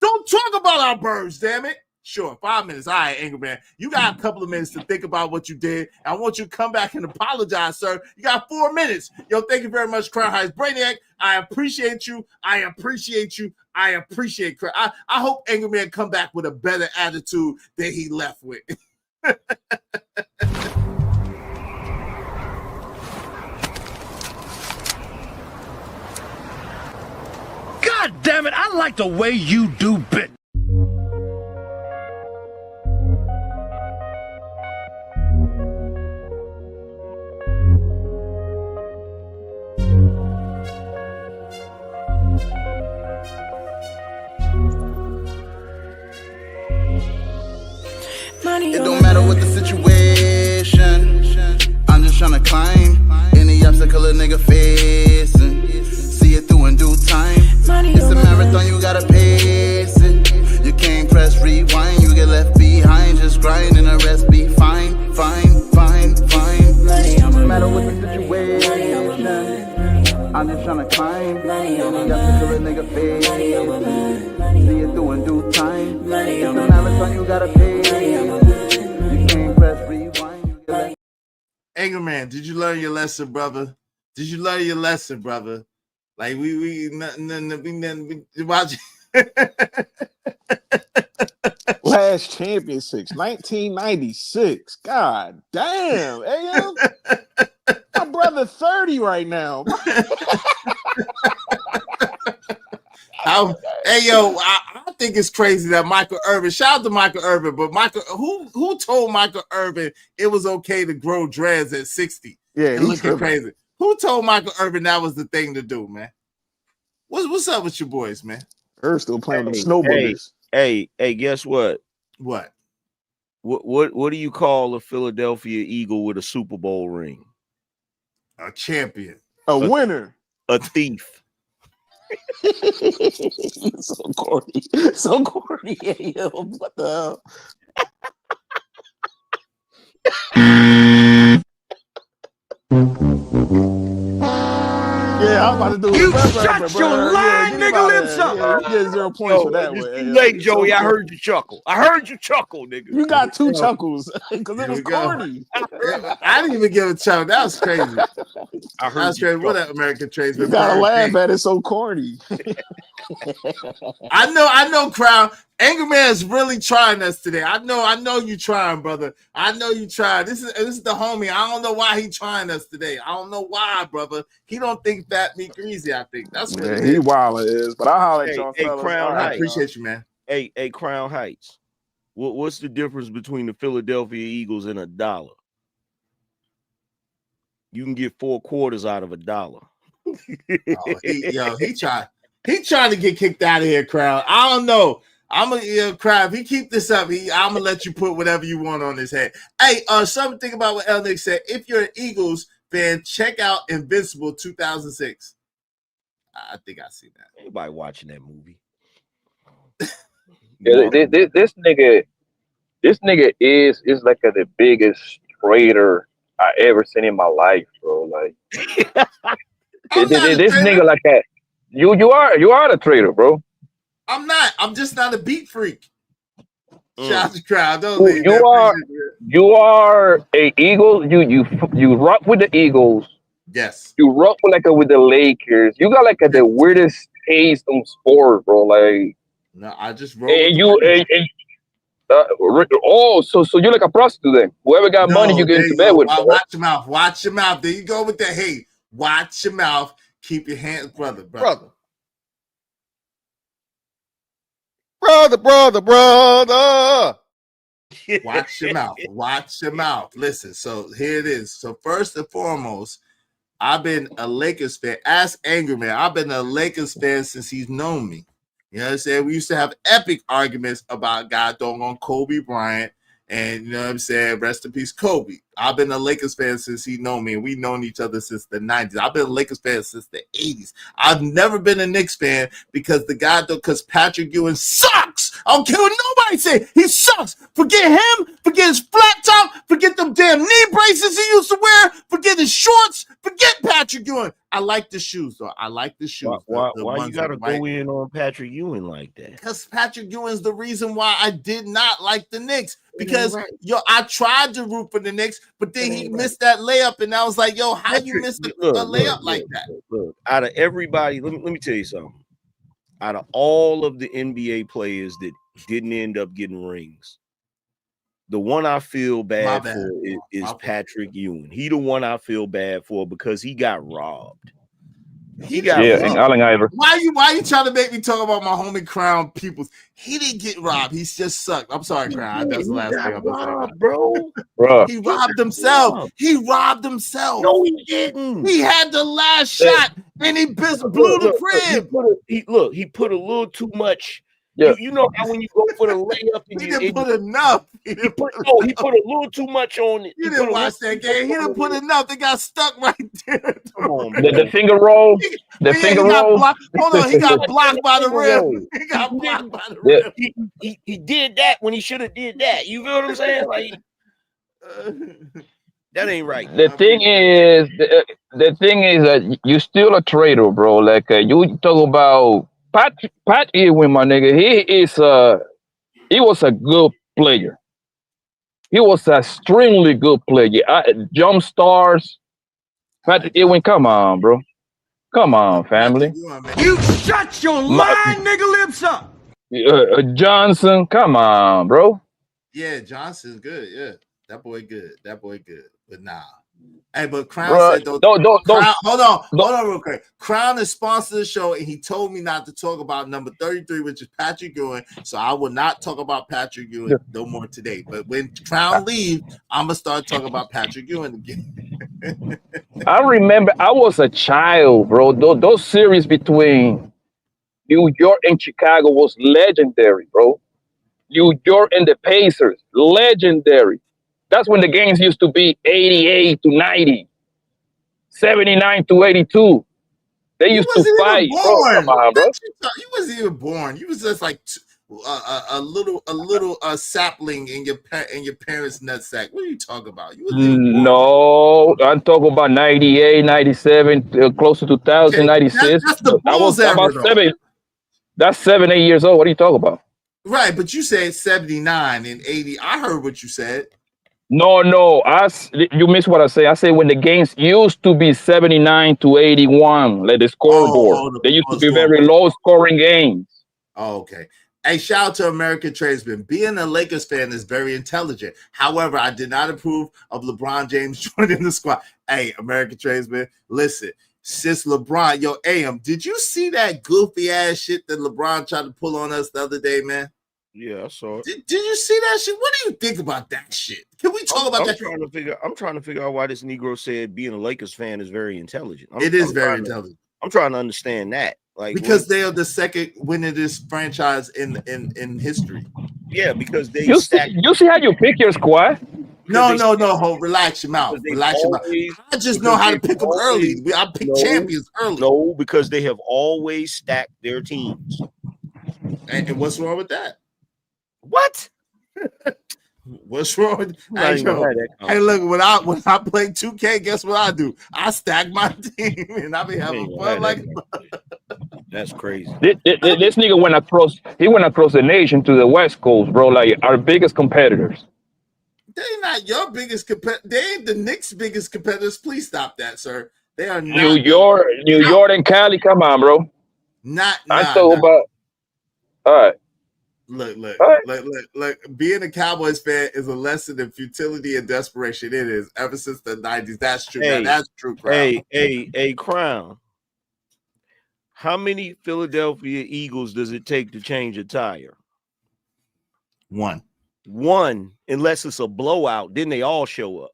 Don't talk about our birds, damn it. Sure, 5 minutes. All right, Angry Man. You got a couple of minutes to think about what you did. I want you to come back and apologize, sir. You got 4 minutes. Yo, thank you very much, Crown Heights Brainiac. I appreciate you. I appreciate you. I appreciate Crown. I hope Angry Man come back with a better attitude than he left with.
God damn it, I like the way you do business.
It don't matter what the situation. I'm just tryna climb any obstacle a nigga facing. See it through in due time. It's a marathon, you gotta pace it. You can't press rewind, you get left behind. Just grind and the rest be fine, fine, fine, fine. No matter what the situation, I'm just tryna climb any obstacle a nigga facing. See it through in due time. It's a marathon, you gotta pace it. You can't press rewind, you get left.
Angry Man, did you learn your lesson, brother? Did you learn your lesson, brother? Like we watch.
Last championships, 1996. God damn, AM. My brother 30 right now.
Hey yo, I think it's crazy that Michael Irvin. Shout out to Michael Irvin, but Michael, who told Michael Irvin it was okay to grow dreads at 60?
Yeah,
and
he's
looking crazy. Who told Michael Irvin that was the thing to do, man? What's up with your boys, man?
Earth still playing with snow boogers.
Hey, guess what?
What?
What do you call a Philadelphia Eagle with a Super Bowl ring?
A champion.
A winner.
A thief.
So corny. So corny. Yo, what the hell? Yeah, I'm about to do it.
You shut your lying nigga lips up.
Yeah, you get 0 points for that
It's
one.
too late, Joey. I heard you chuckle. I heard you chuckle, nigga.
You got 2 chuckles because it
Here
was
we go.
corny.
I didn't even give a chuckle. That was crazy.
I heard
That's
you
crazy. What
chuckle.
up, American Trades?
You gotta laugh at it. So corny.
I know, crowd. Angry Man's really trying us today. I know you trying, brother. I know you trying. This is the homie. I don't know why he trying us today. I don't know why, brother. He don't think Fat Meat Greasy. I think that's what it
He
is.
wild is, but I holler at
Hey,
y'all
hey,
fellas.
Crown
All right,
I
Heights.
appreciate you, man.
Hey, Crown Heights. What's the difference between the Philadelphia Eagles and $1? You can get 4 quarters out of $1.
He trying to get kicked out of here, crowd. I don't know. I'm gonna crowd. If he keep this up, I'm gonna let you put whatever you want on his head. Hey, something think about what El Nick said. If you're an Eagles fan, check out Invincible 2006. I think I see that.
Anybody watching that movie?
Yeah, this nigga is like the biggest traitor I ever seen in my life, bro. Like this nigga like that. You are the traitor, bro.
I'm not. I'm just not a beat freak. Shout out to crowd. Don't leave,
You
man.
are
Appreciate it.
you are a Eagles. You rock with the Eagles.
Yes.
You rock with the Lakers. You got the weirdest taste on sport, bro. Like
No, I just roll.
and so you're like a prostitute then. Whoever got money, you get
there
into
you
bed
go.
with.
Watch your mouth. Watch your mouth. There you go with the hate. Watch your mouth. Keep your hands, brother.
Brother.
Watch your mouth. Watch your mouth. Listen, so here it is. So first and foremost, I've been a Lakers fan. Ask Angry Man. I've been a Lakers fan since he's known me. You know what I'm saying? We used to have epic arguments about God doggone Kobe Bryant. And you know what I'm saying? Rest in peace, Kobe. I've been a Lakers fan since he known me. And we've known each other since the 90s. I've been a Lakers fan since the 80s. I've never been a Knicks fan because Patrick Ewing sucks. I don't care what nobody say. He sucks. Forget him. Forget his flat top. Forget them damn knee braces he used to wear. Forget his shorts. Forget Patrick Ewing. I like the shoes, though. I like the shoes.
Why
the
you
ones
gotta
with white.
go in on Patrick Ewing like that?
Because Patrick Ewing's the reason why I did not like the Knicks. Because I tried to root for the Knicks, but then he missed that layup, and I was like, "Yo, how you miss a layup like that?"
Look, out of everybody, let me tell you something. Out of all of the NBA players that didn't end up getting rings, the one I feel bad for is Patrick Ewing. He the one I feel bad for because he got robbed. He got robbed.
Allen Iverson.
Why you trying to make me talk about my homie Crown Peoples? He didn't get robbed. He just sucked. I'm sorry, Crown. That's the last thing I'm gonna say.
Bro.
He robbed himself. He robbed himself.
No, he didn't.
He had the last shot and he blew the crib.
He put a little too much.
Yeah.
You know how when you go for the layup, and
He didn't put enough.
He put a little too much on it.
You didn't watch that game. He didn't put enough. They got stuck right there.
Come on,
The finger roll. The finger roll.
Hold on, he got blocked by the rim. He got blocked by the rim.
He did that when he should have did that. You feel what I'm saying? Like that ain't right.
The thing is that you still a traitor, bro. Like you talk about Pat Ewing, my nigga. He was a good player. He was an extremely good player. Jump stars. Patrick Ewing, come on, bro. Come on, family.
You shut your lying nigga lips up.
Johnson, come on, bro.
Yeah, Johnson's good. Yeah, that boy good. But nah. Hey, but Crown
Bruh,
said though.
don't
Crown, hold on real quick. Crown is sponsored the show, and he told me not to talk about number 33, which is Patrick Ewing. So I will not talk about Patrick Ewing no more today. But when Crown leaves, I'm gonna start talking about Patrick Ewing again.
I remember I was a child, bro. Those series between New York and Chicago was legendary, bro. New York and the Pacers, legendary. That's when the games used to be 88 to 90, 79 to 82. They used to fight, bro. Come on, bro.
You wasn't even born. You was just like a little sapling in your parents' nutsack. What are you talking about? You wasn't even born.
No, I'm talking about 98, 97, close to 2000, 96.
That's the
I was
Bulls era,
about
though.
7. That's 7, 8 years old. What are you talking about?
Right, but you said 79 and 80. I heard what you said.
No. You missed what I say. I said when the games used to be 79 to 81, like the scoreboard. They used to be very low scoring games.
Oh, okay. Hey, shout out to American Tradesman. Being a Lakers fan is very intelligent. However, I did not approve of LeBron James joining the squad. Hey, American Tradesman, listen. Since LeBron, AM, did you see that goofy ass shit that LeBron tried to pull on us the other day, man?
Yeah, I saw it.
Did you see that shit? What do you think about that shit? Can we talk about that?
I'm trying to figure out why this Negro said being a Lakers fan is very intelligent.
It is very intelligent.
I'm trying to understand that. Like,
because they are the second winningest franchise in history.
Yeah, because they
You see how you pick your squad?
No, hold. Relax your mouth. Relax your mouth. I just know how to pick them early. I pick champions early.
No, because they have always stacked their teams.
And what's wrong with that?
What?
What's wrong with hey, look, when I play 2K, guess what I do? I stack my team and I be having fun like
that's crazy.
This nigga went across the nation to the West Coast, bro. Like our biggest competitors.
They not your biggest competitor. They ain't the Knicks' biggest competitors. Please stop that, sir. They are not.
New York and Cali. Come on, bro. I'm talking about. All right.
Look. Being a Cowboys fan is a lesson in futility and desperation. It is ever since the 90s. That's true. That's true. Crown.
Hey, Crown. How many Philadelphia Eagles does it take to change a tire?
One,
unless it's a blowout. Then they all show up.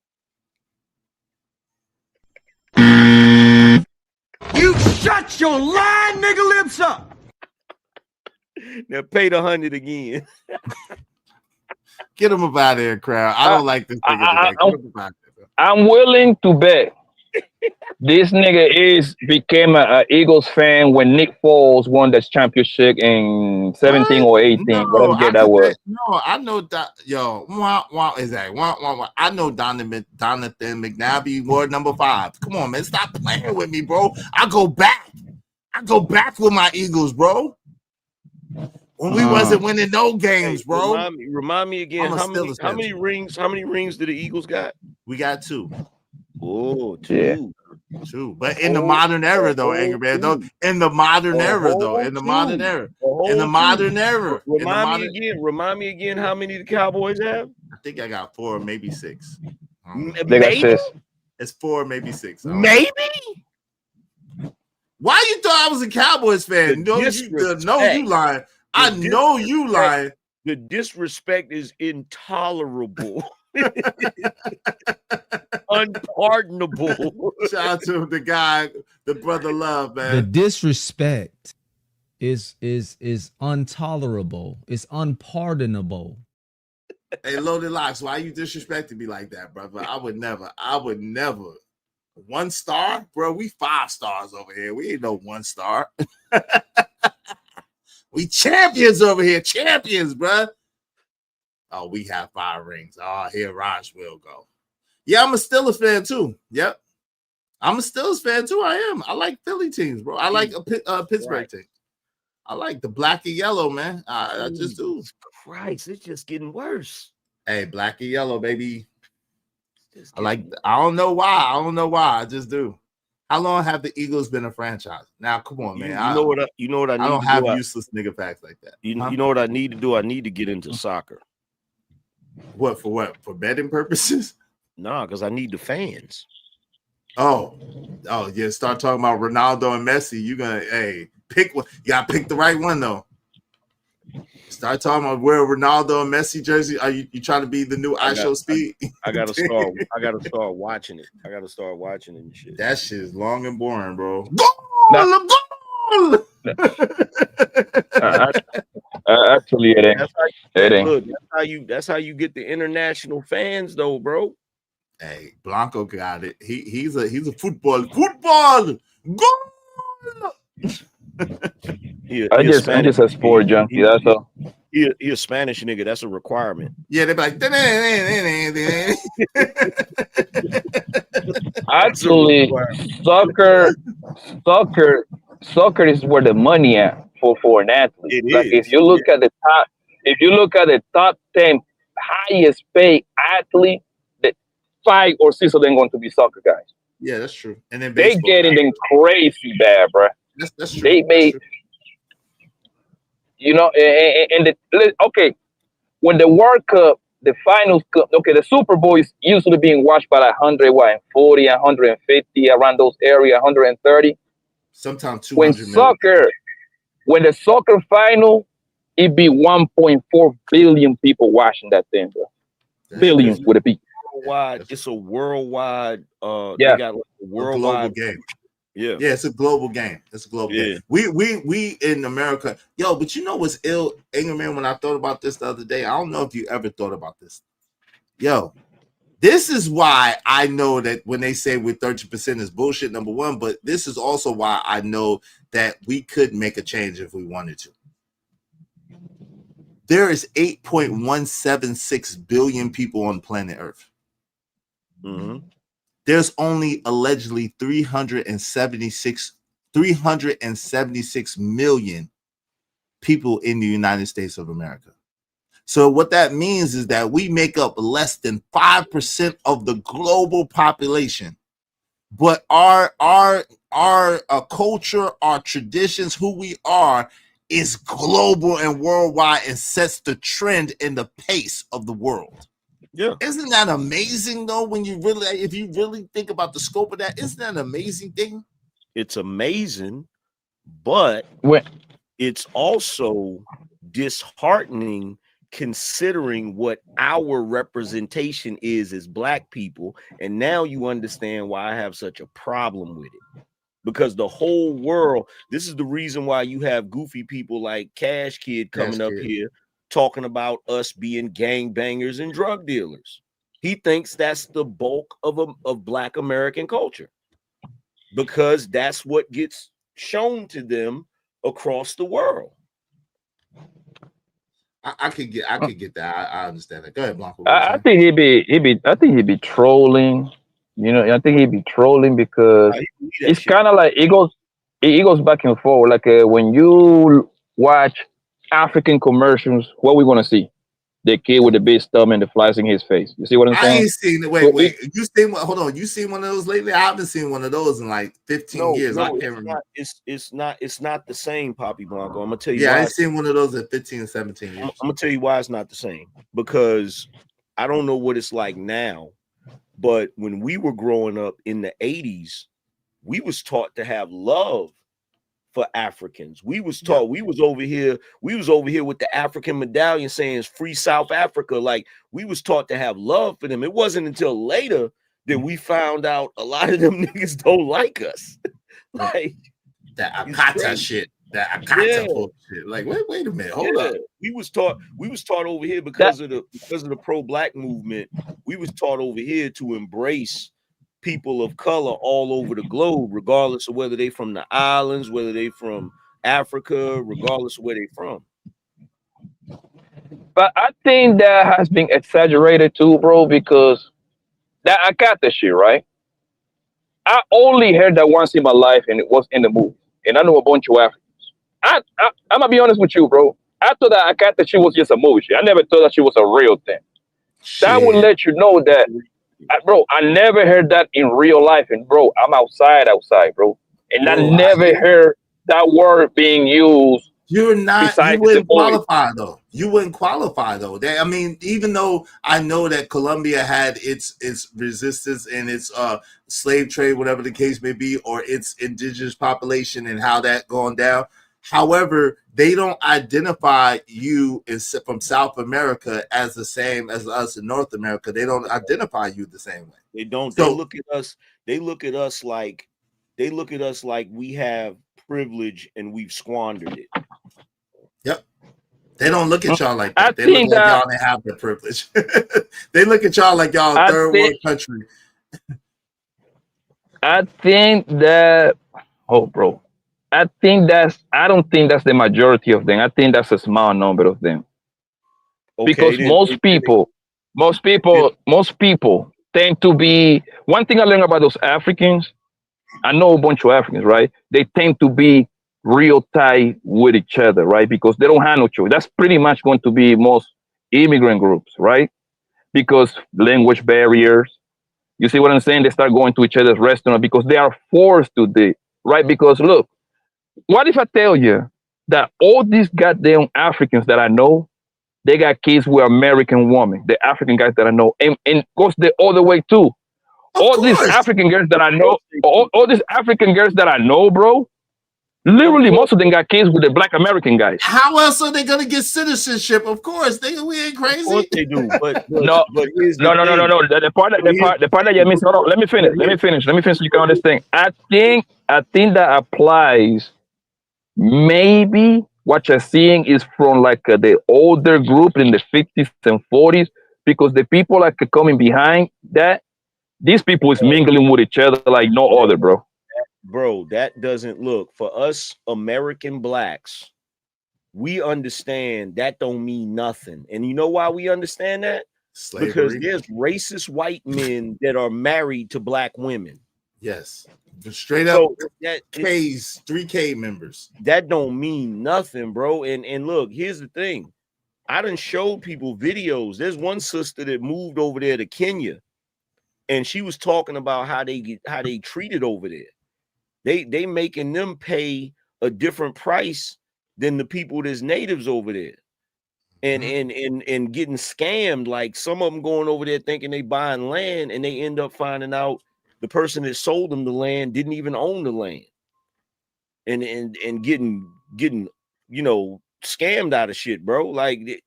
You shut your lying nigga lips up.
Now pay the 100 again.
Get him up out of here, crowd. I don't like this nigga.
I'm willing to bet this nigga became a Eagles fan when Nick Foles won that championship in 17 or 18. Whatever year that was.
No, I know that. Yo, exactly. I know Jonathan McNabb wore number 5. Come on, man. Stop playing with me, bro. I go back with my Eagles, bro. When we wasn't winning no games, bro.
Remind me again. How many rings did the Eagles got?
We got 2.
Oh, 2.
Yeah.
2. But in the modern era, though, Angry Man, though. In the modern era.
Remind me again how many the Cowboys have?
I think I got 4, maybe 6.
They got 6.
It's 4, maybe 6.
Maybe.
Why you thought I was a Cowboys fan? No, you lying. I know you lying.
The disrespect is intolerable. Unpardonable.
Shout out to the guy, the brother Love, man.
The disrespect is intolerable. It's unpardonable.
Hey, Loaded Locks, why you disrespecting me like that, brother? I would never. 1 star, bro. We 5 stars over here. We ain't no 1 star. We champions over here. Champions, bro. Oh, we have 5 rings. Oh, here Raj will go. Yeah, I'm a Steelers fan too. Yep. I'm a Steelers fan too. I am. I like Philly teams, bro. I like a Pittsburgh team. I like the black and yellow, man. I just do.
Christ, it's just getting worse.
Hey, black and yellow, baby. I don't know why. I just do. How long have the Eagles been a franchise? Now, come on, man.
You know what I need.
I don't have useless nigga facts like that.
You know what I need to do? I need to get into soccer.
What? For betting purposes?
Nah, because I need the fans.
Oh, yeah. Start talking about Ronaldo and Messi. You're gonna pick one. You gotta pick the right one though. Start talking about wear Ronaldo and Messi jersey. Are you trying to be the new ISO Speed?
I gotta start watching it. I gotta start watching it and shit.
That shit is long and boring, bro.
Goal! Actually, it ain't. It ain't.
Look, that's how you get the international fans, though, bro.
Hey, Blanco got it. He's a football goal.
I'm just a sport junkie. That's all.
He a Spanish nigga. That's a requirement.
Yeah, they're like.
Actually, soccer is where the money at for an athlete. Like if you look at the top 10 highest paid athlete, the 5 or 6 of them going to be soccer guys.
Yeah, that's true. And then
they getting them crazy bad, bro.
That's true.
They made, you know, when the World Cup, the finals, the Super Bowl is usually being watched by 140, 150, around those areas, 130.
Sometimes 200.
When the soccer final, it'd be 1.4 billion people watching that thing, bro. Billions would it be?
Worldwide, it's a worldwide.
Yeah,
they got like a worldwide
global game.
Yeah,
it's a global game. It's a global game. We in America, but you know what's ill, Ingerman? When I thought about this the other day, I don't know if you ever thought about this. This is why I know that when they say we're 30% is bullshit, number one, but this is also why I know that we could make a change if we wanted to. There is 8.176 billion people on planet Earth.
Mm-hmm.
There's only allegedly 376 million people in the United States of America. So what that means is that we make up less than 5% of the global population. But our culture, our traditions, who we are, is global and worldwide and sets the trend and the pace of the world.
Yeah.
Isn't that amazing though? If you really think about the scope of that, isn't that an amazing thing?
It's amazing, but it's also disheartening considering what our representation is as Black people. And now you understand why I have such a problem with it. Because the whole world, this is the reason why you have goofy people like Cash Kid coming up here talking about us being gangbangers and drug dealers. He thinks that's the bulk of Black American culture because that's what gets shown to them across the world.
I could get that. I understand that. Go ahead, Blanco.
I think he'd be trolling. You know, I think he'd be trolling because it's kind of like it goes back and forth. Like when you watch African commercials, what are we gonna see? The kid with the big stomach and the flies in his face. You see what I'm saying?
I ain't seen it. Wait. You seen what? Hold on. You seen one of those lately? I haven't seen one of those in like 15 years. I can't remember.
It's not the same, Papi Blanco. I'm gonna tell you.
Yeah,
why
I ain't seen one of those in 15, 17 years.
I'm gonna tell you why it's not the same. Because I don't know what it's like now, but when we were growing up in the 80s, we was taught to have love for Africans. We was taught, we was over here with the African medallion saying free South Africa. Like we was taught to have love for them. It wasn't until later that we found out a lot of them niggas don't like us. Like
that Akata shit. That Akata bullshit. Like, wait a minute, hold up.
We was taught over here because of the pro-Black movement. We was taught over here to embrace people of color all over the globe, regardless of whether they from the islands, whether they from Africa, regardless of where they from.
But I think that has been exaggerated too, bro, because that Akata shit, right? I only heard that once in my life, and it was in the movie. And I know a bunch of Africans. I'm gonna be honest with you, bro. I thought that Akata shit was just a movie shit. I never thought that shit was a real thing. Shit. That would let you know that. Bro, I never heard that in real life, and bro, I'm outside, bro, and I never heard that word being used.
You wouldn't qualify though. I mean, even though I know that Colombia had its resistance and its slave trade, whatever the case may be, or its indigenous population and how that gone down. However, they don't identify you from South America as the same as us in North America. They don't identify you the same way.
They don't. So, they look at us like we have privilege and we've squandered it.
Yep. They don't look at y'all like that.
I
They look
think
like
that
y'all didn't have the privilege. They look at y'all like y'all a
I
third world
think
country.
I think that bro. I don't think that's the majority of them. I think that's a small number of them. Because
Okay,
most people tend to be one thing I learned about those Africans. I know a bunch of Africans, right? They tend to be real tight with each other, right? Because they don't have no choice. That's pretty much going to be most immigrant groups, right? Because language barriers. You see what I'm saying? They start going to each other's restaurant because they are forced to do, right? Because look, what if I tell you that all these goddamn Africans that I know, they got kids with American women, the African guys that I know, and goes the other way too. All these African girls that I know, all these African girls that I know, bro, literally most of them got kids with the Black American guys.
How else are they gonna get citizenship? Of course, we ain't crazy.
Of course they do, but
No. The part that you missed. Hold on, let me finish so you can understand. I think that applies. Maybe what you're seeing is from like the older group in the 50s and 40s, because the people like coming behind that, these people is mingling with each other like no other, bro.
Bro, that doesn't look for us American blacks. We understand that don't mean nothing. And you know why we understand that?
Slavery.
Because there's racist white men that are married to black women.
Yes. Straight up
that
K's 3K members.
That don't mean nothing, bro. And look, here's the thing. I done showed people videos. There's one sister that moved over there to Kenya, and she was talking about how they treated over there. They making them pay a different price than the people that's natives over there. And getting scammed. Like some of them going over there thinking they buying land, and they end up finding out the person that sold them the land didn't even own the land. And getting scammed out of shit, bro. Like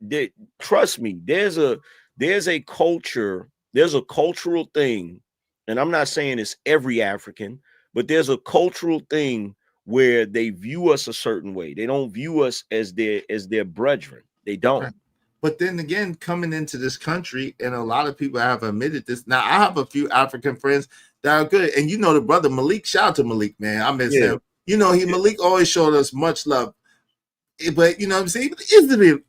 trust me, there's a culture, there's a cultural thing, and I'm not saying it's every African, but there's a cultural thing where they view us a certain way. They don't view us as their brethren. They don't.
Right. But then again, coming into this country, and a lot of people have admitted this. Now, I have a few African friends that are good, and you know the brother Malik. Shout out to Malik, man. I miss him. You know, Malik always showed us much love. But you know what I'm saying? Israel,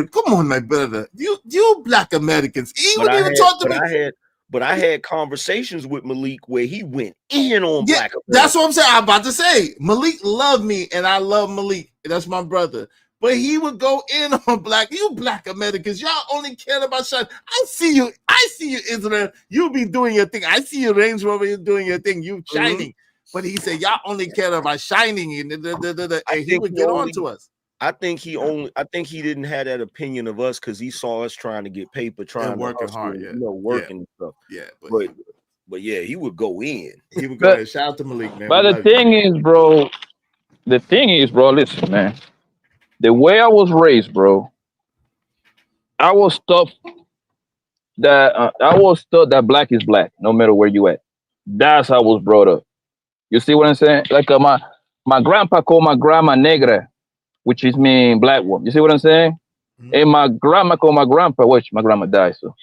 come on, my brother. You black Americans. He wouldn't even talk to me.
But I had conversations with Malik where he went in on black Americans.
That's what I'm saying. I'm about to say. Malik loved me, and I love Malik. That's my brother. But he would go in on you black Americans. Y'all only care about shine. I see you, Israel. You be doing your thing. I see you, Range Rover, you doing your thing. You shining. But he said, y'all only care about shining, and he would get on to us.
I think he didn't have that opinion of us because he saw us trying to get paper, trying
working
to
hard,
working and stuff.
Yeah,
but yeah, he would go in.
He would go ahead. Shout out to Malik, man.
But the thing is, bro, listen, man. The way I was raised, bro, I was taught that black is black, no matter where you at. That's how I was brought up. You see what I'm saying? Like my grandpa called my grandma negra, which is mean black woman. You see what I'm saying? Mm-hmm. And my grandma called my grandpa, which my grandma died. So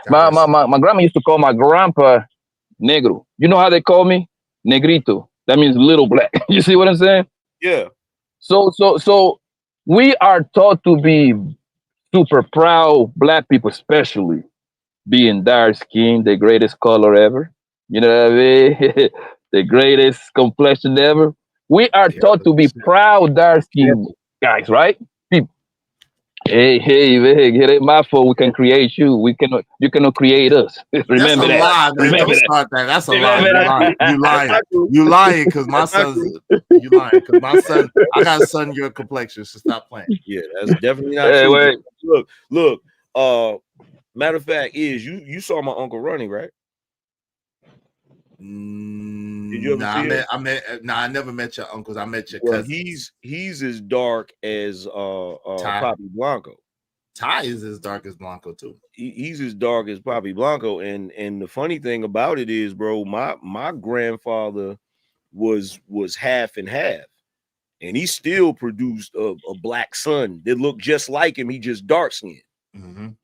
my grandma used to call my grandpa negro. You know how they call me? Negrito. That means little black. You see what I'm saying?
Yeah.
So we are taught to be super proud, black people especially, being dark skinned, the greatest color ever. You know what I mean? The greatest complexion ever. We are taught to be proud, dark skinned guys, right? People. Hey, man, get it my fault. We can create you. You cannot create us. Remember that.
Lie, man. Don't start that. That's a lie. You lying because my son's. You lying because my son. I got a son your complexion, so stop playing.
Yeah, that's definitely not true. Wait. Look. Matter of fact, you saw my Uncle Ronnie, right? Did you ever see
I never met your uncles. I met your cousin.
He's as dark as Papi Blanco.
Ty is as dark as Blanco too.
He's as dark as Papi Blanco, and the funny thing about it is, bro, my grandfather was half and half. and he still produced a black son that looked just like him. He just dark skinned.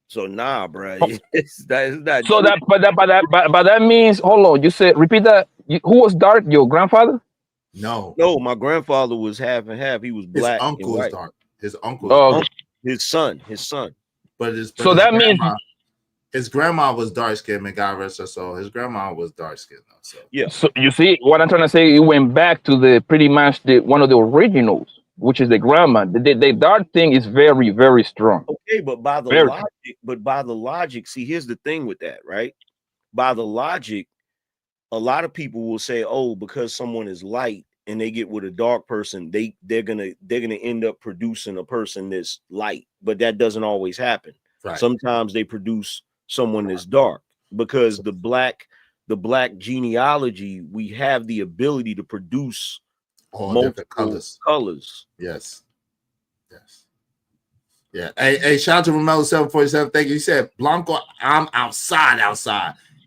So nah, bro. It's not
So
true.
that means, hold on. You said, repeat that. Who was dark? Your grandfather?
No,
my grandfather was half and half. He was black.
His uncle
and
is
white.
dark. His uncle is dark.
His son.
But
So that means
his grandma was dark skinned and God rest her soul. His grandma was dark skinned though. So
yeah.
So you see what I'm trying to say? It went back to the pretty much one of the originals, which is the grandma. The dark thing is very, very strong.
Okay, but by the logic, see, here's the thing with that, right? By the logic, a lot of people will say, oh, because someone is light and they get with a dark person, they're gonna end up producing a person that's light, but that doesn't always happen.
Right.
Sometimes they produce someone that's dark because the black genealogy, we have the ability to produce
all
multiple
different
colors.
Yes. Yeah. Hey, shout out to Romelo 747. Thank you. He said, Blanco, I'm outside,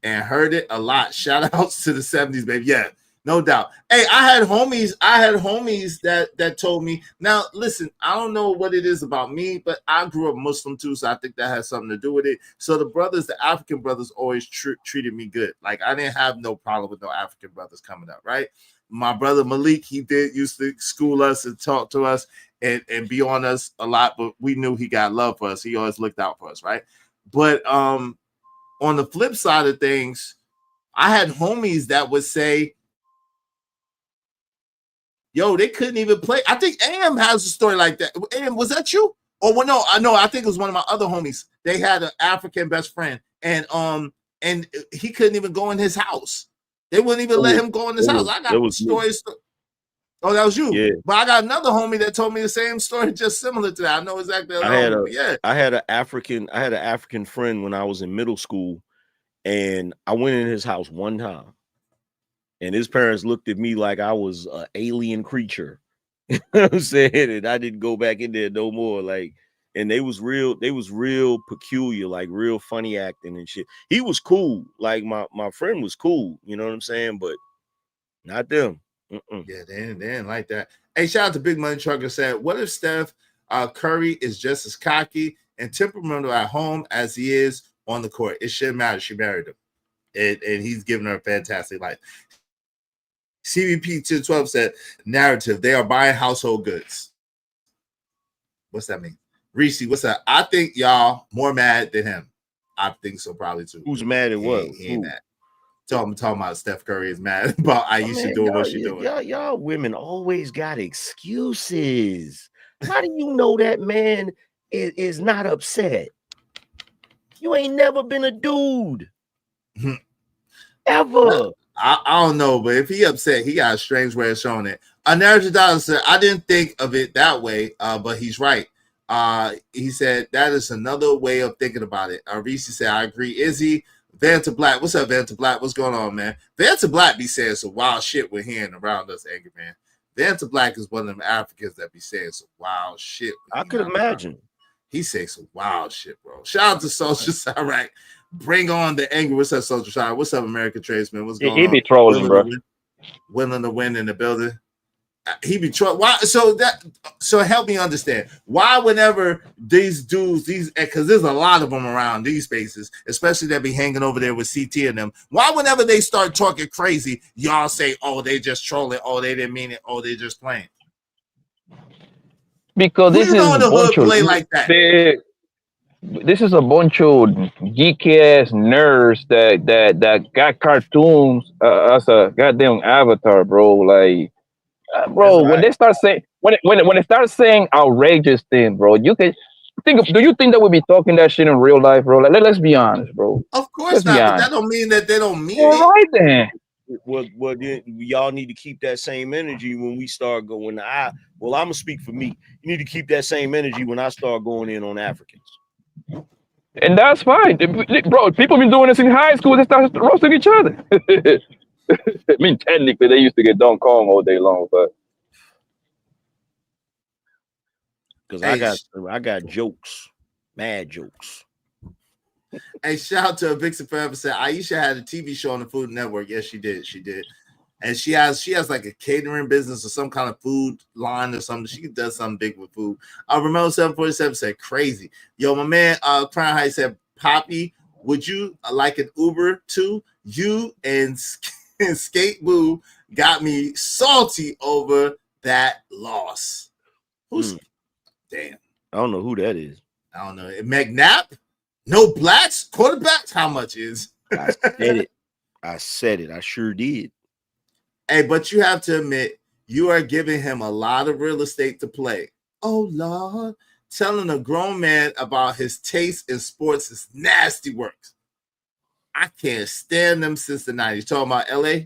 and heard it a lot. Shout outs to the 70s, baby. Yeah, no doubt. Hey, I had homies that told me. Now, listen, I don't know what it is about me, but I grew up Muslim too, so I think that has something to do with it. So the African brothers always treated me good. Like I didn't have no problem with no African brothers coming up, right? My brother Malik, he used to school us and talk to us and be on us a lot, but we knew he got love for us. He always looked out for us, right? But on the flip side of things, I had homies that would say, yo, they couldn't even play. I think AM has a story like that. AM, was that you? Oh, well, no, I think it was one of my other homies. They had an African best friend, and he couldn't even go in his house. They wouldn't even let him go in his house. I got stories. Oh, that was you.
Yeah.
But I got another homie that told me the same story, just similar to that. I know exactly.
I had an African friend when I was in middle school, and I went in his house one time, and his parents looked at me like I was an alien creature. You know what I'm saying? And I didn't go back in there no more. Like, and they was real peculiar, like real funny acting and shit. He was cool. Like my friend was cool, you know what I'm saying? But not them.
Yeah, they didn't like that. Hey, shout out to Big Money Trucker said, what if Steph Curry is just as cocky and temperamental at home as he is on the court? It shouldn't matter. She married him. And he's giving her a fantastic life. CVP 212 said, narrative, they are buying household goods. What's that mean? Reese, what's that? I think y'all more mad than him. I think so, probably too.
Who's mad at what?
He ain't mad. I'm talking about Steph Curry is mad about Aisha doing what she doing.
Y'all women always got excuses. How do you know that man is not upset? You ain't never been a dude. Ever.
I don't know, but if he upset, he got a strange way of showing it. Narrative Dollar said, I didn't think of it that way, but he's right. He said, that is another way of thinking about it. Reese said, I agree. Izzy, Vanta Black. What's up, Vanta Black? What's going on, man? Vanta Black be saying some wild shit we're hearing around us, Angry Man. Vanta Black is one of them Africans that be saying some wild shit.
I could imagine.
He say some wild shit, bro. Shout out to Social Side, right? Bring on the angry. What's up, Social Side? What's up, American Tradesman? What's going on?
He be trolling, bro.
Willing to win in the building. He be trolling. Why? So help me understand. Why whenever these dudes, because there's a lot of them around these spaces, especially that be hanging over there with CT and them. Why whenever they start talking crazy, y'all say, "Oh, they just trolling. Oh, they didn't mean it. Oh, they just playing."
Because this is
in the hood play like that.
This is a bunch of geeky ass nerds that got cartoons as a goddamn avatar, bro. Like, bro, when they start saying when they start saying outrageous things, bro, you can think. Do you think that we be talking that shit in real life, bro? Like, let's be honest, bro.
Of course not. But that don't mean that they don't mean
it. All right then.
Well, then y'all need to keep that same energy when we start going. I'm gonna speak for me. You need to keep that same energy when I start going in on Africans.
And that's fine, bro. People been doing this in high school. They start roasting each other. I mean, technically, they used to get Don Kong all day long, but
because I got jokes, mad jokes.
Hey, shout out to Vixen Forever said Aisha had a TV show on the Food Network. Yes, she did. She did. and she has like a catering business or some kind of food line or something. She does something big with food. Remember 747 said crazy. Yo, my man Crown Heights said, Poppy, would you like an Uber too? You and Skate Boo got me salty over that loss. Who's damn?
I don't know who that is.
I don't know. McNabb? No blacks? Quarterbacks? How much is?
I said it. I said it. I sure did.
Hey, but you have to admit, you are giving him a lot of real estate to play. Oh, Lord. Telling a grown man about his taste in sports is nasty work. I can't stand them since the 90s. Talking about LA?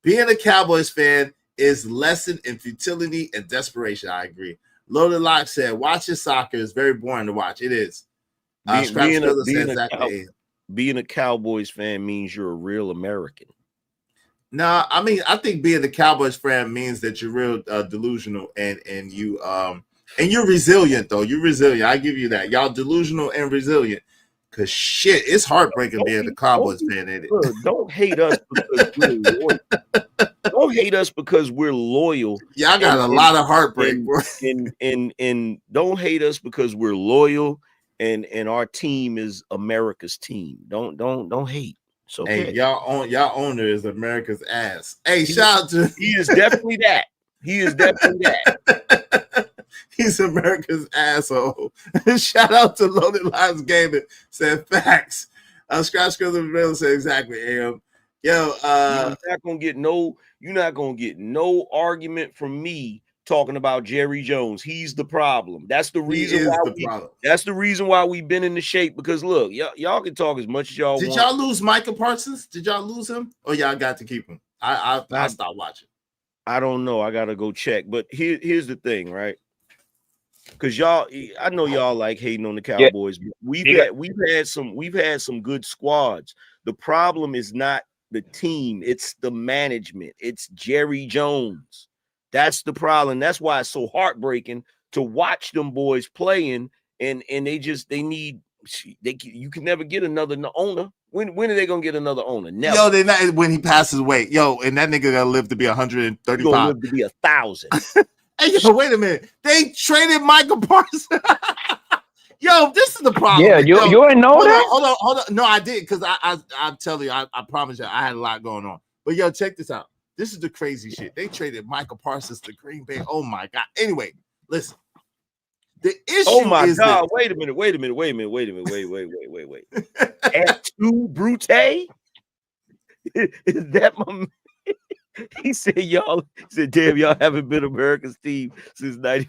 Being a Cowboys fan is lesson in futility and desperation. I agree. Loaded Lock said, watching soccer is very boring to watch. It is.
Being a Cowboys fan means you're a real American.
No, I mean, I think being a Cowboys fan means that you're real delusional and you're resilient, though. You're resilient. I give you that. Y'all delusional and resilient. Cause shit, it's heartbreaking being a Cowboys fan, ain't it?
Don't hate us because we're loyal. Don't hate us because we're loyal.
Yeah, I got a lot of heartbreak, bro.
And don't hate us because we're loyal and our team is America's team. Don't hate. So
hey, y'all owner is America's ass. Hey, shout out to
he is definitely that. He is definitely that.
He's America's asshole. Shout out to Loaded Lines Gaming. Said facts. Scratch Skills of the said exactly. Am. Yo,
you're not gonna get no argument from me talking about Jerry Jones. He's the problem. That's the reason That's the reason why we've been in the shape. Because look, y'all can talk as much as y'all want.
Did y'all lose Micah Parsons? Did y'all lose him? Or y'all got to keep him? I stopped watching.
I don't know. I gotta go check. But here's the thing, right? Because I know y'all like hating on the Cowboys. Yeah. We've had some good squads. The problem is not the team, it's the management. It's Jerry Jones. That's the problem. That's why it's so heartbreaking to watch them boys playing, and you can never get another owner. When are they gonna get another owner? Never.
Yo, they're not when he passes away. Yo, and that nigga gotta live to be 135.
He's gonna live to be 1,000.
Hey, yo, wait a minute. They traded Michael Parsons. Yo, this is the problem.
Yeah, you ain't know that?
Hold on. No, I did because I'm telling you, I promise you, I had a lot going on. But yo, check this out. This is the crazy shit. They traded Michael Parsons to Green Bay. Oh my God. Anyway, listen. The issue.
Oh my
is
God!
that,
wait a minute. At two Brute? Is that my man? He said, damn, y'all haven't been America's team since 90.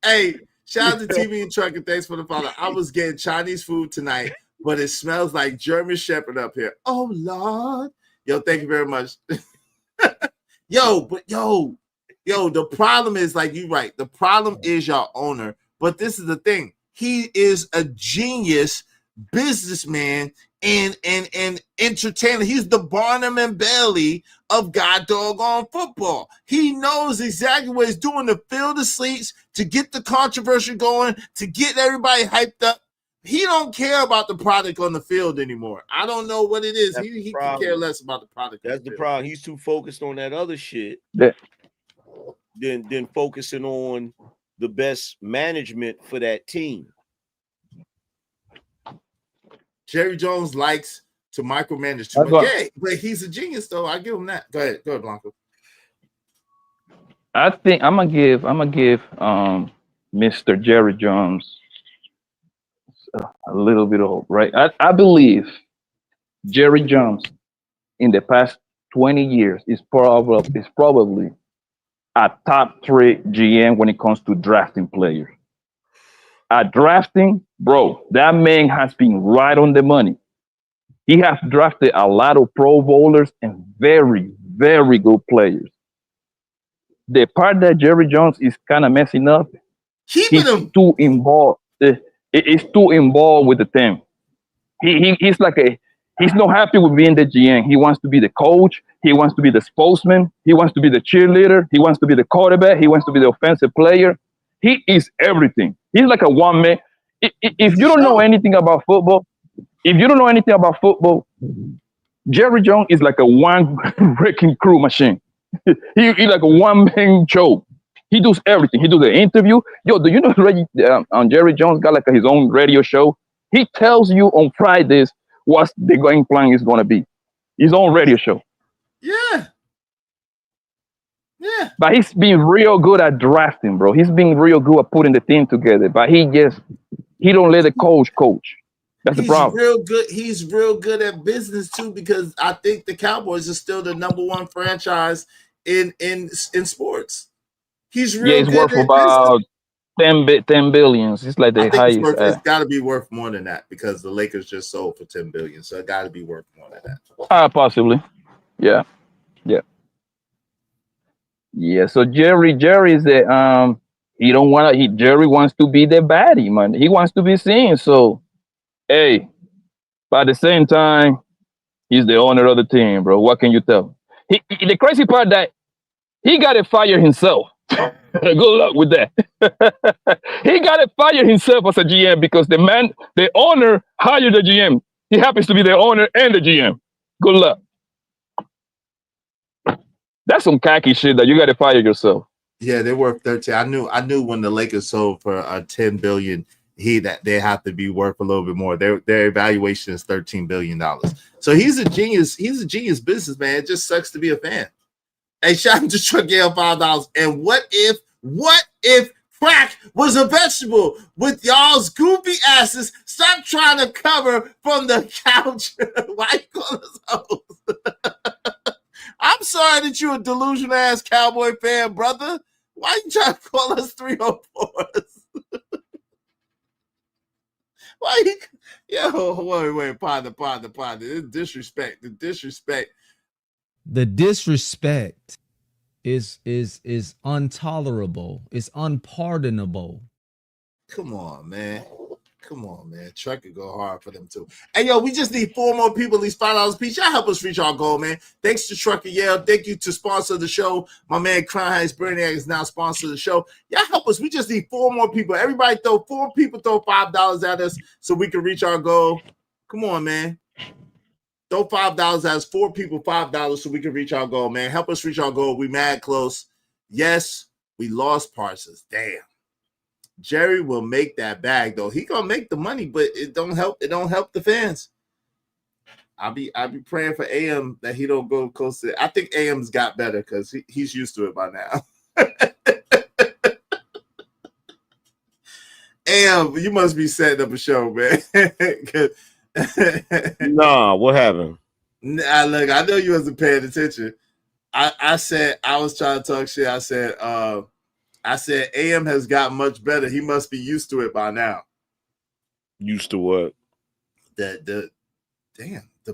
Hey, shout out to TV and Truck and thanks for the follow. I was getting Chinese food tonight, but it smells like German Shepherd up here. Oh Lord. Yo, thank you very much. Yo, the problem is, like, you're right. The problem is your owner, but this is the thing. He is a genius businessman and entertainer. He's the Barnum and Bailey of God doggone football. He knows exactly what he's doing to fill the seats, to get the controversy going, to get everybody hyped up. He don't care about the product on the field anymore. I don't know what it is. He can care less about the product.
That's the problem. He's too focused on that other shit than focusing on the best management for that team.
Jerry Jones likes to micromanage too much. Yeah, but he's a genius, though. I give him that. Go ahead, Blanco.
I think I'm gonna give Mr. Jerry Jones a little bit of hope, right? I believe Jerry Jones in the past 20 years is probably a top 3 GM when it comes to drafting players. At drafting, bro, that man has been right on the money. He has drafted a lot of Pro Bowlers and very, very good players. The part that Jerry Jones is kind of messing up, he's too involved. It's too involved with the team. He's not happy with being the GM. He wants to be the coach. He wants to be the spokesman. He wants to be the cheerleader. He wants to be the quarterback. He wants to be the offensive player. He is everything. He's like a one man. If you don't know anything about football, Jerry Jones is like a one wrecking crew machine. he like a one man show. He does everything. He does the interview. Yo, do you know Jerry Jones got like his own radio show? He tells you on Fridays what the going plan is gonna be. His own radio show.
Yeah. Yeah.
But he's been real good at drafting, bro. He's been real good at putting the team together. But he don't let the coach. That's the problem.
Real good. He's real good at business too, because I think the Cowboys are still the #1 franchise in sports. He's real
it's
good
worth
at
about 10 billions. It's like the highest.
It's got to be worth more than that because the Lakers just sold for 10 billion, so it got to be worth more than that.
Possibly. Yeah. So Jerry is the Jerry wants to be the baddie, man. He wants to be seen. So, hey, but at the same time, he's the owner of the team, bro. What can you tell? The crazy part that he got to fire himself. Good luck with that. He got to fire himself as a GM because the owner hired the GM. He happens to be the owner and the GM. Good luck. That's some cocky shit that you got to fire yourself.
Yeah, they're worth 13. I knew when the Lakers sold for 10 billion, that they have to be worth a little bit more. Their evaluation is $13 billion. So he's a genius. He's a genius businessman. It just sucks to be a fan. Hey, shout out to Truck Gale $5. And what if crack was a vegetable? With y'all's goofy asses, stop trying to cover from the couch. Why you call us hoes? I'm sorry that you're a delusional ass Cowboy fan, brother. Why you trying to call us 304s? Why you? Yo, wait, partner. The disrespect.
The disrespect is intolerable. It's unpardonable.
Come on, man. Truck could go hard for them too. Hey, yo, we just need 4 more people, at least $5 each. Y'all help us reach our goal, man. Thanks to Trucker Yale. Thank you to sponsor the show. My man Crown Heights Brainiac is now sponsor of the show. Y'all help us. We just need 4 more people. Everybody throw 4 people, throw $5 at us so we can reach our goal. Come on, man. Throw $5 at us. 4 people, $5 so we can reach our goal, man. Help us reach our goal. We mad close. Yes, we lost Parsons. Damn. Jerry will make that bag though. He gonna make the money, but it don't help the fans. I'll be praying for AM that he don't go close to it. I think AM's got better because he's used to it by now. AM, you must be setting up a show, man.
Nah, what happened?
Look, I know you wasn't paying attention. I said I was trying to talk shit. I said AM has got much better. He must be used to it by now.
Used to what?
The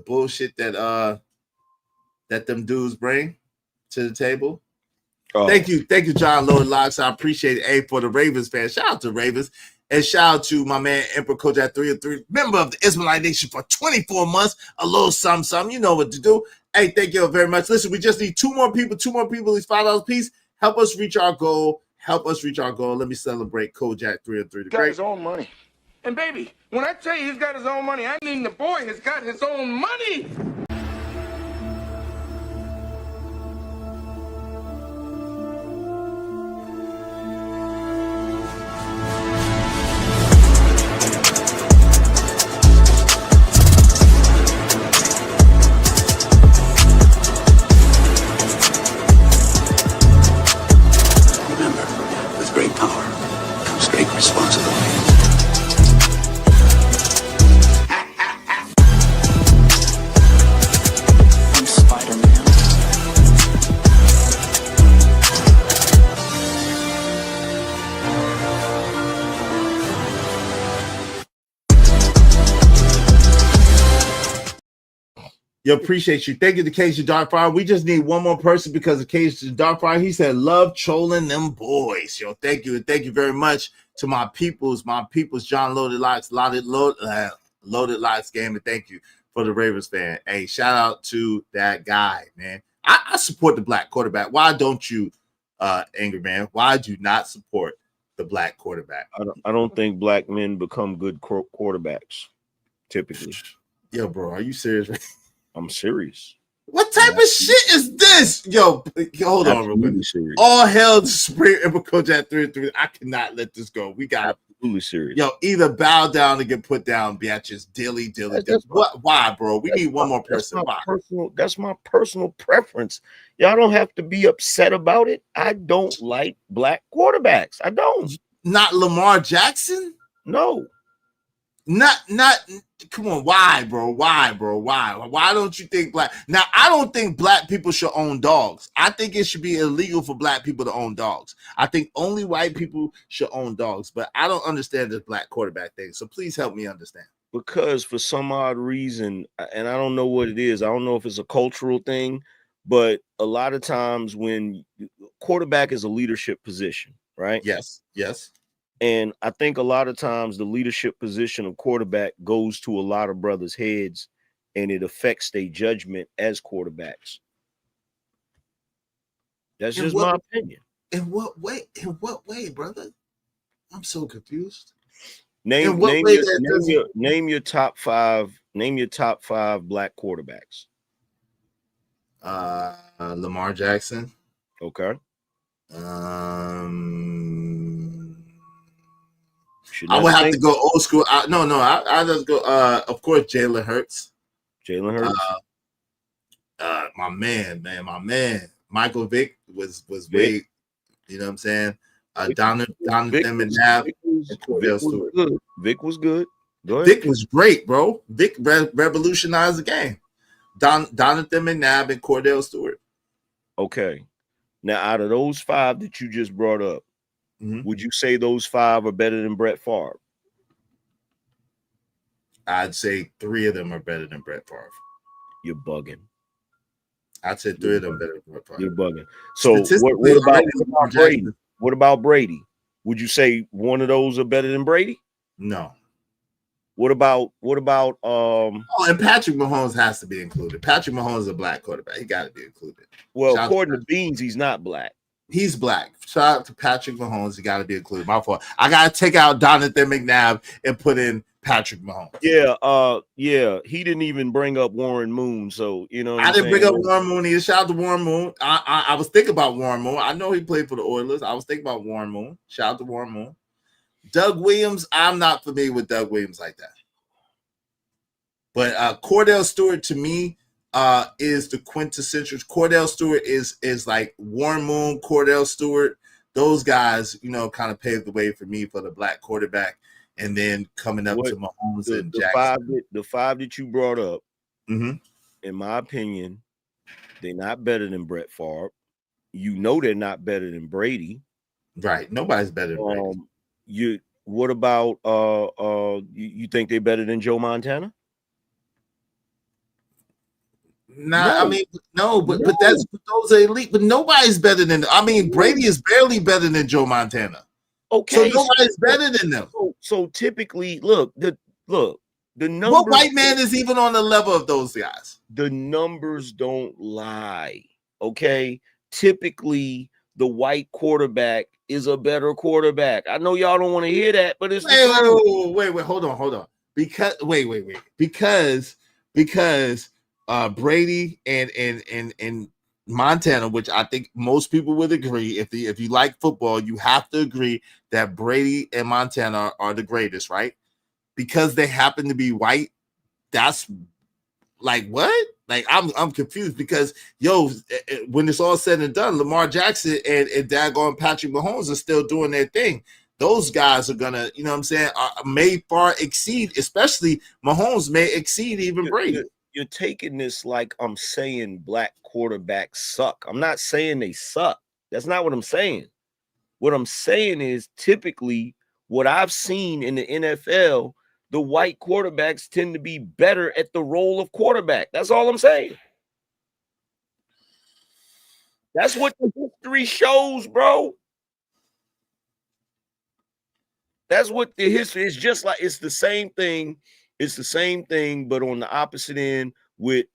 bullshit that them dudes bring to the table. Oh. Thank you, John Loaded Locks. I appreciate it. For the Ravens fans, shout out to Ravens. And shout out to my man Emperor Kojak 303, member of the Israelite Nation for 24 months. A little something. You know what to do. Hey, thank you very much. Listen, we just need 2 more people, at least $5 a piece. Help us reach our goal. Let me celebrate Kojak 303.
He's got his own money. And baby, when I tell you he's got his own money, I mean the boy has got his own money.
Yo, appreciate you. Thank you to Cajun Dark Fire. We just need 1 more person because of Cajun Dark Fire. He said, love trolling them boys. Yo, thank you. And thank you very much to my peoples, John Loaded Locks, Loaded Locks game. And thank you for the Ravens fan. Hey, shout out to that guy, man. I support the black quarterback. Why don't you, Anger Man? Why do you not support the black quarterback?
I don't think black men become good quarterbacks, typically.
Yo, bro, are you serious?
I'm serious.
What type of shit is this? Yo, hold on real quick.
Serious.
All hell to Spring and Coach at 3-3. I cannot let this go. We got
absolutely serious.
Yo, either bow down or get put down, bitches. Dilly. What? Why, bro? We need one more person. Why?
That's my personal preference. Y'all don't have to be upset about it. I don't like black quarterbacks. I don't.
Not Lamar Jackson?
No.
Not. Come on, why, bro? Why don't you think black? Now, I don't think black people should own dogs. I think it should be illegal for black people to own dogs. I think only white people should own dogs, but I don't understand this black quarterback thing. So please help me understand.
Because for some odd reason, and I don't know what it is, I don't know if it's a cultural thing, but a lot of times when quarterback is a leadership position, right?
Yes.
And I think a lot of times the leadership position of quarterback goes to a lot of brothers' heads, and it affects their judgment as quarterbacks. That's just my opinion.
In what way? Brother? I'm so confused.
Name your top five black quarterbacks.
Lamar Jackson.
Okay.
I would have to go old school. I just go. Of course, Jalen Hurts. My man. Michael Vick was great. You know what I'm saying? Donovan McNabb.
Vic was good. Go ahead.
Vic was great, bro. Vic revolutionized the game. Donovan McNabb and Cordell Stewart.
Okay. Now, out of those five that you just brought up, would you say those five are better than Brett Favre?
I'd say 3 of them are better than Brett Favre.
You're bugging.
I'd say 3 of them better than Brett Favre.
You're bugging. So what about Brady? What about Brady? Would you say one of those are better than Brady?
No.
What about
and Patrick Mahomes has to be included. Patrick Mahomes is a black quarterback. He got to be included.
Well, according to Beans, he's not black.
He's black. Shout out to Patrick Mahomes. He got to be included. My fault. I got to take out Donovan McNabb and put in Patrick Mahomes.
Yeah. He didn't even bring up Warren Moon. So, you know,
I didn't bring up Warren Moon. He shout out to Warren Moon. I was thinking about Warren Moon. I know he played for the Oilers. I was thinking about Warren Moon. Shout out to Warren Moon. Doug Williams. I'm not familiar with Doug Williams like that. But Cordell Stewart to me is the quintessential. Cordell Stewart is like Warren Moon, Cordell Stewart. Those guys, you know, kind of paved the way for me for the black quarterback. And then coming up to Mahomes and Jackson.
The five that you brought up,
in
my opinion, they're not better than Brett Favre. You know they're not better than Brady.
Right. Nobody's better than Brady.
What about you think they're better than Joe Montana?
Nah, I mean, no, but those are elite, but nobody's better than them. I mean, Brady is barely better than Joe Montana.
Okay,
so nobody's better than them.
So typically, the numbers.
What white man is even on the level of those guys?
The numbers don't lie. Okay, typically the white quarterback is a better quarterback. I know y'all don't want to hear that, but it's
wait, hold on. Because Brady and Montana, which I think most people would agree, if you like football, you have to agree that Brady and Montana are the greatest, right? Because they happen to be white. That's like what? Like I'm confused because when it's all said and done, Lamar Jackson and daggone Patrick Mahomes are still doing their thing. Those guys are gonna, you know what I'm saying, may far exceed, especially Mahomes may exceed even Brady.
You're taking this like I'm saying black quarterbacks suck. I'm not saying they suck. That's not what I'm saying. What I'm saying is typically what I've seen in the NFL, the white quarterbacks tend to be better at the role of quarterback. That's all I'm saying. That's what the history shows, bro. That's what the history is. Just like it's the same thing. It's the same thing, but on the opposite end with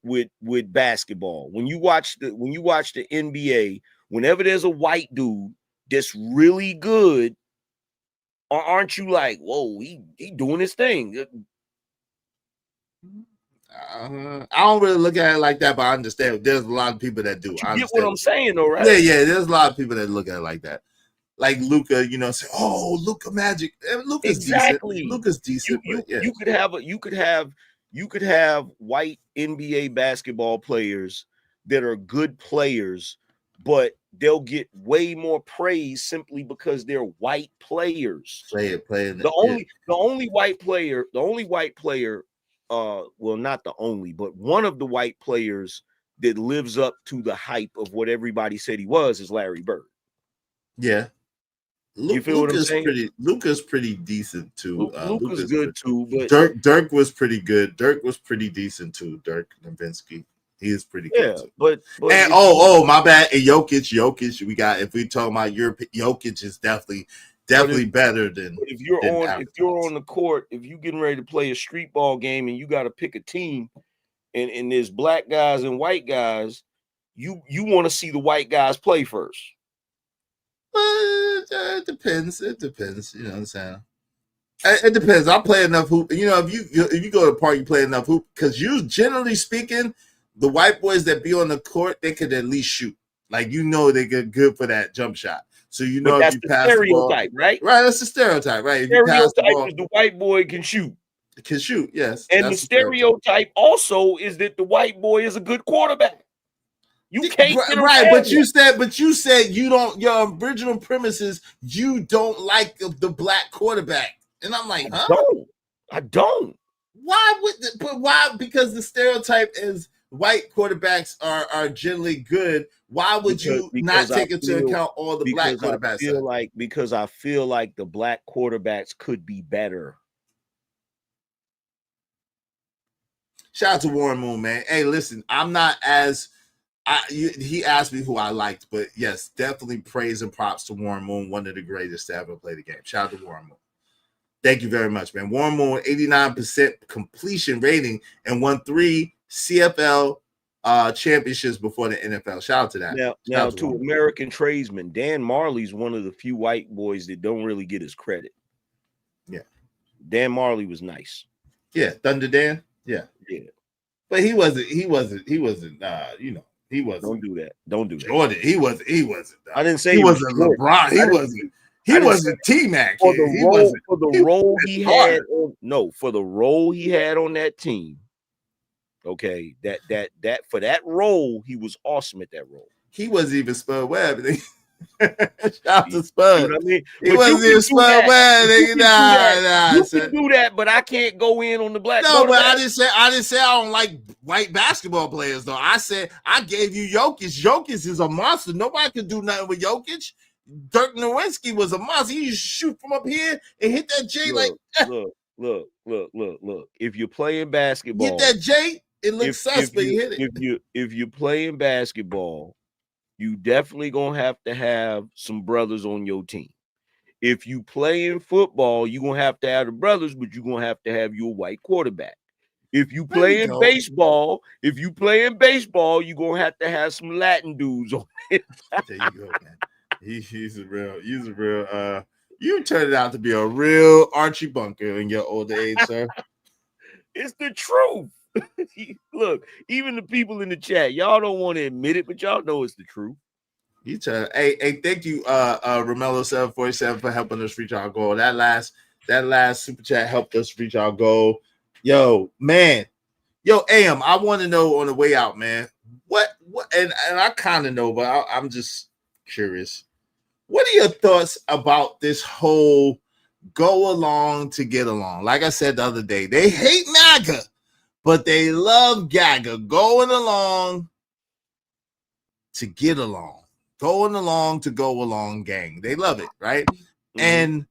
basketball. When you watch the NBA, whenever there's a white dude that's really good, aren't you like, whoa, he doing his thing?
I don't really look at it like that, but I understand there's a lot of people that do.
You get what I'm saying, though, right?
Yeah. There's a lot of people that look at it like that. Like Luka, say, "Oh, Luka Magic." Luka's
exactly.
decent. Luka's decent.
You could have white NBA basketball players that are good players, but they'll get way more praise simply because they're white players. The only white player, well, not the only, but one of the white players that lives up to the hype of what everybody said he was is Larry Bird.
Yeah.
You feel what I'm saying?
Luka's pretty decent too.
Luka's good too, but
Dirk was pretty good. Dirk was pretty decent too. Dirk Nowitzki, he is pretty good too.
But
and my bad. And Jokic, we got, if we talk about Europe, Jokic is definitely better than.
If you're on the court, if you're getting ready to play a street ball game and you got to pick a team, and there's black guys and white guys, you want to see the white guys play first.
It depends. You know what I'm saying? It depends. I play enough hoop. If you go to a party, you play enough hoop, because generally speaking, the white boys that be on the court, they could at least shoot. Like, they get good for that jump shot. So
but that's
if you
the
pass
stereotype,
the ball,
right?
Right, that's the stereotype, right? If
Stereotype is the white boy can shoot.
Can shoot, yes.
And the stereotype also is that the white boy is a good quarterback. You can't get
right,
but
you said you don't. Your original premise is you don't like the black quarterback, and I'm like, huh?
I don't.
Why? Because the stereotype is white quarterbacks are generally good. Why would you not take into account all the black quarterbacks?
Because I feel like the black quarterbacks could be better.
Shout out to Warren Moon, man. Hey, listen, I'm not as. He asked me who I liked, but yes, definitely praise and props to Warren Moon, one of the greatest to ever play the game. Shout out to Warren Moon. Thank you very much, man. Warren Moon, 89% completion rating, and won 3 CFL championships before the NFL. Shout out to that.
Now to American tradesmen, Dan Marley's one of the few white boys that don't really get his credit.
Yeah.
Dan Marley was nice.
Yeah, Thunder Dan. Yeah. But he wasn't, He wasn't.
Don't do that.
Jordan, he wasn't.
I didn't say
he wasn't LeBron. He wasn't T-Mac.
For the role he had on that team. Okay, that for that role, he was awesome at that role.
He wasn't even Spud Webb. Shout out to Spud.
You know what I mean?
He wasn't even Spud Webb. Nah.
You can do that, but I can't go in on the black.
No, but I didn't say I don't like white basketball players though. I said I gave you Jokic. Jokic is a monster. Nobody could do nothing with Jokic. Dirk Nowitzki was a monster. He used to shoot from up here and hit that J
Look. If you're playing basketball,
hit that J. It looks suspect. Hit it.
If you're playing basketball, you definitely gonna have some brothers on your team. If you play in football, you're gonna have to have the brothers, but you're gonna have to have your white quarterback. If you play in baseball, you're gonna have some Latin dudes on it.
There you go, man. He's a real you turned out to be a real Archie Bunker in your older age, sir.
It's the truth. Look, even the people in the chat, y'all don't want to admit it, but y'all know it's the truth.
Hey, thank you, Romello 747 for helping us reach our goal. That last super chat helped us reach our goal. Yo, man. Yo, AM, I want to know on the way out, man. What and I kind of know, but I'm just curious. What are your thoughts about this whole go along to get along? Like I said the other day, they hate MAGA, but they love GAGA. Going along to get along. Going along to go along, gang. They love it, right? Mm-hmm. And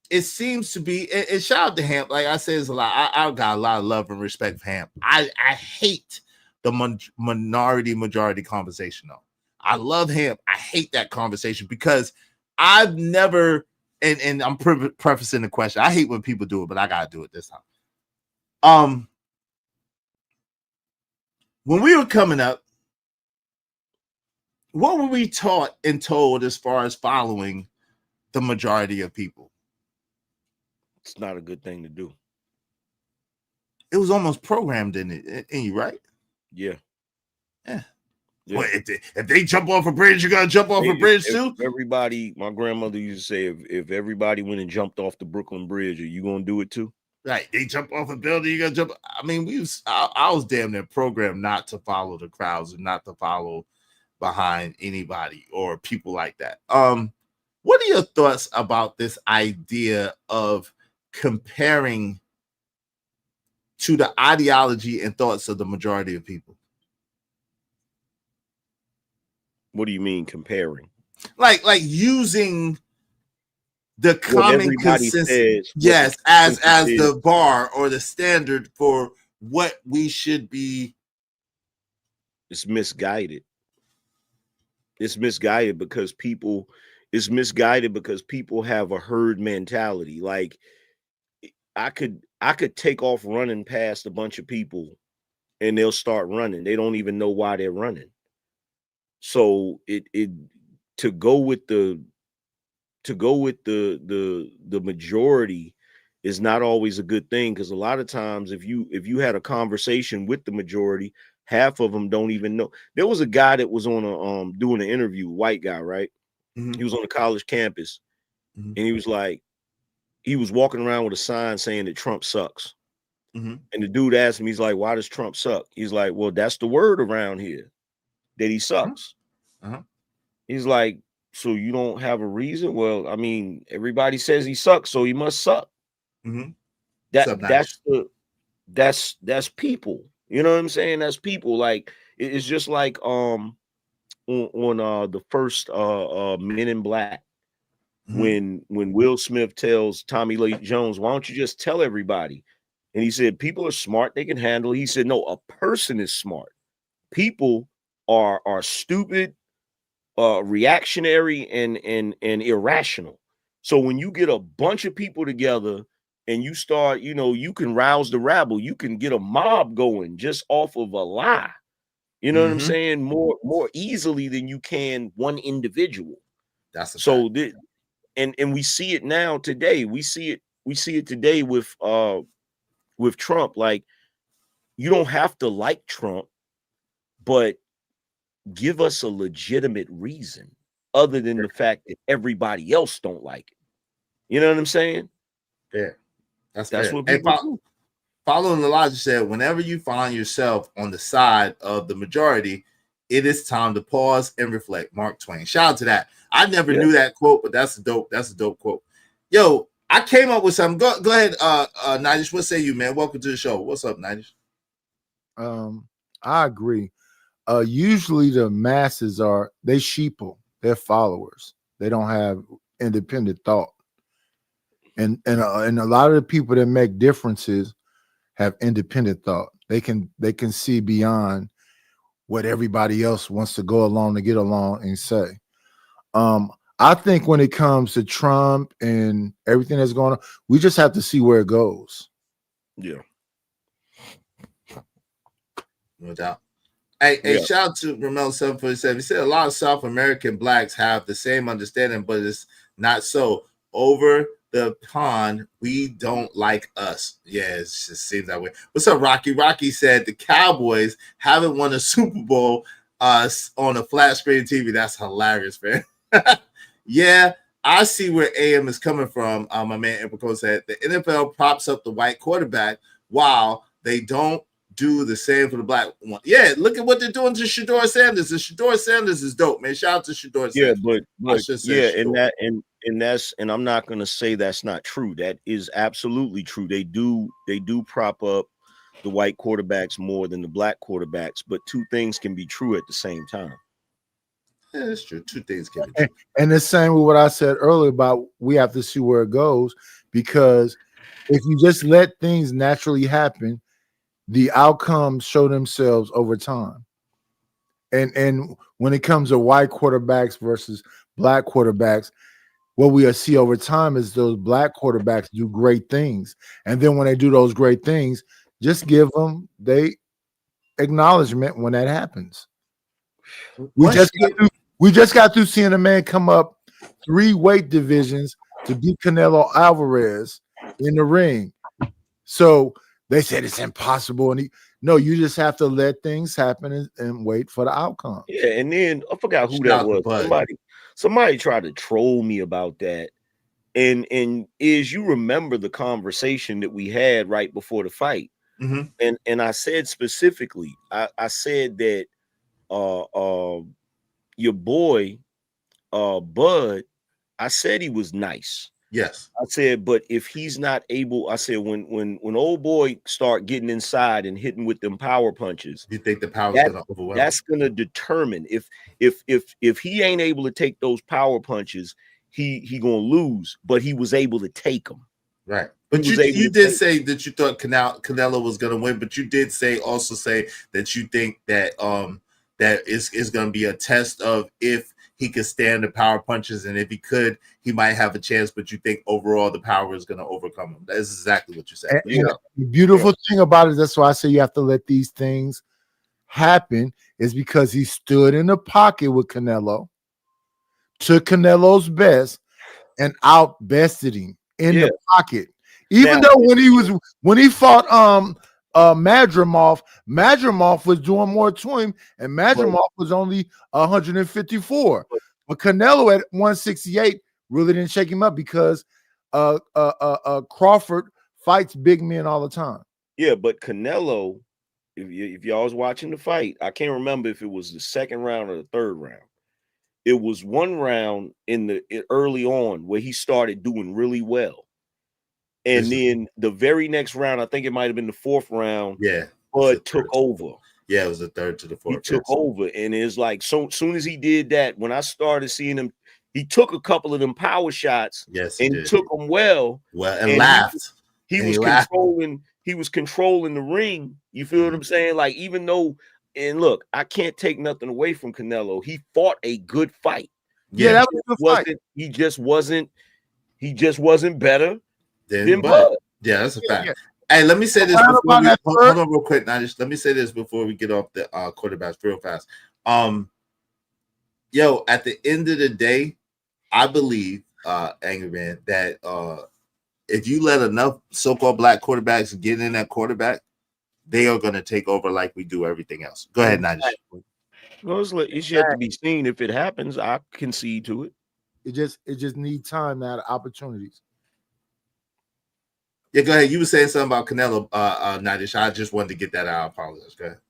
it seems to be, and shout out to Hamp. Like I said, it's a lot. I've got a lot of love and respect for Hamp. I hate the majority conversation, though. I love him. I hate that conversation because I've never, and I'm prefacing the question. I hate when people do it, but I gotta do it this time. When we were coming up, what were we taught and told as far as following the majority of people?
It's not a good thing to do.
it was almost programmed in you, right?
Yeah.
Yeah.
Yeah.
Well, if they jump off a bridge, you gotta jump off a bridge too.
Everybody, my grandmother used to say, if everybody went and jumped off the Brooklyn Bridge, are you gonna do it too?
Right. They jump off a building, you gotta jump. I mean, I was damn near programmed not to follow the crowds and not to follow behind anybody or people like that. What are your thoughts about this idea of comparing to the ideology and thoughts of the majority of people?
What do you mean comparing?
Like using the common consensus, yes, as the bar or the standard for what we should be.
It's misguided. It's misguided because people. It's misguided because people have a herd mentality. Like I could take off running past a bunch of people, and they'll start running. They don't even know why they're running. So to go with the majority is not always a good thing, because a lot of times if you had a conversation with the majority, half of them don't even know. There was a guy that was on doing an interview, white guy, right?
Mm-hmm.
He was on a college campus, and he was like, he was walking around with a sign saying that Trump sucks.
Mm-hmm.
And the dude asked him, he's like, why does Trump suck? He's like, well, that's the word around here, that he sucks. He's like, so you don't have a reason? Well, I mean, everybody says he sucks, so he must suck. That's people. You know what I'm saying? That's people. Like it's just like on the first Men in Black, when Will Smith tells Tommy Lee Jones, why don't you just tell everybody? And he said, people are smart, they can handle it. He said, no, a person is smart. People are stupid, reactionary, and irrational. So when you get a bunch of people together and you start, you can rouse the rabble, you can get a mob going just off of a lie. You know what I'm saying? More easily than you can one individual.
That's
so. And we see it now today. We see it today with Trump. Like, you don't have to like Trump, but give us a legitimate reason other than the fact that everybody else don't like it. You know what I'm saying?
Yeah, that's
what people do.
Following the logic said, whenever you find yourself on the side of the majority, it is time to pause and reflect. Mark Twain. Shout out to that. I never knew that quote, but that's a dope quote. Yo, I came up with something. Go ahead, Nidish. What say you, man? Welcome to the show. What's up, Nidish?
I agree. Usually the masses they sheeple, they're followers. They don't have independent thought. And a lot of the people that make differences have independent thought. They can see beyond what everybody else wants to go along to get along and say. I think when it comes to Trump and everything that's going on, we just have to see where it goes.
Yeah.
No doubt. Hey, shout out to Ramel 747. He said a lot of South American blacks have the same understanding, but it's not so. Over the pond, we don't like us. Yeah, it just seems that way. What's up, Rocky? Rocky said the Cowboys haven't won a Super Bowl on a flat screen TV. That's hilarious, man. Yeah, I see where AM is coming from. My man Epico said the NFL props up the white quarterback while they don't do the same for the black one. Yeah, look at what they're doing to Shedeur Sanders. And Shedeur Sanders is dope, man. Shout out to Shedeur Sanders.
Yeah, but and I'm not gonna say that's not true. That is absolutely true. They do prop up the white quarterbacks more than the black quarterbacks, but two things can be true at the same time.
Yeah, that's true. Two things can be true.
And the same with what I said earlier about we have to see where it goes, because if you just let things naturally happen, the outcomes show themselves over time. And when it comes to white quarterbacks versus black quarterbacks, what we see over time is those black quarterbacks do great things. And then when they do those great things, just give them the acknowledgement when that happens. We just got through seeing a man come up 3 weight divisions to beat Canelo Alvarez in the ring. So they said it's impossible. And no, you just have to let things happen and wait for the outcome.
Yeah, and then I forgot who that was. Somebody tried to troll me about that. And you remember the conversation that we had right before the fight.
Mm-hmm.
And I said specifically, I said that your boy Bud, I said he was nice.
Yes.
I said, but if he's not able, I said when old boy start getting inside and hitting with them power punches,
you think the power is gonna overwhelm?
That's gonna determine if he ain't able to take those power punches, he gonna lose. But he was able to take them.
Right. But you did say that you thought Canelo was gonna win, but you did also say that you think that that is gonna be a test of if he could stand the power punches, and if he could, he might have a chance. But you think overall the power is going to overcome him. That is exactly what you said.
The beautiful thing about it, that's why I say you have to let these things happen, is because he stood in the pocket with Canelo, took Canelo's best, and outbested him in the pocket. Even though when he fought Madrimov was doing more to him, and Madrimov was only 154. But Canelo at 168 really didn't shake him up because Crawford fights big men all the time.
Yeah, but Canelo, if y'all was watching the fight, I can't remember if it was the second round or the third round. It was one round early on where he started doing really well. And then the very next round, I think it might have been the fourth round.
Yeah,
Bud took over.
Yeah, it was the third to the fourth.
He took over, and it's like soon as he did that, when I started seeing him, he took a couple of them power shots.
Yes,
and took them well,
and laughed.
He was controlling the ring. You feel what I'm saying? Like, even though, and look, I can't take nothing away from Canelo. He fought a good fight.
Yeah, that was a good fight.
He just wasn't better than
Bud. Yeah, that's a fact. Yeah. Hey, let me say this before hold on real quick. Now, let me say this before we get off the quarterbacks real fast. Yo, at the end of the day, I believe, Angry Man, that if you let enough so-called black quarterbacks get in that quarterback, they are going to take over like we do everything else. Go ahead, Nadish.
Well, it's yet to be seen. If it happens, I concede to it.
It just needs time now, opportunities.
Yeah, go ahead. You were saying something about Canelo, Nadish. I just wanted to get that out. I apologize. Go ahead.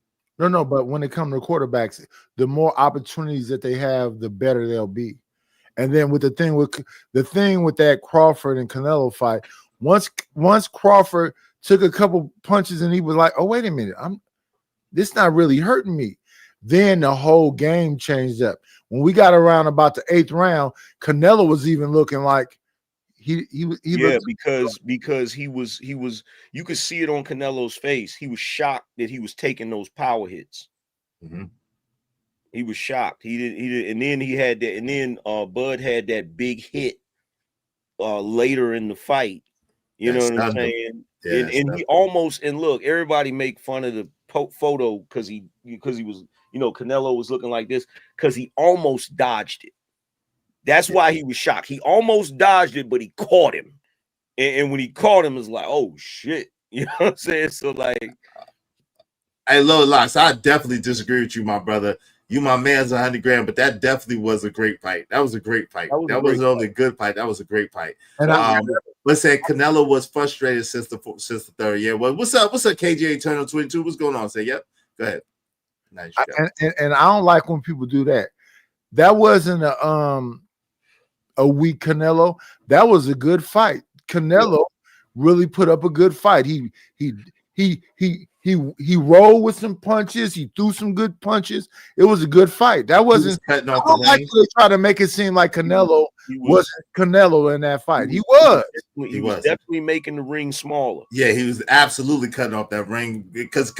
No, but when it comes to quarterbacks, the more opportunities that they have, the better they'll be. And then with the thing with that Crawford and Canelo fight, once Crawford took a couple punches and he was like, "Oh, wait a minute, this not really hurting me." Then the whole game changed up. When we got around about the 8th round, Canelo was even looking like
because he was you could see it on Canelo's face. He was shocked that he was taking those power hits.
Mm-hmm.
He was shocked. He did, and then he had that, and then Bud had that big hit later in the fight. You know what I'm saying? Yeah, and he almost, and look, everybody make fun of the photo because he was, Canelo was looking like this because he almost dodged it. That's why he was shocked. He almost dodged it, but he caught him. And when he caught him, it's like, oh shit. You know what I'm saying? So like,
hey, Low Locks, I definitely disagree with you, my brother. You my man's 100 grand, but that definitely was a great fight. That was a great fight. That wasn't only a good fight. That was a great fight. And let's say Canelo was frustrated since the third year. Well, what's up? What's up, KJ Eternal 22? What's going on? Say, yep. Go ahead. Nice.
And I don't like when people do that. That wasn't a weak Canelo. That was a good fight. Canelo really put up a good fight. He rolled with some punches. He threw some good punches. It was a good fight. That wasn't. I don't like they try to make it seem like Canelo wasn't Canelo in that fight. He was.
He was definitely making the ring smaller.
Yeah, he was absolutely cutting off that ring because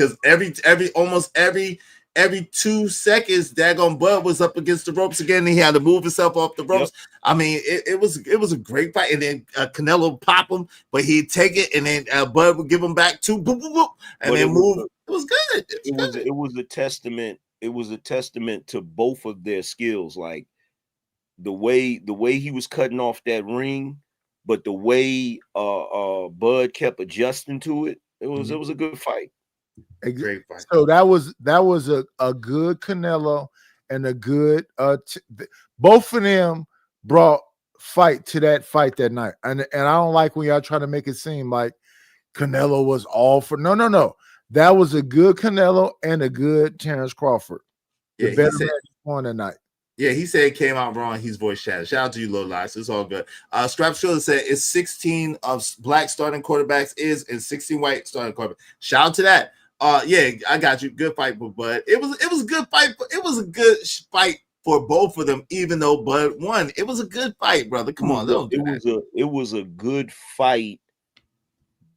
almost every 2 seconds, daggone Bud was up against the ropes again, and he had to move himself off the ropes. Yep. I mean, it was a great fight, and then Canelo would pop him, but he'd take it, and then Bud would give him back too, boop, boop, boop, and then move. It was good.
It was a testament. It was a testament to both of their skills, like the way he was cutting off that ring, but the way Bud kept adjusting to it. It was a good fight.
Great fight.
So that was a good Canelo and a good both of them brought fight to that fight that night. And I don't like when y'all try to make it seem like Canelo was all for no. That was a good Canelo and a good Terrence Crawford. The
Yeah,
better man won that night.
Yeah, he said it came out wrong. He's voice chatted. Shout out to you, Low Lies. It's all good. Strap Schiller said it's 16 of black starting quarterbacks and 16 white starting quarterbacks. Shout out to that. Yeah, I got you. Good fight for Bud. It was a good fight. It was a good fight for both of them, even though Bud won. It was a good fight, brother. Come on, don't do that.
It was a good fight.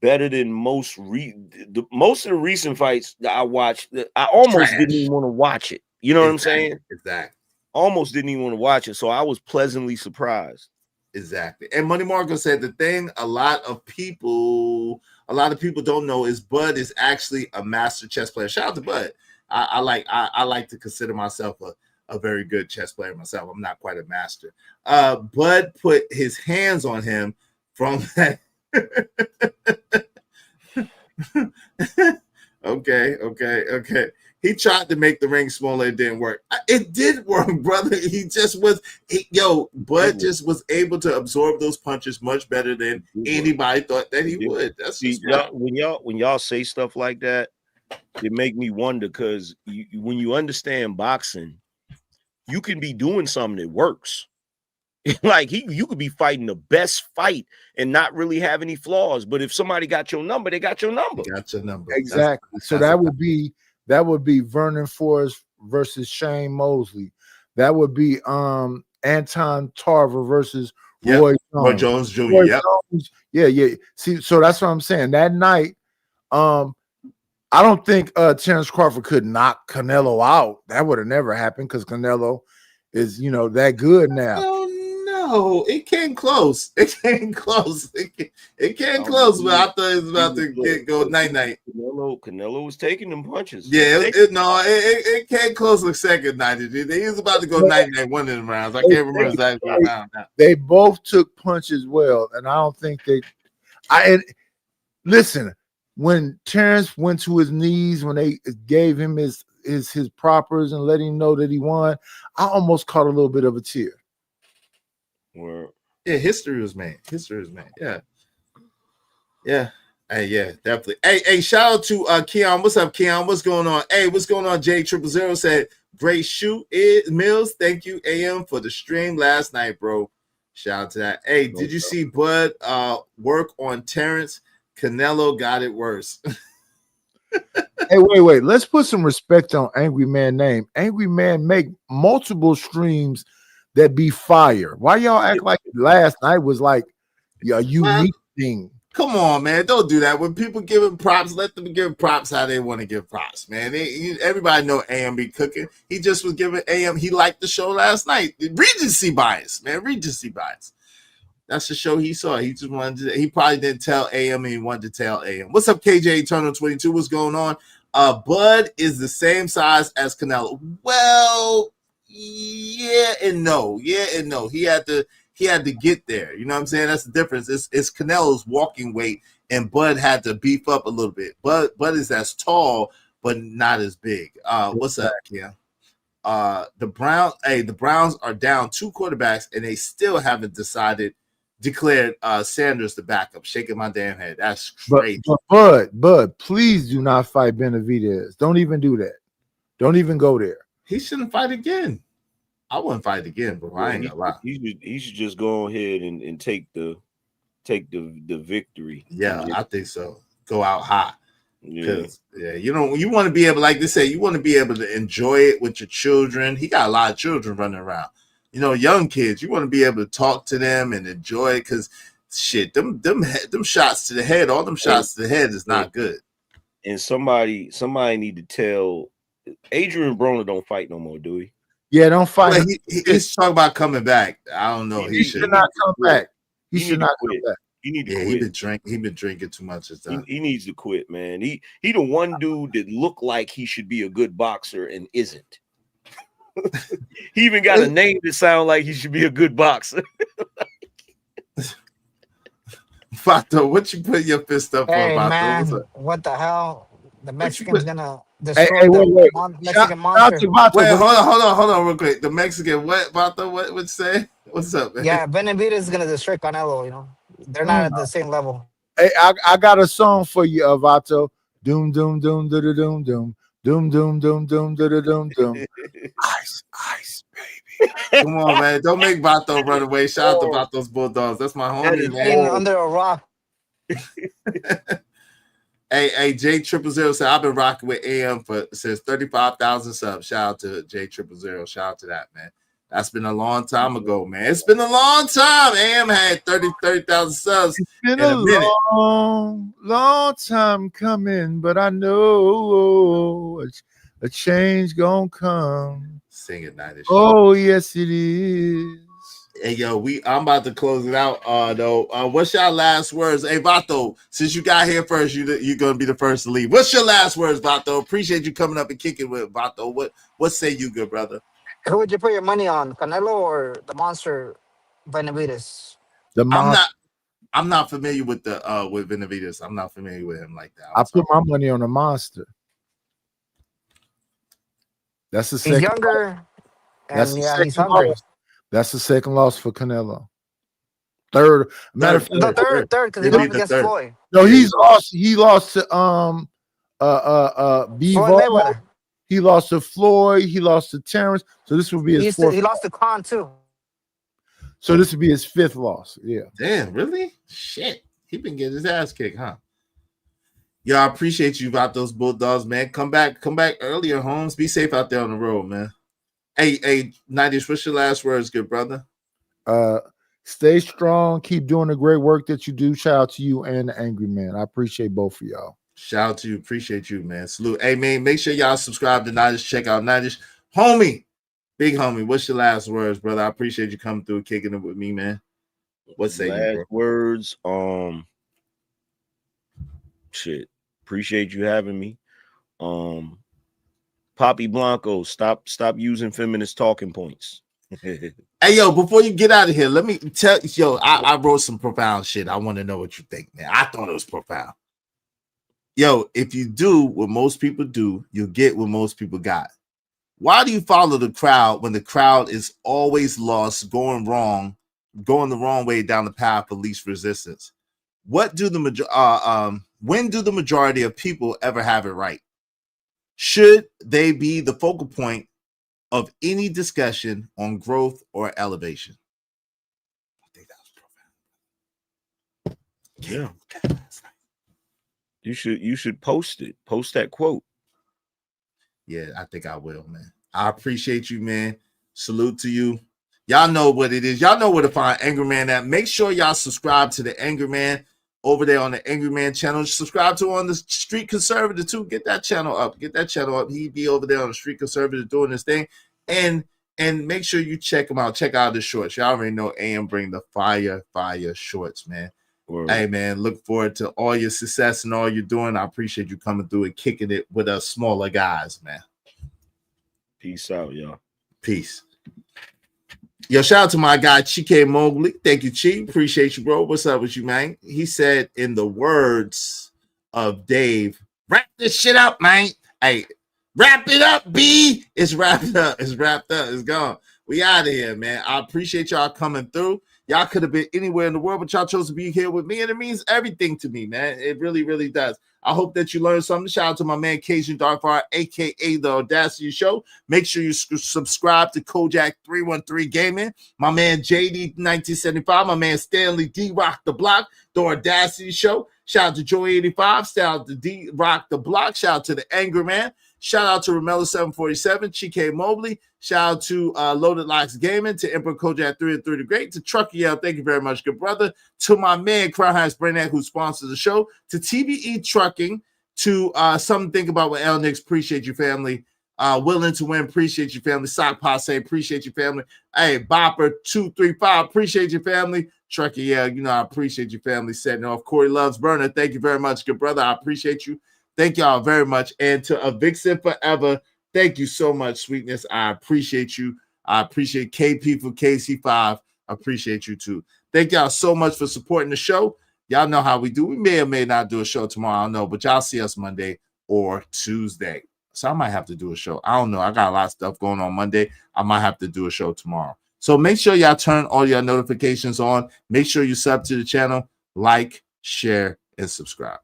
Better than most of the recent fights that I watched. I almost didn't even want to watch it. You know what I'm saying?
Exactly.
Almost didn't even want to watch it. So I was pleasantly surprised.
Exactly. And Money Marco said the thing a lot of people don't know is Bud is actually a master chess player. Shout out to Bud. I like to consider myself a very good chess player myself. I'm not quite a master. Bud put his hands on him from that. Okay. He tried to make the ring smaller. It didn't work. It did work, brother. Bud just was able to absorb those punches much better than anybody thought that he would. That's
when y'all say stuff like that, it make me wonder because when you understand boxing, you can be doing something that works. Like you could be fighting the best fight and not really have any flaws. But if somebody got your number, they got your number.
Exactly. So that would be Vernon Forrest versus Shane Mosley. That would be Anton Tarver versus Roy
Jones Jr.
Jones, yeah. See, so that's what I'm saying. That night, I don't think Terrence Crawford could knock Canelo out. That would have never happened because Canelo is, that good now.
No, it came close. It came close. It came close, but I thought it was about to go night.
Canelo was taking them punches.
Yeah, it came close the second night. He was about to go night one in the rounds. I can't remember exactly what round now.
They both took punches well, and I don't think listen, when Terrence went to his knees, when they gave him his propers and let him know that he won, I almost caught a little bit of a tear.
Yeah, history was made. Yeah. Hey, yeah, definitely. Hey, shout out to Keon. What's up, Keon? What's going on? Hey, what's going on? J000 said, great shoot. Mills, thank you, AM, for the stream last night, bro. Shout out to that. Hey, did you see Bud work on Terrence? Canelo got it worse.
Hey, wait. Let's put some respect on Angry Man name. Angry Man make multiple streams that be fire. Why y'all act like last night was like a unique thing?
Come on, man. Don't do that. When people give him props, let them give props how they want to give props, man. Everybody know AM be cooking. He just was giving AM. He liked the show last night. Regency bias, man. Regency bias. That's the show he saw. He just wanted to, he probably didn't tell AM and he wanted to tell AM. What's up, KJ Eternal 22? What's going on? Bud is the same size as Canelo. Well, yeah and no. He had to get there. You know what I'm saying? That's the difference. It's Canelo's walking weight, and Bud had to beef up a little bit. Bud is as tall, but not as big. What's up, Kim? The Browns are down 2 quarterbacks, and they still haven't declared Sanders the backup. Shaking my damn head. That's crazy.
But Bud, please do not fight Benavidez. Don't even do that. Don't even go there.
He shouldn't fight again. I wouldn't fight again, bro. I ain't gonna lie.
He should just go ahead and take the victory.
Yeah, I think so. Go out hot. Yeah, you want to be able, like they say, you want to be able to enjoy it with your children. He got a lot of children running around. Young kids. You want to be able to talk to them and enjoy it because shit, them shots to the head, all them shots to the head is not good.
And somebody need to tell Adrian Broner don't fight no more, do he?
Yeah, don't fight.
Well, he's talking about coming back. I don't know.
He should not come back. He should not come back.
He need to quit.
He been drinking too much this time.
He needs to quit, man. He the one dude that looked like he should be a good boxer and isn't. He even got a name that sound like he should be a good boxer.
Vato, what you put your fist up for,
Hey
Vato?
man,
What's up?
what the hell? The
What you
Mexican's
put?
gonna
Hey,
destroy
hey,
the
wait.
Mexican
Shout out
monster.
to Vato.
Wait, hold on, real quick. The Mexican what, Vato? What would say? What's up, man?
Yeah, Benavidez is gonna destroy Canelo. You know, they're not at the same level.
Hey, I got a song for you, Vato. Doom, doom, doom, doom, doom, doom, doom, doom, doom, doom, doom, doom, doom. Ice, ice, baby.
Come on, man. Don't make Vato run away. Shout out to Vato's Bulldogs. That's my homie,
Hiding
man.
under a rock.
Hey, J000 said I've been rocking with AM for since 35,000 subs. Shout out to J000. Shout out to that, man. That's been a long time ago, man. It's been a long time. AM had 30,000 subs
Been
in a minute.
long time coming, but I know a change gonna come.
Sing it, Nightish.
Oh, yes, it is.
Hey, yo, I'm about to close it out. Though, what's your last words? Hey, Vato, since you got here first, you're gonna be the first to leave. What's your last words, Vato? Appreciate you coming up and kicking with Vato. What say you, good brother?
Who would you put your money on, Canelo or the monster Benavidez?
I'm not familiar with the with Benavidez. I'm not familiar with him like that.
I put my money on the monster. That's the
He's
second.
younger,
That's
and
the
yeah,
second
he's hungry.
loss. That's the second loss for Canelo. Third, matter of fact,
The third, because he lost against Floyd.
No, he's lost. He lost to Bivol.
Mayweather.
He lost to Floyd. He lost to Terrence. So this will be his fourth.
He lost to Khan too.
So this will be his fifth loss. Yeah.
Damn, really? Shit. He been getting his ass kicked, huh? Yo, I appreciate you about those Bulldogs, man. Come back earlier, Holmes. Be safe out there on the road, man. Hey, Nightish, what's your last words, good brother?
Stay strong. Keep doing the great work that you do. Shout out to you and the Angry Man. I appreciate both of y'all.
Shout out to you. Appreciate you, man. Salute. Hey, man, make sure y'all subscribe to Nightish. Check out Nightish. Homie, big homie, what's your last words, brother? I appreciate you coming through and kicking it with me, man. What say
last
you, bro?
words? Shit. Appreciate you having me. Poppy Blanco, stop using feminist talking points.
Hey, yo, before you get out of here, let me tell you, I wrote some profound shit. I want to know what you think, man. I thought it was profound. Yo, if you do what most people do, you'll get what most people got. Why do you follow the crowd when the crowd is always lost, going the wrong way down the path of least resistance? When do the majority of people ever have it right? Should they be the focal point of any discussion on growth or elevation? I think that was profound.
Yeah. You should post it. Post that quote.
Yeah, I think I will, man. I appreciate you, man. Salute to you. Y'all know what it is. Y'all know where to find Angry Man at. Make sure y'all subscribe to the Angry Man over there on the Angry Man channel. Subscribe to on the Street Conservative too. Get that channel up. Get that channel up. He be over there on the Street Conservative doing this thing. And make sure you check him out. Check out the shorts. Y'all already know AM bring the fire shorts, man.
Word.
Hey, man, look forward to all your success and all you're doing. I appreciate you coming through and kicking it with us smaller guys, man.
Peace out, y'all.
Peace. Yo, shout out to my guy, Chike Mowgli. Thank you, Chi. Appreciate you, bro. What's up with you, man? He said, in the words of Dave, wrap this shit up, man. Hey, wrap it up, B. It's wrapped up. It's wrapped up. It's gone. We out of here, man. I appreciate y'all coming through. Y'all could have been anywhere in the world, but y'all chose to be here with me, and it means everything to me, man. It really, really does. I hope that you learned something. Shout out to my man, Cajun Darkfire, a.k.a. The Audacity Show. Make sure you subscribe to Kojak 313 Gaming, my man, JD 1975, my man, Stanley D-Rock The Block, The Audacity Show. Shout out to Joey 85. Shout out to D-Rock The Block. Shout out to The Angry Man. Shout out to Romelo 747, Chike Mobley. Shout out to Loaded Locks Gaming, to Emperor Kojak 303 the Great, to Trucky L. Thank you very much, good brother. To my man, Crown Heights Brainiac, who sponsors the show. To TBE Trucking. To Something to Think About with L. Nix. Appreciate you, family. Willing to Win. Appreciate you, family. Sock Passe. Appreciate you, family. Hey, Bopper 235. Appreciate you, family. Trucky L. You know I appreciate you, family. Setting off. Corey Loves Burner. Thank you very much, good brother. I appreciate you. Thank y'all very much. And to A Vixen Forever, thank you so much, sweetness. I appreciate you. I appreciate KP for KC5. I appreciate you too. Thank y'all so much for supporting the show. Y'all know how we do. We may or may not do a show tomorrow. I don't know, but y'all see us Monday or Tuesday. So I might have to do a show. I don't know. I got a lot of stuff going on Monday. I might have to do a show tomorrow. So make sure y'all turn all your notifications on. Make sure you sub to the channel, like, share, and subscribe.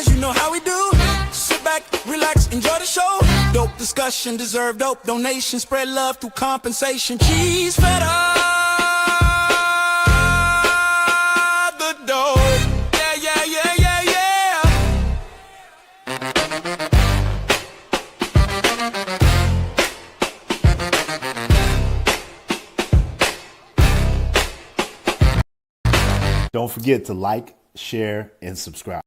You know how we do. Sit back, relax, enjoy the show. Dope discussion, deserve dope donation. Spread love through compensation. Cheese feta, the dope. Yeah, yeah, yeah, yeah,
yeah. Don't forget to like, share, and subscribe.